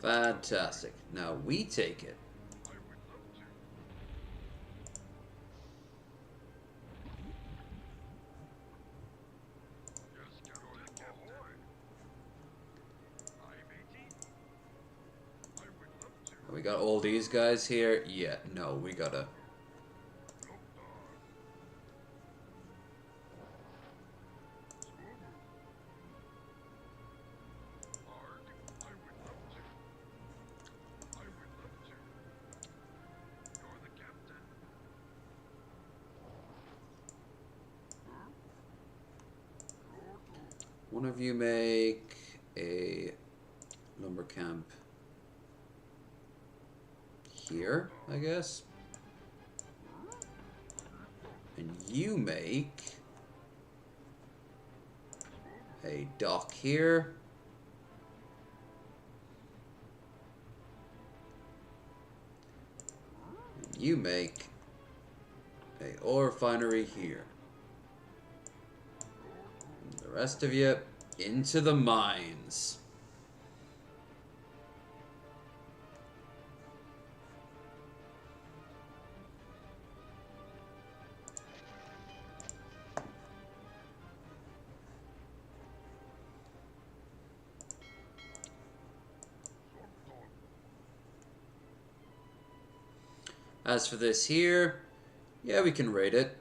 Fantastic. Now we take it. We got all these guys here. Yeah, no, we gotta... One of you make a lumber camp here, I guess. And you make a dock here. And you make a ore refinery here. And the rest of you into the mines. As for this here, yeah, we can raid it.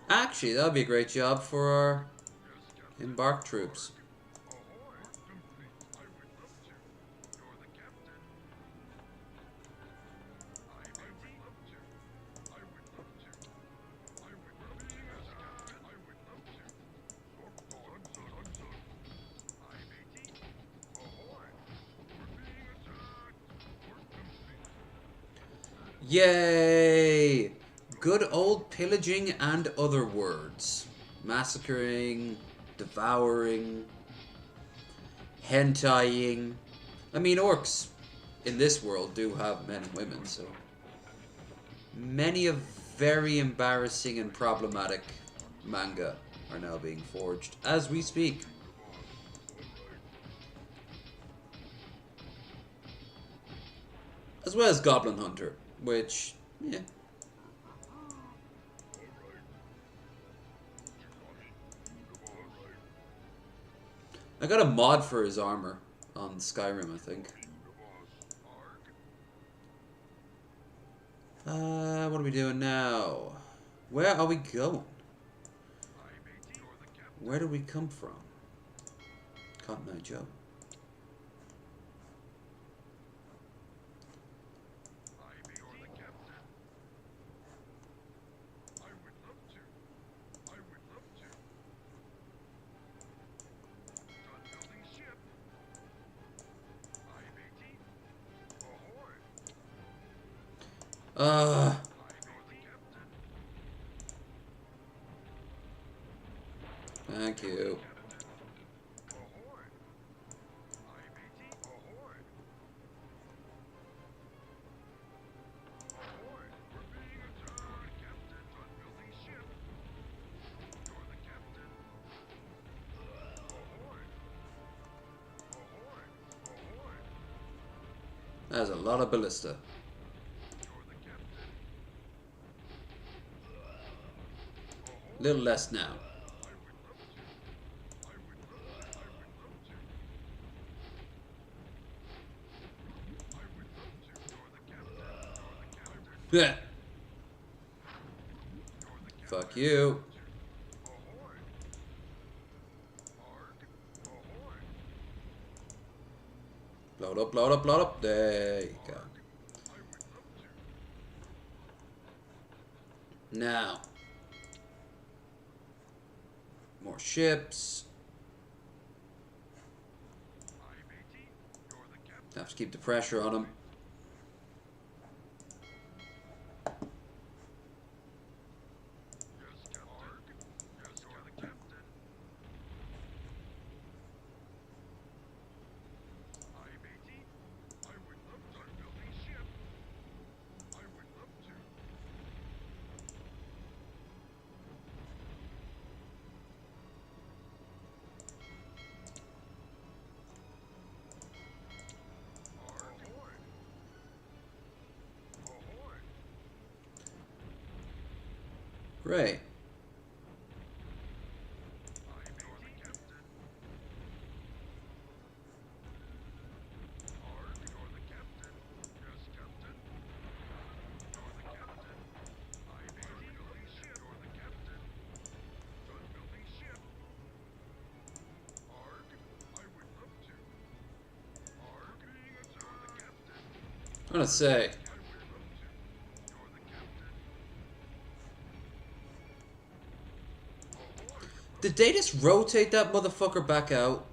Actually, that would be a great job for our embarked troops. Yay! Good old pillaging and other words. Massacring, devouring, hentaiing. I mean, orcs in this world do have men and women, so... Many of very embarrassing and problematic manga are now being forged as we speak. As well as Goblin Hunter, which, yeah. I got a mod for his armor on Skyrim, I think. What are we doing now? Where are we going? Where do we come from? Cotton Eye Joe. Thank you. That's a lot of ballista. Little less now. Yeah. Fuck you. Load up, load up, load up. There you go. Now. More ships. Have to keep the pressure on them. Right. I'm gonna say. Did they just rotate that motherfucker back out?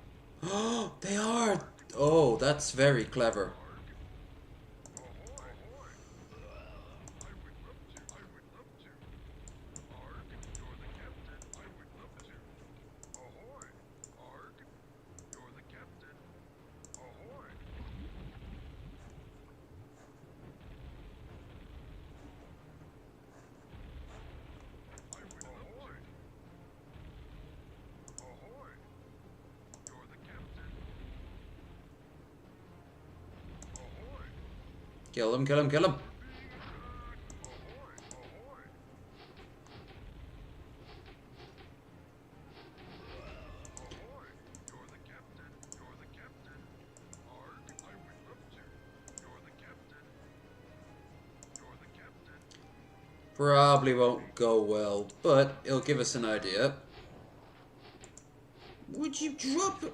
Oh, they are! Oh, that's very clever. Kill him, kill him, kill him. Probably won't go well, but it'll give us an idea. Would you drop it?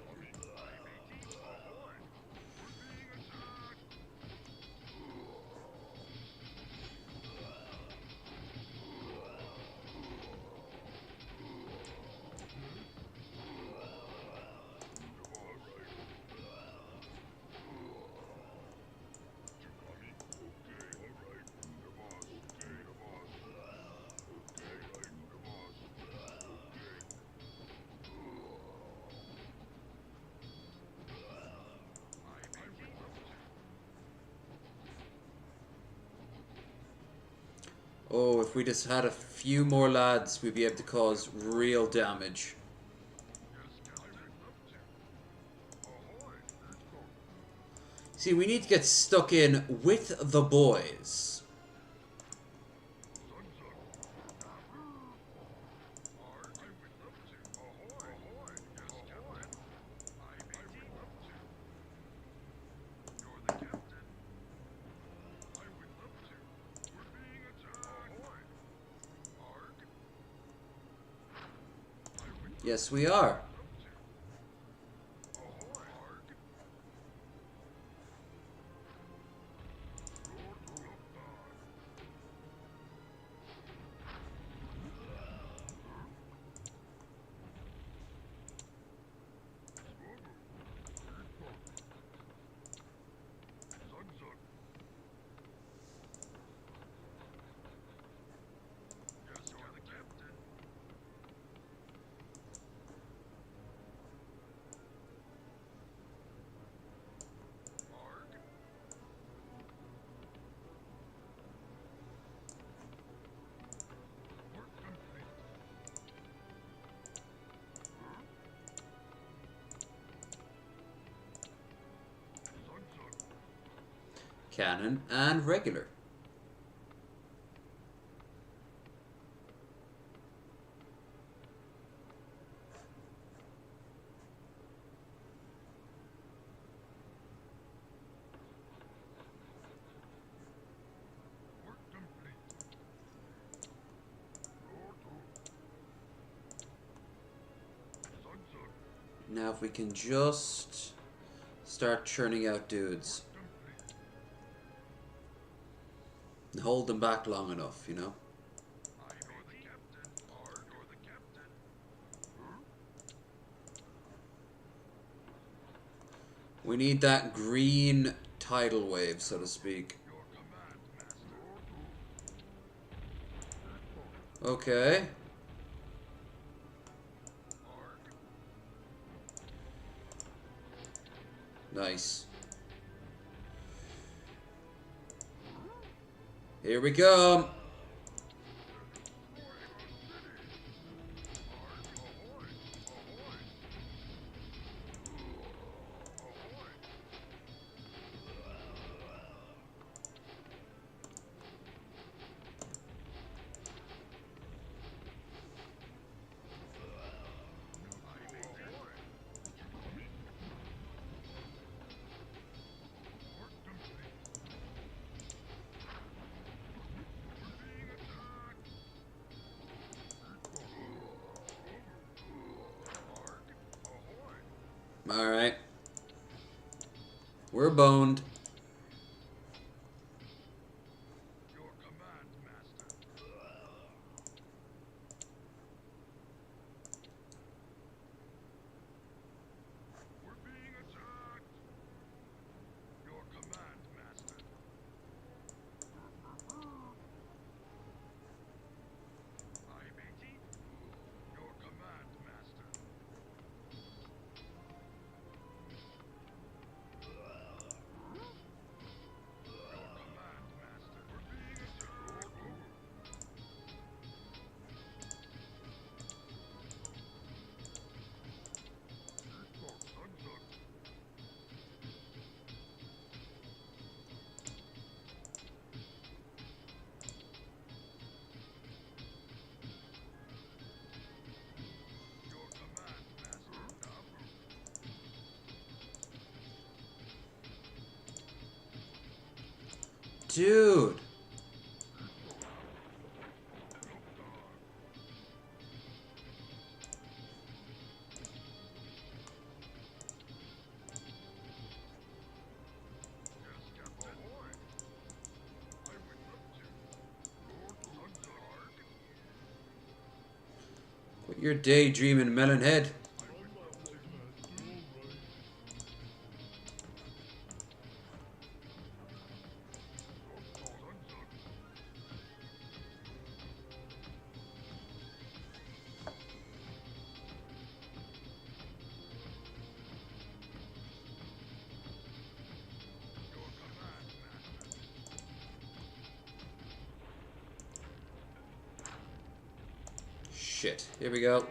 Oh, if we just had a few more lads, we'd be able to cause real damage. See, we need to get stuck in with the boys. Yes, we are. Cannon and regular. Now if we can just start churning out dudes. And hold them back long enough, you know? We need that green tidal wave, so to speak. Okay. Nice. Here we go. Alright. We're boned. Dude. Quit your daydreaming, Melonhead. Shit. Here we go.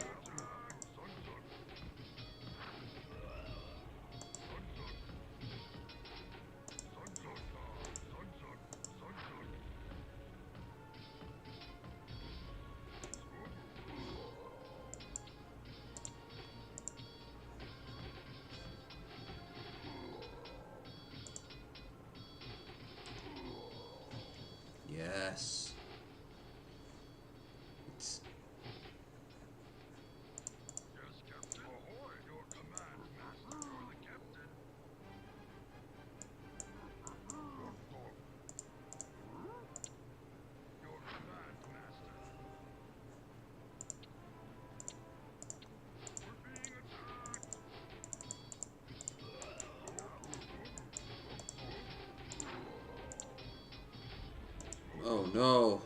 Yes. It's... Oh no.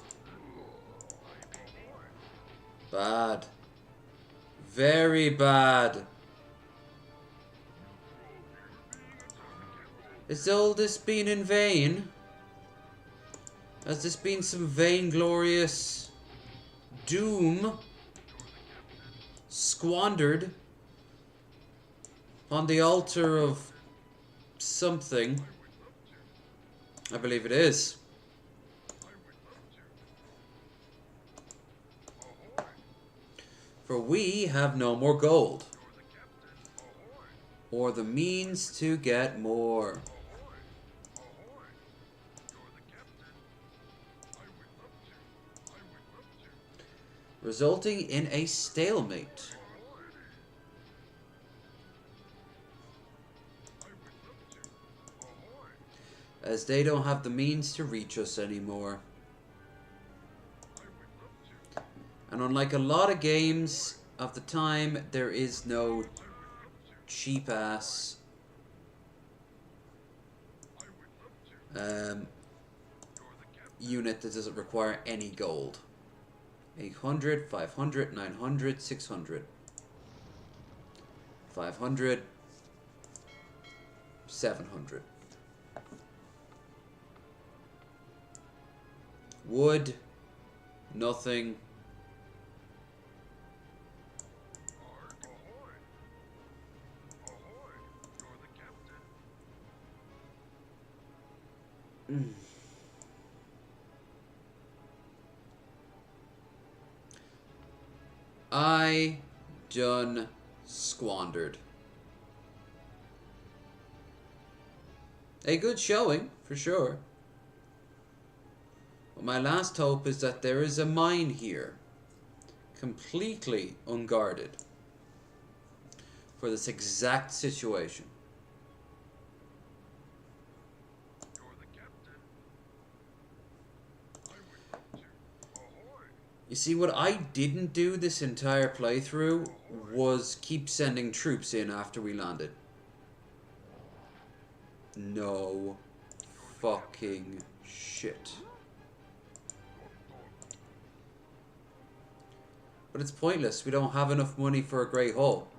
Bad. Very bad. Has all this been in vain? Has this been some vainglorious doom squandered on the altar of something? I believe it is. For we have no more gold, or the means to get more. Resulting in a stalemate. As they don't have the means to reach us anymore. And unlike a lot of games of the time, there is no cheap ass unit that doesn't require any gold. 800, 500, 900, 600. 500, 700. Wood, nothing. I done squandered. A good showing, for sure. But my last hope is that there is a mine here, completely unguarded, for this exact situation. You see, what I didn't do this entire playthrough was keep sending troops in after we landed. No fucking shit. But it's pointless. We don't have enough money for a Great Hall.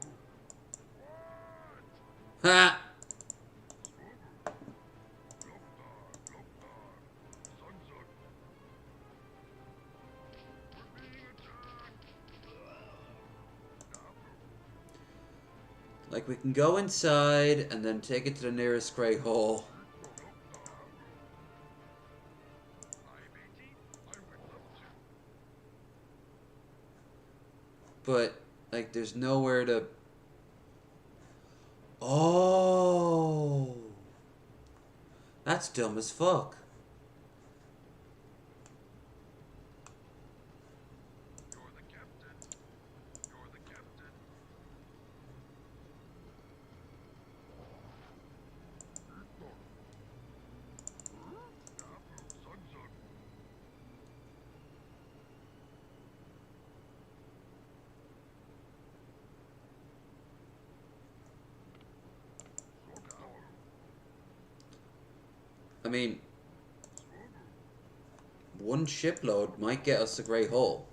Ha! Like, we can go inside and then take it to the nearest Great Hall. But, like, there's nowhere to... Oh! That's dumb as fuck. I mean, one shipload might get us a Great Hull.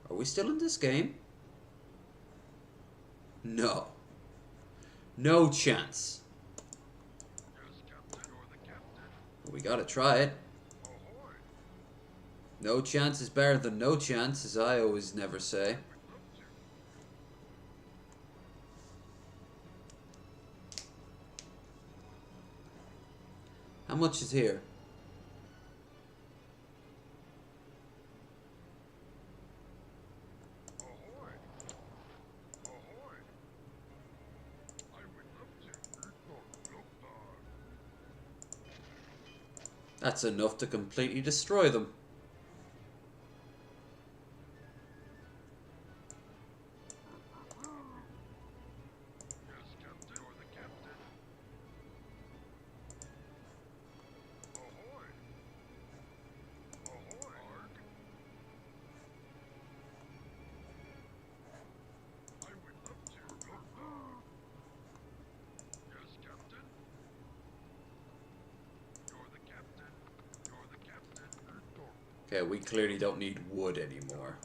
Are we still in this game? No. No chance. We gotta try it. No chance is better than no chance, as I always never say. How much is here? That's enough to completely destroy them. Okay, we clearly don't need wood anymore.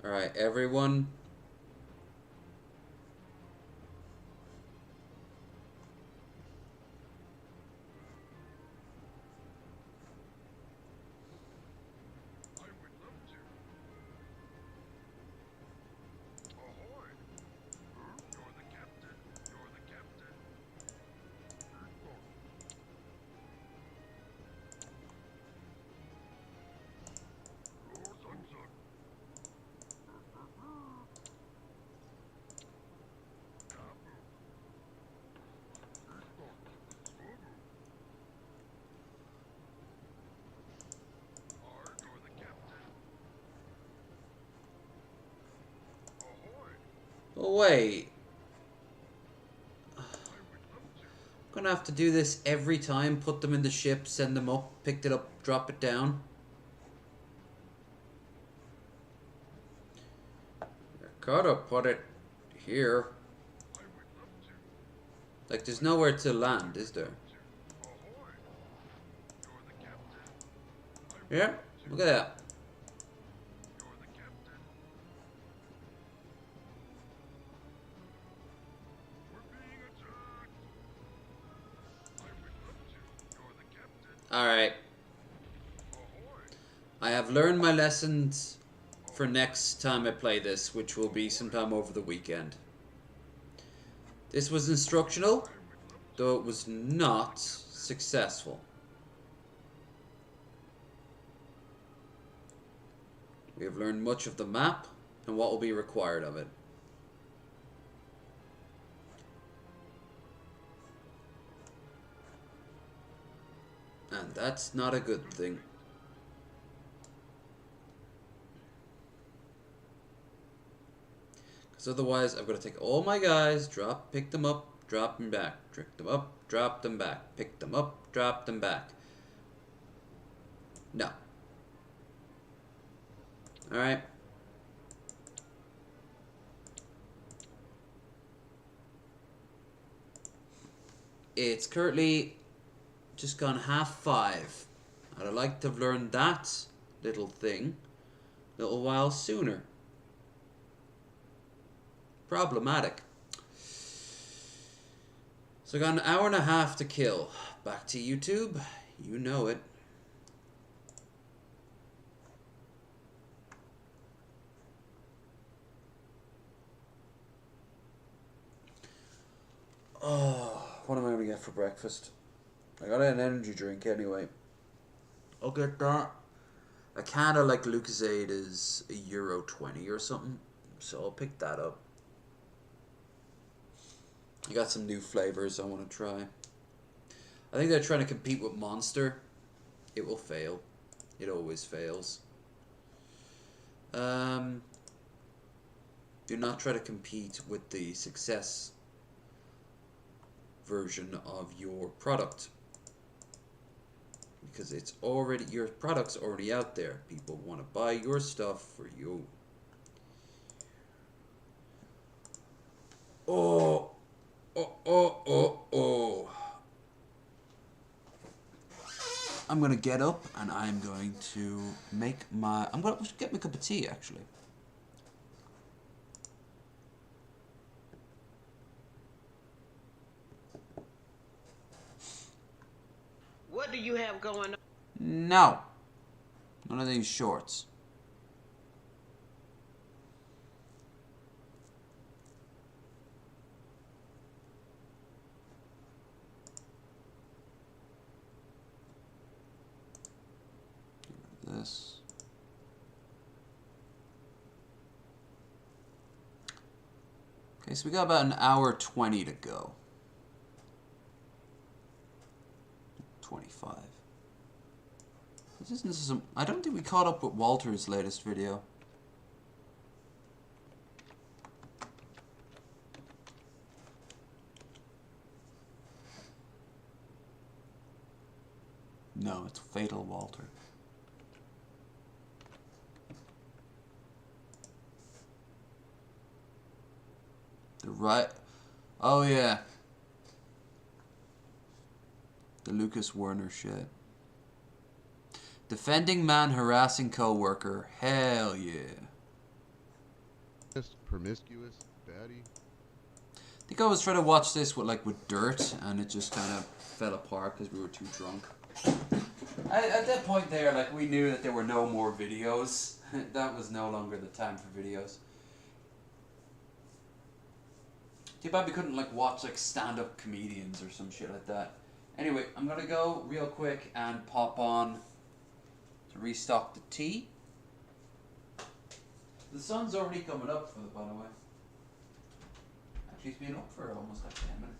Alright, everyone. Oh, wait. I'm gonna have to do this every time. Put them in the ship, send them up, pick it up, drop it down. Gotta put it here. Like, there's nowhere to land, is there? Yeah, look at that. Alright. I have learned my lessons for next time I play this, which will be sometime over the weekend. This was instructional, though it was not successful. We have learned much of the map and what will be required of it. And that's not a good thing. Because otherwise I've got to take all my guys, pick them up, drop them back, pick them up, drop them back, pick them up, drop them back. No. Alright. It's currently just gone 5:30. And I'd like to have learned that little thing a little while sooner. Problematic. So I got an hour and a half to kill. Back to YouTube. You know it. Oh, what am I going to get for breakfast? I got an energy drink anyway. I'll get that. A can of like Lucozade is €1.20 or something. So I'll pick that up. I got some new flavors I want to try. I think they're trying to compete with Monster. It will fail. It always fails. Do not try to compete with the success version of your product, because it's already, your product's already out there. People want to buy your stuff for you. Oh, oh. I'm gonna get up and I'm going to make my, I'm gonna get me a cup of tea actually. What do you have going on? No. None of these shorts. This. Okay, so we got about an hour 20 to go. 25. This isn't some. I don't think we caught up with Walter's latest video. No, it's Fatal Walter. The right. Oh yeah. The Lucas Werner shit. Defending man harassing co-worker. Hell yeah. Promiscuous baddie. I think I was trying to watch this with dirt, and it just kind of fell apart because we were too drunk. At that point there, like, we knew that there were no more videos. That was no longer the time for videos. Too bad we couldn't watch stand-up comedians or some shit like that. Anyway, I'm gonna go real quick and pop on to restock the tea. The sun's already coming up, by the way. Actually, it's been up for almost 10 minutes.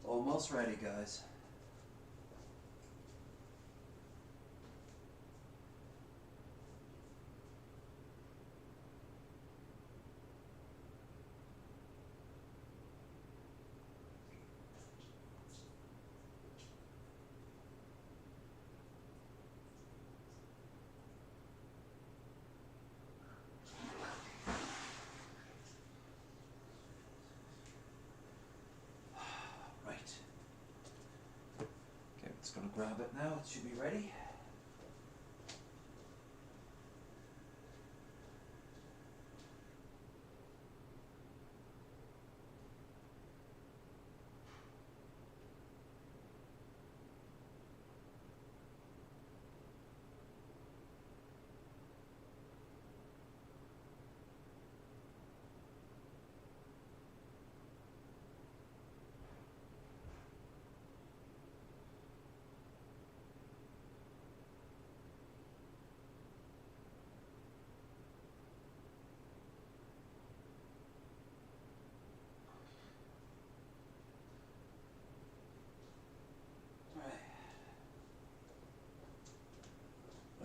Almost ready, guys. grab it now. It should be ready.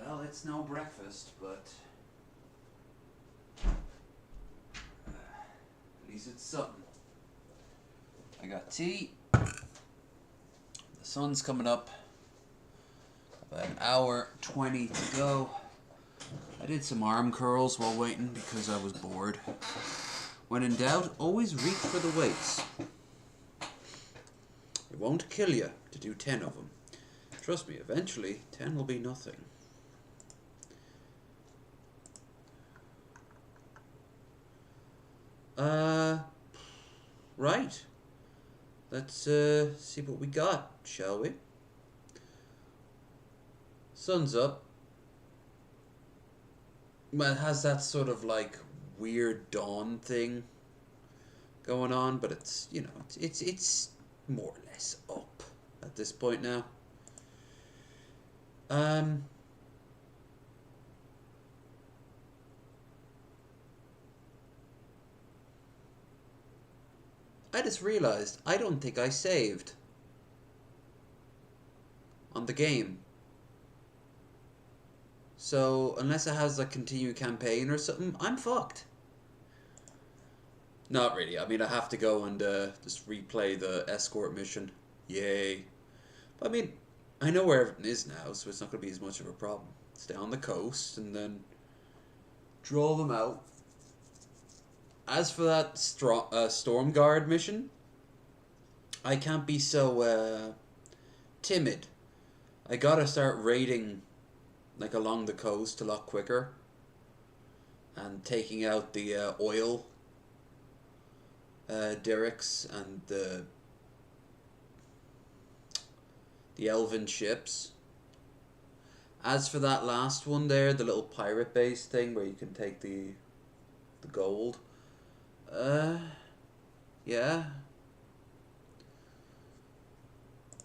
Well, it's no breakfast, but at least it's something. I got tea. The sun's coming up. About an hour 20 to go. I did some arm curls while waiting because I was bored. When in doubt, always reach for the weights. It won't kill you to do 10 of them. Trust me, eventually 10 will be nothing. Right. Let's see what we got, shall we? Sun's up. Well, it has that sort of like weird dawn thing going on, but it's, you know, it's more or less up at this point now. I just realized I don't think I saved on the game. So, unless it has a continue campaign or something, I'm fucked. Not really. I mean, I have to go and just replay the escort mission. Yay. But I mean, I know where everything is now, so it's not going to be as much of a problem. Stay on the coast and then draw them out. As for that Storm Guard mission, I can't be so timid. I gotta start raiding like along the coast a lot quicker and taking out the oil derricks and the elven ships. As for that last one there, the little pirate base thing where you can take the gold. Yeah.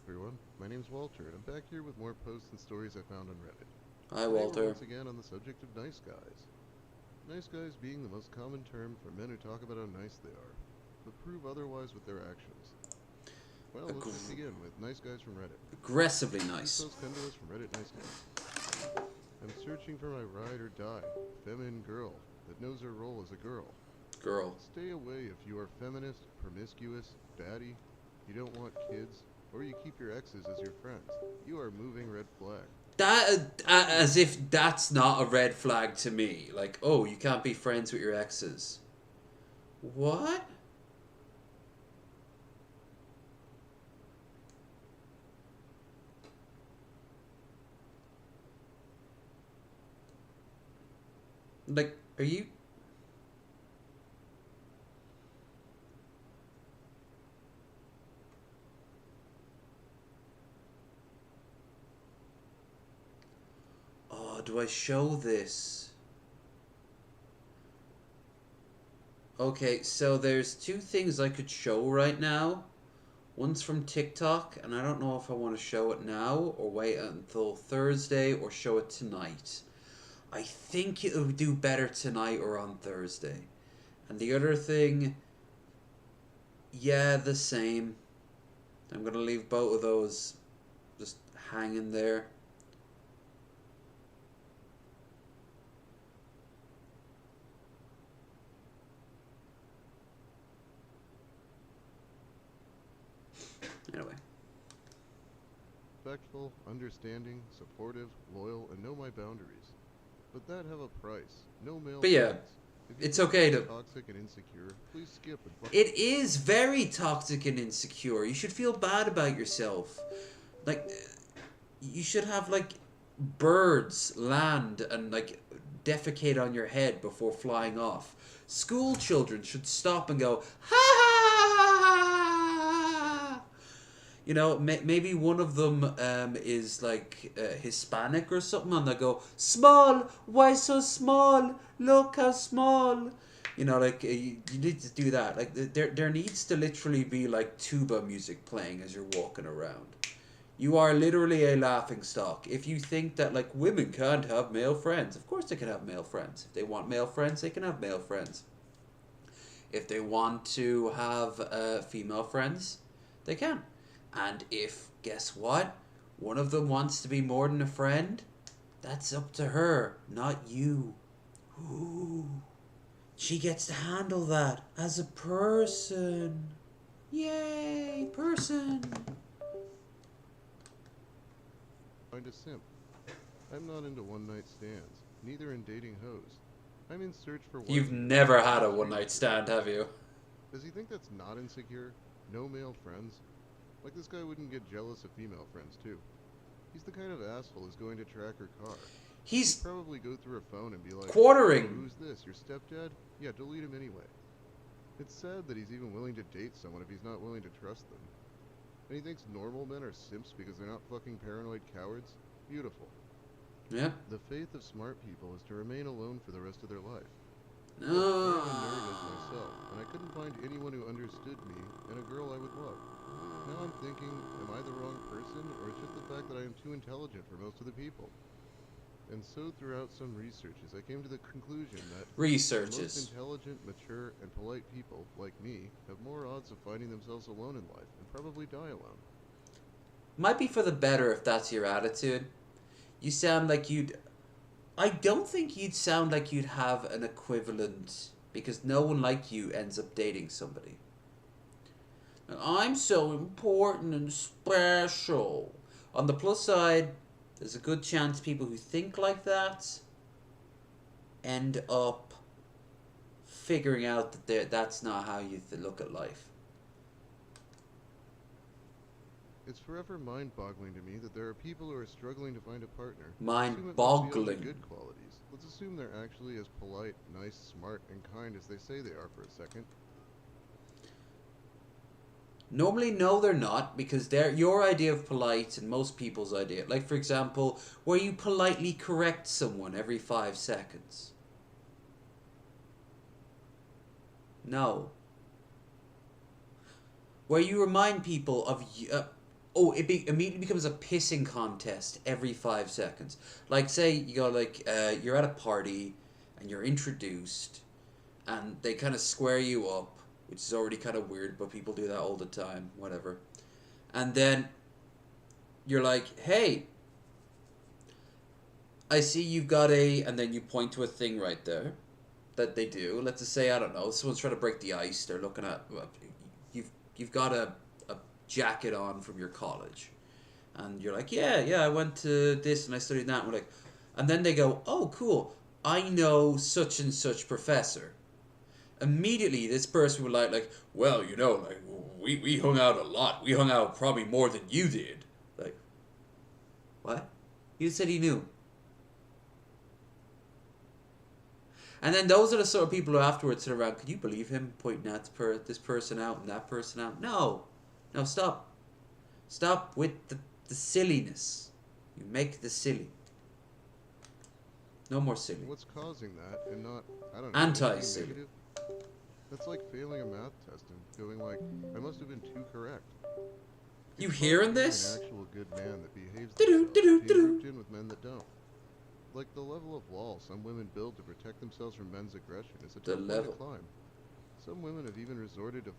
Everyone, my name's Walter, and I'm back here with more posts and stories I found on Reddit. Hi, Walter. Once again on the subject of nice guys. Nice guys being the most common term for men who talk about how nice they are, but prove otherwise with their actions. Well, let's just begin with nice guys from Reddit. Aggressively nice. These posts come to us from Reddit Nice Guys. I'm searching for my ride or die, feminine girl that knows her role as a girl. Girl. Stay away if you are feminist, promiscuous, baddie, you don't want kids, or you keep your exes as your friends. You are moving red flag. That as if that's not a red flag to me. Like, oh, you can't be friends with your exes. What? Like, are you... Oh, do I show this? Okay, so there's two things I could show right now. One's from TikTok, and I don't know if I want to show it now or wait until Thursday or show it tonight. I think it would do better tonight or on Thursday. And the other thing, yeah, the same. I'm going to leave both of those just hanging there. Anyway. Respectful, understanding, supportive, loyal, and know my boundaries. But that have a price. No male. But yeah, it's okay to... Toxic and insecure, please skip and... It is very toxic and insecure. You should feel bad about yourself. Like, you should have like birds land and like defecate on your head before flying off. School children should stop and go, ha ha ha. You know, maybe one of them is like Hispanic or something, and they go, small, why so small? Look how small. You know, like you need to do that. Like there needs to literally be like tuba music playing as you're walking around. You are literally a laughingstock. If you think that like women can't have male friends, of course they can have male friends. If they want male friends, they can have male friends. If they want to have female friends, they can. And if, guess what? One of them wants to be more than a friend, that's up to her, not you. Ooh. She gets to handle that as a person. Yay, person. Find a simp. I'm not into one-night stands, neither in dating hoes. I'm in search for one. You've never had a one-night stand, have you? Does he think that's not insecure? No male friends? Like this guy wouldn't get jealous of female friends too. He's the kind of asshole who's going to track her car. He'd probably go through her phone and be like, quartering. Oh, who's this? Your stepdad? Yeah, delete him anyway. It's sad that he's even willing to date someone if he's not willing to trust them. And he thinks normal men are simps because they're not fucking paranoid cowards? Beautiful. Yeah. The faith of smart people is to remain alone for the rest of their life. No. I'm a nerd as myself, and I couldn't find anyone who understood me and a girl I would love. Now I'm thinking, am I the wrong person, or it's just the fact that I am too intelligent for most of the people? And so throughout some researches, I came to the conclusion that most intelligent, mature, and polite people, like me, have more odds of finding themselves alone in life, and probably die alone. Might be for the better if that's your attitude. You sound like you'd... I don't think you'd sound like you'd have an equivalent, because no one like you ends up dating somebody. I'm so important and special. On the plus side, there's a good chance people who think like that end up figuring out that that's not how you look at life. It's forever mind-boggling to me that there are people who are struggling to find a partner. Mind-boggling. Good qualities. Let's assume they're actually as polite, nice, smart, and kind as they say they are for a second. Normally, no, they're not, because they're your idea of polite and most people's idea. Like, for example, where you politely correct someone every 5 seconds. No. Where you remind people of... immediately becomes a pissing contest every 5 seconds. Like, say, you go, like, you're at a party, and you're introduced, and they kind of square you up, which is already kind of weird, but people do that all the time, whatever. And then you're like, hey, I see you've got and then you point to a thing right there that they do. Let's just say, I don't know, someone's trying to break the ice, they're looking at, you've got a jacket on from your college. And you're like, yeah, I went to this and I studied that. And we're like, and then they go, oh, cool, I know such and such professor. Immediately, this person would like, well, you know, like, we hung out a lot. We hung out probably more than you did. Like, what? You said he knew. And then those are the sort of people who afterwards sit around, could you believe him pointing at this person out and that person out? No, stop. Stop with the silliness. You make the silly. No more silly. What's causing that and not, I don't know, anti-silly. That's like failing a math test and feeling like I must have been too correct. You hearing this? An actual good man that behaves themselves, grouped in with men that don't. Like the level of wall some women build to protect themselves from men's aggression is a tough one to climb. Some women have even resorted to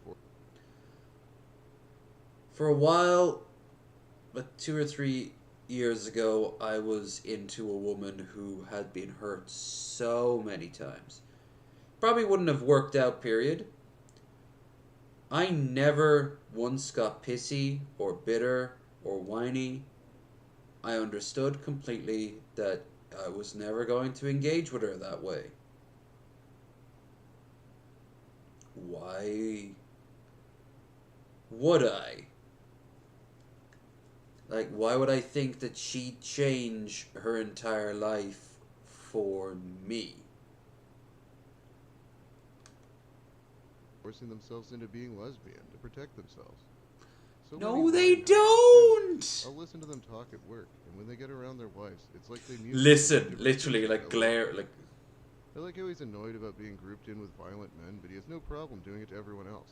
For a while, but 2 or 3 years ago, I was into a woman who had been hurt so many times. Probably wouldn't have worked out, period. I never once got pissy or bitter or whiny. I understood completely that I was never going to engage with her that way. Why would I? Like, why would I think that she'd change her entire life for me? Forcing themselves into being lesbian to protect themselves. So no, they don't! I'll listen to them talk at work, and when they get around their wives, it's like they mute. Listen, literally, like glare, like. I like how he's annoyed about being grouped in with violent men, but he has no problem doing it to everyone else.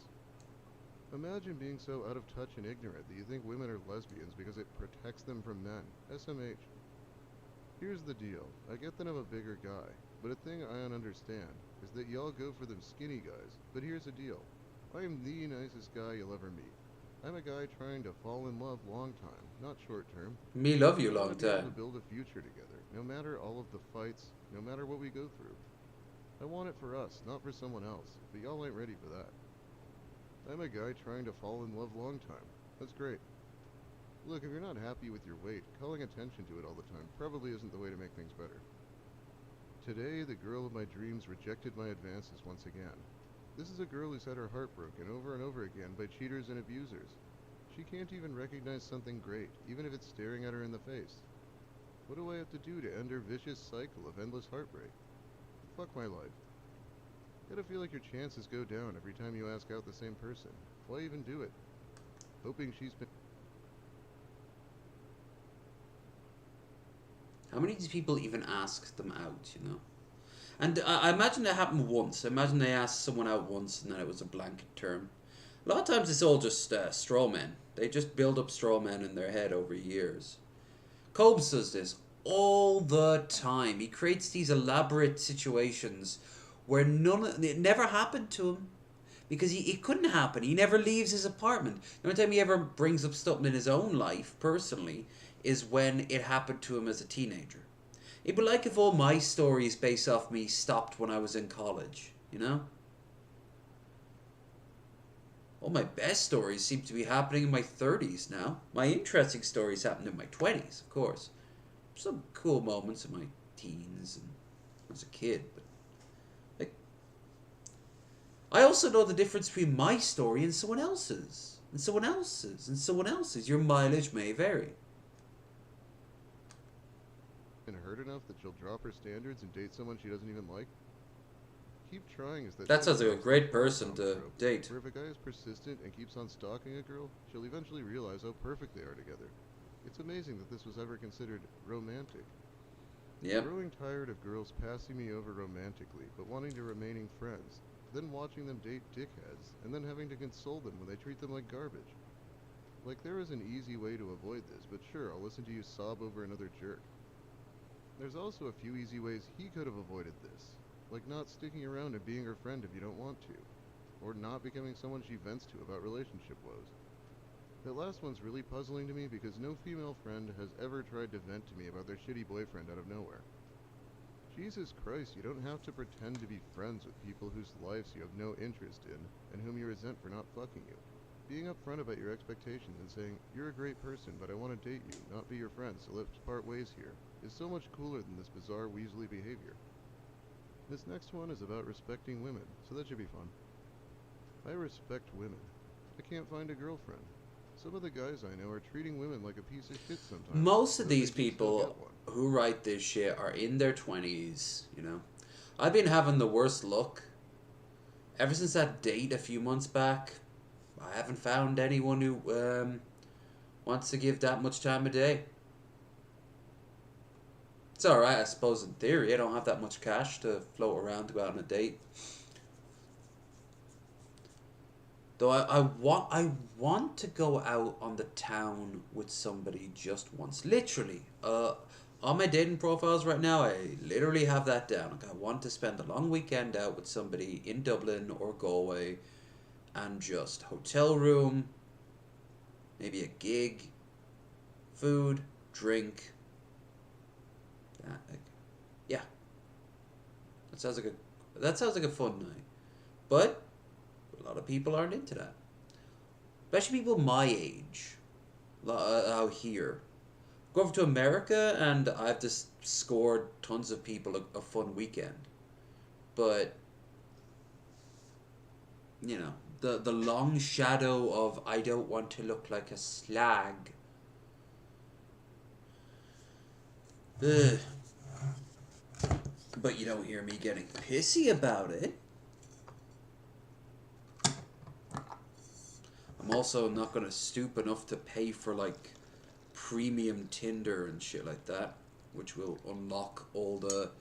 Imagine being so out of touch and ignorant that you think women are lesbians because it protects them from men. SMH. Here's the deal. I get that I'm a bigger guy, but a thing I don't understand is that y'all go for them skinny guys. But here's the deal. I am the nicest guy you'll ever meet. I'm a guy trying to fall in love long time, not short term. Me love you long I want to be able time. to build a future together, no matter all of the fights, no matter what we go through. I want it for us, not for someone else, but y'all ain't ready for that. I'm a guy trying to fall in love long time. That's great. Look, if you're not happy with your weight, calling attention to it all the time probably isn't the way to make things better. Today, the girl of my dreams rejected my advances once again. This is a girl who's had her heart broken over and over again by cheaters and abusers. She can't even recognize something great, even if it's staring at her in the face. What do I have to do to end her vicious cycle of endless heartbreak? Fuck my life. Gotta feel like your chances go down every time you ask out the same person. Why even do it? Hoping she's been... How many of these people even ask them out, you know? And I imagine that happened once. I imagine they asked someone out once and then it was a blanket term. A lot of times it's all just straw men. They just build up straw men in their head over years. Cobes does this all the time. He creates these elaborate situations where it never happened to him. Because it couldn't happen. He never leaves his apartment. The only time he ever brings up stuff in his own life, personally, is when it happened to him as a teenager. It'd be like if all my stories based off me stopped when I was in college, you know? All my best stories seem to be happening in my 30s now. My interesting stories happened in my 20s, of course. Some cool moments in my teens and as a kid, but like, I also know the difference between my story and someone else's, and someone else's, and someone else's. Your mileage may vary. been hurt enough that she'll drop her standards and date someone she doesn't even like? Keep trying is that sounds like a great person to date. Where if a guy is persistent and keeps on stalking a girl, she'll eventually realize how perfect they are together. It's amazing that this was ever considered romantic. Yep. Growing tired of girls passing me over romantically, but wanting to remaining friends, then watching them date dickheads, and then having to console them when they treat them like garbage. Like, there is an easy way to avoid this, but sure, I'll listen to you sob over another jerk. There's also a few easy ways he could have avoided this, like not sticking around and being her friend if you don't want to, or not becoming someone she vents to about relationship woes. That last one's really puzzling to me because no female friend has ever tried to vent to me about their shitty boyfriend out of nowhere. Jesus Christ, you don't have to pretend to be friends with people whose lives you have no interest in and whom you resent for not fucking you. Being upfront about your expectations and saying, you're a great person, but I want to date you, not be your friend, so let's part ways here, is so much cooler than this bizarre Weasley behavior. This next one is about respecting women, so that should be fun. I respect women. I can't find a girlfriend. Some of the guys I know are treating women like a piece of shit sometimes. Most of these people who write this shit are in their 20s, you know. I've been having the worst luck. Ever since that date a few months back, I haven't found anyone who wants to give that much time a day. It's alright, I suppose, in theory. I don't have that much cash to float around to go out on a date. Though I want to go out on the town with somebody just once. Literally. On my dating profiles right now, I literally have that down. Like, I want to spend a long weekend out with somebody in Dublin or Galway and just hotel room, maybe a gig, food, drink. Yeah. That sounds like a fun night. But a lot of people aren't into that. Especially people my age. Out here. Go over to America and I've just scored tons of people a fun weekend. But, you know, the long shadow of I don't want to look like a slag Ugh. But you don't hear me getting pissy about it. I'm also not gonna stoop enough to pay for like premium Tinder and shit like that, which will unlock all the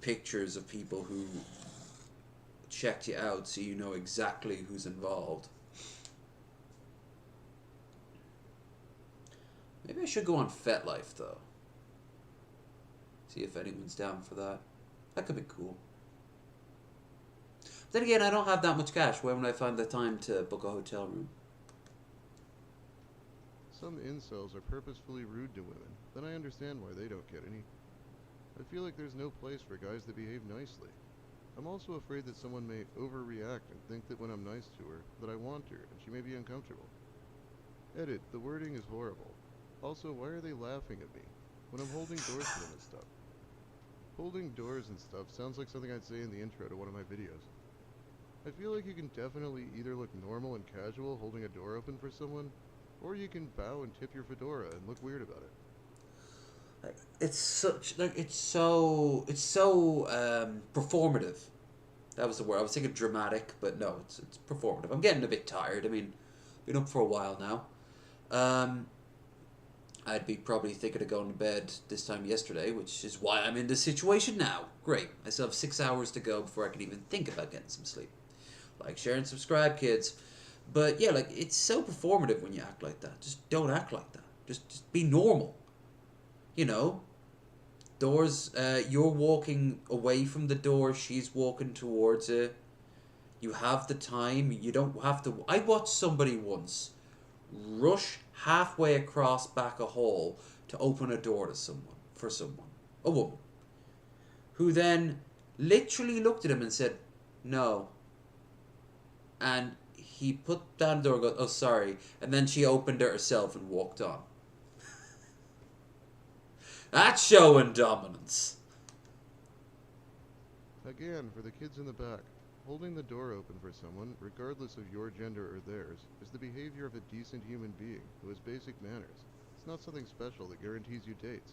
pictures of people who checked you out, so you know exactly who's involved. Maybe I should go on FetLife though. See if anyone's down for that. That could be cool. But then again, I don't have that much cash. Where would I find the time to book a hotel room? Some incels are purposefully rude to women. Then I understand why they don't get any. I feel like there's no place for guys that behave nicely. I'm also afraid that someone may overreact and think that when I'm nice to her, that I want her, and she may be uncomfortable. Edit, the wording is horrible. Also, why are they laughing at me when I'm holding doors for them and stuff? Holding doors and stuff sounds like something I'd say in the intro to one of my videos. I feel like you can definitely either look normal and casual holding a door open for someone, or you can bow and tip your fedora and look weird about it. It's such like it's so performative. That was the word. I was thinking dramatic, but no, it's performative. I'm getting a bit tired. I mean, been up for a while now. I'd be probably thinking of going to bed this time yesterday, which is why I'm in this situation now. Great. I still have 6 hours to go before I can even think about getting some sleep. Like, share, and subscribe, kids. But yeah, like, it's so performative when you act like that. Just don't act like that. Just be normal. You know? Doors, you're walking away from the door, she's walking towards it. You have the time, you don't have to... I watched somebody once rush halfway across back a hall to open a door to someone, a woman, who then literally looked at him and said, no. And he put down the door and goes, oh, sorry. And then she opened it herself and walked on. That's showing dominance. Again, for the kids in the back, holding the door open for someone, regardless of your gender or theirs, is the behavior of a decent human being who has basic manners. It's not something special that guarantees you dates.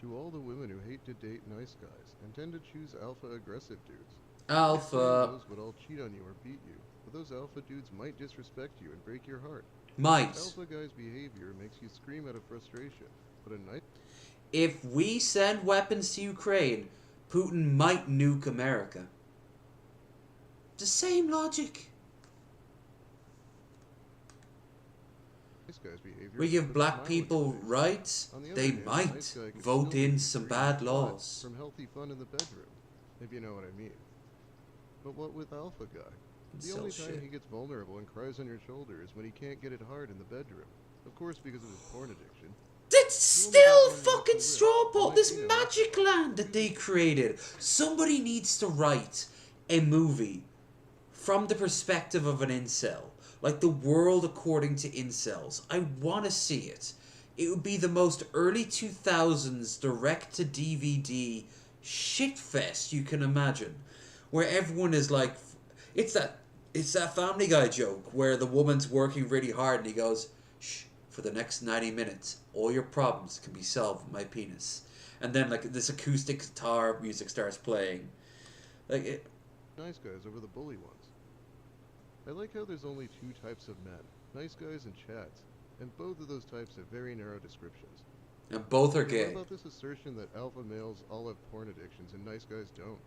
To all the women who hate to date nice guys and tend to choose alpha-aggressive dudes. Alpha. Those would all cheat on you or beat you, but those alpha dudes might disrespect you and break your heart. Might. Alpha guy's behavior makes you scream out of frustration, but a night... If we send weapons to Ukraine, Putin might nuke America. The same logic. We give black people rights, they might vote in some bad laws. From healthy fun in the bedroom, if you know what I mean. But what with Alpha Guy? The only time he gets vulnerable and cries on your shoulder is when he can't get it hard in the bedroom. Of course, because of his porn addiction. That's still fucking straw pot. This magic land that they created. Somebody needs to write a movie from the perspective of an incel. Like the world according to incels. I want to see it. It would be the most early 2000s direct-to-DVD shitfest you can imagine. Where everyone is like... It's that Family Guy joke where the woman's working really hard and he goes, shh, for the next 90 minutes, all your problems can be solved with my penis. And then like this acoustic guitar music starts playing. Like it... Nice guys over the bully ones. I like how there's only two types of men, nice guys and chads, and both of those types have very narrow descriptions. And both are gay. What about this assertion that alpha males all have porn addictions and nice guys don't?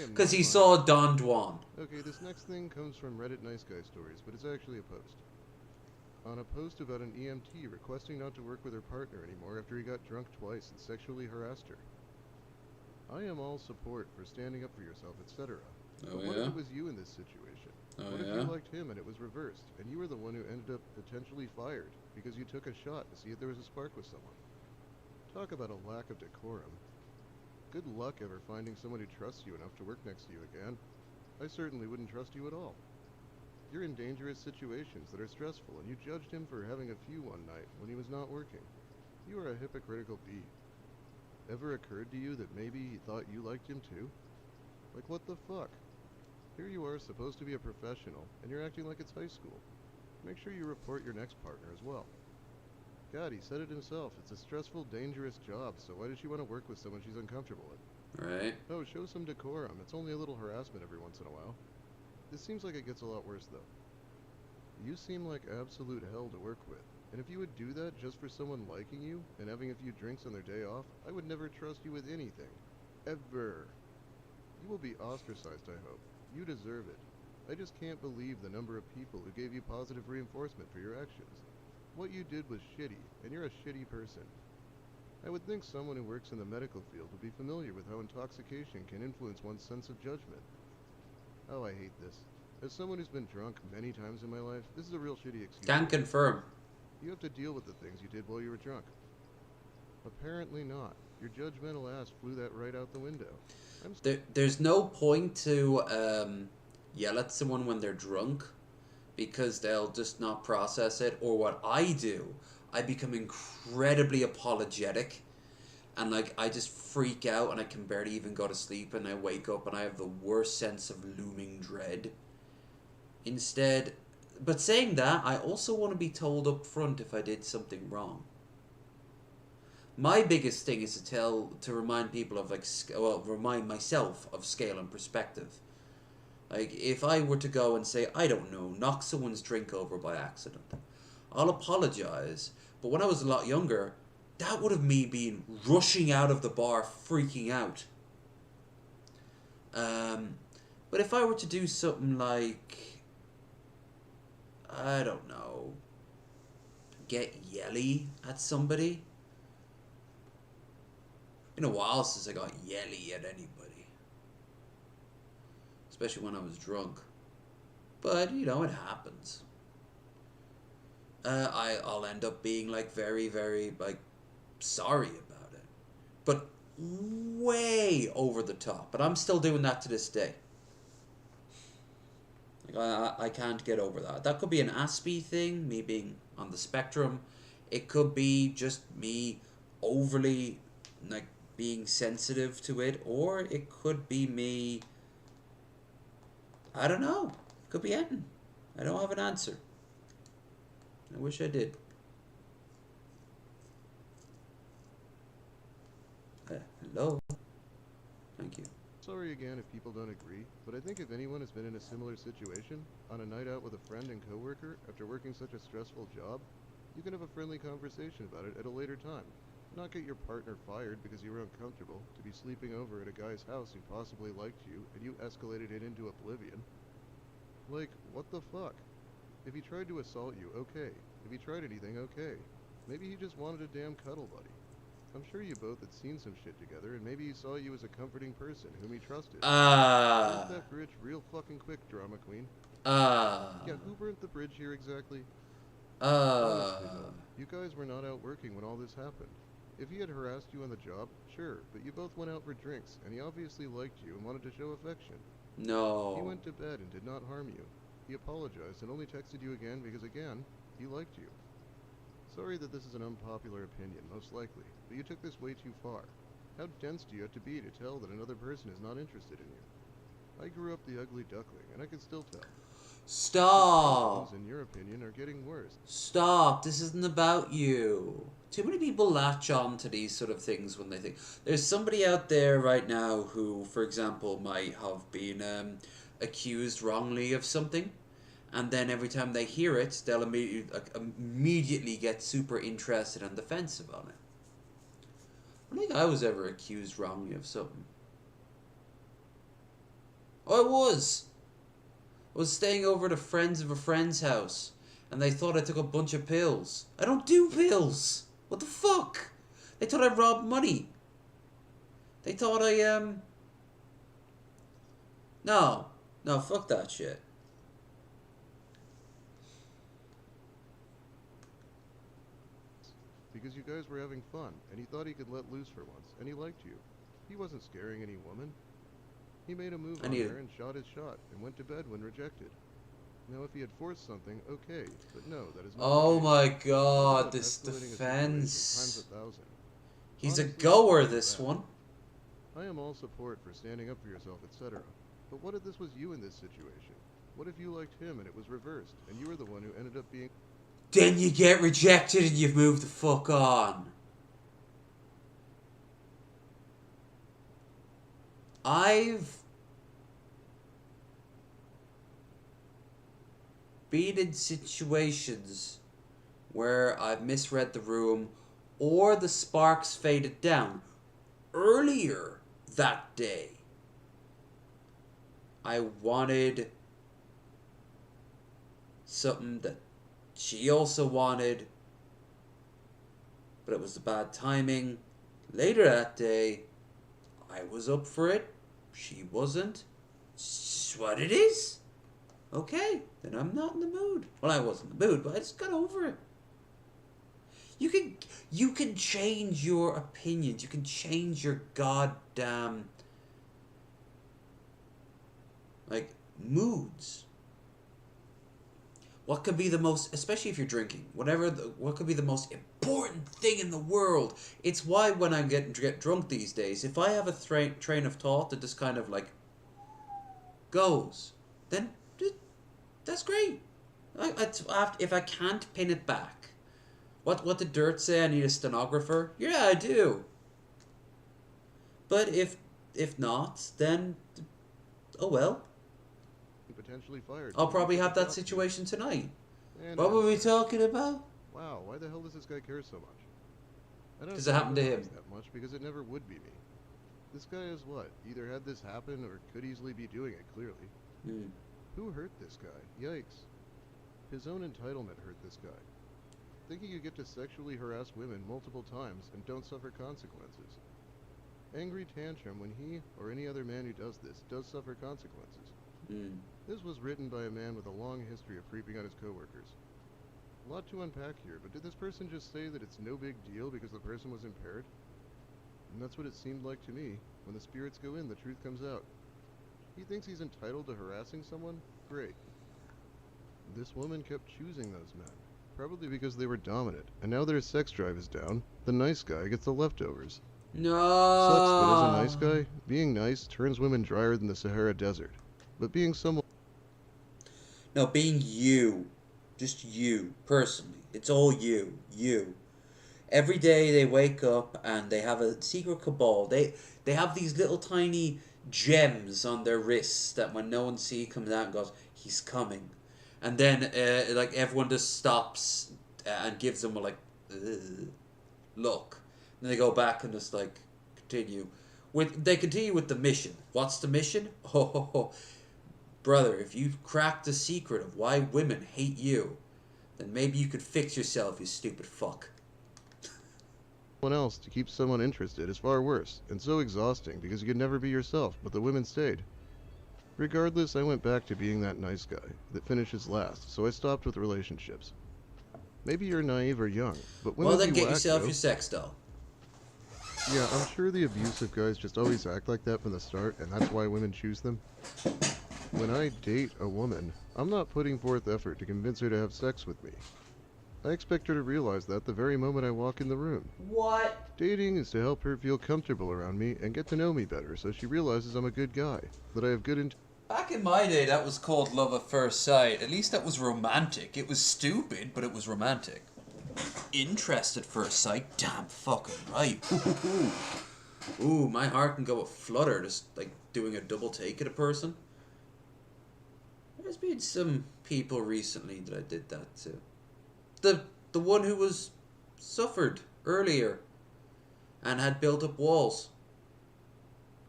Because he saw Don Juan. Okay, this next thing comes from Reddit Nice Guy Stories, but it's actually a post. On a post about an EMT requesting not to work with her partner anymore after he got drunk twice and sexually harassed her. I am all support for standing up for yourself, etc. But what if it was you in this situation? What if you liked him and it was reversed, and you were the one who ended up potentially fired because you took a shot to see if there was a spark with someone? Talk about a lack of decorum. Good luck ever finding someone who trusts you enough to work next to you again. I certainly wouldn't trust you at all. You're in dangerous situations that are stressful, and you judged him for having a few one night when he was not working. You are a hypocritical bee. Ever occurred to you that maybe he thought you liked him too? Like, what the fuck? Here you are supposed to be a professional, and you're acting like it's high school. Make sure you report your next partner as well. God, he said it himself. It's a stressful, dangerous job, so why does she want to work with someone she's uncomfortable with? Right. Oh, show some decorum. It's only a little harassment every once in a while. This seems like it gets a lot worse, though. You seem like absolute hell to work with. And if you would do that just for someone liking you and having a few drinks on their day off, I would never trust you with anything. Ever. You will be ostracized, I hope. You deserve it. I just can't believe the number of people who gave you positive reinforcement for your actions. What you did was shitty, and you're a shitty person. I would think someone who works in the medical field would be familiar with how intoxication can influence one's sense of judgment. Oh, I hate this. As someone who's been drunk many times in my life, this is a real shitty excuse. Can confirm. You have to deal with the things you did while you were drunk. Apparently not. Your judgmental ass flew that right out the window. There's no point to yell at someone when they're drunk, because they'll just not process it. Or what I do, I become incredibly apologetic, and like I just freak out and I can barely even go to sleep, and I wake up and I have the worst sense of looming dread. Instead, but saying that, I also want to be told up front if I did something wrong. My biggest thing is to remind people of remind myself of scale and perspective. Like, if I were to go and say, I don't know, knock someone's drink over by accident, I'll apologize. But when I was a lot younger, that would have me been rushing out of the bar, freaking out. But if I were to do something like, I don't know, get yelly at somebody. Been a while since I got yelly at anybody, especially when I was drunk. But you know, it happens. I'll end up being like very, very like sorry about it, but way over the top. But I'm still doing that to this day. Like, I can't get over that. That could be an Aspie thing, me being on the spectrum. It could be just me overly like being sensitive to it, or it could be me, I don't know. It could be anything. I don't have an answer. I wish I did. Hello. Thank you. Sorry again if people don't agree, but I think if anyone has been in a similar situation, on a night out with a friend and coworker after working such a stressful job, you can have a friendly conversation about it at a later time. Not get your partner fired because you were uncomfortable to be sleeping over at a guy's house who possibly liked you and you escalated it into oblivion. Like, what the fuck? If he tried to assault you, okay. If he tried anything, okay. Maybe he just wanted a damn cuddle buddy. I'm sure you both had seen some shit together, and maybe he saw you as a comforting person whom he trusted. Burnt that bridge real fucking quick, drama queen. Yeah, who burnt the bridge here exactly? Honestly, though, you guys were not out working when all this happened. If he had harassed you on the job, sure, but you both went out for drinks, and he obviously liked you and wanted to show affection. No. He went to bed and did not harm you. He apologized and only texted you again because, again, he liked you. Sorry that this is an unpopular opinion, most likely, but you took this way too far. How dense do you have to be to tell that another person is not interested in you? I grew up the ugly duckling, and I can still tell. Stop. In your opinion, are getting worse. Stop. This isn't about you. Too many people latch on to these sort of things when they think. There's somebody out there right now who, for example, might have been accused wrongly of something. And then every time they hear it, they'll immediately get super interested and defensive on it. I don't think I was ever accused wrongly of something. Oh, I was. I was staying over at a friend's of a friend's house, and they thought I took a bunch of pills. I don't do pills. What the fuck? They thought I robbed money. They thought I, No, fuck that shit. Because you guys were having fun, and he thought he could let loose for once, and he liked you. He wasn't scaring any woman. He made a move on her and shot his shot, and went to bed when rejected. Now, if he had forced something, okay, but no, that is not Oh my god, this defense. He's a goer, this one. I am all support for standing up for yourself, etc. But what if this was you in this situation? What if you liked him and it was reversed, and you were the one who ended up being... then you get rejected and you move the fuck on. I've been in situations where I've misread the room or the sparks faded down. Earlier that day, I wanted something that she also wanted, but it was the bad timing. Later that day, I was up for it. She wasn't. It's what it is. Okay, then I'm not in the mood. Well, I was in the mood, but I just got over it. You can change your opinions. You can change your goddamn moods. What could be the most, especially if you're drinking, what could be the most important thing in the world? It's why when I get drunk these days, if I have a train of thought that just kind of goes, then that's great. If I can't pin it back, what did Dirt say? I need a stenographer. Yeah, I do. But if not, then oh well. Potentially fired. I'll probably have that situation tonight. And what were we talking about? Wow, why the hell does this guy care so much? I don't Because it happened to him. That much because it never would be me. This guy is what? Either had this happen or could easily be doing it, clearly. Who hurt this guy? Yikes. His own entitlement hurt this guy. Thinking you get to sexually harass women multiple times and don't suffer consequences. Angry tantrum when he, or any other man who does this, does suffer consequences. This was written by a man with a long history of creeping on his coworkers. A lot to unpack here, but did this person just say that it's no big deal because the person was impaired? And that's what it seemed like to me. When the spirits go in, the truth comes out. He thinks he's entitled to harassing someone? Great. This woman kept choosing those men, probably because they were dominant, and now their sex drive is down. The nice guy gets the leftovers. No. Sucks, but as a nice guy, being nice turns women drier than the Sahara Desert. But being someone... No, being you. Just you, personally. It's all you. You. Every day they wake up and they have a secret cabal. They have these little tiny gems on their wrists that when no one sees comes out and goes, he's coming. And then everyone just stops and gives them a look. And they go back and just continue. They continue with the mission. What's the mission? Brother, if you crack the secret of why women hate you, then maybe you could fix yourself, you stupid fuck. Someone else to keep someone interested is far worse, and so exhausting because you could never be yourself, but the women stayed. Regardless, I went back to being that nice guy that finishes last, so I stopped with relationships. Maybe you're naive or young, but women well, then get whack, yourself though. your sex doll. Yeah, I'm sure the abusive guys just always act like that from the start, and that's why women choose them. When I date a woman, I'm not putting forth effort to convince her to have sex with me. I expect her to realize that the very moment I walk in the room. What? Dating is to help her feel comfortable around me and get to know me better so she realizes I'm a good guy, that I have good Back in my day, that was called love at first sight. At least that was romantic. It was stupid, but it was romantic. Interest at first sight? Damn fucking right. Ooh, my heart can go a flutter just doing a double take at a person. There's been some people recently that I did that to. The one who was suffered earlier and had built up walls.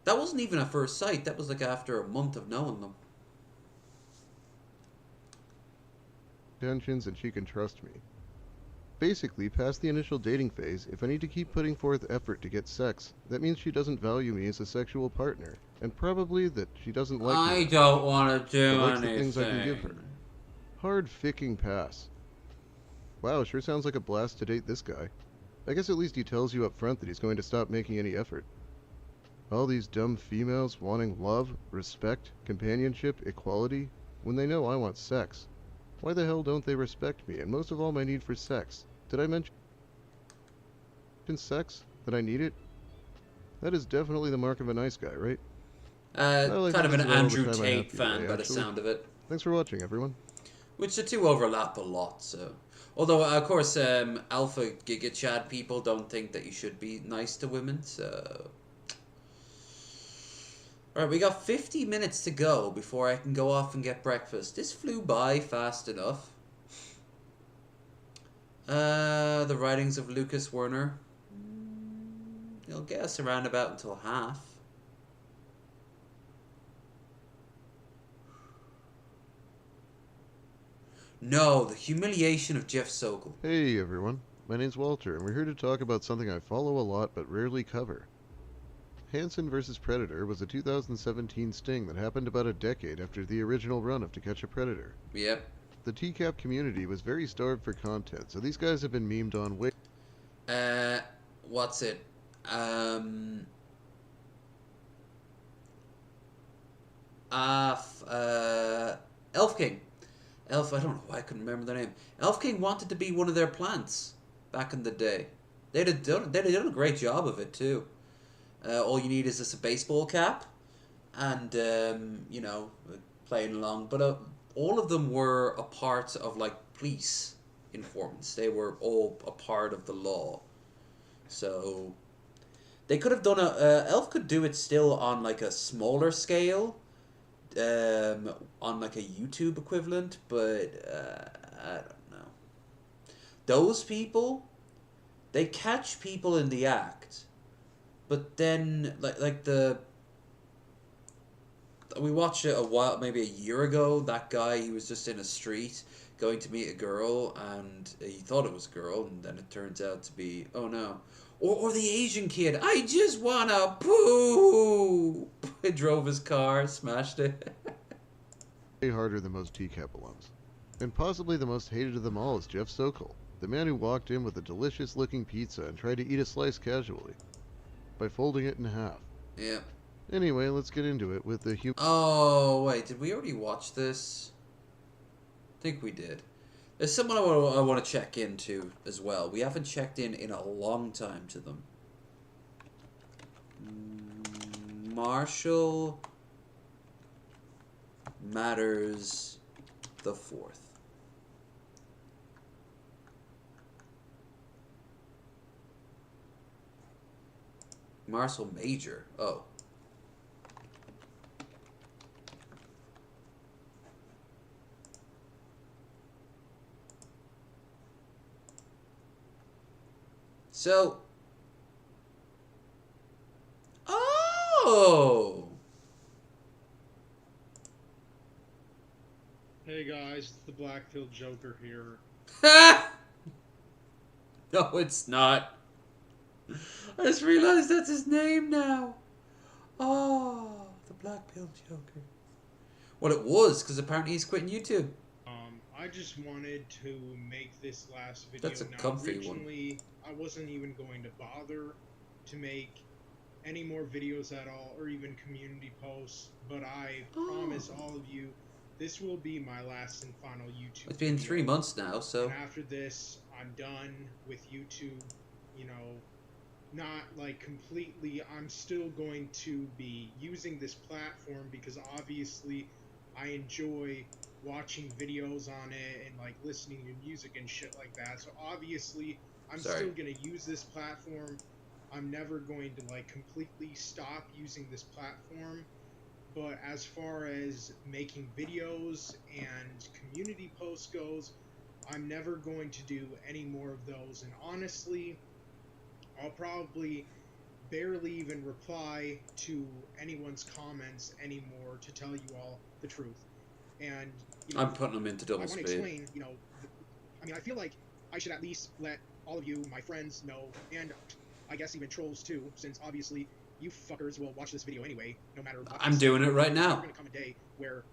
That wasn't even at first sight. That was after a month of knowing them. intentions and she can trust me. Basically, past the initial dating phase, if I need to keep putting forth effort to get sex, that means she doesn't value me as a sexual partner, and probably that she doesn't like me. I don't want to do likes anything. the things I can give her. Hard ficking pass. Wow, sure sounds like a blast to date this guy. I guess at least he tells you up front that he's going to stop making any effort. All these dumb females wanting love, respect, companionship, equality, when they know I want sex. Why the hell don't they respect me, and most of all my need for sex? Did I mention sex? That I need it? That is definitely the mark of a nice guy, right? Kind of an Andrew Tate fan by the sound of it. Thanks for watching, everyone. Which the two overlap a lot, so... Although, of course, alpha Giga Chad people don't think that you should be nice to women, so... Alright, we got 50 minutes to go before I can go off and get breakfast. This flew by fast enough. The writings of Lucas Werner. It'll get us around about until half. No, the humiliation of Jeff Sokol. Hey everyone, my name's Walter, and we're here to talk about something I follow a lot but rarely cover. Hansen vs. Predator was a 2017 sting that happened about a decade after the original run of To Catch a Predator. Yep. The TCAP community was very starved for content, so these guys have been memed on way... What's it? Elf King. I don't know why I couldn't remember their name. Elf King wanted to be one of their plants back in the day. They'd done a great job of it too. All you need is just a baseball cap, and you know, playing along. But all of them were a part of like police informants. They were all a part of the law. So they could have done Elf could do it still on like a smaller scale. On like a YouTube equivalent, but I don't know. Those people, they catch people in the act, but then we watched it maybe a year ago. That guy, he was just in a street going to meet a girl, and he thought it was a girl, and then it turns out to be, oh no. Or the Asian kid, I just wanna poo. He drove his car, smashed it. Way harder than most TCAP alums. And possibly the most hated of them all is Jeff Sokol, the man who walked in with a delicious looking pizza and tried to eat a slice casually, by folding it in half. Yeah. Anyway, let's get into it with the Oh, wait, did we already watch this? I think we did. There's someone I want to check into as well. We haven't checked in a long time to them. Marshall Matters the Fourth. Marshall Major. Oh. So, oh! Hey guys, it's the Black-Pilled Joker here. No, it's not. I just realized that's his name now. Oh, the Black-Pilled Joker. Well, it was, because apparently he's quitting YouTube. I just wanted to make this last video. That's a comfy originally, I wasn't even going to bother to make any more videos at all, or even community posts, but I promise all of you, this will be my last and final YouTube It's been 3 months now, so... And after this, I'm done with YouTube, you know, not like completely. I'm still going to be using this platform because obviously I enjoy watching videos on it and like listening to music and shit like that. So obviously I'm still going to use this platform. I'm never going to like completely stop using this platform. But as far as making videos and community posts goes, I'm never going to do any more of those. And honestly, I'll probably barely even reply to anyone's comments anymore, to tell you all the truth. And you know, I'm putting them into double I speed. want to explain, you know, I mean, I feel like I should at least let all of you, my friends, know, and I guess even trolls too, since obviously you fuckers will watch this video anyway, no matter what. I'm doing it right now. There's gonna come a day where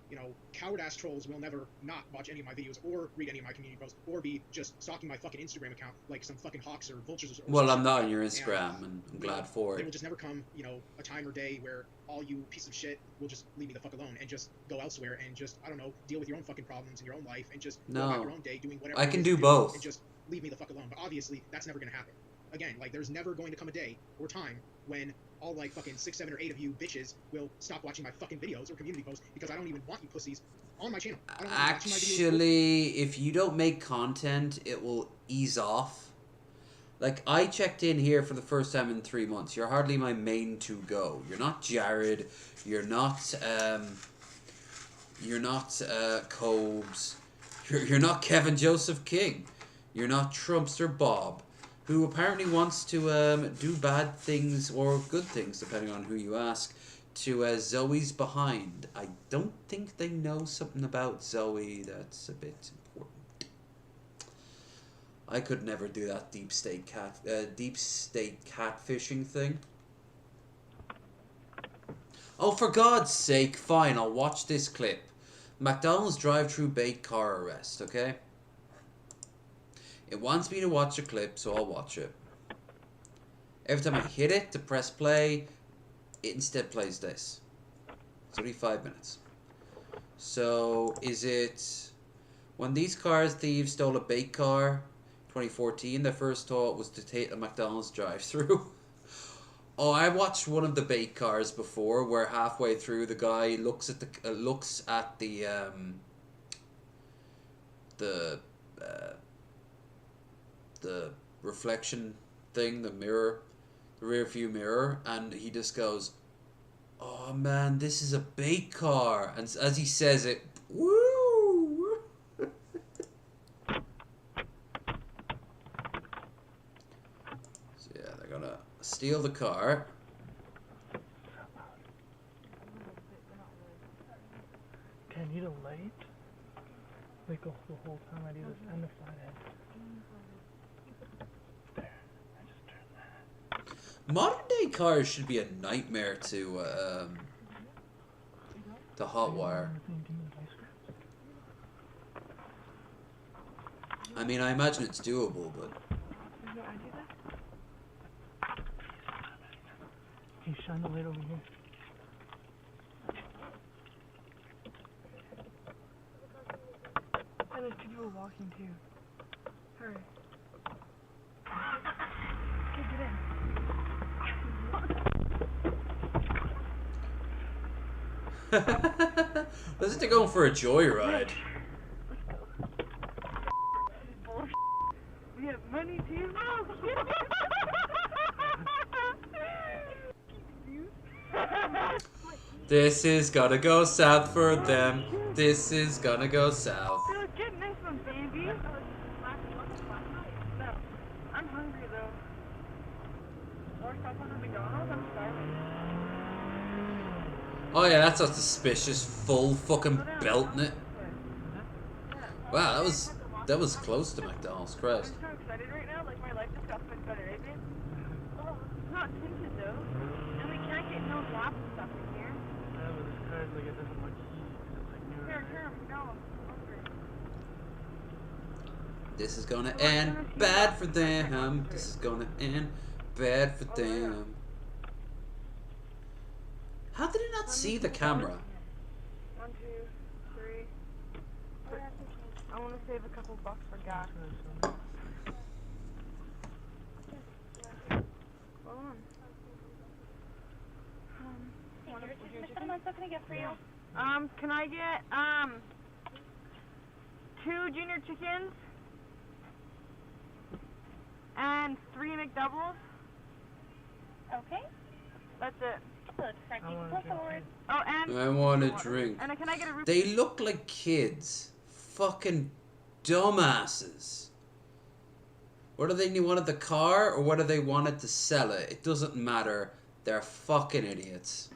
you know, coward-ass trolls will never not watch any of my videos or read any of my community posts or be just stalking my fucking Instagram account like some fucking hawks or vultures. Or well, I'm not on your Instagram, and I'm glad for it. There will just never come, you know, a time or day where all you piece of shit will just leave me the fuck alone and just go elsewhere and just, I don't know, deal with your own fucking problems in your own life and just go about your own day doing whatever. I can do both. And just leave me the fuck alone. But obviously, that's never gonna happen. Again, like, there's never going to come a day or time when all like fucking 6, 7, or 8 of you bitches will stop watching my fucking videos or community posts because I don't even want you pussies on my channel. I don't want you watching my videos. Actually, if you don't make content, it will ease off. Like, I checked in here for the first time in 3 months. You're hardly my main to go. You're not Jared. You're not Cobes. You're not Kevin Joseph King. You're not Trumpster Bob, who apparently wants to do bad things or good things, depending on who you ask, to Zoe's behind. I don't think they know something about Zoe that's a bit important. I could never do that deep state catfishing thing. Oh, for God's sake, fine, I'll watch this clip. McDonald's drive-through bait car arrest, okay? It wants me to watch a clip, so I'll watch it. Every time I hit it to press play, it instead plays this. It's only 5 minutes. So, is it... When these car thieves stole a bait car, 2014, their first thought was to take a McDonald's drive-through. Oh, I watched one of the bait cars before, where halfway through the guy looks at the reflection thing, the mirror, the rear view mirror, and he just goes, "Oh man, this is a bait car," and as he says it, woo. So yeah, they're gonna steal the car. Can I need a light? Like the whole time I do this and the flathead. There, I just turned that. Modern day cars should be a nightmare to hotwire. I mean, I imagine it's doable, but. Can you shine the light over here? There's two people walking too. Hurry. Okay, get in. Looks like they're going for a joyride. We have money too. This is gonna go south for them. This is gonna go south. Get next one, baby. No, I'm hungry though. Or stop on the McDonald's. I'm starving. Oh yeah, that's not suspicious. Full fucking belting it. Wow, that was close to McDonald's. Christ. I'm so excited right now. Like my life just got so much better, right, babe? Oh, it's not tinted though, and we can't get no gas and stuff in here. Yeah, but this car's like it doesn't look heat. It's like new. Here, no, I'm hungry. This is gonna end bad for them. This is gonna end bad for them. How did it not see the camera? 1, 2, 3. I want to save a couple bucks for gas. Hold on. What am I going to get for you? Can I get 2 junior chickens and 3 McDoubles? Okay. That's it. Oh, and I want a drink. And can I get a They look like kids. Fucking dumbasses. Whether they wanted the car or whether they wanted to sell it, it doesn't matter. They're fucking idiots.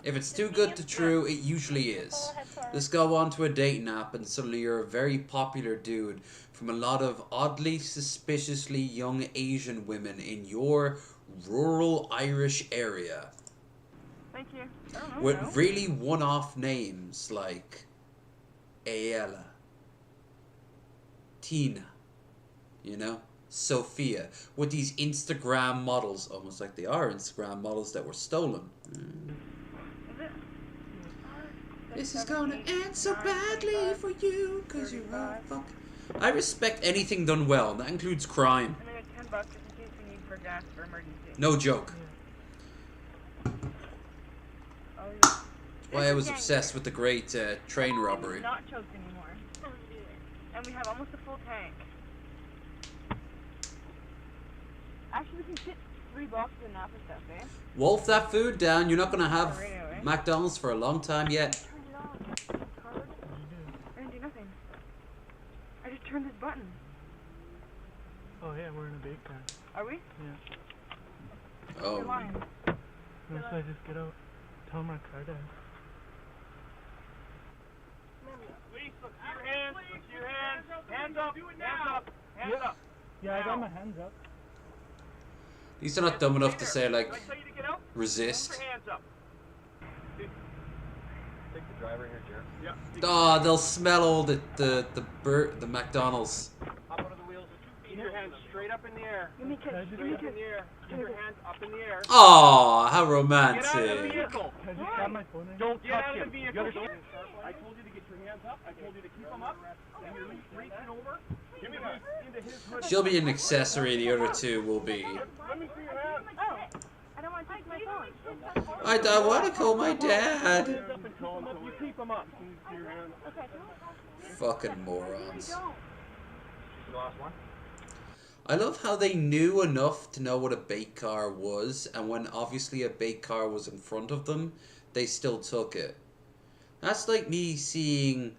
If it's too good to true, it usually is. Just go onto a dating app and suddenly you're a very popular dude from a lot of oddly suspiciously young Asian women in your rural Irish area. Thank you. With really one-off names like Ayala, Tina, you know, Sophia, with these Instagram models, almost like they are Instagram models that were stolen. This is gonna end so badly for you, cause you're a fuck. I respect anything done well, and that includes crime. And then $10 just in case we need for gas for emergency. No joke. Why I was obsessed with the great train robbery. Not choked anymore. And we have almost a full tank. Actually, we can fit 3 boxes of Napa stuff, eh? Wolf that food down. You're not gonna have McDonald's for a long time yet. Turn it on. Card. I didn't do nothing. I just turned this button. Oh yeah, we're in a bake car. Are we? Yeah. Oh. You're lying. No, so I just get out. Tell them our car died. Please, look to your hands. Look to your hands. Hands up. Hands up. Hands up. Yeah, I got my hands up. At least they're not dumb enough to say like resist. Hands up. Take the driver here, Jared. Yeah. Oh, they'll smell all the McDonald's. Up under the wheels. Keep your hands straight up in the air. Straight up in the air. Keep your hands up in the air. Oh, how Get out of the romantic. vehicle. I just got my phone in. Don't touch him. You understand? I told you to get your hands up. I told you to keep them up. And you're reaching over. Give me that. Into his hood. She'll be an accessory. The other two will be. Let me see your hands. Oh, I don't want to take my phone. I want to call my dad. You keep them up. Can you see your hands? Okay. Fucking morons. The last one. I love how they knew enough to know what a bait car was, and when obviously a bait car was in front of them, they still took it. That's like me seeing,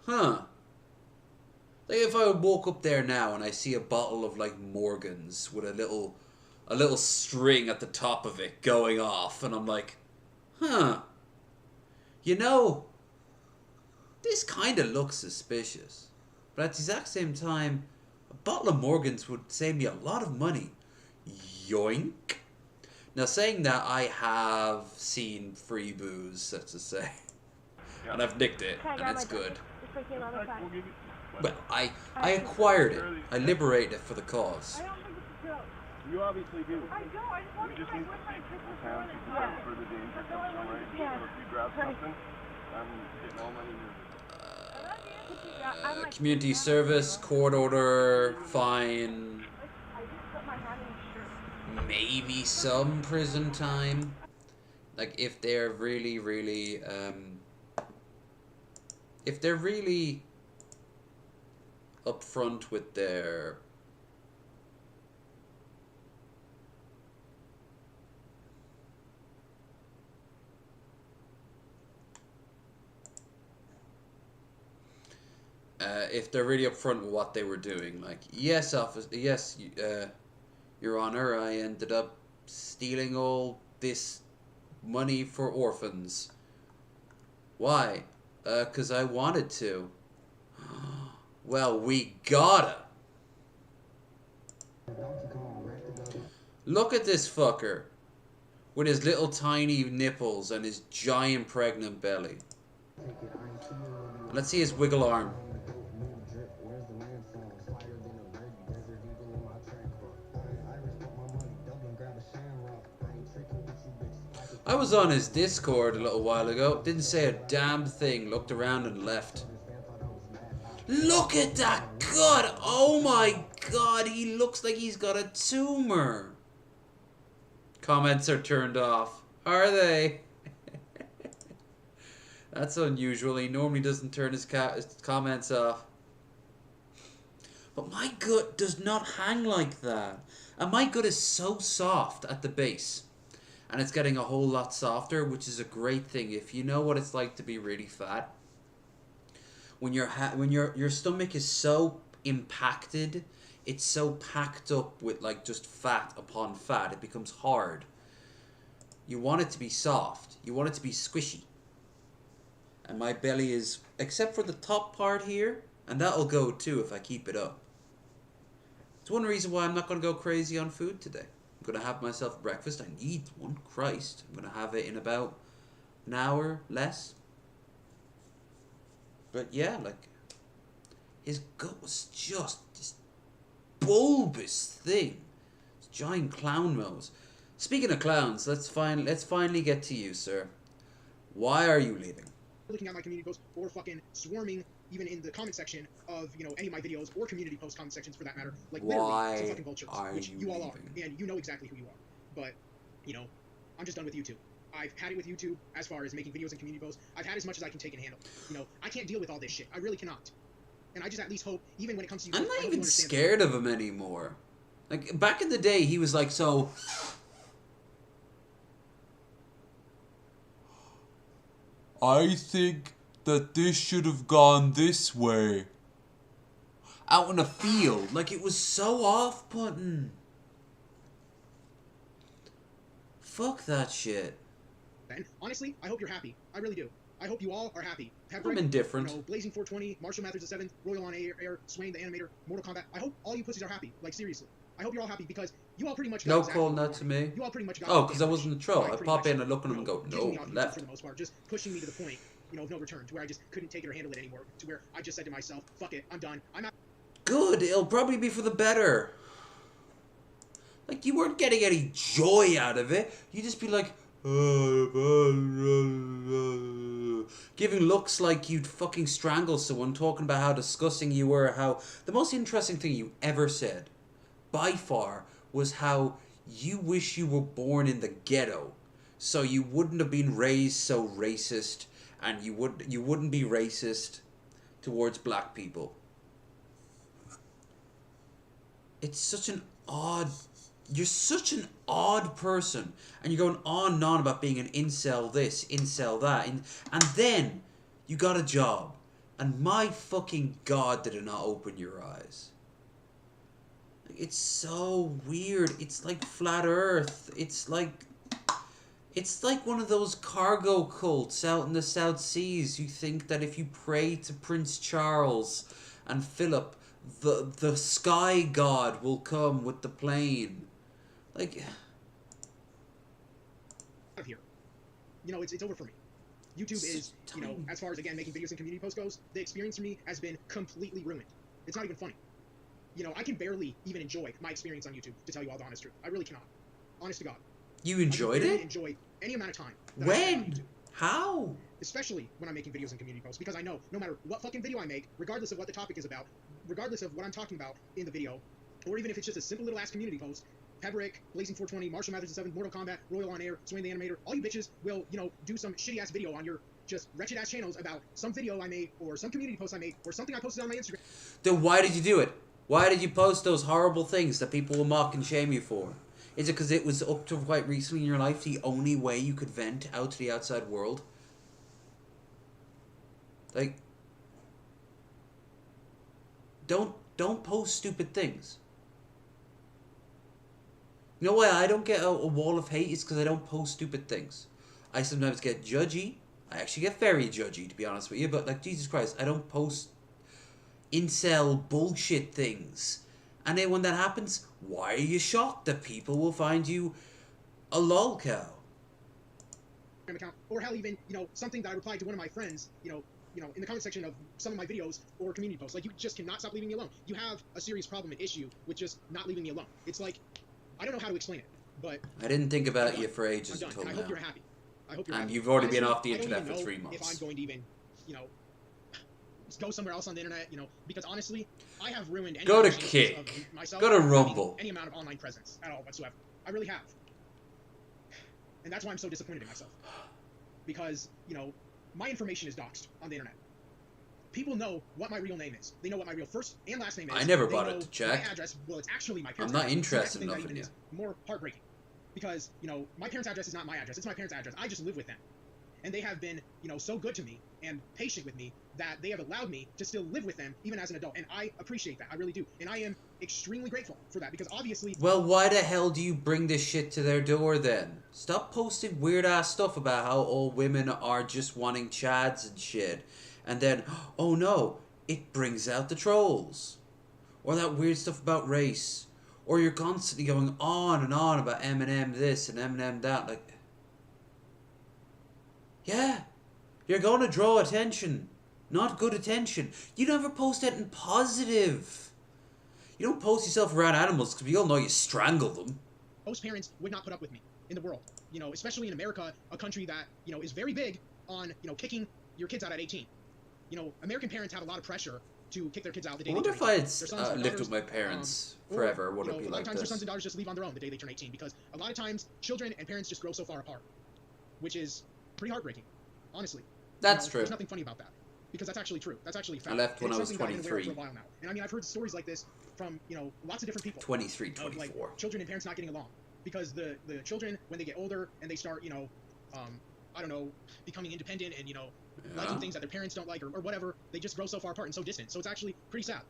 like if I would walk up there now and I see a bottle of like Morgan's with a little string at the top of it going off, and I'm like, you know, this kind of looks suspicious, but at the exact same time, a bottle of Morgan's would save me a lot of money. Yoink. Now, saying that, I have seen free booze, that's to say. And I've nicked it, and it's good. But I acquired it. I liberated it for the cause. You obviously do. I don't. I just want to just try need with my Christmas hands one. to grab for the danger comes from right. Yeah. So if you grab something, I'm getting all money. Community service, court order, fine. Maybe some prison time. Like if they're really, really, if they're really upfront with their if they're really upfront with what they were doing, like, yes, officer, yes, Your Honor, I ended up stealing all this money for orphans. Why? 'Cause I wanted to. Well, we gotta. Look at this fucker. With his little tiny nipples and his giant pregnant belly. Let's see his wiggle arm. I was on his Discord a little while ago. Didn't say a damn thing. Looked around and left. Look at that gut! Oh my god, he looks like he's got a tumor. Comments are turned off. Are they? That's unusual. He normally doesn't turn his comments off. But my gut does not hang like that. And my gut is so soft at the base. And it's getting a whole lot softer, which is a great thing. If you know what it's like to be really fat, when your stomach is so impacted, it's so packed up with like just fat upon fat, it becomes hard. You want it to be soft. You want it to be squishy. And my belly is, except for the top part here, and that'll go too if I keep it up. It's one reason why I'm not going to go crazy on food today. I'm going to have myself breakfast. I need one. Christ. I'm going to have it in about an hour, less. But yeah, like, his gut was just this bulbous thing. This giant clown nose. Speaking of clowns, let's finally get to you, sir. Why are you leaving? Looking at my community posts or fucking swarming even in the comment section of, you know, any of my videos or community post comment sections for that matter, like literally some fucking vultures, which you all are, and you know exactly who you are. But, you know, I'm just done with you two. I've had it with YouTube as far as making videos and community posts. I've had as much as I can take and handle. You know, I can't deal with all this shit. I really cannot. And I just at least hope, even when it comes to you, I'm not even scared of him anymore. Like, back in the day, he was like, so... I think that this should have gone this way. Out in a field. Like, it was so off-putting. Fuck that shit. And honestly, I hope you're happy. I really do. I hope you all are happy. I'm indifferent. You know, Blazing 420, Marshall Mathers the 7th, Royal on Air, Swain the Animator, Mortal Kombat. I hope all you pussies are happy. Like, seriously. I hope you're all happy because you all pretty much got No exactly calling that to me. You all pretty much got Oh, because I wasn't a troll. Right, I pretty pop much, in and look at him and go, kicking me no, off left. for the most part, just pushing me to the point, you know, of no return, to where I just couldn't take it or handle it anymore, to where I just said to myself, fuck it, I'm done. I'm out. Good, it'll probably be for the better. Like, you weren't getting any joy out of it. You just be like, giving looks like you'd fucking strangle someone, talking about how disgusting you were, how... The most interesting thing you ever said, by far, was how you wish you were born in the ghetto, so you wouldn't have been raised so racist, and you wouldn't be racist towards black people. It's such an odd... You're such an odd person, and you're going on and on about being an incel this, incel that, and then you got a job, and my fucking God, did it not open your eyes. It's so weird. It's like flat Earth. It's like one of those cargo cults out in the South Seas. You think that if you pray to Prince Charles and Philip, the sky god will come with the plane. Like, out of here. You know, it's over for me. YouTube is, you know, as far as, again, making videos and community posts goes, the experience for me has been completely ruined. It's not even funny. You know, I can barely even enjoy my experience on YouTube, to tell you all the honest truth. I really cannot. Honest to God. You enjoyed I it? Enjoy any amount of time. When? How? Especially when I'm making videos and community posts, because I know no matter what fucking video I make, regardless of what the topic is about, regardless of what I'm talking about in the video, or even if it's just a simple little ass community post, Pebbrick, Blazing 420, Marshall Mathers the 7th, Mortal Kombat, Royal on Air, Swain the Animator, all you bitches will, you know, do some shitty ass video on your just wretched ass channels about some video I made, or some community post I made, or something I posted on my Instagram. Then why did you do it? Why did you post those horrible things that people will mock and shame you for? Is it because it was up to quite recently in your life the only way you could vent out to the outside world? Like, don't post stupid things. You know why I don't get a wall of hate? It's because I don't post stupid things. I sometimes get judgy. I actually get very judgy, to be honest with you. But, like, Jesus Christ, I don't post incel bullshit things. And then when that happens, why are you shocked that people will find you a lolcow? Account, or hell, even, you know, something that I replied to one of my friends, you know, in the comment section of some of my videos or community posts. Like, you just cannot stop leaving me alone. You have a serious problem and issue with just not leaving me alone. It's like, I don't know how to explain it, but... I didn't think about you for ages until now. I hope you're happy. I hope you're happy. And you've already Honestly, been off the I don't internet even for know 3 months. if I'm going to even, you know, go somewhere else on the internet, you know, because honestly, I have ruined any Go to relationships Kick. of myself, Go to having Rumble. any amount of online presence at all whatsoever. I really have. And that's why I'm so disappointed in myself. Because, you know, my information is doxed on the internet. People know what my real name is. They know what my real first and last name is. I never They bothered know to check. My address, well, it's actually my I'm parents' not address. interested That's the enough thing in that you. even is more heartbreaking. Because, you know, my parents' address is not my address. It's my parents' address. I just live with them. And they have been, you know, so good to me and patient with me that they have allowed me to still live with them even as an adult. And I appreciate that. I really do. And I am extremely grateful for that because obviously... Well, why the hell do you bring this shit to their door then? Stop posting weird-ass stuff about how all women are just wanting chads and shit. And then, oh no, it brings out the trolls. Or that weird stuff about race. Or you're constantly going on and on about Eminem this and Eminem that. Like, yeah, you're going to draw attention. Not good attention. You never post anything positive. You don't post yourself around animals because we all know you strangle them. Most parents would not put up with me in the world. You know, especially in America, a country that, you know, is very big on, you know, kicking your kids out at 18. You know, American parents have a lot of pressure to kick their kids out the day I they wonder turn if 18. I'd Their sons and lived daughters, with my parents or, forever. Would you it know, be a lot like of times their this? sons and daughters just leave on their own the day they turn 18 because a lot of times children and parents just grow so far apart. which is pretty heartbreaking, honestly. That's true. There's nothing funny about that, because that's actually true. That's actually a fact. I left when I was It's something that I've been aware of 23. for a while now. And I mean, I've heard stories like this from, lots of different people. 23, Of, like, 24. children and parents not getting along. Because the children, when they get older and they start, I don't know, becoming independent and, liking things that their parents don't like or whatever, they just grow so far apart and so distant. So it's actually pretty sad.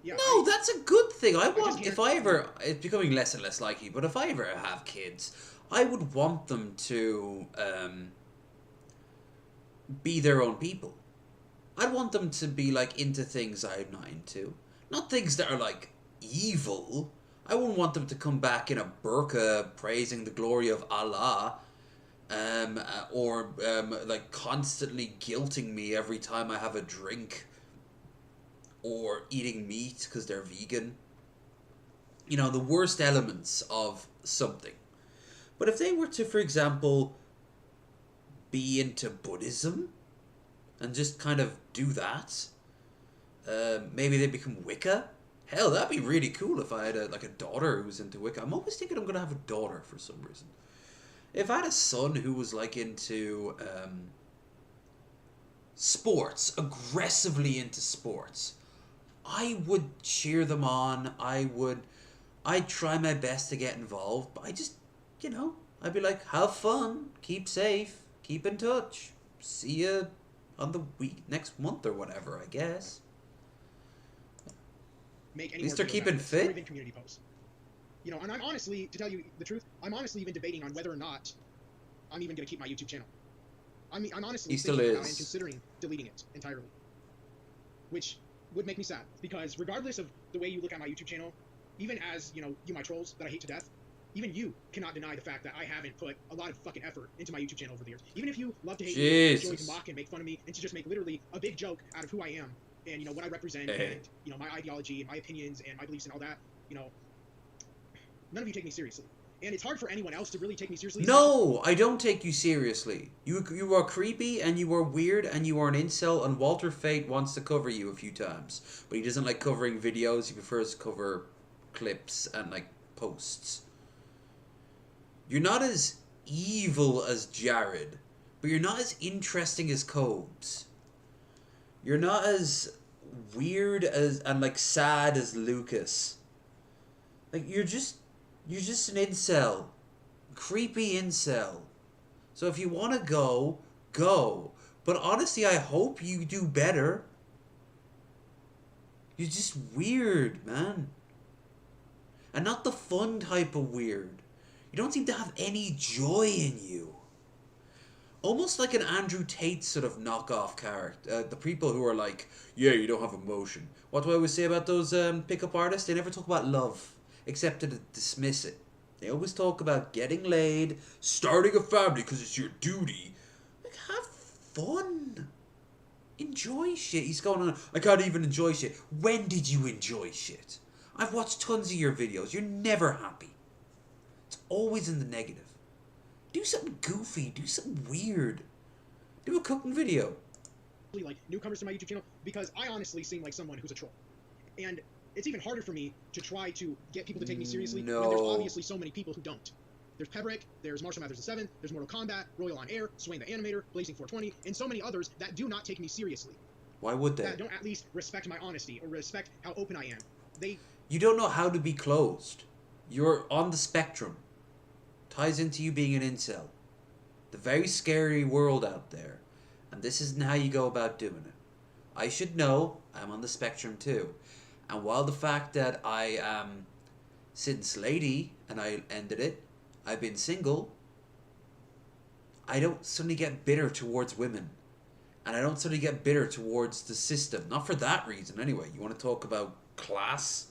Yeah. No, that's a good thing. It's becoming less and less likely, but if I ever have kids, I would want them to be their own people. I'd want them to be, like, into things I'm not into. Not things that are, like, evil. I wouldn't want them to come back in a burqa praising the glory of Allah, or like, constantly guilting me every time I have a drink, or eating meat because they're vegan. The worst elements of something. But if they were to, for example, be into Buddhism and just kind of do that, maybe they become Wicca. Hell, that'd be really cool if I had a daughter who was into Wicca. I'm always thinking I'm gonna have a daughter for some reason. If I had a son who was, like, into sports, aggressively into sports, I would cheer them on. I'd try my best to get involved, but I just, I'd be like, have fun, keep safe, keep in touch, see you on the next month or whatever, I guess. Make any At least more they're videos keeping out of it, fit. or even community posts. And I'm honestly, to tell you the truth, I'm honestly even debating on whether or not I'm even going to keep my YouTube channel. I mean, I'm honestly He still thinking about is. and considering deleting it entirely, which would make me sad, because regardless of the way you look at my YouTube channel, even as, you my trolls that I hate to death, even you cannot deny the fact that I haven't put a lot of fucking effort into my YouTube channel over the years. Even if you love to hate me, enjoy to mock and make fun of me, and to just make literally a big joke out of who I am, and, what I represent, and, my ideology, and my opinions, and my beliefs, and all that, none of you take me seriously. And it's hard for anyone else to really take me seriously. No, I don't take you seriously. You are creepy, and you are weird, and you are an incel, and Walter Fate wants to cover you a few times. But he doesn't like covering videos, he prefers to cover clips and, like, posts. You're not as evil as Jared, but you're not as interesting as Cobes. You're not as weird and, like, sad as Lucas. Like, you're just an incel. Creepy incel. So if you want to go, go. But honestly, I hope you do better. You're just weird, man. And not the fun type of weird. You don't seem to have any joy in you. Almost like an Andrew Tate sort of knockoff character. The people who are like, yeah, you don't have emotion. What do I always say about those pickup artists? They never talk about love, except to dismiss it. They always talk about getting laid, starting a family because it's your duty. Like, have fun. Enjoy shit. He's going on, I can't even enjoy shit. When did you enjoy shit? I've watched tons of your videos. You're never happy. It's always in the negative. Do something goofy. Do something weird. Do a cooking video. Like, newcomers to my YouTube channel, because I honestly seem like someone who's a troll. And it's even harder for me to try to get people to take me seriously when there's obviously so many people who don't. There's Peverick, there's Marshall Mathers the 7th, there's Mortal Kombat, Royal on Air, Swain the Animator, Blazing 420, and so many others that do not take me seriously. Why would they? That don't at least respect my honesty or respect how open I am. You don't know how to be closed. You're on the spectrum. Ties into you being an incel. The very scary world out there. And this isn't how you go about doing it. I should know I'm on the spectrum too. And while the fact that I am since lady and I ended it, I've been single, I don't suddenly get bitter towards women. And I don't suddenly get bitter towards the system. Not for that reason anyway. You want to talk about class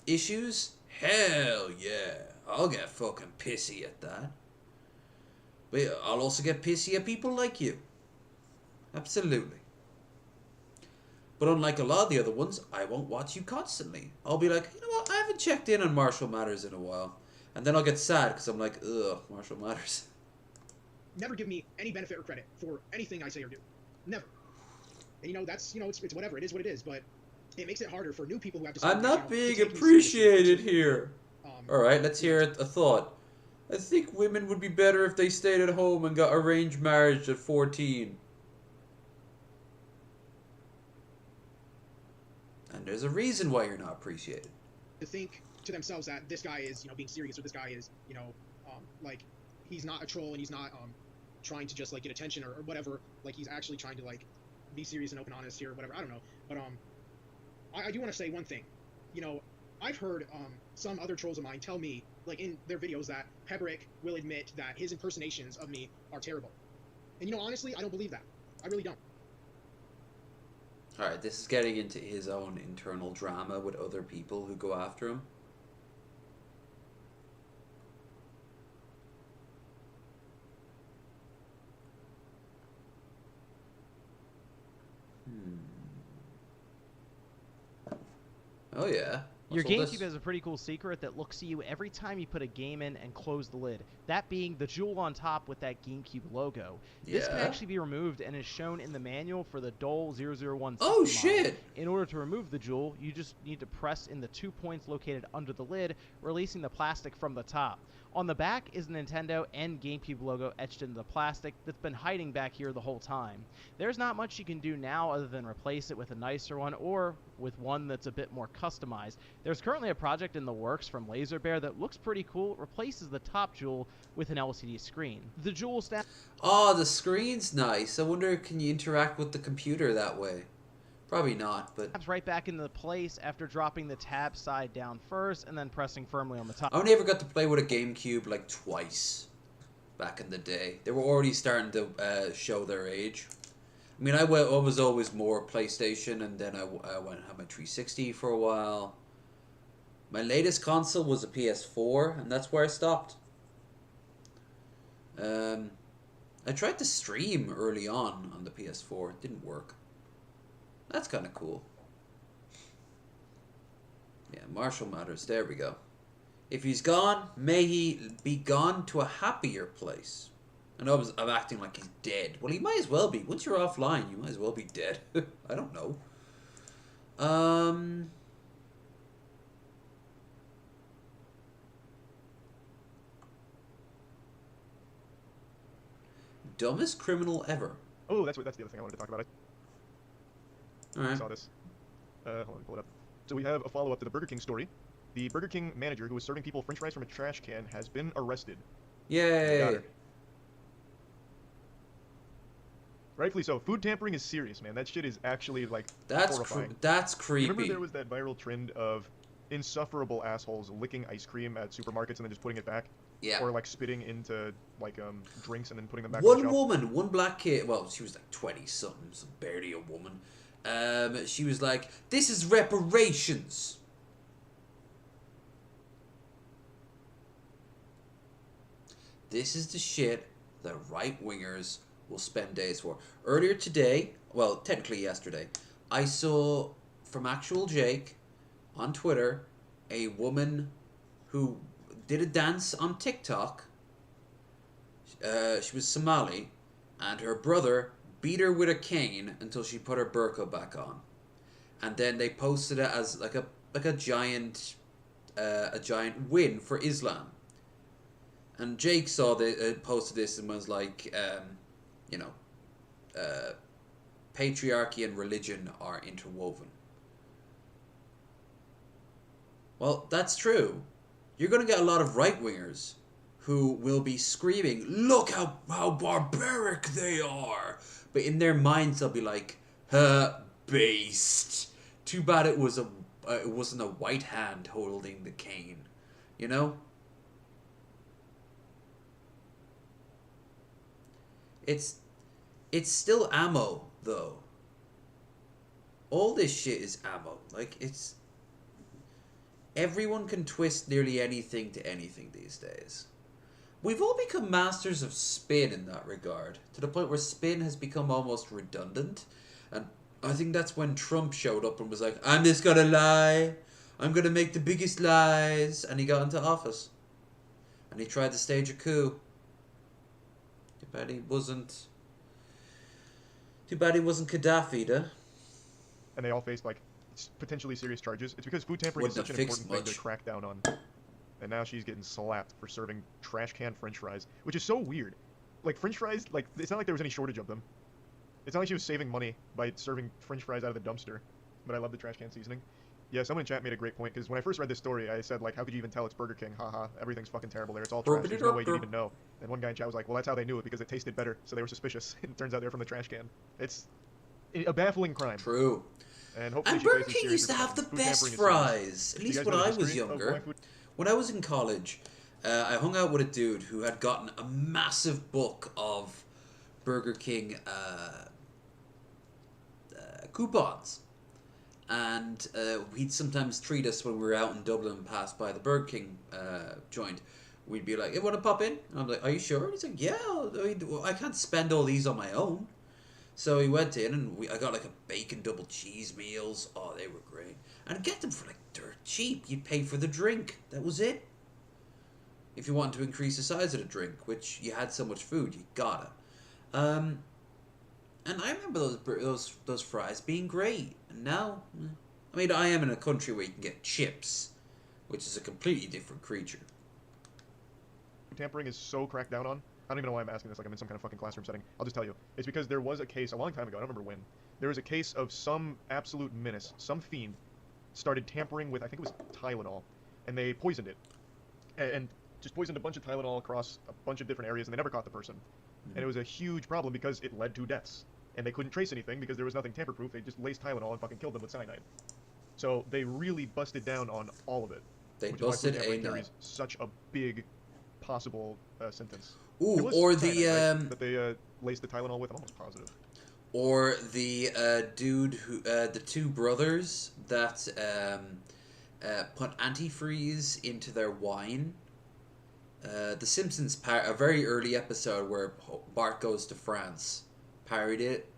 issues? Hell yeah. I'll get fucking pissy at that. But I'll also get pissy at people like you. Absolutely. But unlike a lot of the other ones, I won't watch you constantly. I'll be like, you know what, I haven't checked in on Marshall Mathers in a while. And then I'll get sad because I'm like, ugh, Marshall Mathers. Never give me any benefit or credit for anything I say or do. Never. And that's, it's whatever, it is what it is, but it makes it harder for new people who have to... I'm not being appreciated here. Alright, let's hear a thought. I think women would be better if they stayed at home and got arranged marriage at 14. And there's a reason why you're not appreciated. To think to themselves that this guy is, being serious, or this guy is, like, he's not a troll and he's not, trying to just, like, get attention or whatever. Like, he's actually trying to, like, be serious and open, honest here or whatever. I don't know. But, I do want to say one thing. I've heard, some other trolls of mine tell me, like, in their videos that Peperick will admit that his impersonations of me are terrible. And, honestly, I don't believe that. I really don't. Alright, this is getting into his own internal drama with other people who go after him. Oh yeah. Your GameCube has a pretty cool secret that looks at you every time you put a game in and close the lid. That being the jewel on top with that GameCube logo. This can actually be removed and is shown in the manual for the Dole 001 system model. Shit! In order to remove the jewel, you just need to press in the 2 points located under the lid, releasing the plastic from the top. On the back is the Nintendo and GameCube logo etched into the plastic that's been hiding back here the whole time. There's not much you can do now other than replace it with a nicer one or with one that's a bit more customized. There's currently a project in the works from Laser Bear that looks pretty cool. It replaces the top jewel with an LCD screen. The jewel snaps. Oh, the screen's nice. I wonder, can you interact with the computer that way? Probably not, but... snaps right back into place after dropping the tab side down first and then pressing firmly on the top. I only ever got to play with a GameCube like twice back in the day. They were already starting to show their age. I mean, I was always more PlayStation, and then I went and had my 360 for a while. My latest console was a PS4, and that's where I stopped. I tried to stream early on the PS4. It didn't work. That's kind of cool. Yeah, Marshall Matters. There we go. If he's gone, may he be gone to a happier place. I know I'm acting like he's dead. Well, he might as well be. Once you're offline, you might as well be dead. I don't know. Dumbest criminal ever. Oh, that's the other thing I wanted to talk about. I saw this. Hold on, pull it up. So we have a follow-up to the Burger King story. The Burger King manager who was serving people French fries from a trash can has been arrested. Yay! Got her. Rightfully so. Food tampering is serious, man. That shit is actually, like, horrifying. That's creepy. Remember there was that viral trend of insufferable assholes licking ice cream at supermarkets and then just putting it back? Yeah. Or, like, spitting into, like, drinks and then putting them back One on the shelf? woman, one black kid, well, she was like 20-something, so barely a woman. She was like, this is reparations. This is the shit that right-wingers will spend days for. Earlier today, well, technically yesterday, I saw from Actual Jake on Twitter a woman who did a dance on TikTok. She was Somali, and her brother beat her with a cane until she put her burqa back on, and then they posted it as like a giant win for Islam. And Jake saw posted this and was like, patriarchy and religion are interwoven. Well, that's true. You're going to get a lot of right-wingers who will be screaming, look how barbaric they are. But in their minds, they'll be like, based. Too bad it wasn't a white hand holding the cane. You know? It's still ammo, though. All this shit is ammo. Like, it's... Everyone can twist nearly anything to anything these days. We've all become masters of spin in that regard, to the point where spin has become almost redundant. And I think that's when Trump showed up and was like, I'm just gonna lie. I'm gonna make the biggest lies. And he got into office. And he tried to stage a coup. Too bad he wasn't Gaddafi, though. And they all faced, like, potentially serious charges. It's because food tampering is such an important thing to crack down on. and now she's getting slapped for serving trash can French fries, which is so weird. Like French fries, like it's not like there was any shortage of them. It's not like she was saving money by serving French fries out of the dumpster. But I love the trash can seasoning. Yeah, someone in chat made a great point, because when I first read this story, I said, like, how could you even tell it's Burger King? Haha, everything's fucking terrible there. It's all trash. There's no way you'd even know. And one guy in chat was like, well, that's how they knew it, because it tasted better, so they were suspicious. And it turns out they're from the trash can. It's a baffling crime. True. And hopefully Burger King used to have the best fries. At least when I was younger. When I was in college, I hung out with a dude who had gotten a massive book of Burger King coupons. And he'd sometimes treat us when we were out in Dublin and passed by the Burger King joint. We'd be like, hey, want to pop in? And I'm like, are you sure? And he's like, yeah, I can't spend all these on my own. So he went in and I got like a bacon double cheese meals. Oh, they were great. And get them for like dirt cheap. You'd pay for the drink. That was it. If you wanted to increase the size of the drink, which you had so much food, you gotta. And I remember those fries being great. And now, I mean, I am in a country where you can get chips, which is a completely different creature. Tampering is so cracked down on. I don't even know why I'm asking this like I'm in some kind of fucking classroom setting. I'll just tell you. It's because there was a case a long time ago, I don't remember when. There was a case of some absolute menace, some fiend, started tampering with, I think it was Tylenol, and they poisoned it. And just poisoned a bunch of Tylenol across a bunch of different areas, and they never caught the person. And it was a huge problem because it led to deaths. And they couldn't trace anything because there was nothing tamper-proof. They just laced Tylenol and fucking killed them with cyanide. So they really busted down on all of it. They which busted is why food a tampering carries such a big possible sentence. Ooh, or the cyanide, right? That they laced the Tylenol with. I'm almost positive. Or the dude who the two brothers that put antifreeze into their wine. The Simpsons a very early episode where Bart goes to France parried it,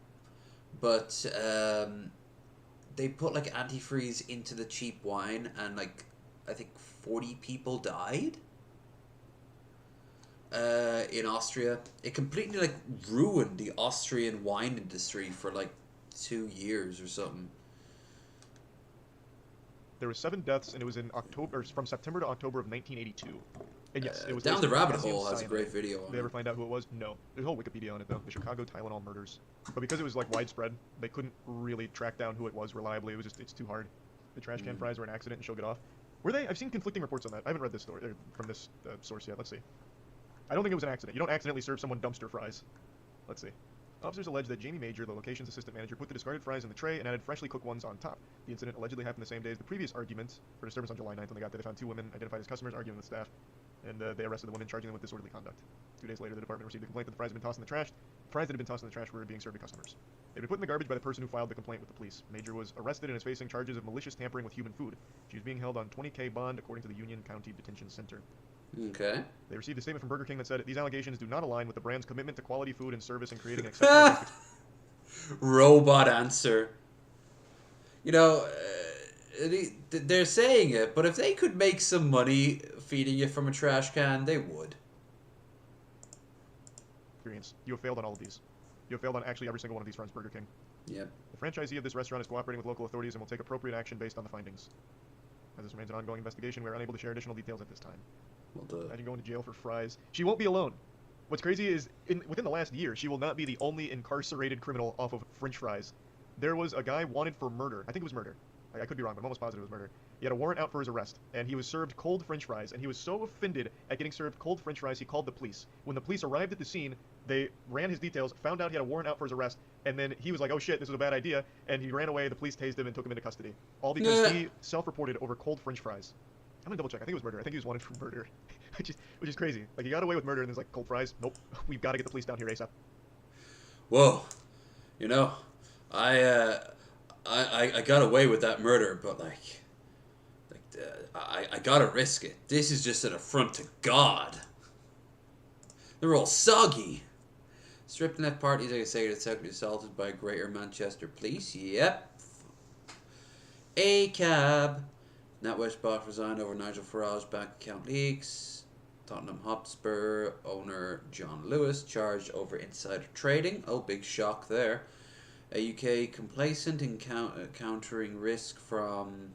but they put like antifreeze into the cheap wine, and like I think 40 people died in Austria. It completely like ruined the Austrian wine industry for like 2 years or something. There were 7 deaths, and it was in October, from September to October of 1982. And yes, it was Down the Rabbit Hole has a great video on Did they ever find out who it was? No. There's a whole Wikipedia on it, though. The Chicago Tylenol murders. But because it was, like, widespread, they couldn't really track down who it was reliably. It was just, it's too hard. The trash can fries were an accident, and she'll get off. Were they? I've seen conflicting reports on that. I haven't read this story from this source yet. Let's see. I don't think it was an accident. You don't accidentally serve someone dumpster fries. Let's see. Officers allege that Jamie Major, the location's assistant manager, put the discarded fries in the tray and added freshly cooked ones on top. The incident allegedly happened the same day as the previous argument for disturbance on July 9th when they got there. They found 2 women identified as customers arguing with staff, and they arrested the woman, charging them with disorderly conduct. 2 days later, the department received a complaint that the fries had been tossed in the trash. Fries that had been tossed in the trash were being served to customers. They'd been put in the garbage by the person who filed the complaint with the police. Major was arrested and is facing charges of malicious tampering with human food. She was being held on $20,000 bond, according to the Union County Detention Center. Okay. They received a statement from Burger King that said, these allegations do not align with the brand's commitment to quality food and service and creating an exceptional robot answer. You know, they're saying it, but if they could make some money feeding you from a trash can, they would. Experience. You have failed on all of these. You have failed on actually every single one of these fronts, Burger King. Yep. The franchisee of this restaurant is cooperating with local authorities and will take appropriate action based on the findings. As this remains an ongoing investigation, we are unable to share additional details at this time. Imagine going to jail for fries. She won't be alone. What's crazy is, within the last year, she will not be the only incarcerated criminal off of French fries. There was a guy wanted for murder. I think it was murder. I could be wrong, but I'm almost positive it was murder. He had a warrant out for his arrest, and he was served cold French fries, and he was so offended at getting served cold French fries, he called the police. When the police arrived at the scene, they ran his details, found out he had a warrant out for his arrest, and then he was like, oh shit, this was a bad idea, and he ran away, the police tased him and took him into custody. All because he self-reported over cold French fries. I'm gonna double check. I think it was murder. I think he was wanted for murder. which is crazy. Like, he got away with murder, and there's like, cold fries? Nope. We've got to get the police down here ASAP. Whoa. You know, I got away with that murder, but I gotta risk it. This is just an affront to God. They're all soggy. Stripped net parties, I say, that's sexually assaulted by Greater Manchester Police. Yep. A cab. NatWest bot resigned over Nigel Farage bank account leaks. Tottenham Hotspur owner John Lewis charged over insider trading. Oh, big shock there. A UK complacent in countering risk from...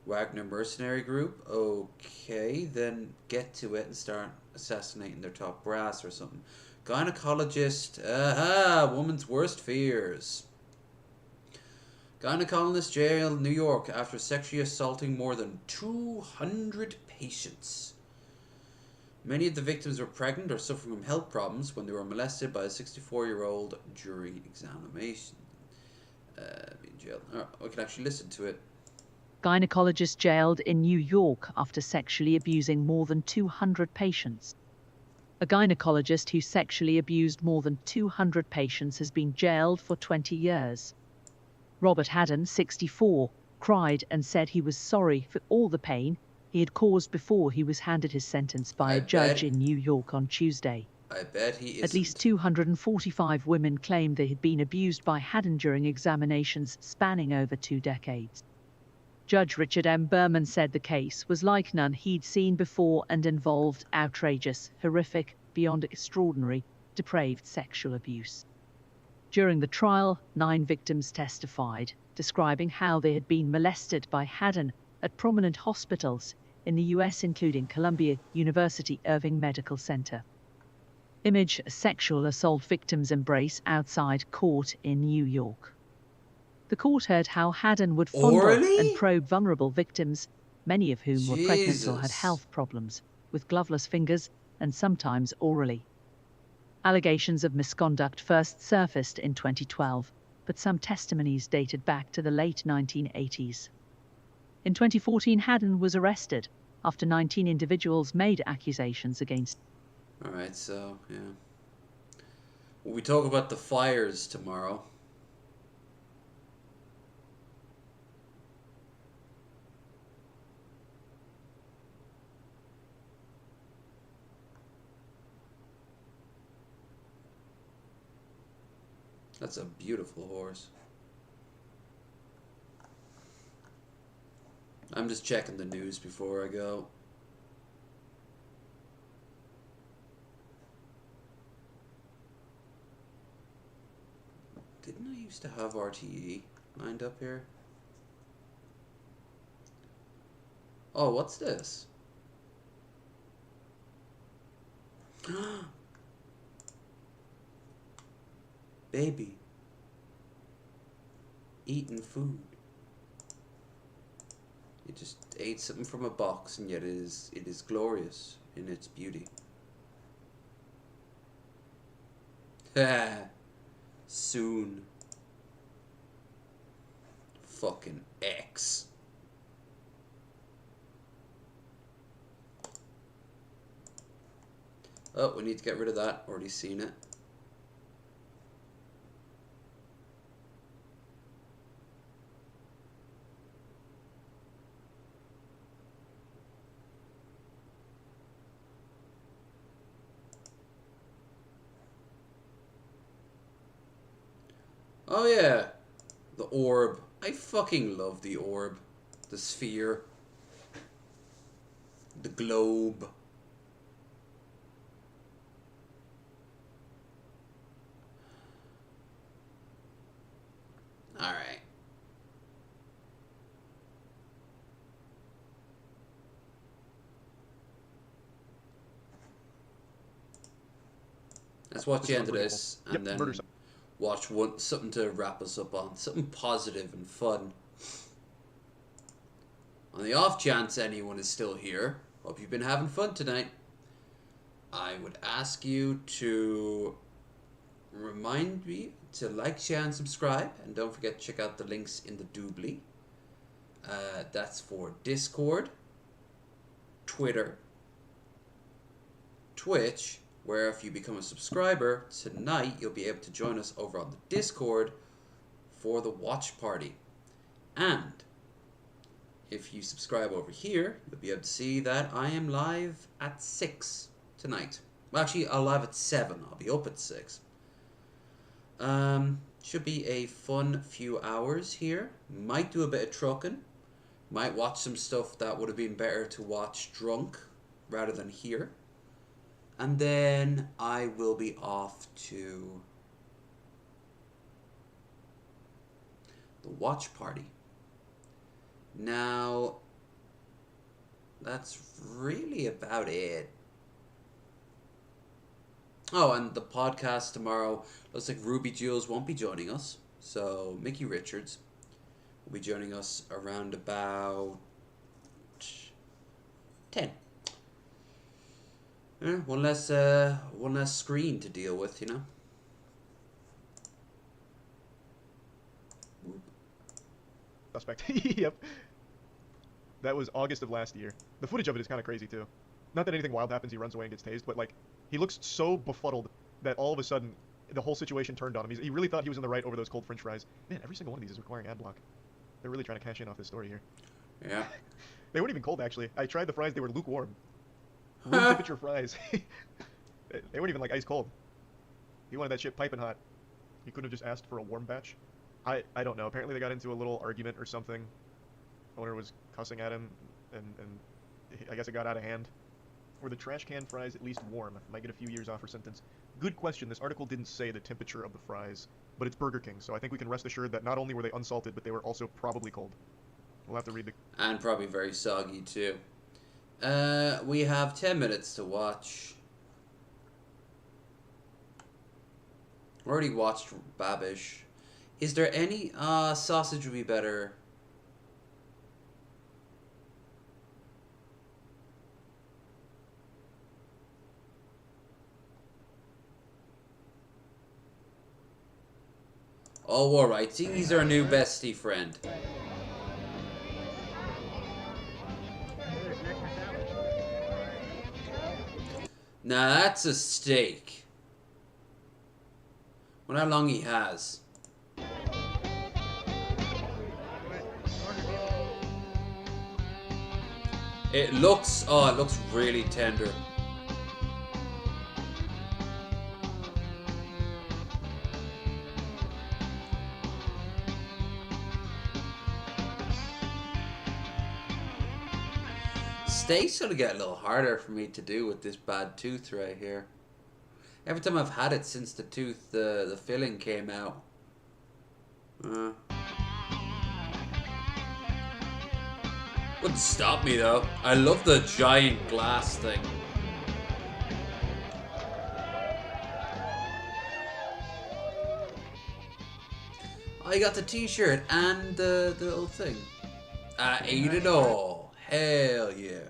Wagner mercenary group. Okay, then get to it and start assassinating their top brass or something. Gynecologist. Aha! Woman's worst fears. Gynecologist jailed in New York after sexually assaulting more than 200 patients. Many of the victims were pregnant or suffering from health problems when they were molested by a 64-year-old during examination. In jail. We can actually listen to it. Gynecologist jailed in New York after sexually abusing more than 200 patients. A gynecologist who sexually abused more than 200 patients has been jailed for 20 years. Robert Haddon, 64, cried and said he was sorry for all the pain he had caused before he was handed his sentence by a judge in New York on Tuesday. I bet he isn't. At least 245 women claimed they had been abused by Haddon during examinations spanning over 2 decades. Judge Richard M. Berman said the case was like none he'd seen before and involved outrageous, horrific, beyond extraordinary, depraved sexual abuse. During the trial, 9 victims testified, describing how they had been molested by Haddon at prominent hospitals in the U.S., including Columbia University Irving Medical Center. Image sexual assault victims' embrace outside court in New York. The court heard how Haddon would fondle and probe vulnerable victims, many of whom were pregnant or had health problems, with gloveless fingers and sometimes orally. Allegations of misconduct first surfaced in 2012, but some testimonies dated back to the late 1980s. In 2014, Haddon was arrested after 19 individuals made accusations against him. Alright, so, yeah. Well, we talk about the fires tomorrow. That's a beautiful horse. I'm just checking the news before I go. Didn't I used to have RTE lined up here? Oh, what's this? Baby. Eating food. You just ate something from a box, and yet it is glorious in its beauty. Soon. Fucking X. Oh, we need to get rid of that. Already seen it. Oh yeah, the orb. I fucking love the orb. The sphere. The globe. Alright. Let's watch the end of this and then watch something to wrap us up on. Something positive and fun. On the off chance anyone is still here, hope you've been having fun tonight. I would ask you to remind me to like, share, and subscribe. And don't forget to check out the links in the doobly. That's for Discord, Twitter, Twitch, where if you become a subscriber, tonight you'll be able to join us over on the Discord for the watch party. And if you subscribe over here, you'll be able to see that I am live at 6 tonight. Well, actually, I'll live at 7. I'll be up at 6. Should be a fun few hours here. Might do a bit of trucking. Might watch some stuff that would have been better to watch drunk rather than here. And then I will be off to the watch party. Now, that's really about it. Oh, and the podcast tomorrow, looks like Ruby Jules won't be joining us. So Mickey Richards will be joining us around about 10. One less screen to deal with, you know. Suspect. Yep. That was August of last year. The footage of it is kind of crazy too. Not that anything wild happens, he runs away and gets tased, but like, he looks so befuddled that all of a sudden the whole situation turned on him. He really thought he was in the right over those cold French fries. Man, every single one of these is requiring ad block. They're really trying to cash in off this story here. Yeah. They weren't even cold actually. I tried the fries; they were lukewarm. Room temperature fries. They weren't even like ice cold. He wanted that shit piping hot. He couldn't have just asked for a warm batch. I don't know. Apparently they got into a little argument or something. Owner was cussing at him, and I guess it got out of hand. Were the trash can fries at least warm? Might get a few years off her sentence. Good question. This article didn't say the temperature of the fries, but it's Burger King, so I think we can rest assured that not only were they unsalted, but they were also probably cold. We'll have to read the... And probably very soggy too. We have 10 minutes to watch. Already watched Babish. Is there any sausage would be better? Oh, alright. See, he's our new bestie friend. Now that's a steak. Wonder how long he has. It looks really tender. Steak's gonna get a little harder for me to do with this bad tooth right here. Every time I've had it since the tooth, the filling came out. Wouldn't stop me though. I love the giant glass thing. I got the t-shirt and the little thing. I ate it all. Hell yeah.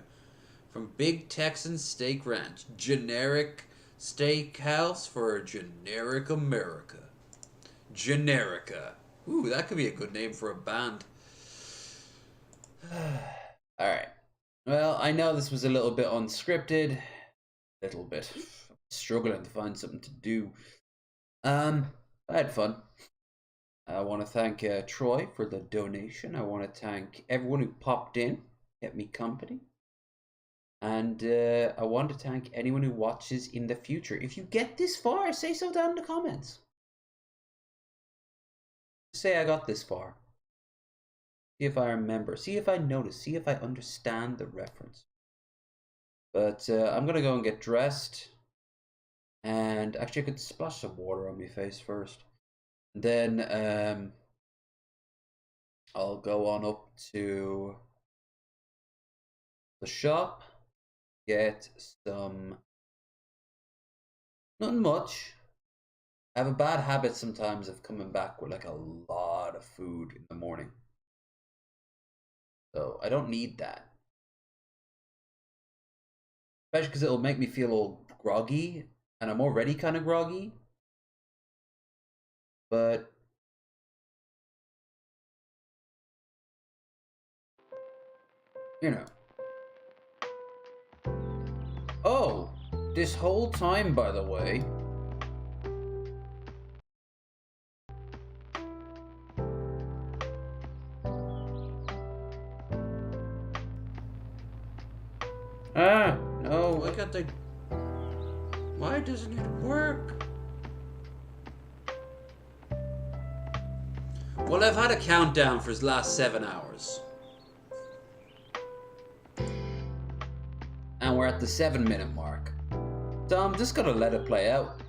From Big Texan Steak Ranch. Generic steakhouse for generic America. Generica. Ooh, that could be a good name for a band. Alright. Well, I know this was a little bit unscripted. Little bit. Struggling to find something to do. I had fun. I want to thank Troy for the donation. I want to thank everyone who popped in, kept me company. And I want to thank anyone who watches in the future. If you get this far, say so down in the comments. Say I got this far. See if I remember. See if I notice. See if I understand the reference. But I'm going to go and get dressed. And actually I could splash some water on my face first. Then I'll go on up to the shop, get some, nothing much. I have a bad habit sometimes of coming back with like a lot of food in the morning. So I don't need that. Especially because it'll make me feel all groggy, and I'm already kind of groggy. But you know. Oh, this whole time, by the way. No, I got the. Why doesn't it work? Well, I've had a countdown for the last 7 hours. And we're at the 7-minute mark. So I'm just gonna let it play out.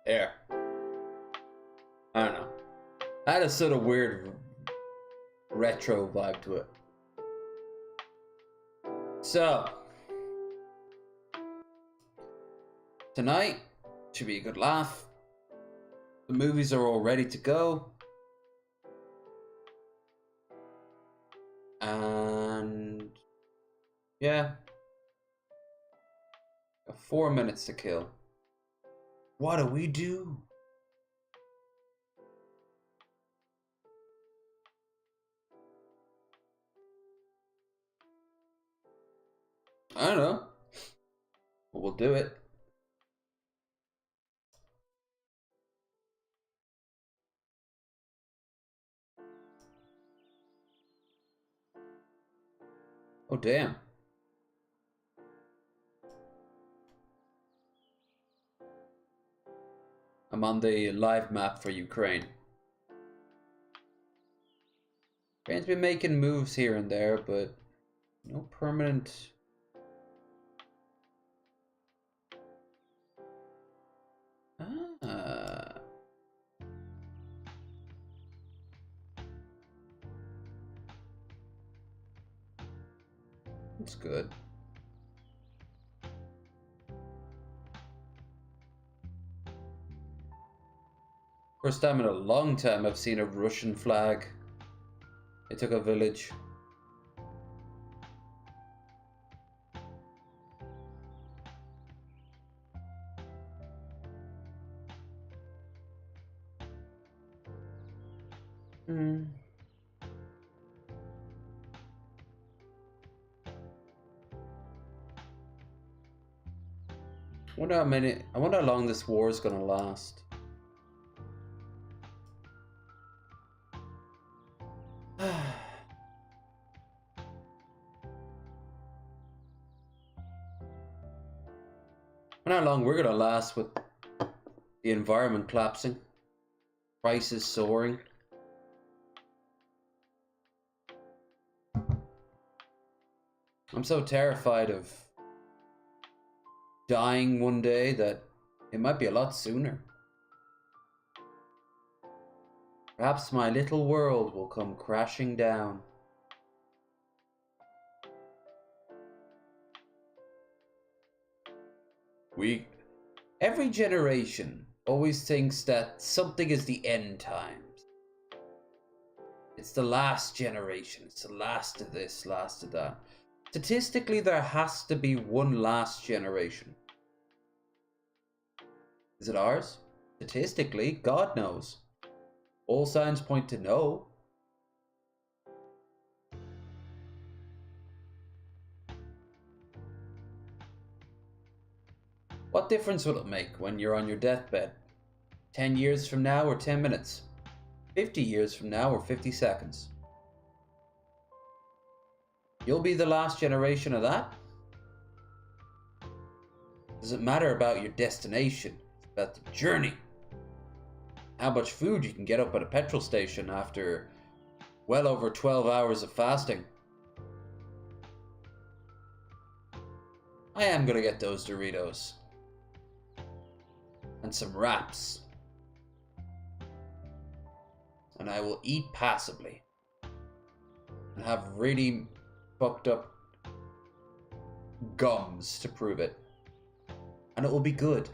There. I don't know. I had a sort of weird retro vibe to it. So, tonight should be a good laugh. The movies are all ready to go. And yeah, 4 minutes to kill. What do we do? I don't know. But we'll do it. Oh, damn. I'm on the live map for Ukraine. Ukraine's been making moves here and there, but no permanent... Ah. That's good. First time in a long time I've seen a Russian flag. They took a village. I wonder how long this war is gonna last. I wonder how long we're gonna last with the environment collapsing, prices soaring. I'm so terrified of dying one day that it might be a lot sooner. Perhaps my little world will come crashing down. Every generation always thinks that something is the end times. It's the last generation, it's the last of this, last of that. Statistically, there has to be one last generation. Is it ours? Statistically, God knows. All signs point to no. What difference will it make when you're on your deathbed? 10 years from now or 10 minutes? 50 years from now or 50 seconds? You'll be the last generation of that? Does it matter about your destination? It's about the journey. How much food you can get up at a petrol station after well over 12 hours of fasting. I am gonna get those Doritos. And some wraps. And I will eat passively. And have really fucked up gums to prove it. And it will be good.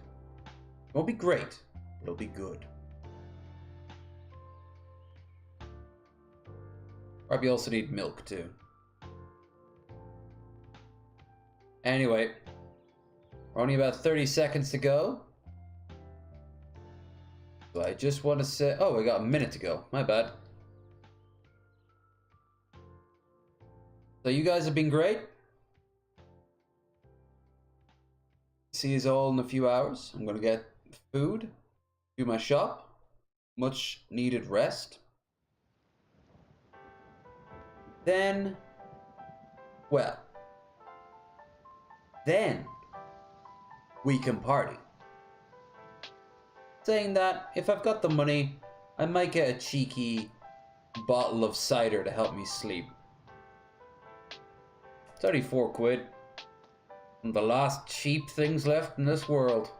It won't be great, but it'll be good. Probably also need milk too. Anyway, we're only about 30 seconds to go. So I just want to say, oh, we got a minute to go. My bad. So you guys have been great. See you all in a few hours. I'm gonna get food, do my shop, much needed rest. Then, well, then we can party. Saying that, if I've got the money, I might get a cheeky bottle of cider to help me sleep. It's only £4. And the last cheap things left in this world.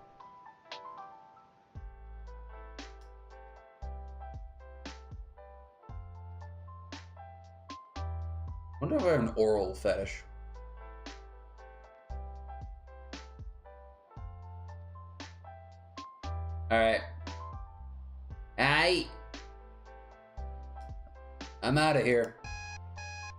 wonder if I have an oral fetish. Alright. I'm out of here.